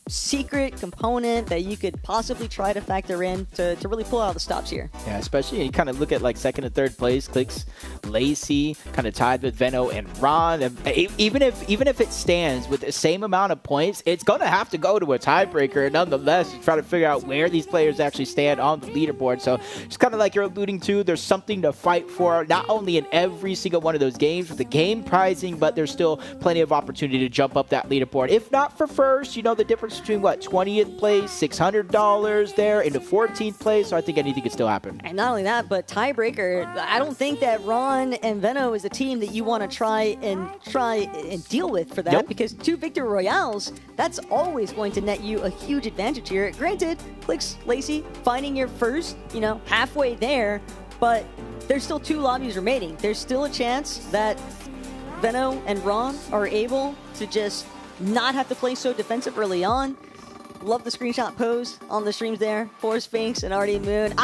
secret component that you could possibly try to factor in to really pull out the stops here. Yeah, especially you kind of look at like second and third place, Clicks, Lacey, kind of tied with Veno and Ron. And even if it stands with the same amount of points, it's going to have to go to a tiebreaker. Nonetheless, try to figure out where these players actually stand on the leaderboard. So it's kind of like you're alluding to, there's something to fight for, not only in every single one of those games with the game prizing, but there's still plenty of opportunity to jump up that leaderboard. If not for first, the difference between, what, 20th place, $600 there, into 14th place, so I think anything could still happen. And not only that, but tiebreaker, I don't think that Ron and Venno is a team that you want to try and deal with for that, Nope. because 2 Victory Royales, that's always going to net you a huge advantage here. Granted, Clicks, Lacey, finding your first, halfway there, but there's still 2 lobbies remaining. There's still a chance that Venno and Ron are able to just not have to play so defensive early on. Love the screenshot pose on the streams there for Sphinx and Artie Moon.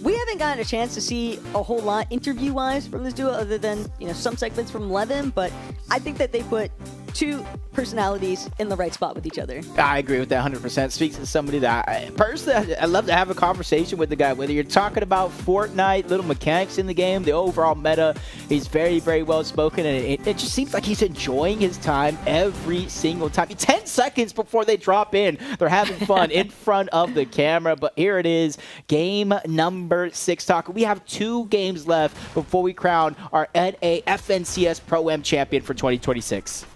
We haven't gotten a chance to see a whole lot interview-wise from this duo other than, some segments from Levin, but I think that they put 2 personalities in the right spot with each other. I agree with that 100%. Speaks to somebody that personally, I love to have a conversation with the guy, whether you're talking about Fortnite, little mechanics in the game, the overall meta. He's very, very well spoken, and it just seems like he's enjoying his time every single time. 10 seconds before they drop in, they're having fun in front of the camera. But here it is, game number 6, Taco. We have 2 games left before we crown our NA FNCS Pro-Am champion for 2026.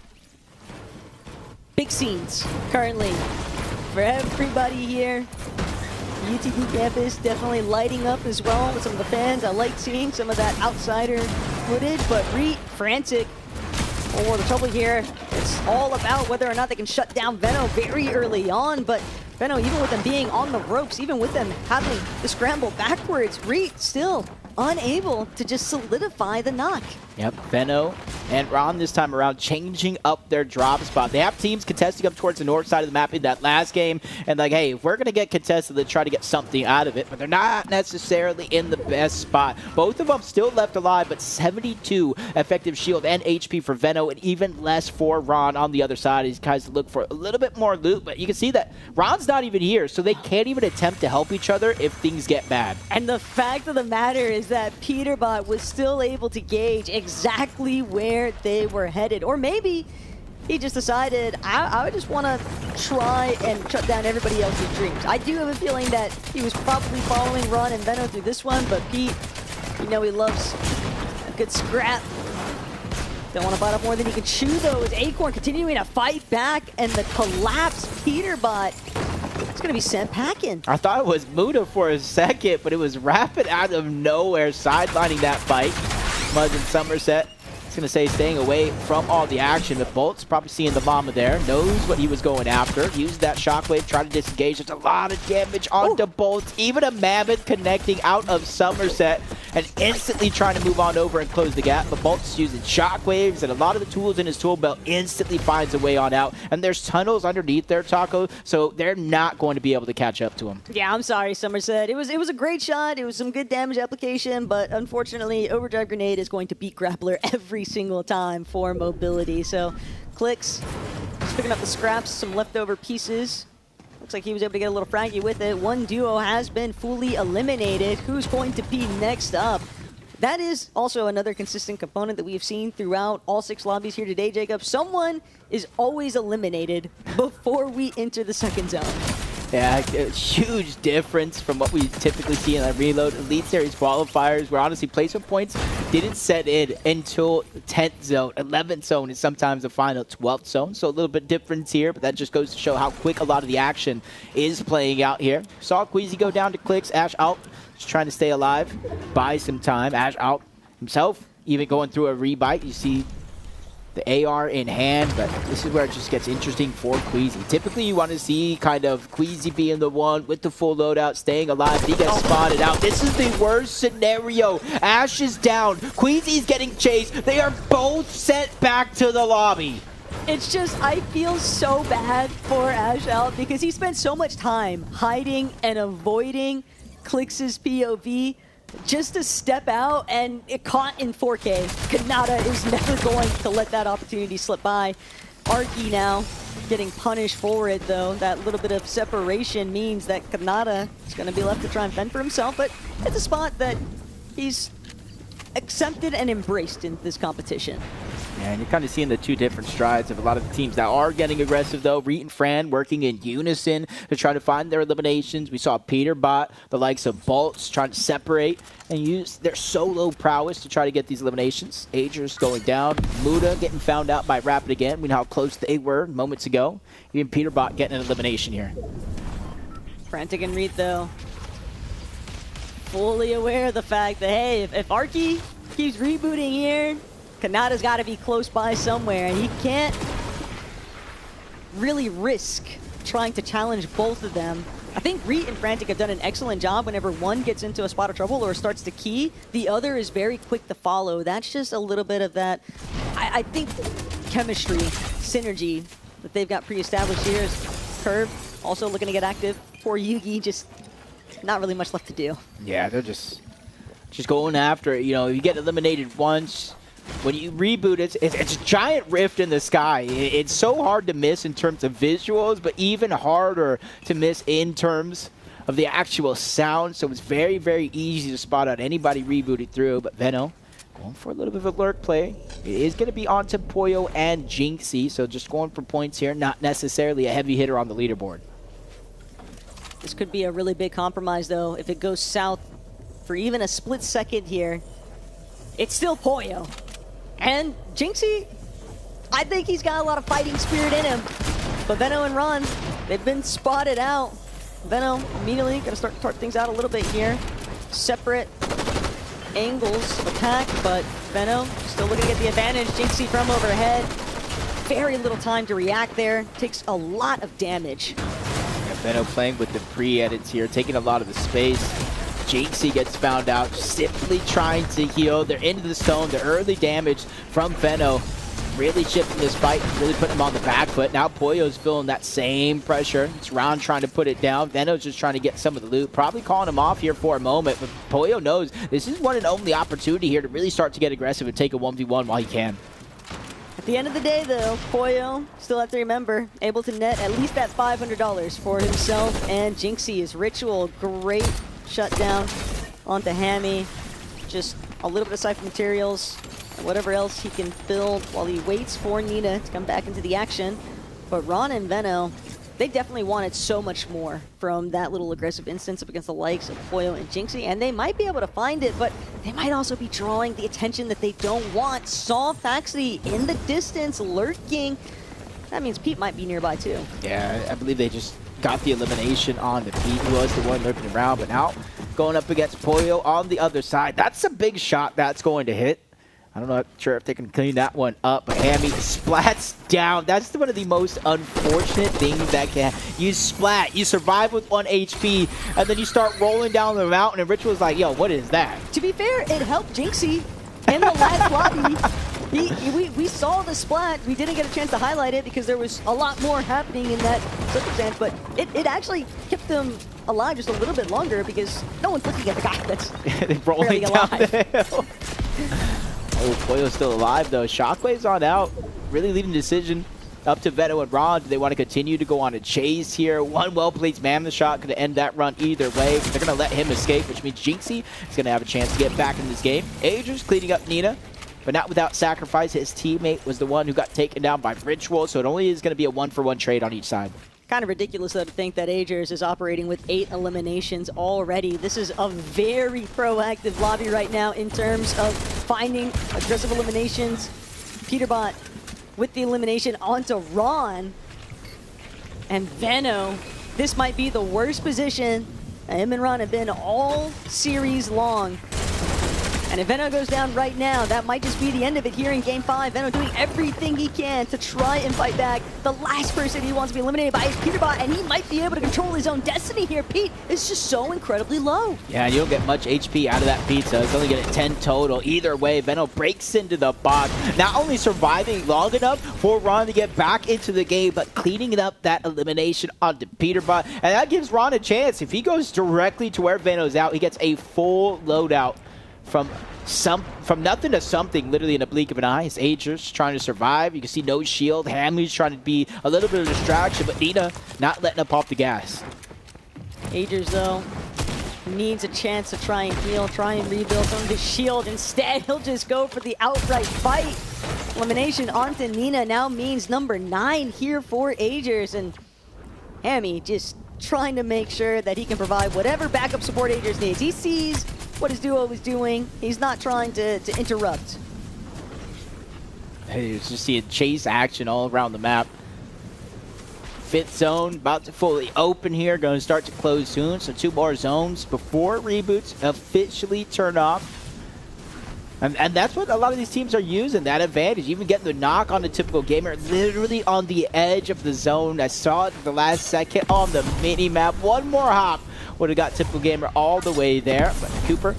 Big scenes currently for everybody here. UTD campus definitely lighting up as well with some of the fans. I like seeing some of that outsider footage, but Reet frantic. Oh, the trouble here, it's all about whether or not they can shut down Venno very early on, but Venno, even with them being on the ropes, even with them having the scramble backwards, Reet still unable to just solidify the knock. Yep, Venno and Ron this time around changing up their drop spot. They have teams contesting up towards the north side of the map in that last game, and like, hey, if we're going to get contested, let's try to get something out of it, but they're not necessarily in the best spot. Both of them still left alive, but 72 effective shield and HP for Venno, and even less for Ron on the other side. These guys look for a little bit more loot, but you can see that Ron's not even here, so they can't even attempt to help each other if things get bad. And the fact of the matter is that Peterbot was still able to gauge exactly where they were headed. Or maybe he just decided, I just want to try and shut down everybody else's dreams. I do have a feeling that he was probably following Ron and Venno through this one, but Pete, he loves a good scrap. Don't want to bite off more than he can chew, though, as Acorn continuing to fight back, and the collapsed Peterbot is going to be sent packing. I thought it was Muda for a second, but it was Rapid out of nowhere, sidelining that fight. Muzz and Somerset, it's going to say staying away from all the action, but Bolt's probably seeing the mama there, knows what he was going after, used that shockwave, tried to disengage. There's a lot of damage onto Bolt, even a Mammoth connecting out of Somerset and instantly trying to move on over and close the gap, but Bolt's using shockwaves and a lot of the tools in his tool belt, instantly finds a way on out, and there's tunnels underneath there, Taco, so they're not going to be able to catch up to him. Yeah, I'm sorry, Somerset. It was a great shot. It was some good damage application, but unfortunately, Overdrive Grenade is going to beat Grappler every single time for mobility. So, Clicks just picking up the scraps, some leftover pieces. Looks like he was able to get a little fraggy with it. One duo has been fully eliminated. Who's going to be next up? That is also another consistent component that we've seen throughout all 6 lobbies here today, Jacob. Someone is always eliminated before we enter the second zone. Yeah, a huge difference from what we typically see in the Reload Elite Series qualifiers, where honestly placement points didn't set in until 10th zone. 11th zone is sometimes the final 12th zone, so a little bit difference here, but that just goes to show how quick a lot of the action is playing out here. Saw Queasy go down to Clicks, Ash out, just trying to stay alive, buy some time. Ash out himself, even going through a rebite. You see the AR in hand, but this is where it just gets interesting for Queasy. Typically, you want to see kind of Queasy being the one with the full loadout, staying alive. He gets spotted out. This is the worst scenario. Ash is down. Queasy's getting chased. They are both sent back to the lobby. It's just, I feel so bad for Ash out because he spent so much time hiding and avoiding Clicks' POV just to step out and it caught in 4K. Kanata is never going to let that opportunity slip by. Arky now getting punished for it, though. That little bit of separation means that Kanata is going to be left to try and fend for himself, but it's a spot that he's accepted and embraced in this competition. Yeah, and you're kind of seeing the two different strides of a lot of the teams that are getting aggressive, though. Reet and Fran working in unison to try to find their eliminations. We saw Peter Bot, the likes of Bolts, trying to separate and use their solo prowess to try to get these eliminations. Agers going down. Muda getting found out by Rapid again. We know how close they were moments ago. Even Peter Bot getting an elimination here. Frantic and Reet, though, fully aware of the fact that, hey, if Arky keeps rebooting here, Kanata's got to be close by somewhere, and he can't really risk trying to challenge both of them. I think Reet and Frantic have done an excellent job whenever one gets into a spot of trouble or starts to key. The other is very quick to follow. That's just a little bit of that, I think, chemistry, synergy that they've got pre-established here. Curve also looking to get active. Poor Yugi, just not really much left to do. Yeah, they're just going after it. You know, you get eliminated once. When you reboot, it's a giant rift in the sky. It's so hard to miss in terms of visuals, but even harder to miss in terms of the actual sound. So it's very, very easy to spot out anybody rebooted through. But Veno going for a little bit of a lurk play. It is going to be onto Poyo and Jinxie, so just going for points here, not necessarily a heavy hitter on the leaderboard. This could be a really big compromise, though, if it goes south for even a split second here. It's still Poyo. And Jinxie, I think he's got a lot of fighting spirit in him. But Veno and Ron, they've been spotted out. Veno immediately going to start to things out a little bit here. Separate angles of attack, but Veno still looking to get the advantage. Jinxie from overhead. Very little time to react there. Takes a lot of damage. Veno playing with the pre-edits here, taking a lot of the space. Jinxie gets found out, simply trying to heal. They're into the stone. The early damage from Veno really shifting this fight, really putting him on the back foot. Now Poyo's feeling that same pressure. It's Ron trying to put it down. Veno's just trying to get some of the loot. Probably calling him off here for a moment, but Poyo knows this is one and only opportunity here to really start to get aggressive and take a 1v1 while he can. At the end of the day, though, Poyo, still have to remember, able to net at least that $500 for himself and Jinxie. His Ritual, great shutdown onto Hammy. Just a little bit of Cypher materials and whatever else he can build while he waits for Nina to come back into the action. But Ron and Veno, they definitely wanted so much more from that little aggressive instance up against the likes of Poyo and Jinxie, and they might be able to find it, but they might also be drawing the attention that they don't want. Saw Faxi in the distance, lurking. That means Pete might be nearby too. Yeah, I believe they just got the elimination on the Pete, who was the one lurking around, but now going up against Poyo on the other side. That's a big shot that's going to hit. I'm not sure if they can clean that one up, but Hammy splats down. That's one of the most unfortunate things that can happen. You splat, you survive with 1 HP, and then you start rolling down the mountain, and Ritual's like, yo, what is that? To be fair, it helped Jinxie in the last lobby. We saw the splat. We didn't get a chance to highlight it because there was a lot more happening in that circumstance, but it actually kept them alive just a little bit longer because no one's looking at the guy that's rolling down alive. the hill. Oh, Poyo's still alive, though. Shockwave's on out. Really leading decision up to Veno and Ron. Do they want to continue to go on a chase here? One well-placed mammoth shot could end that run either way. They're going to let him escape, which means Jinxie is going to have a chance to get back in this game. Agers cleaning up Nina, but not without sacrifice. His teammate was the one who got taken down by Ritual, so it only is going to be a 1-for-1 trade on each side. Kind of ridiculous, though, to think that Agers is operating with 8 eliminations already. This is a very proactive lobby right now in terms of finding aggressive eliminations. Peterbot with the elimination onto Ron. And Veno, this might be the worst position him and Ron have been all series long. And if Veno goes down right now, that might just be the end of it here in Game 5. Veno doing everything he can to try and fight back. The last person he wants to be eliminated by is Peterbot, and he might be able to control his own destiny here. Pete is just so incredibly low. Yeah, and you don't get much HP out of that pizza. It's only getting 10 total. Either way, Veno breaks into the box. Not only surviving long enough for Ron to get back into the game, but cleaning up that elimination onto Peterbot. And that gives Ron a chance. If he goes directly to where Veno's out, he gets a full loadout. From nothing to something, literally in a blink of an eye. It's Agers trying to survive. You can see no shield. Hammy's trying to be a little bit of a distraction, but Nina not letting up off the gas. Agers, though, needs a chance to try and heal, try and rebuild some of his shield. Instead, he'll just go for the outright fight. elimination onto Nina now means number 9 here for Agers, and Hammy just trying to make sure that he can provide whatever backup support Agers needs. He sees what his duo is doing. He's not trying to interrupt. Hey, it's just seeing chase action all around the map. Fifth zone about to fully open here, going to start to close soon. So 2 more zones before reboots officially turn off. And that's what a lot of these teams are using, that advantage. Even getting the knock on the typical gamer, literally on the edge of the zone. I saw it at the last second on the mini-map. One more hop would have got typical gamer all the way there. But Cooper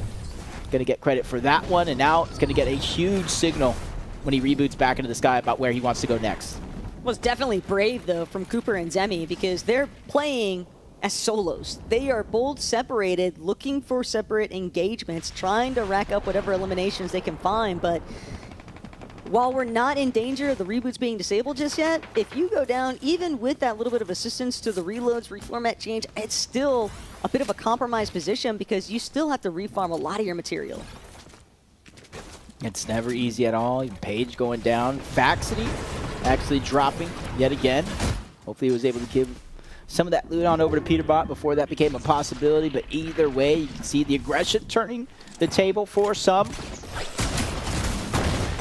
going to get credit for that one, and now it's going to get a huge signal when he reboots back into the sky about where he wants to go next. Was definitely brave, though, from Cooper and Zemi, because they're playing as solos. They are both separated, looking for separate engagements, trying to rack up whatever eliminations they can find. But while we're not in danger of the reboots being disabled just yet, if you go down, even with that little bit of assistance to the reloads, reformat change, it's still a bit of a compromised position because you still have to refarm a lot of your material. It's never easy at all. Page going down. Faxity actually dropping yet again. Hopefully he was able to give some of that loot on over to Peterbot before that became a possibility. But either way, you can see the aggression turning the table for some.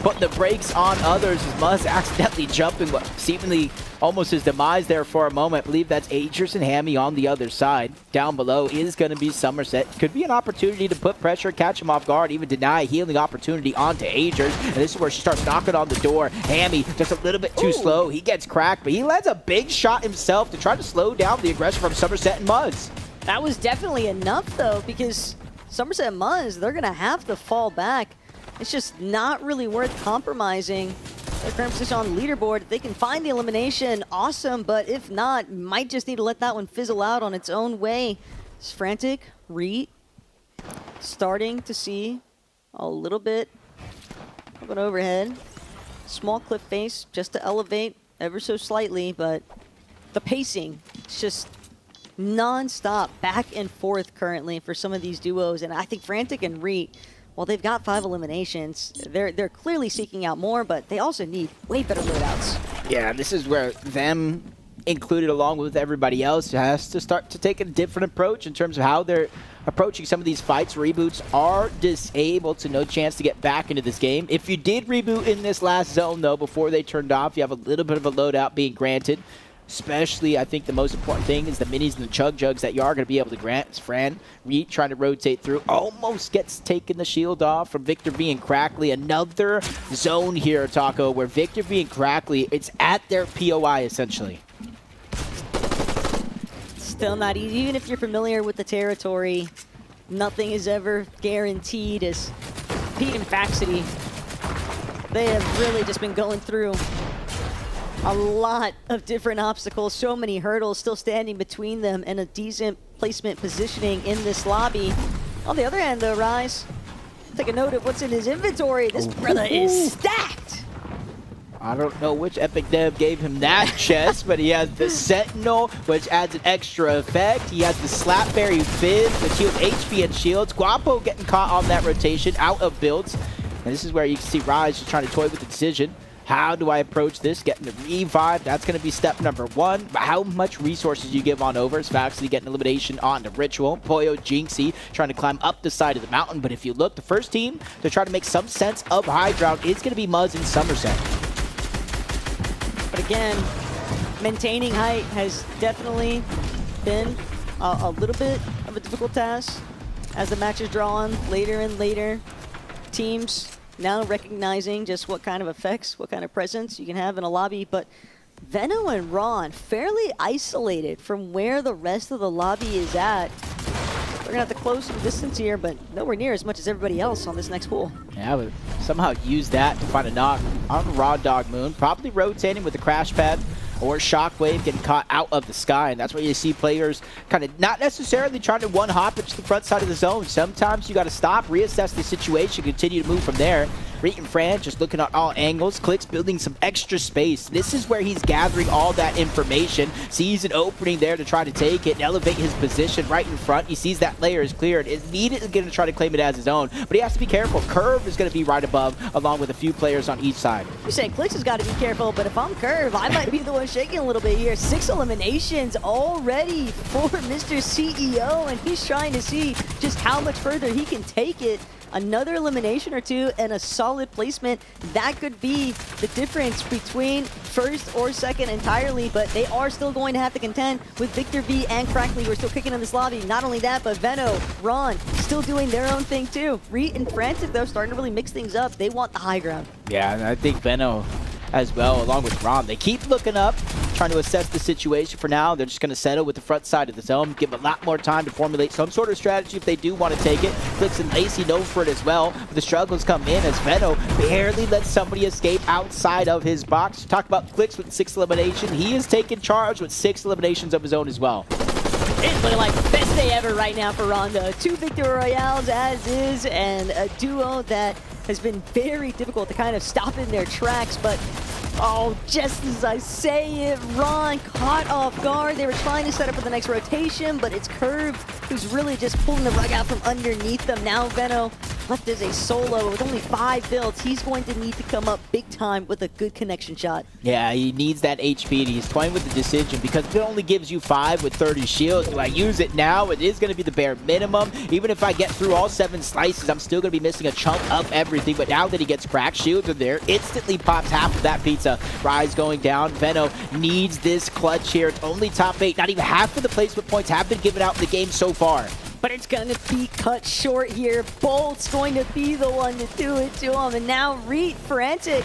Putting the brakes on others as Muzz accidentally jumping, but seemingly almost his demise there for a moment. I believe that's Agers and Hammy on the other side. Down below is going to be Somerset. Could be an opportunity to put pressure, catch him off guard, even deny a healing opportunity onto Agers. And this is where she starts knocking on the door. Hammy just a little bit too slow. He gets cracked, but he lands a big shot himself to try to slow down the aggression from Somerset and Muzz. That was definitely enough, though, because Somerset and Muzz, they're going to have to fall back. It's just not really worth compromising their current position on the leaderboard. If they can find the elimination, awesome, but if not, might just need to let that one fizzle out on its own way. It's Frantic, Reet, starting to see a little bit of an overhead. Small cliff face just to elevate ever so slightly, but the pacing, it's just non-stop back and forth currently for some of these duos, and I think Frantic and Reet, well, they've got 5 eliminations. They're clearly seeking out more, but they also need way better loadouts. Yeah, this is where them included along with everybody else has to start to take a different approach in terms of how they're approaching some of these fights. Reboots are disabled, so no chance to get back into this game. If you did reboot in this last zone, though, before they turned off, you have a little bit of a loadout being granted. Especially, I think the most important thing is the minis and the chug jugs that you are going to be able to grant. It's Fran Reed trying to rotate through. Almost gets taken the shield off from Victor V and Crackly. Another zone here, Taco, where Victor V and Crackly, it's at their POI, essentially. Still not easy. Even if you're familiar with the territory, nothing is ever guaranteed as Pete and Faxity, they have really just been going through a lot of different obstacles, so many hurdles still standing between them and a decent placement positioning in this lobby. On the other hand, though, Rise, take a note of what's in his inventory. This brother is stacked. I don't know which Epic Dev gave him that chest, but he has the Sentinel, which adds an extra effect. He has the Slapberry Fizz, which heals HP and shields. Guapo getting caught on that rotation, out of builds. And this is where you can see Rise just trying to toy with the decision. How do I approach this? Getting the revive, that's going to be step number 1. But how much resources you give on over? It's Faxley getting elimination on the Ritual. Poyo, Jinxie trying to climb up the side of the mountain. But if you look, the first team to try to make some sense of high ground is going to be Muzz and Somerset. But again, maintaining height has definitely been a little bit of a difficult task as the matches draw on later and later. Teams now recognizing just what kind of effects, what kind of presence you can have in a lobby, but Venno and Ron fairly isolated from where the rest of the lobby is at. They're gonna have to close some distance here, but nowhere near as much as everybody else on this next pool. Yeah, but somehow use that to find a knock on Raw Dog Moon, probably rotating with the crash pad or Shockwave getting caught out of the sky, and that's where you see players kind of not necessarily trying to one-hop into the front side of the zone. Sometimes you got to stop, reassess the situation, continue to move from there. Reet and Fran just looking at all angles. Click's building some extra space. This is where he's gathering all that information. Sees an opening there to try to take it and elevate his position right in front. He sees that layer is cleared. Is immediately going to try to claim it as his own, but he has to be careful. Curve is going to be right above, along with a few players on each side. You say Clicks has got to be careful, but if I'm Curve, I might be the one shaking a little bit here. 6 eliminations already for Mr. CEO, and he's trying to see just how much further he can take it. Another elimination or two and a solid placement. That could be the difference between first or second entirely, but they are still going to have to contend with Victor V and Crackley, who are still kicking in this lobby. Not only that, but Venno, Ron, still doing their own thing too. Reet and Frantic, though, starting to really mix things up. They want the high ground. Yeah, and I think Venno as well, along with Rom. They keep looking up, trying to assess the situation. For now, they're just going to settle with the front side of the zone, give a lot more time to formulate some sort of strategy if they do want to take it. Clicks and Lacey know for it as well, but the struggles come in as Venno barely lets somebody escape outside of his box. Talk about Clicks with 6 eliminations. He is taking charge with 6 eliminations of his own as well. It's looking like the best day ever right now for Ronda. 2 Victory Royales as is, and a duo that has been very difficult to kind of stop in their tracks, but oh, just as I say it, Ron caught off guard. They were trying to set up for the next rotation, but it's Curve who's really just pulling the rug out from underneath them. Now Venno left as a solo with only 5 builds. He's going to need to come up big time with a good connection shot. Yeah, he needs that HP. He's toying with the decision because if it only gives you 5 with 30 shields, do I use it now? It is going to be the bare minimum. Even if I get through all 7 slices, I'm still going to be missing a chunk of everything. But now that he gets cracked, shields are there. Instantly pops half of that pizza. Rise going down. Venno needs this clutch here. It's only top 8. Not even half of the placement points have been given out in the game so far. But it's going to be cut short here. Bolt's going to be the one to do it to him. And now Reet, Frantic.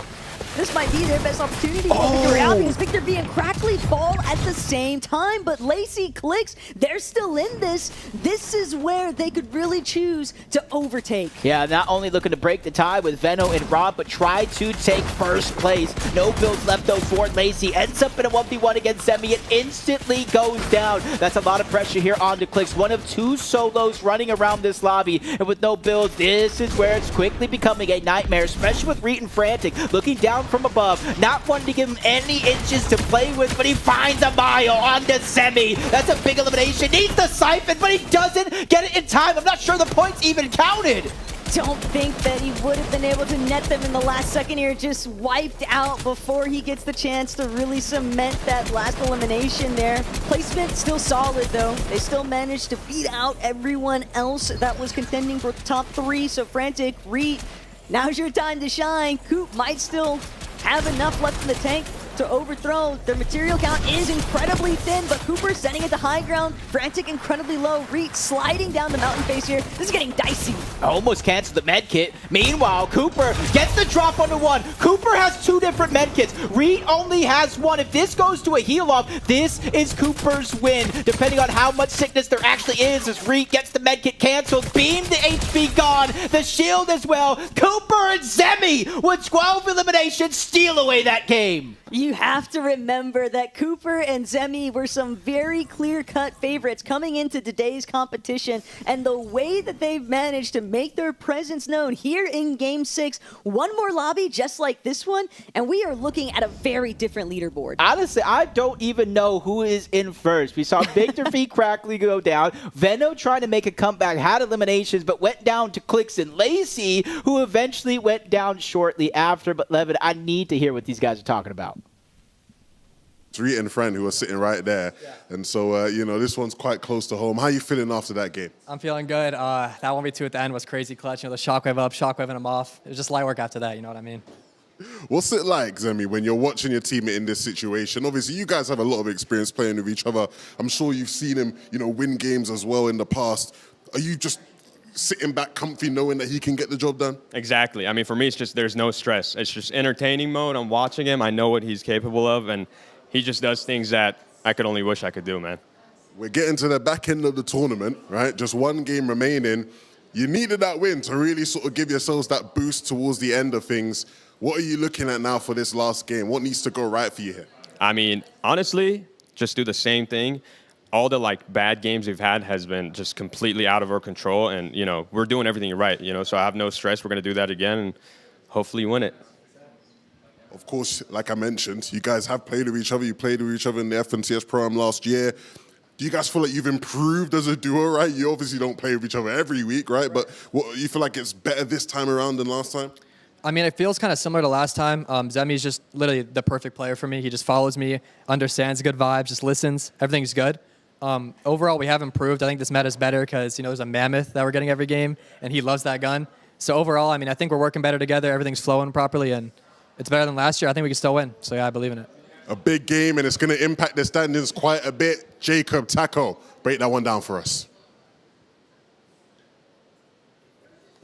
This might be their best opportunity for Victory Royale because Victor V and Crackley fall at the same time. But Lacey, Clicks, they're still in this. This is where they could really choose to overtake. Yeah, not only looking to break the tie with Venno and Rob, but try to take first place. No builds left though for Lacey. Ends up in a 1v1 against Semi. It instantly goes down. That's a lot of pressure here on the Clicks. One of 2 solos running around this lobby. And with no builds, this is where it's quickly becoming a nightmare, especially with Reet and Frantic looking down from above, not wanting to give him any inches to play with, but he finds a mile on the Semi. That's a big elimination. Needs the siphon, but he doesn't get it in time. I'm not sure the points even counted. Don't think that he would have been able to net them in the last second here. Just wiped out before he gets the chance to really cement that last elimination there. Placement still solid though. They still managed to beat out everyone else that was contending for the top 3. So Frantic, Reet, now's your time to shine. Coop might still have enough left in the tank to overthrow. Their material count is incredibly thin, but Cooper sending it to high ground. Frantic incredibly low. Reet sliding down the mountain face here. This is getting dicey. Almost canceled the med kit. Meanwhile, Cooper gets the drop onto 1. Cooper has 2 different med kits. Reet only has 1. If this goes to a heal off, this is Cooper's win. Depending on how much sickness there actually is, as Reet gets the med kit canceled. Beam the HP gone. The shield as well. Cooper and Semi with 12 eliminations steal away that game. You have to remember that Cooper and Zemi were some very clear-cut favorites coming into today's competition, and the way that they've managed to make their presence known here in Game 6, one more lobby just like this one, and we are looking at a very different leaderboard. Honestly, I don't even know who is in first. We saw Victor V Crackley go down. Venno trying to make a comeback, had eliminations, but went down to Clicks and Lacey, who eventually went down shortly after. But Levin, I need to hear what these guys are talking about. Reet and Fran who are sitting right there. Yeah. And so, you know, this one's quite close to home. How are you feeling after that game? I'm feeling good. That 1v2 at the end was crazy clutch. You know, the shockwave up, shockwaving him off. It was just light work after that, you know what I mean? What's it like, Zemi, when you're watching your teammate in this situation? Obviously, you guys have a lot of experience playing with each other. I'm sure you've seen him, you know, win games as well in the past. Are you just sitting back comfy knowing that he can get the job done? Exactly. I mean, for me, it's just there's no stress. It's just entertaining mode. I'm watching him. I know what he's capable of, and he just does things that I could only wish I could do, man. We're getting to the back end of the tournament, right? Just one game remaining. You needed that win to really sort of give yourselves that boost towards the end of things. What are you looking at now for this last game? What needs to go right for you here? I mean, honestly, just do the same thing. All the bad games we've had has been just completely out of our control, and you know we're doing everything right. You know, so I have no stress. We're gonna do that again, and hopefully win it. Of course, like I mentioned, you guys have played with each other. You played with each other in the FNCS Pro-Am last year. Do you guys feel like you've improved as a duo, right? You obviously don't play with each other every week, right? But you feel like it's better this time around than last time? I mean, it feels kind of similar to last time. Zemi's just literally the perfect player for me. He just follows me, understands good vibes, just listens. Everything's good. Overall, we have improved. I think this meta is better because, there's a mammoth that we're getting every game, and he loves that gun. So overall, I mean, I think we're working better together. Everything's flowing properly, and it's better than last year. I think we can still win. So, yeah, I believe in it. A big game, and it's going to impact the standings quite a bit. Jacob, Taco, break that one down for us.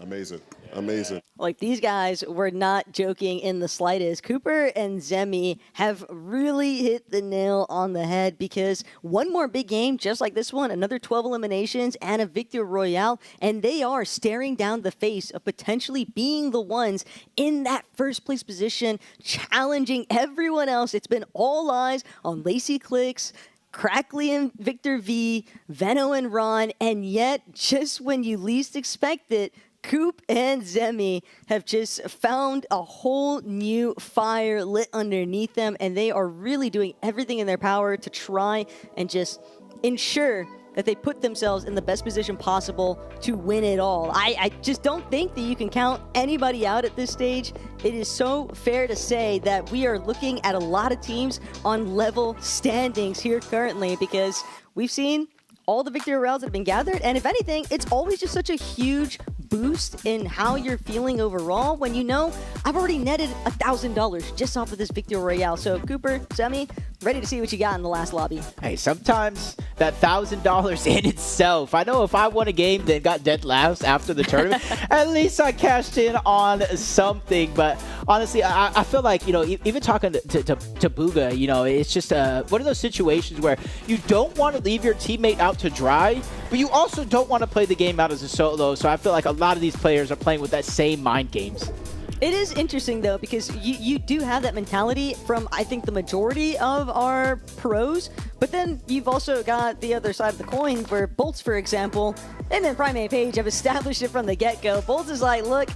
Amazing. Amazing. Like, these guys were not joking in the slightest. Cooper and Zemi have really hit the nail on the head because one more big game, just like this one, another 12 eliminations and a Victor Royale, and they are staring down the face of potentially being the ones in that first place position, challenging everyone else. It's been all eyes on Lacey Clicks, Crackley and Victor V, Veno and Ron, and yet, just when you least expect it, Coop and Zemi have just found a whole new fire lit underneath them, and they are really doing everything in their power to try and just ensure that they put themselves in the best position possible to win it all. I just don't think that you can count anybody out at this stage. It is so fair to say that we are looking at a lot of teams on level standings here currently because we've seen all the victory royales that have been gathered, and if anything, it's always just such a huge boost in how you're feeling overall when you know I've already netted $1,000 just off of this victory royale. So Cooper, Zemi, ready to see what you got in the last lobby. Hey, sometimes that $1,000 in itself, I know if I won a game that got dead last after the tournament, at least I cashed in on something. But honestly, I feel like, even talking to Booga, it's just one of those situations where you don't want to leave your teammate out to dry, but you also don't want to play the game out as a solo. So I feel like a lot of these players are playing with that same mind games. It is interesting, though, because you do have that mentality from, I think, the majority of our pros, but then you've also got the other side of the coin where Bolts, for example, and then Primate Page have established it from the get-go. Bolts is like, look,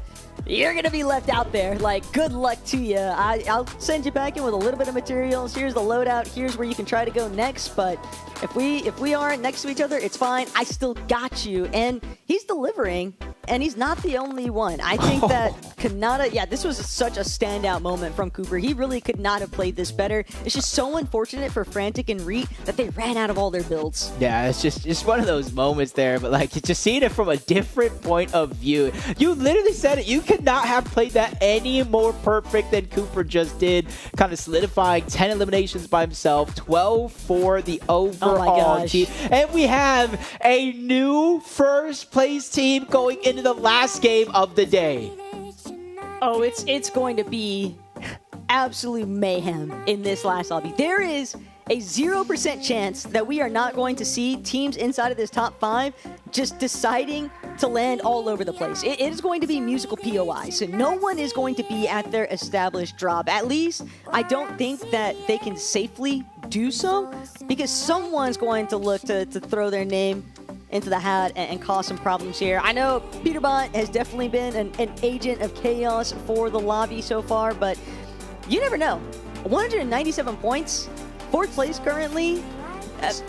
you're going to be left out there. Like, good luck to you. I'll send you back in with a little bit of materials. Here's the loadout. Here's where you can try to go next. But if we aren't next to each other, it's fine. I still got you. And he's delivering, and he's not the only one. I think that Kanata, this was such a standout moment from Cooper. He really could not have played this better. It's just so unfortunate for Frantic and Reet that they ran out of all their builds. Yeah, it's just one of those moments there, but like just seeing it from a different point of view. You literally said it. You could not have played that any more perfect than Cooper just did, kind of solidifying 10 eliminations by himself, 12 for the overall team. And we have a new first place team going into the last game of the day. Oh, it's going to be absolute mayhem in this last lobby. There is a 0% chance that we are not going to see teams inside of this top 5 just deciding to land all over the place. It is going to be musical POI, so no one is going to be at their established drop. At least, I don't think that they can safely do so, because someone's going to look to throw their name into the hat and cause some problems here. I know Peterbot has definitely been an agent of chaos for the lobby so far, but you never know. 197 points, 4th place currently,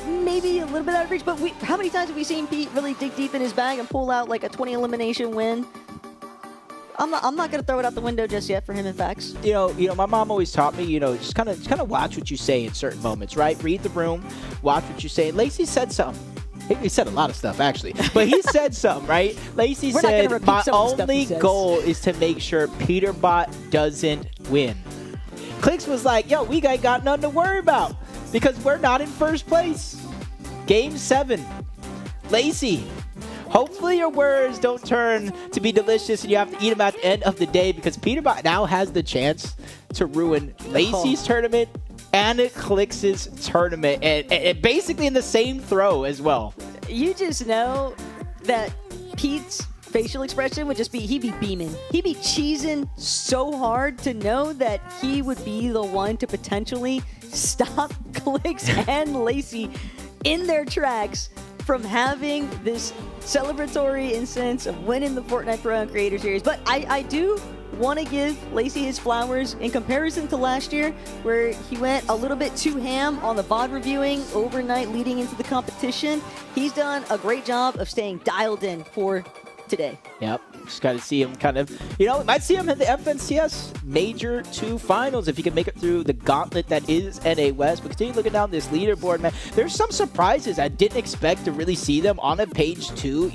maybe a little bit out of reach, but how many times have we seen Pete really dig deep in his bag and pull out like a 20 elimination win? I'm not gonna throw it out the window just yet for him and Fax. My mom always taught me, just kind of watch what you say in certain moments, right? Read the room, watch what you say. And Lacey said something. He said a lot of stuff, actually. But he said something, right? Lacey said, my only goal is to make sure Peterbot doesn't win. Clicks was like, yo, we got nothing to worry about because we're not in first place. Game 7. Lacey, hopefully your words don't turn to be delicious and you have to eat them at the end of the day, because Peterbot now has the chance to ruin Lacey's tournament and Clix's tournament, and basically in the same throw as well. You just know that Pete's facial expression would just be, he'd be beaming. He'd be cheesing so hard to know that he would be the one to potentially stop Clix and Lacey in their tracks from having this celebratory instance of winning the Fortnite Pro Creator Series. But I do want to give Lacey his flowers in comparison to last year, where he went a little bit too ham on the VOD reviewing overnight leading into the competition. He's done a great job of staying dialed in for today. Yep. Just got to see him kind of, we might see him in the FNCS Major 2 finals if he can make it through the gauntlet that is NA West. But continue looking down this leaderboard, man. There's some surprises. I didn't expect to really see them on a page 2.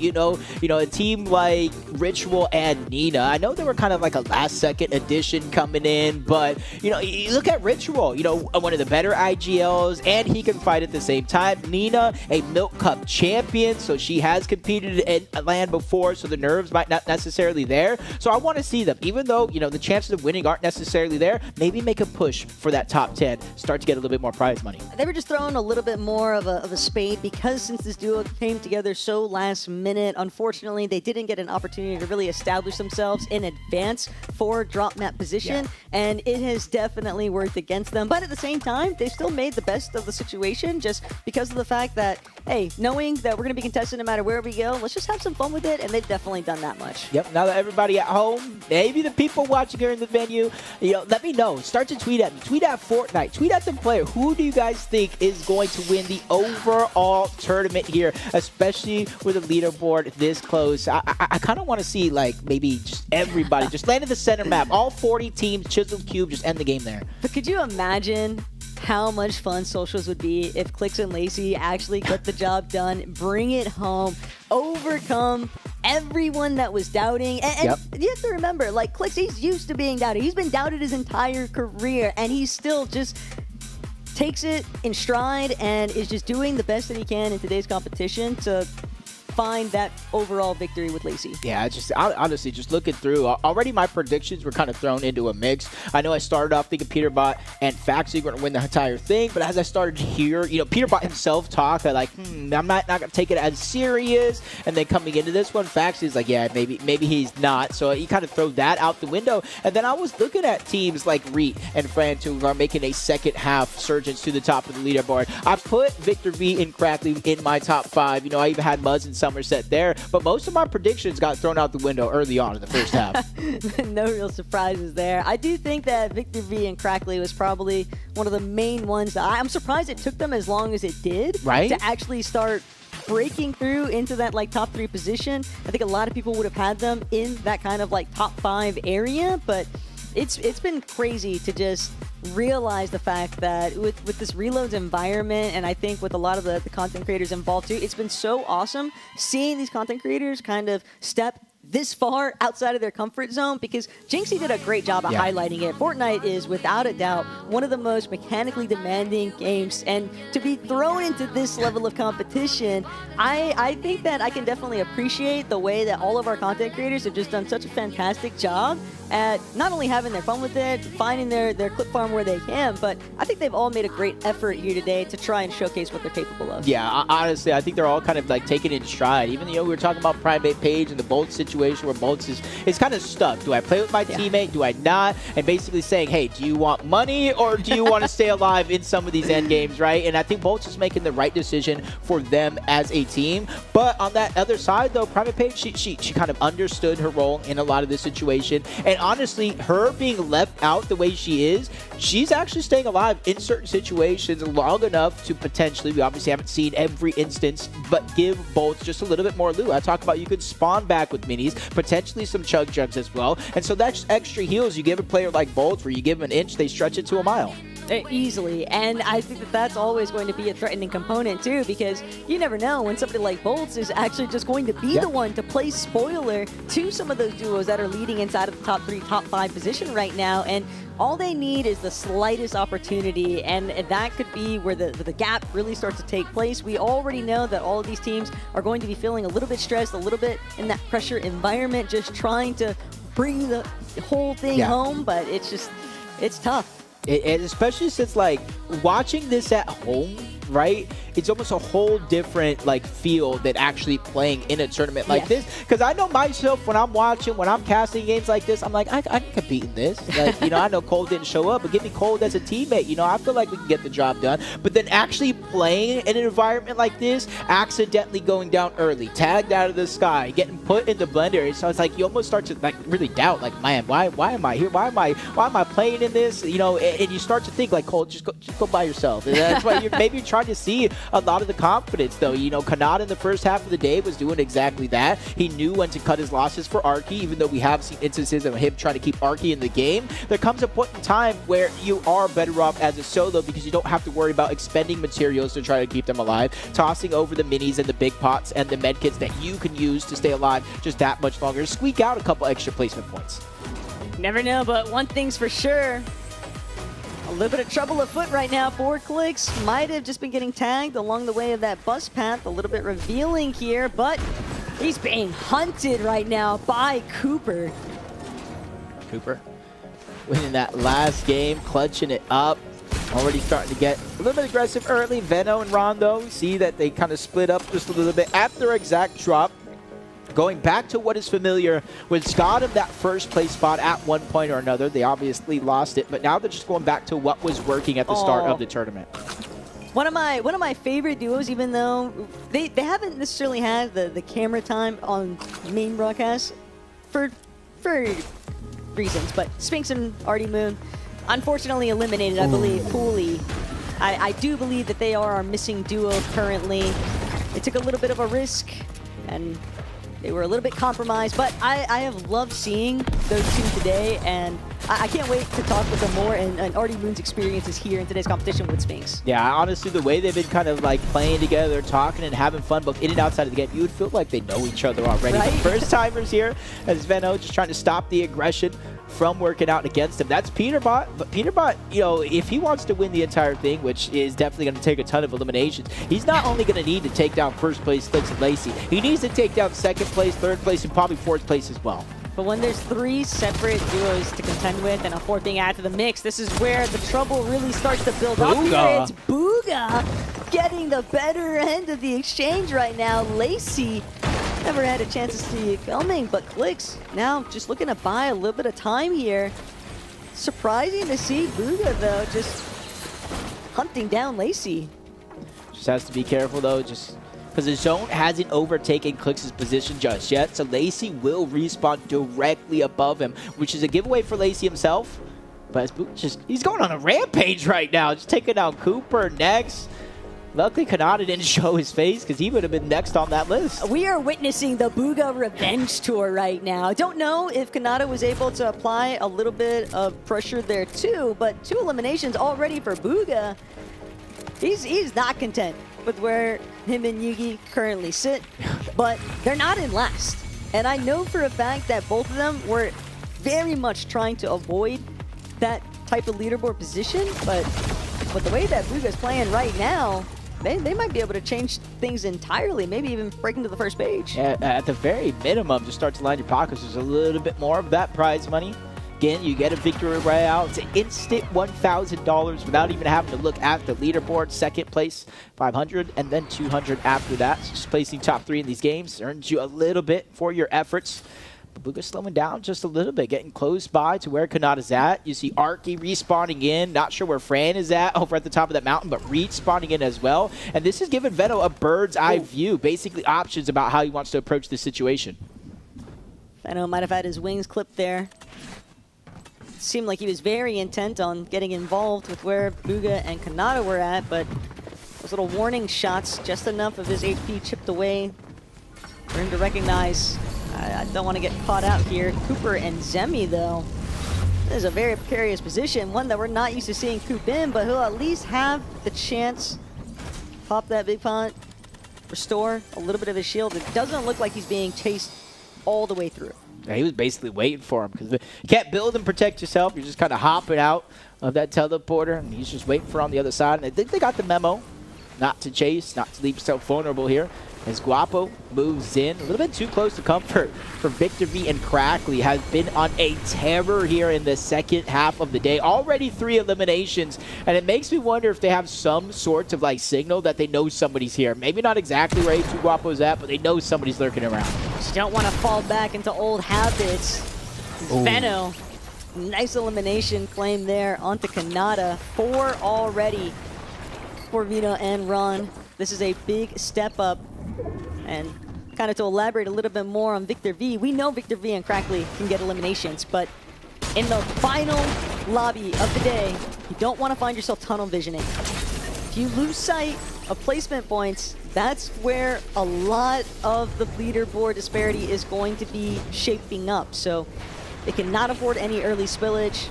A team like Ritual and Nina. I know they were kind of like a last-second addition coming in, but, you look at Ritual, one of the better IGLs, and he can fight at the same time. Nina, a Milk Cup champion, so she has competed in LAN before, so the nerves might not necessarily there. So I want to see them, even though the chances of winning aren't necessarily there. Maybe make a push for that top 10, start to get a little bit more prize money. They were just throwing a little bit more of a spade because since this duo came together so last minute, unfortunately they didn't get an opportunity to really establish themselves in advance for drop map position, and it has definitely worked against them. But at the same time, they still made the best of the situation just because of the fact that, hey, knowing that we're going to be contested no matter where we go, let's just have some fun with it, and they've definitely done that much. Yep, now that everybody at home, maybe the people watching here in the venue, let me know. Start to tweet at me. Tweet at Fortnite. Tweet at the player. Who do you guys think is going to win the overall tournament here, especially with the leaderboard this close? I kind of want to see, maybe just everybody just land in the center map. All 40 teams, chiseled cube, just end the game there. But could you imagine how much fun socials would be if Clix and Lacey actually get the job done, bring it home, overcome everyone that was doubting? And you have to remember, Clix, he's used to being doubted. He's been doubted his entire career, and he still just takes it in stride and is just doing the best that he can in today's competition to find that overall victory with Lacey. Yeah, honestly, just looking through, already my predictions were kind of thrown into a mix. I know I started off thinking Peterbot and Faxi were going to win the entire thing, but as I started to hear, Peterbot himself talk, I'm like, I'm not going to take it as serious. And then coming into this one, Faxi's like, yeah, maybe he's not. So he kind of threw that out the window. And then I was looking at teams like Reet and Fran, who are making a second half surgence to the top of the leaderboard. I put Victor V and Crackley in my top 5. I even had Muzz and Somerset there, but most of my predictions got thrown out the window early on in the first half. No real surprises there. I do think that Victor V and Crackley was probably one of the main ones that I'm surprised it took them as long as it did, right, to actually start breaking through into that top 3 position. I think a lot of people would have had them in that kind of top 5 area, but it's been crazy to just realize the fact that with this Reloads environment, and I think with a lot of the content creators involved too, it's been so awesome seeing these content creators kind of step this far outside of their comfort zone, because Jinxie did a great job of highlighting it. Fortnite is without a doubt one of the most mechanically demanding games, and to be thrown into this level of competition, I think that I can definitely appreciate the way that all of our content creators have just done such a fantastic job at not only having their fun with it, finding their clip farm where they can, but I think they've all made a great effort here today to try and showcase what they're capable of. Yeah, honestly, I think they're all kind of taking it in stride. Even, we were talking about Primate Page and the Bolt situation where Bolts is kind of stuck. Do I play with my teammate? Do I not? And basically saying, hey, do you want money or do you want to stay alive in some of these end games, right? And I think Bolts is making the right decision for them as a team. But on that other side, though, Private Page, she kind of understood her role in a lot of this situation. And honestly, her being left out the way she is, she's actually staying alive in certain situations long enough to potentially, we obviously haven't seen every instance, but give Bolts just a little bit more loot. I talked about you could spawn back with minis, potentially some chug jugs as well. And so that's extra heals you give a player like Bolts, where you give them an inch, they stretch it to a mile. Easily, and I think that that's always going to be a threatening component too, because you never know when somebody like Bolts is actually just going to be the one to play spoiler to some of those duos that are leading inside of the top 3, top 5 position right now, and all they need is the slightest opportunity, and that could be where the gap really starts to take place. We already know that all of these teams are going to be feeling a little bit stressed, a little bit in that pressure environment, just trying to bring the whole thing home, but it's tough. And especially since watching this at home right? It's almost a whole different like feel than actually playing in a tournament like this. Because I know myself when I'm watching, when I'm casting games like this, I'm like, I can compete in this. Like, you know, I know Cole didn't show up, but give me Cole as a teammate. You know, I feel like we can get the job done. But then actually playing in an environment like this, accidentally going down early, tagged out of the sky, getting put in the blender. So it's like you almost start to like really doubt, like, man, why am I here? Why am I playing in this? You know, and you start to think like, Cole, just go by yourself. And that's why you're trying to see a lot of the confidence, though. You know, Kanata in the first half of the day was doing exactly that. He knew when to cut his losses for Arky, even though we have seen instances of him trying to keep Arky in the game. There comes a point in time where you are better off as a solo because you don't have to worry about expending materials to try to keep them alive, tossing over the minis and the big pots and the med kits that you can use to stay alive just that much longer, squeak out a couple extra placement points. Never know, but one thing's for sure. A little bit of trouble afoot right now for Clicks. Might have just been getting tagged along the way of that bus path. A little bit revealing here, but he's being hunted right now by Cooper. Cooper winning that last game, clutching it up. Already starting to get a little bit aggressive early. Veno and Rondo see that they kind of split up just a little bit at their exact drop. Going back to what is familiar with Scott of that first place spot at one point or another. They obviously lost it, but now they're just going back to what was working at the start of the tournament. One of my favorite duos, even though they haven't necessarily had the camera time on main broadcast for reasons, but Spinks and Artie Moon unfortunately eliminated, I believe, Pooley. I do believe that they are our missing duo currently. They took a little bit of a risk, and they were a little bit compromised, but I have loved seeing those two today, and I can't wait to talk with them more and Artie Moon's experiences here in today's competition with Spinks. Yeah, honestly, the way they've been kind of like playing together, talking and having fun both in and outside of the game, you would feel like they know each other already. Right? The first timers here, as Veno just trying to stop the aggression from working out against him. That's Peterbot, but Peterbot, you know, if he wants to win the entire thing, which is definitely going to take a ton of eliminations, he's not only going to need to take down first place Clicks and Lacey, he needs to take down second place, third place, and probably fourth place as well. But when there's three separate duos to contend with and a fourth being added to the mix, this is where the trouble really starts to build up here. It's Booga getting the better end of the exchange right now. Lacey never had a chance to see it coming, but Clicks now just looking to buy a little bit of time here. Surprising to see Booga, though, just hunting down Lacey. Just has to be careful, though, just because the zone hasn't overtaken Clicks' position just yet, so Lacey will respawn directly above him, which is a giveaway for Lacey himself. But as Booga he's going on a rampage right now, just taking out Cooper next. Luckily, Kanata didn't show his face because he would have been next on that list. We are witnessing the Booga Revenge Tour right now. Don't know if Kanata was able to apply a little bit of pressure there too, but 2 eliminations already for Booga. He's not content with where him and Yugi currently sit, but they're not in last. And I know for a fact that both of them were very much trying to avoid that type of leaderboard position, but with the way that Booga's playing right now, they might be able to change things entirely, maybe even break into the first page. At the very minimum, just start to line your pockets. There's a little bit more of that prize money. Again, you get a victory royale. It's an instant $1,000 without even having to look at the leaderboard. Second place, 500, and then 200 after that. So just placing top 3 in these games earns you a little bit for your efforts. But Booga's slowing down just a little bit, getting close by to where Kanata's at. You see Arky respawning in. Not sure where Fran is at over at the top of that mountain, but respawning in as well. And this has given Veno a bird's eye view, basically options about how he wants to approach this situation. Veno might have had his wings clipped there. Seemed like he was very intent on getting involved with where Booga and Kanata were at, but those little warning shots, just enough of his HP chipped away for him to recognize, I don't want to get caught out here. Cooper and Zemi, though, this is a very precarious position, one that we're not used to seeing Coop in, but he'll at least have the chance pop that big pot, restore a little bit of his shield. It doesn't look like he's being chased all the way through. Yeah, he was basically waiting for him because you can't build and protect yourself. You're just kind of hopping out of that teleporter, and he's just waiting for on the other side. And I think they got the memo. not to chase, not to leave himself vulnerable here. As Guapo moves in, a little bit too close to comfort for Victor V, and Crackley has been on a terror here in the second half of the day. Already 3 eliminations, and it makes me wonder if they have some sort of like signal that they know somebody's here. Maybe not exactly where A2 Guapo's at, but they know somebody's lurking around. You don't want to fall back into old habits. Veno, nice elimination claim there onto Kanata. 4 already for Vino and Ron. This is a big step up. And kind of to elaborate a little bit more on Victor V, we know Victor V and Crackley can get eliminations, but in the final lobby of the day, you don't want to find yourself tunnel visioning. If you lose sight of placement points, that's where a lot of the leaderboard disparity is going to be shaping up. So they cannot afford any early spillage.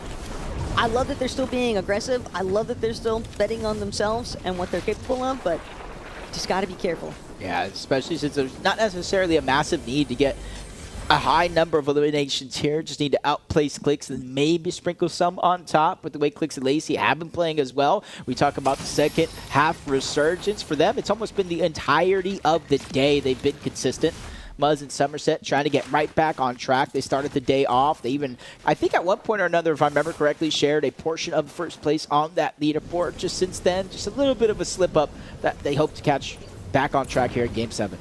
I love that they're still being aggressive. I love that they're still betting on themselves and what they're capable of, but just got to be careful. Yeah, especially since there's not necessarily a massive need to get a high number of eliminations here. Just need to outplace Clix and maybe sprinkle some on top with the way Clix and Lacey have been playing as well. We talk about the second half resurgence. For them, it's almost been the entirety of the day. They've been consistent. Muzz and Somerset trying to get right back on track. They started the day off. They even, I think at one point or another, if I remember correctly, shared a portion of first place on that leaderboard. Just since then, just a little bit of a slip up that they hope to catch back on track here in Game 7.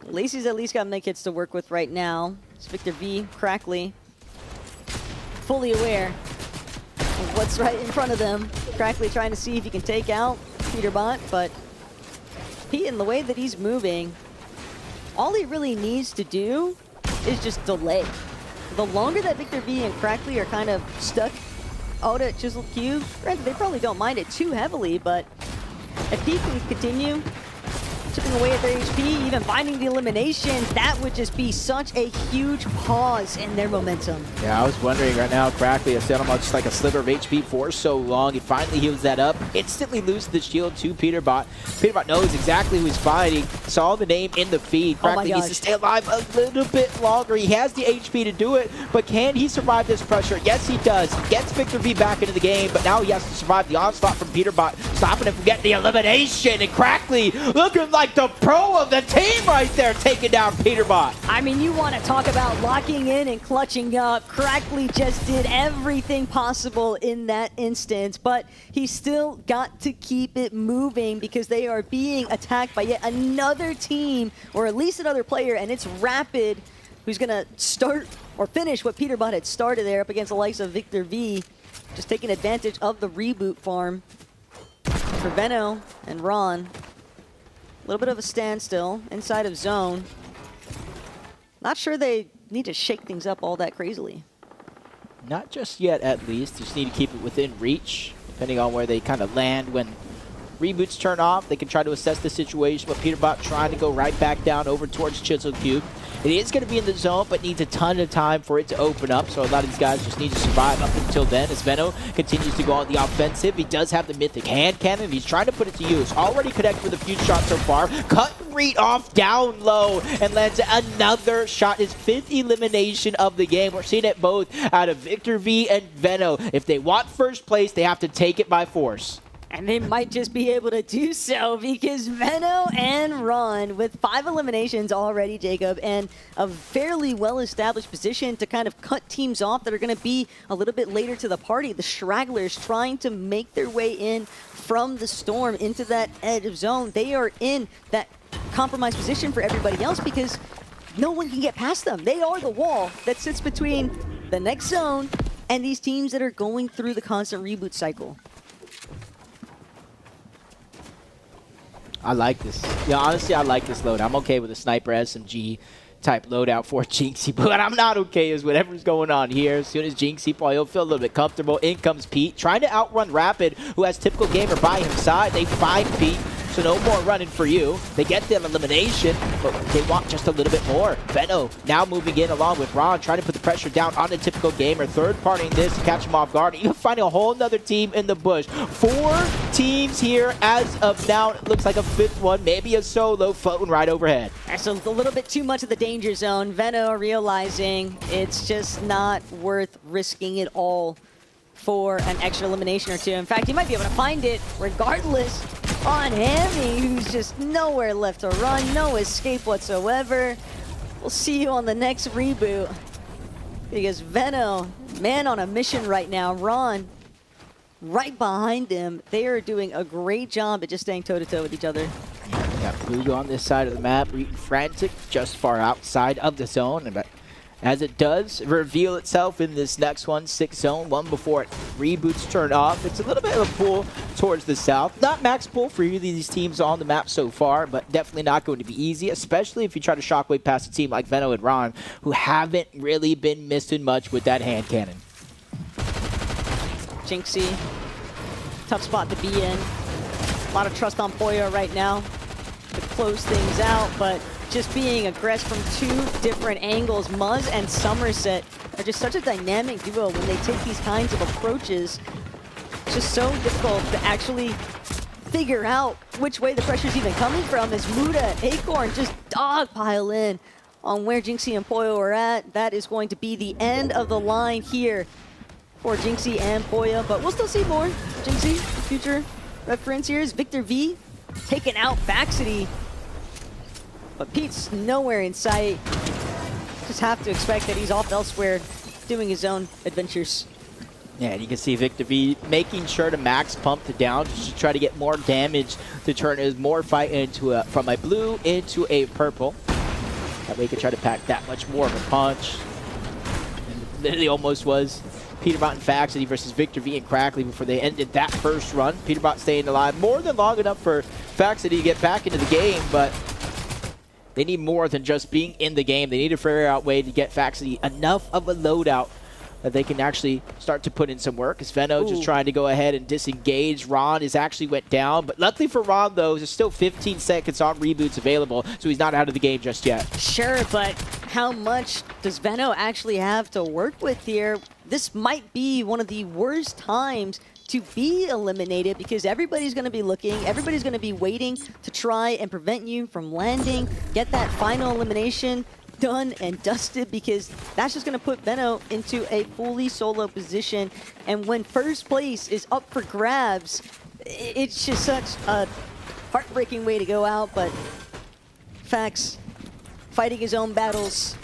Lacey's at least got medkits to work with right now. It's Victor V, Crackley, fully aware of what's right in front of them. Crackley trying to see if he can take out Peterbot, but Pete, in the way that he's moving, all he really needs to do is just delay. The longer that Victor V and Crackley are kind of stuck out at Chiseled Cube, granted, they probably don't mind it too heavily, but if Pete can continue chipping away at their HP, even finding the elimination, that would just be such a huge pause in their momentum. Yeah, I was wondering right now, Crackley has set him on just like a sliver of HP for so long. He finally heals that up, instantly loses the shield to Peterbot. Peterbot knows exactly who he's fighting, saw the name in the feed. Crackley needs to stay alive a little bit longer. He has the HP to do it, but can he survive this pressure? Yes, he does. Gets Victor V back into the game, but now he has to survive the onslaught from Peterbot, stopping him from getting the elimination. And Crackley looking like the pro of the team right there, taking down Peterbot. I mean, you want to talk about locking in and clutching up. Crackley just did everything possible in that instance, but he still got to keep it moving because they are being attacked by yet another team, or at least another player, and it's Rapid who's going to start or finish what Peterbot had started there up against the likes of Victor V, just taking advantage of the reboot farm. For Veno and Ron, a little bit of a standstill inside of zone. Not sure they need to shake things up all that crazily. Not just yet, at least. Just need to keep it within reach, depending on where they kind of land. When reboots turn off, they can try to assess the situation, but Peterbot trying to go right back down over towards Chiseled Cube. It is going to be in the zone, but needs a ton of time for it to open up, so a lot of these guys just need to survive up until then. As Veno continues to go on the offensive, he does have the mythic hand cannon. He's trying to put it to use. Already connected with a few shots so far. Cut Reed off down low and lands another shot. His 5th elimination of the game. We're seeing it both out of Victor V and Veno. If they want first place, they have to take it by force. And they might just be able to do so because Veno and Ron, with 5 eliminations already, Jacob, and a fairly well-established position to kind of cut teams off that are going to be a little bit later to the party. The Stragglers trying to make their way in from the storm into that edge of zone. They are in that compromised position for everybody else because no one can get past them. They are the wall that sits between the next zone and these teams that are going through the constant reboot cycle. I like this. Yeah, honestly, I like this load. I'm okay with a sniper SMG type loadout for Jinxie, but what I'm not okay is whatever's going on here. As soon as Jinxie probably will feel a little bit comfortable, in comes Pete, trying to outrun Rapid, who has typical gamer by his side. They find Pete, so no more running for you. They get the elimination, but they want just a little bit more. Veno now moving in along with Ron, trying to put the pressure down on the typical gamer. Third partying this to catch him off guard. Even finding a whole nother team in the bush. 4 teams here as of now. It looks like a 5th one, maybe a solo floating right overhead. That's a little bit too much of the danger zone. Veno realizing it's just not worth risking it all for an extra elimination or two. In fact, he might be able to find it regardless on Hammy, who's just nowhere left to run, no escape whatsoever. We'll see you on the next reboot. Because Veno, man on a mission right now. Ron, right behind him. They are doing a great job at just staying toe-to-toe with each other. We got Blue on this side of the map, frantic, just far outside of the zone. But as it does reveal itself in this next one, 6 zone, one before it reboots turn off. It's a little bit of a pull towards the south. Not max pull for either of these teams on the map so far, but definitely not going to be easy, especially if you try to shockwave past a team like Veno and Ron, who haven't really been missing much with that hand cannon. Jinxie, tough spot to be in. A lot of trust on Poyo right now to close things out, but just being aggressive from 2 different angles. Muzz and Somerset are just such a dynamic duo when they take these kinds of approaches. It's just so difficult to actually figure out which way the pressure's even coming from as Muda and Acorn just dogpile in on where Jinxie and Poyo are at. That is going to be the end of the line here for Jinxie and Poyo, but we'll still see more. Jinxie, future reference here is Victor V taking out Faxity. But Pete's nowhere in sight. Just have to expect that he's off elsewhere doing his own adventures. Yeah, and you can see Victor V making sure to max pump the down just to try to get more damage to turn his more fight into from a blue into a purple. That way he can try to pack that much more of a punch. And it literally almost was Peterbot and Faxity versus Victor V and Crackley before they ended that first run. Peterbot staying alive more than long enough for Faxity to get back into the game, but they need more than just being in the game. They need to figure out a way to get Faxity enough of a loadout that they can actually start to put in some work. As Veno just trying to go ahead and disengage. Ron is actually went down, but luckily for Ron though, there's still 15 seconds on reboots available, so he's not out of the game just yet. Sure, but how much does Veno actually have to work with here? This might be one of the worst times to be eliminated because everybody's going to be looking, everybody's going to be waiting to try and prevent you from landing, get that final elimination done and dusted, because that's just going to put Veno into a fully solo position. And when first place is up for grabs, it's just such a heartbreaking way to go out. But Fax fighting his own battles,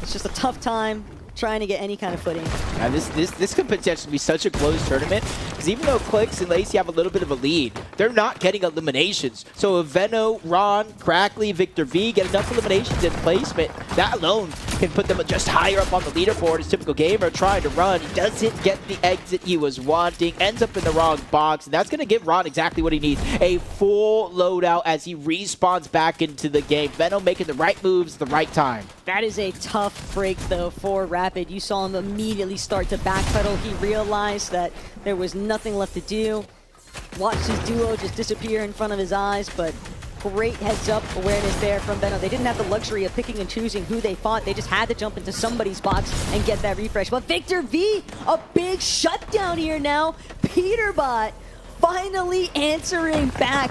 it's just a tough time trying to get any kind of footing. Yeah, this could potentially be such a close tournament, because even though Clix and Lacey have a little bit of a lead, they're not getting eliminations. So if Veno, Ron, Crackley, Victor V get enough eliminations in placement, that alone can put them just higher up on the leaderboard as typical gamer trying to run. He doesn't get the exit he was wanting, ends up in the wrong box, and that's going to give Ron exactly what he needs, a full loadout as he respawns back into the game. Veno making the right moves at the right time. That is a tough break, though, for Rapid. You saw him immediately start to backpedal. He realized that there was nothing left to do. Watched his duo just disappear in front of his eyes, but great heads-up awareness there from Veno. They didn't have the luxury of picking and choosing who they fought. They just had to jump into somebody's box and get that refresh. But Victor V, a big shutdown here now. Peterbot finally answering back.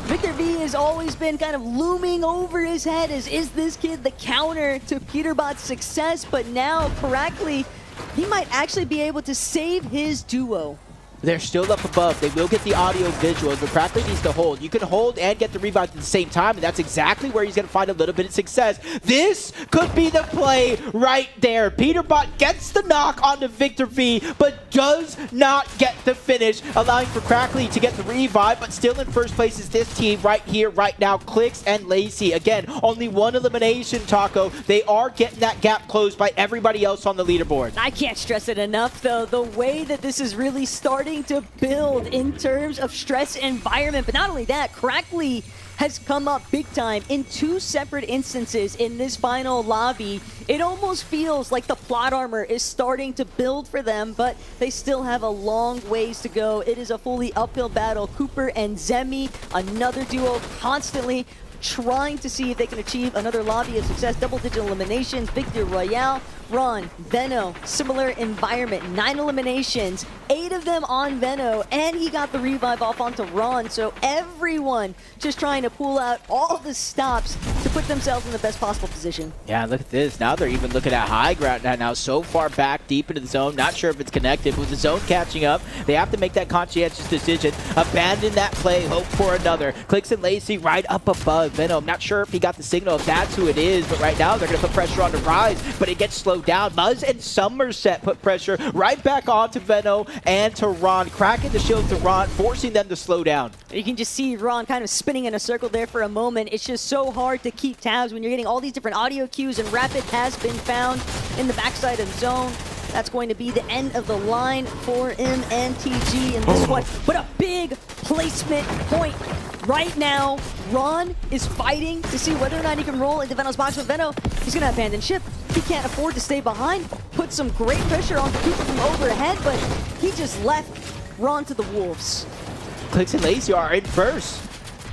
Victor V has always been kind of looming over his head as, is this kid the counter to Peterbot's success? But now, correctly, he might actually be able to save his duo. They're still up above. They will get the audio visuals, but Crackley needs to hold. You can hold and get the revive at the same time, and that's exactly where he's going to find a little bit of success. This could be the play right there. Peterbot gets the knock onto Victor V, but does not get the finish, allowing for Crackley to get the revive, but still in first place is this team right here, right now, Clix and Lacey. Again, only one elimination, Taco. They are getting that gap closed by everybody else on the leaderboard. I can't stress it enough, though, the way that this is really starting to build in terms of stress environment. But not only that, Crackley has come up big time in 2 separate instances in this final lobby. It almost feels like the plot armor is starting to build for them, but they still have a long ways to go. It is a fully uphill battle. Cooper and Zemi, another duo constantly trying to see if they can achieve another lobby of success. Double-digit eliminations, Victor Royale, Ron, Veno, similar environment, 9 eliminations, 8 of them on Veno, and he got the revive off onto Ron. So everyone just trying to pull out all the stops to put themselves in the best possible position. Yeah, look at this. Now they're even looking at high ground now. So far back, deep into the zone. Not sure if it's connected. With the zone catching up, they have to make that conscientious decision. Abandon that play. Hope for another. Clicks and Lacey right up above Venom. Not sure if he got the signal, if that's who it is. But right now, they're going to put pressure on the Rise. But it gets slowed down. Muzz and Somerset put pressure right back onto Venom and to Ron. Cracking the shield to Ron, forcing them to slow down. You can just see Ron kind of spinning in a circle there for a moment. It's just so hard to keep tabs when you're getting all these different audio cues, and Rapid has been found in the backside of zone. That's going to be the end of the line for MNTG in this one. But a big placement point. Right now, Ron is fighting to see whether or not he can roll into Veno's box, but Veno, he's going to abandon ship. He can't afford to stay behind. Put some great pressure on Cooper from overhead, but he just left Ron to the Wolves. Clicks and Lacey are in first.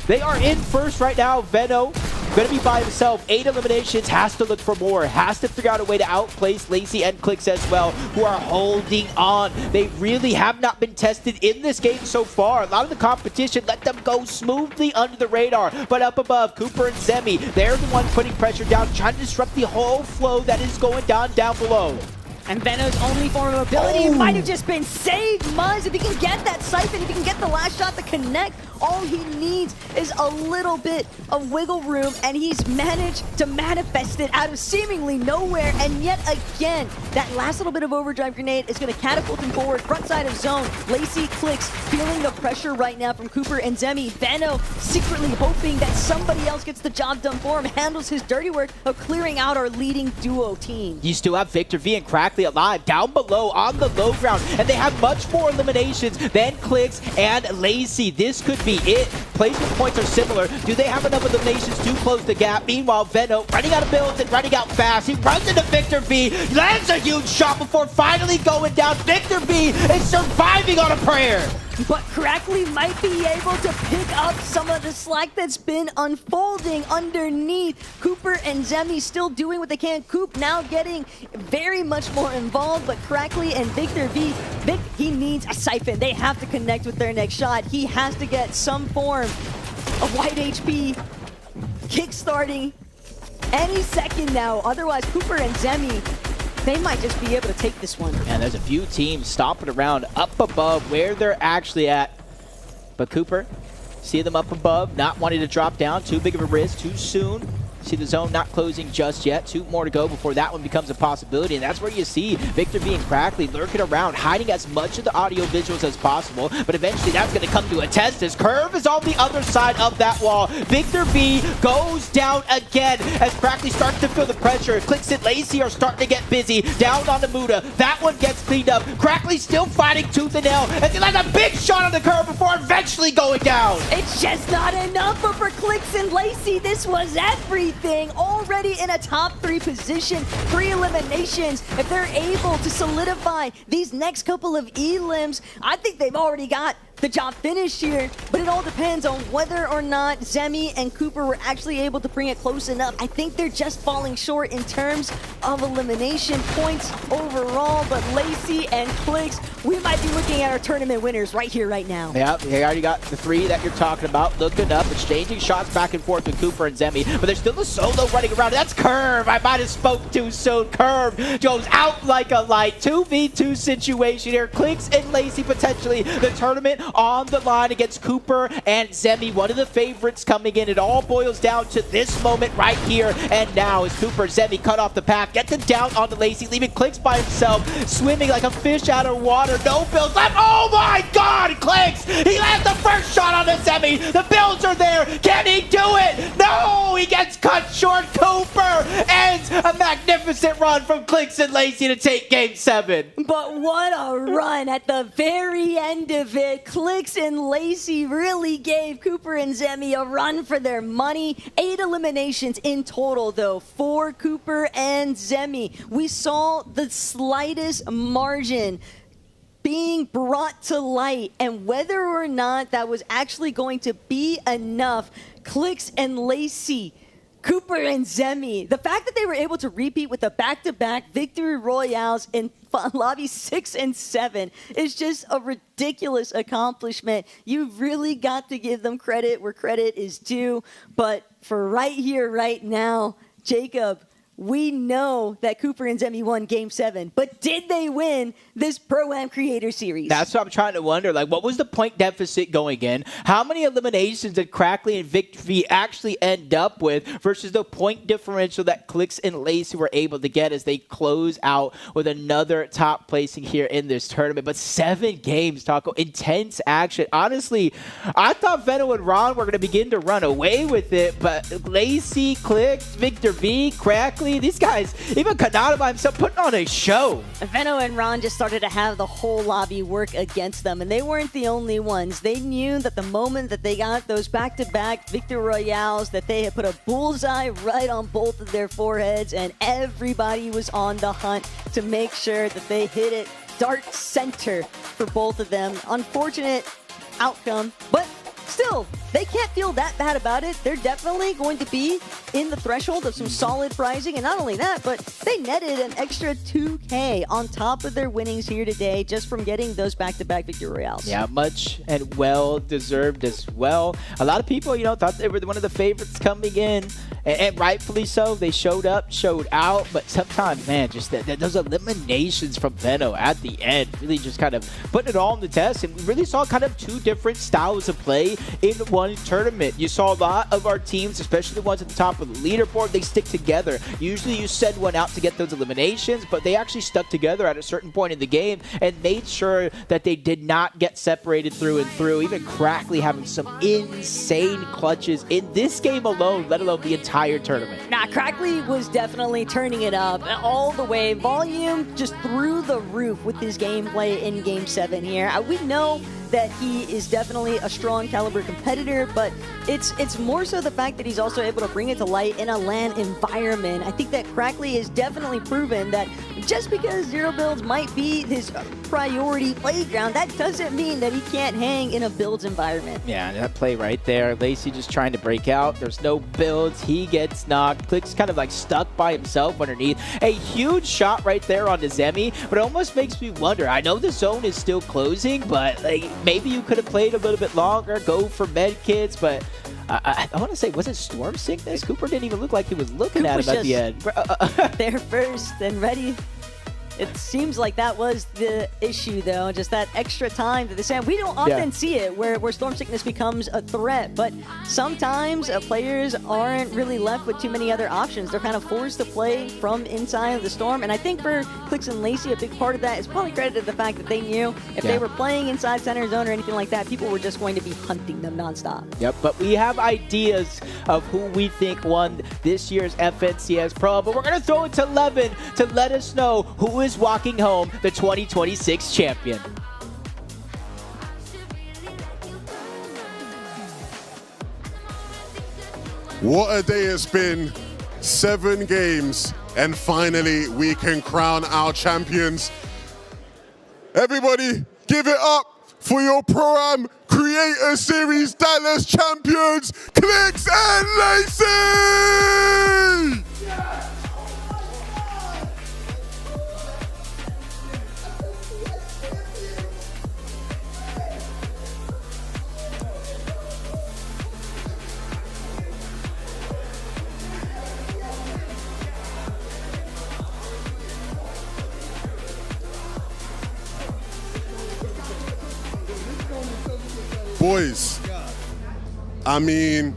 They are in first right now. Veno going to be by himself. 8 eliminations. Has to look for more. Has to figure out a way to outplace Lacey and Clicks as well, who are holding on. They really have not been tested in this game so far. A lot of the competition let them go smoothly under the radar. But up above, Cooper and Zemi, they're the ones putting pressure down, trying to disrupt the whole flow that is going down below. And Veno's only form of ability might have just been saved. Muzz, if he can get that siphon, if he can get the last shot to connect, all he needs is a little bit of wiggle room, and he's managed to manifest it out of seemingly nowhere. And yet again, that last little bit of overdrive grenade is going to catapult him forward, front side of zone. Lacey, Clicks, feeling the pressure right now from Cooper and Zemi. Veno secretly hoping that somebody else gets the job done for him, handles his dirty work of clearing out our leading duo team. You still have Victor V and Crackley alive down below on the low ground, and they have much more eliminations than Clicks and Lacey. This could be it. Placement points are similar. Do they have enough eliminations to close the gap? Meanwhile, Veno running out of builds and running out fast. He runs into Victor V, lands a huge shot before finally going down. Victor V is surviving on a prayer. But Crackley might be able to pick up some of the slack that's been unfolding underneath. Cooper and Zemi still doing what they can. Coop now getting very much more involved, but Crackley and Victor V, he needs a siphon. They have to connect with their next shot. He has to get some form of white HP kickstarting any second now. Otherwise, Cooper and Zemi, they might just be able to take this one. And there's a few teams stomping around up above where they're actually at. But Cooper, see them up above, not wanting to drop down. Too big of a risk, too soon. See the zone not closing just yet. 2 more to go before that one becomes a possibility. And that's where you see Victor V and Crackley lurking around, hiding as much of the audio visuals as possible. But eventually that's going to come to a test as Curve is on the other side of that wall. Victor V goes down again as Crackley starts to feel the pressure. Clicks and Lacey are starting to get busy. Down on the Muda. That one gets cleaned up. Crackley still fighting tooth and nail as he lands a big shot on the Curve before eventually going down. It's just not enough, but for Clicks and Lacey, this was everything. Already in a top 3 position, 3 eliminations. If they're able to solidify these next couple of elims, I think they've already got the job finished here, but it all depends on whether or not Zemi and Cooper were actually able to bring it close enough. I think they're just falling short in terms of elimination points overall, but Lacey and Clicks, we might be looking at our tournament winners right here, right now. Yeah, they already got the 3 that you're talking about, looking up, exchanging shots back and forth with Cooper and Zemi, but there's still a solo running around. That's Curve. I might have spoke too soon. Curve goes out like a light. 2v2 situation here. Clicks and Lacey potentially the tournament on the line against Cooper and Zemi, one of the favorites coming in. It all boils down to this moment right here and now as Cooper and Zemi cut off the path, gets him down onto Lacey, leaving Clicks by himself, swimming like a fish out of water. No builds left. Oh my God, Clicks! He lands the first shot on the Zemi. The builds are there. Can he do it? No! He gets cut short. Cooper ends a magnificent run from Clicks and Lacey to take Game 7. But what a run at the very end of it. Clicks and Lacey really gave Cooper and Zemi a run for their money. 8 eliminations in total, though, for Cooper and Zemi. We saw the slightest margin being brought to light, and whether or not that was actually going to be enough, Clicks and Lacey, Cooper and Zemi, the fact that they were able to repeat with the back-to-back victory royales in lobby 6 and 7 is just a ridiculous accomplishment. You've really got to give them credit where credit is due. But for right here, right now, Jacob, we know that Cooper and Zemi won Game 7, but did they win this Pro-Am Creator Series? That's what I'm trying to wonder. Like, what was the point deficit going in? How many eliminations did Crackley and Victory actually end up with versus the point differential that Clicks and Lacey were able to get as they close out with another top placing here in this tournament? But 7 games, Taco, intense action. Honestly, I thought Veno and Ron were going to begin to run away with it, but Lacey, Clicks, Victor V, Crackley, these guys, even Kanata by himself, putting on a show. Veno and Ron just started to have the whole lobby work against them, and they weren't the only ones. They knew that the moment that they got those back-to-back Victor Royales, that they had put a bullseye right on both of their foreheads, and everybody was on the hunt to make sure that they hit it dart center for both of them. Unfortunate outcome, but still, they can't feel that bad about it. They're definitely going to be in the threshold of some solid prizing. And not only that, but they netted an extra 2K on top of their winnings here today just from getting those back-to-back Victory Royales. Yeah, much and well-deserved as well. A lot of people, thought they were one of the favorites coming in. And rightfully so. They showed up, showed out. But sometimes, man, just those eliminations from Veno at the end really just kind of putting it all on the test. And we really saw kind of 2 different styles of play in one tournament. You saw a lot of our teams, especially the ones at the top of the leaderboard, they stick together. Usually you send one out to get those eliminations, but they actually stuck together at a certain point in the game and made sure that they did not get separated through and through. Even Crackley having some insane clutches in this game alone, let alone the entire tournament. Nah, Crackley was definitely turning it up all the way. Volume just through the roof with his gameplay in Game 7 here. We know that he is definitely a strong caliber competitor, but it's more so the fact that he's also able to bring it to light in a LAN environment. I think that Crackley has definitely proven that just because Zero Builds might be his priority playground, that doesn't mean that he can't hang in a Builds environment. Yeah, that play right there. Lacey just trying to break out. There's no builds. He gets knocked. Clicks kind of like stuck by himself underneath. A huge shot right there on the Zemi, but it almost makes me wonder. I know the zone is still closing, but like, maybe you could have played a little bit longer, go for med kits, but I want to say, was it Storm Sickness? Cooper didn't even look like he was looking at him at the end. There first and ready. It seems like that was the issue, though, just that extra time to the sand. We don't often see it where Storm Sickness becomes a threat, but sometimes players aren't really left with too many other options. They're kind of forced to play from inside of the Storm, and I think for Clicks and Lacey, a big part of that is probably credited to the fact that they knew if they were playing inside center zone or anything like that, people were just going to be hunting them nonstop. Yep, but we have ideas of who we think won this year's FNCS Pro, but we're going to throw it to Levin to let us know who is walking home the 2026 champion. What a day it's been. 7 games, and finally we can crown our champions. Everybody, give it up for your Pro-Am Creator Series Dallas champions, Clicks and Lacey! Boys, I mean,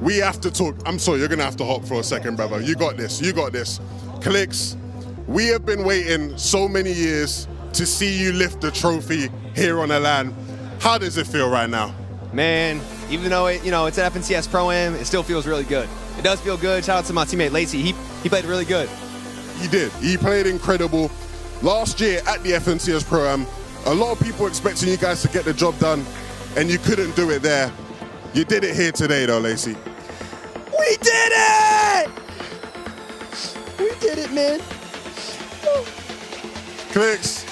we have to talk. I'm sorry, you're going to have to hop for a second, brother. You got this. You got this. Clicks, we have been waiting so many years to see you lift the trophy here on the LAN. How does it feel right now? Man, even though it's an FNCS Pro-Am, it still feels really good. It does feel good. Shout out to my teammate Lacey. He played really good. He did. He played incredible. Last year at the FNCS Pro-Am, a lot of people expecting you guys to get the job done, and you couldn't do it there. You did it here today, though, Lacey. We did it! We did it, man. Clicks,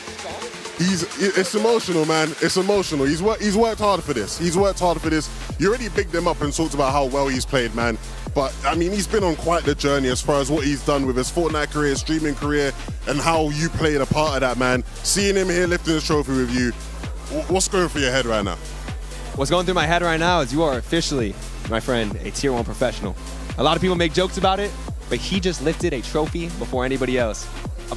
it's emotional, man. It's emotional. He's worked hard for this. He's worked hard for this. You already bigged him up and talked about how well he's played, man. But, I mean, he's been on quite the journey as far as what he's done with his Fortnite career, streaming career, and how you played a part of that, man. Seeing him here lifting the trophy with you, what's going through your head right now? What's going through my head right now is you are officially, my friend, a Tier 1 professional. A lot of people make jokes about it, but he just lifted a trophy before anybody else.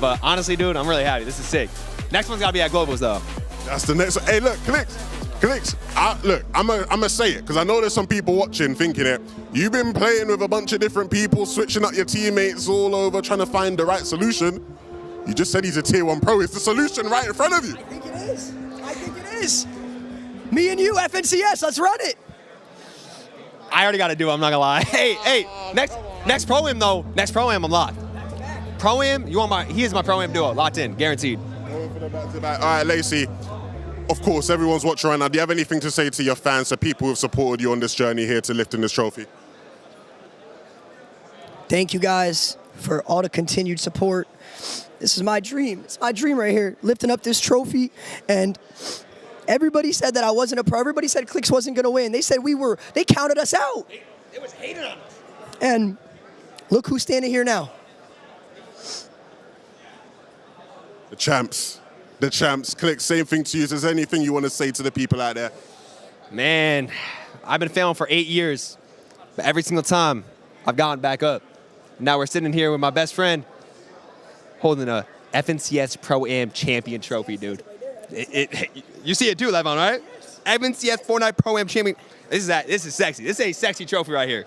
But honestly, dude, I'm really happy. This is sick. Next one's got to be at Globals, though. That's the next one. Hey, look, Clicks. Look, I'm gonna say it because I know there's some people watching thinking it. You've been playing with a bunch of different people, switching up your teammates all over, trying to find the right solution. You just said he's a Tier 1 pro. Is the solution right in front of you? I think it is. I think it is. Me and you, FNCS, let's run it. I already got to do it, I'm not gonna lie. Hey, next Pro-Am though, next Pro-Am I'm locked. Pro-Am, he is my Pro-Am duo, locked in, guaranteed. Going for the back-to-back. All right, Lacey. Of course, everyone's watching right now. Do you have anything to say to your fans, to people who have supported you on this journey here to lifting this trophy? Thank you guys for all the continued support. This is my dream. It's my dream right here, lifting up this trophy. And everybody said that I wasn't a pro. Everybody said Clicks wasn't going to win. They said they counted us out. It was hated on us. And look who's standing here now. The champs. The champs. Click, same thing to you. Is there anything you want to say to the people out there? Man, I've been failing for 8 years, but every single time I've gotten back up. Now we're sitting here with my best friend holding a FNCS Pro-Am Champion trophy, dude. You see it too, Levon, right? FNCS Fortnite Pro-Am Champion. This is sexy. This is a sexy trophy right here.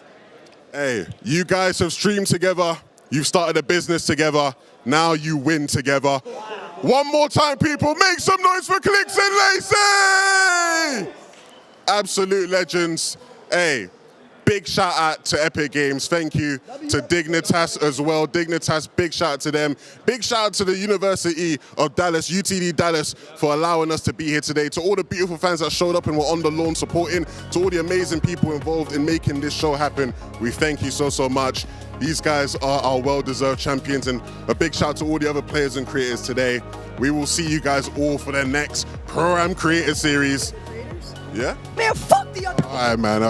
Hey, you guys have streamed together. You've started a business together. Now you win together. One more time, people, make some noise for Clicks and Lacey! Absolute legends. Hey, big shout out to Epic Games. Thank you to Dignitas as well. Dignitas, big shout out to them. Big shout out to the University of Dallas, UTD Dallas, for allowing us to be here today. To all the beautiful fans that showed up and were on the lawn supporting, to all the amazing people involved in making this show happen, we thank you so, so much. These guys are our well-deserved champions, and a big shout out to all the other players and creators today. We will see you guys all for the next Pro-Am Creator Series. Yeah? Man, fuck the other. All right, man.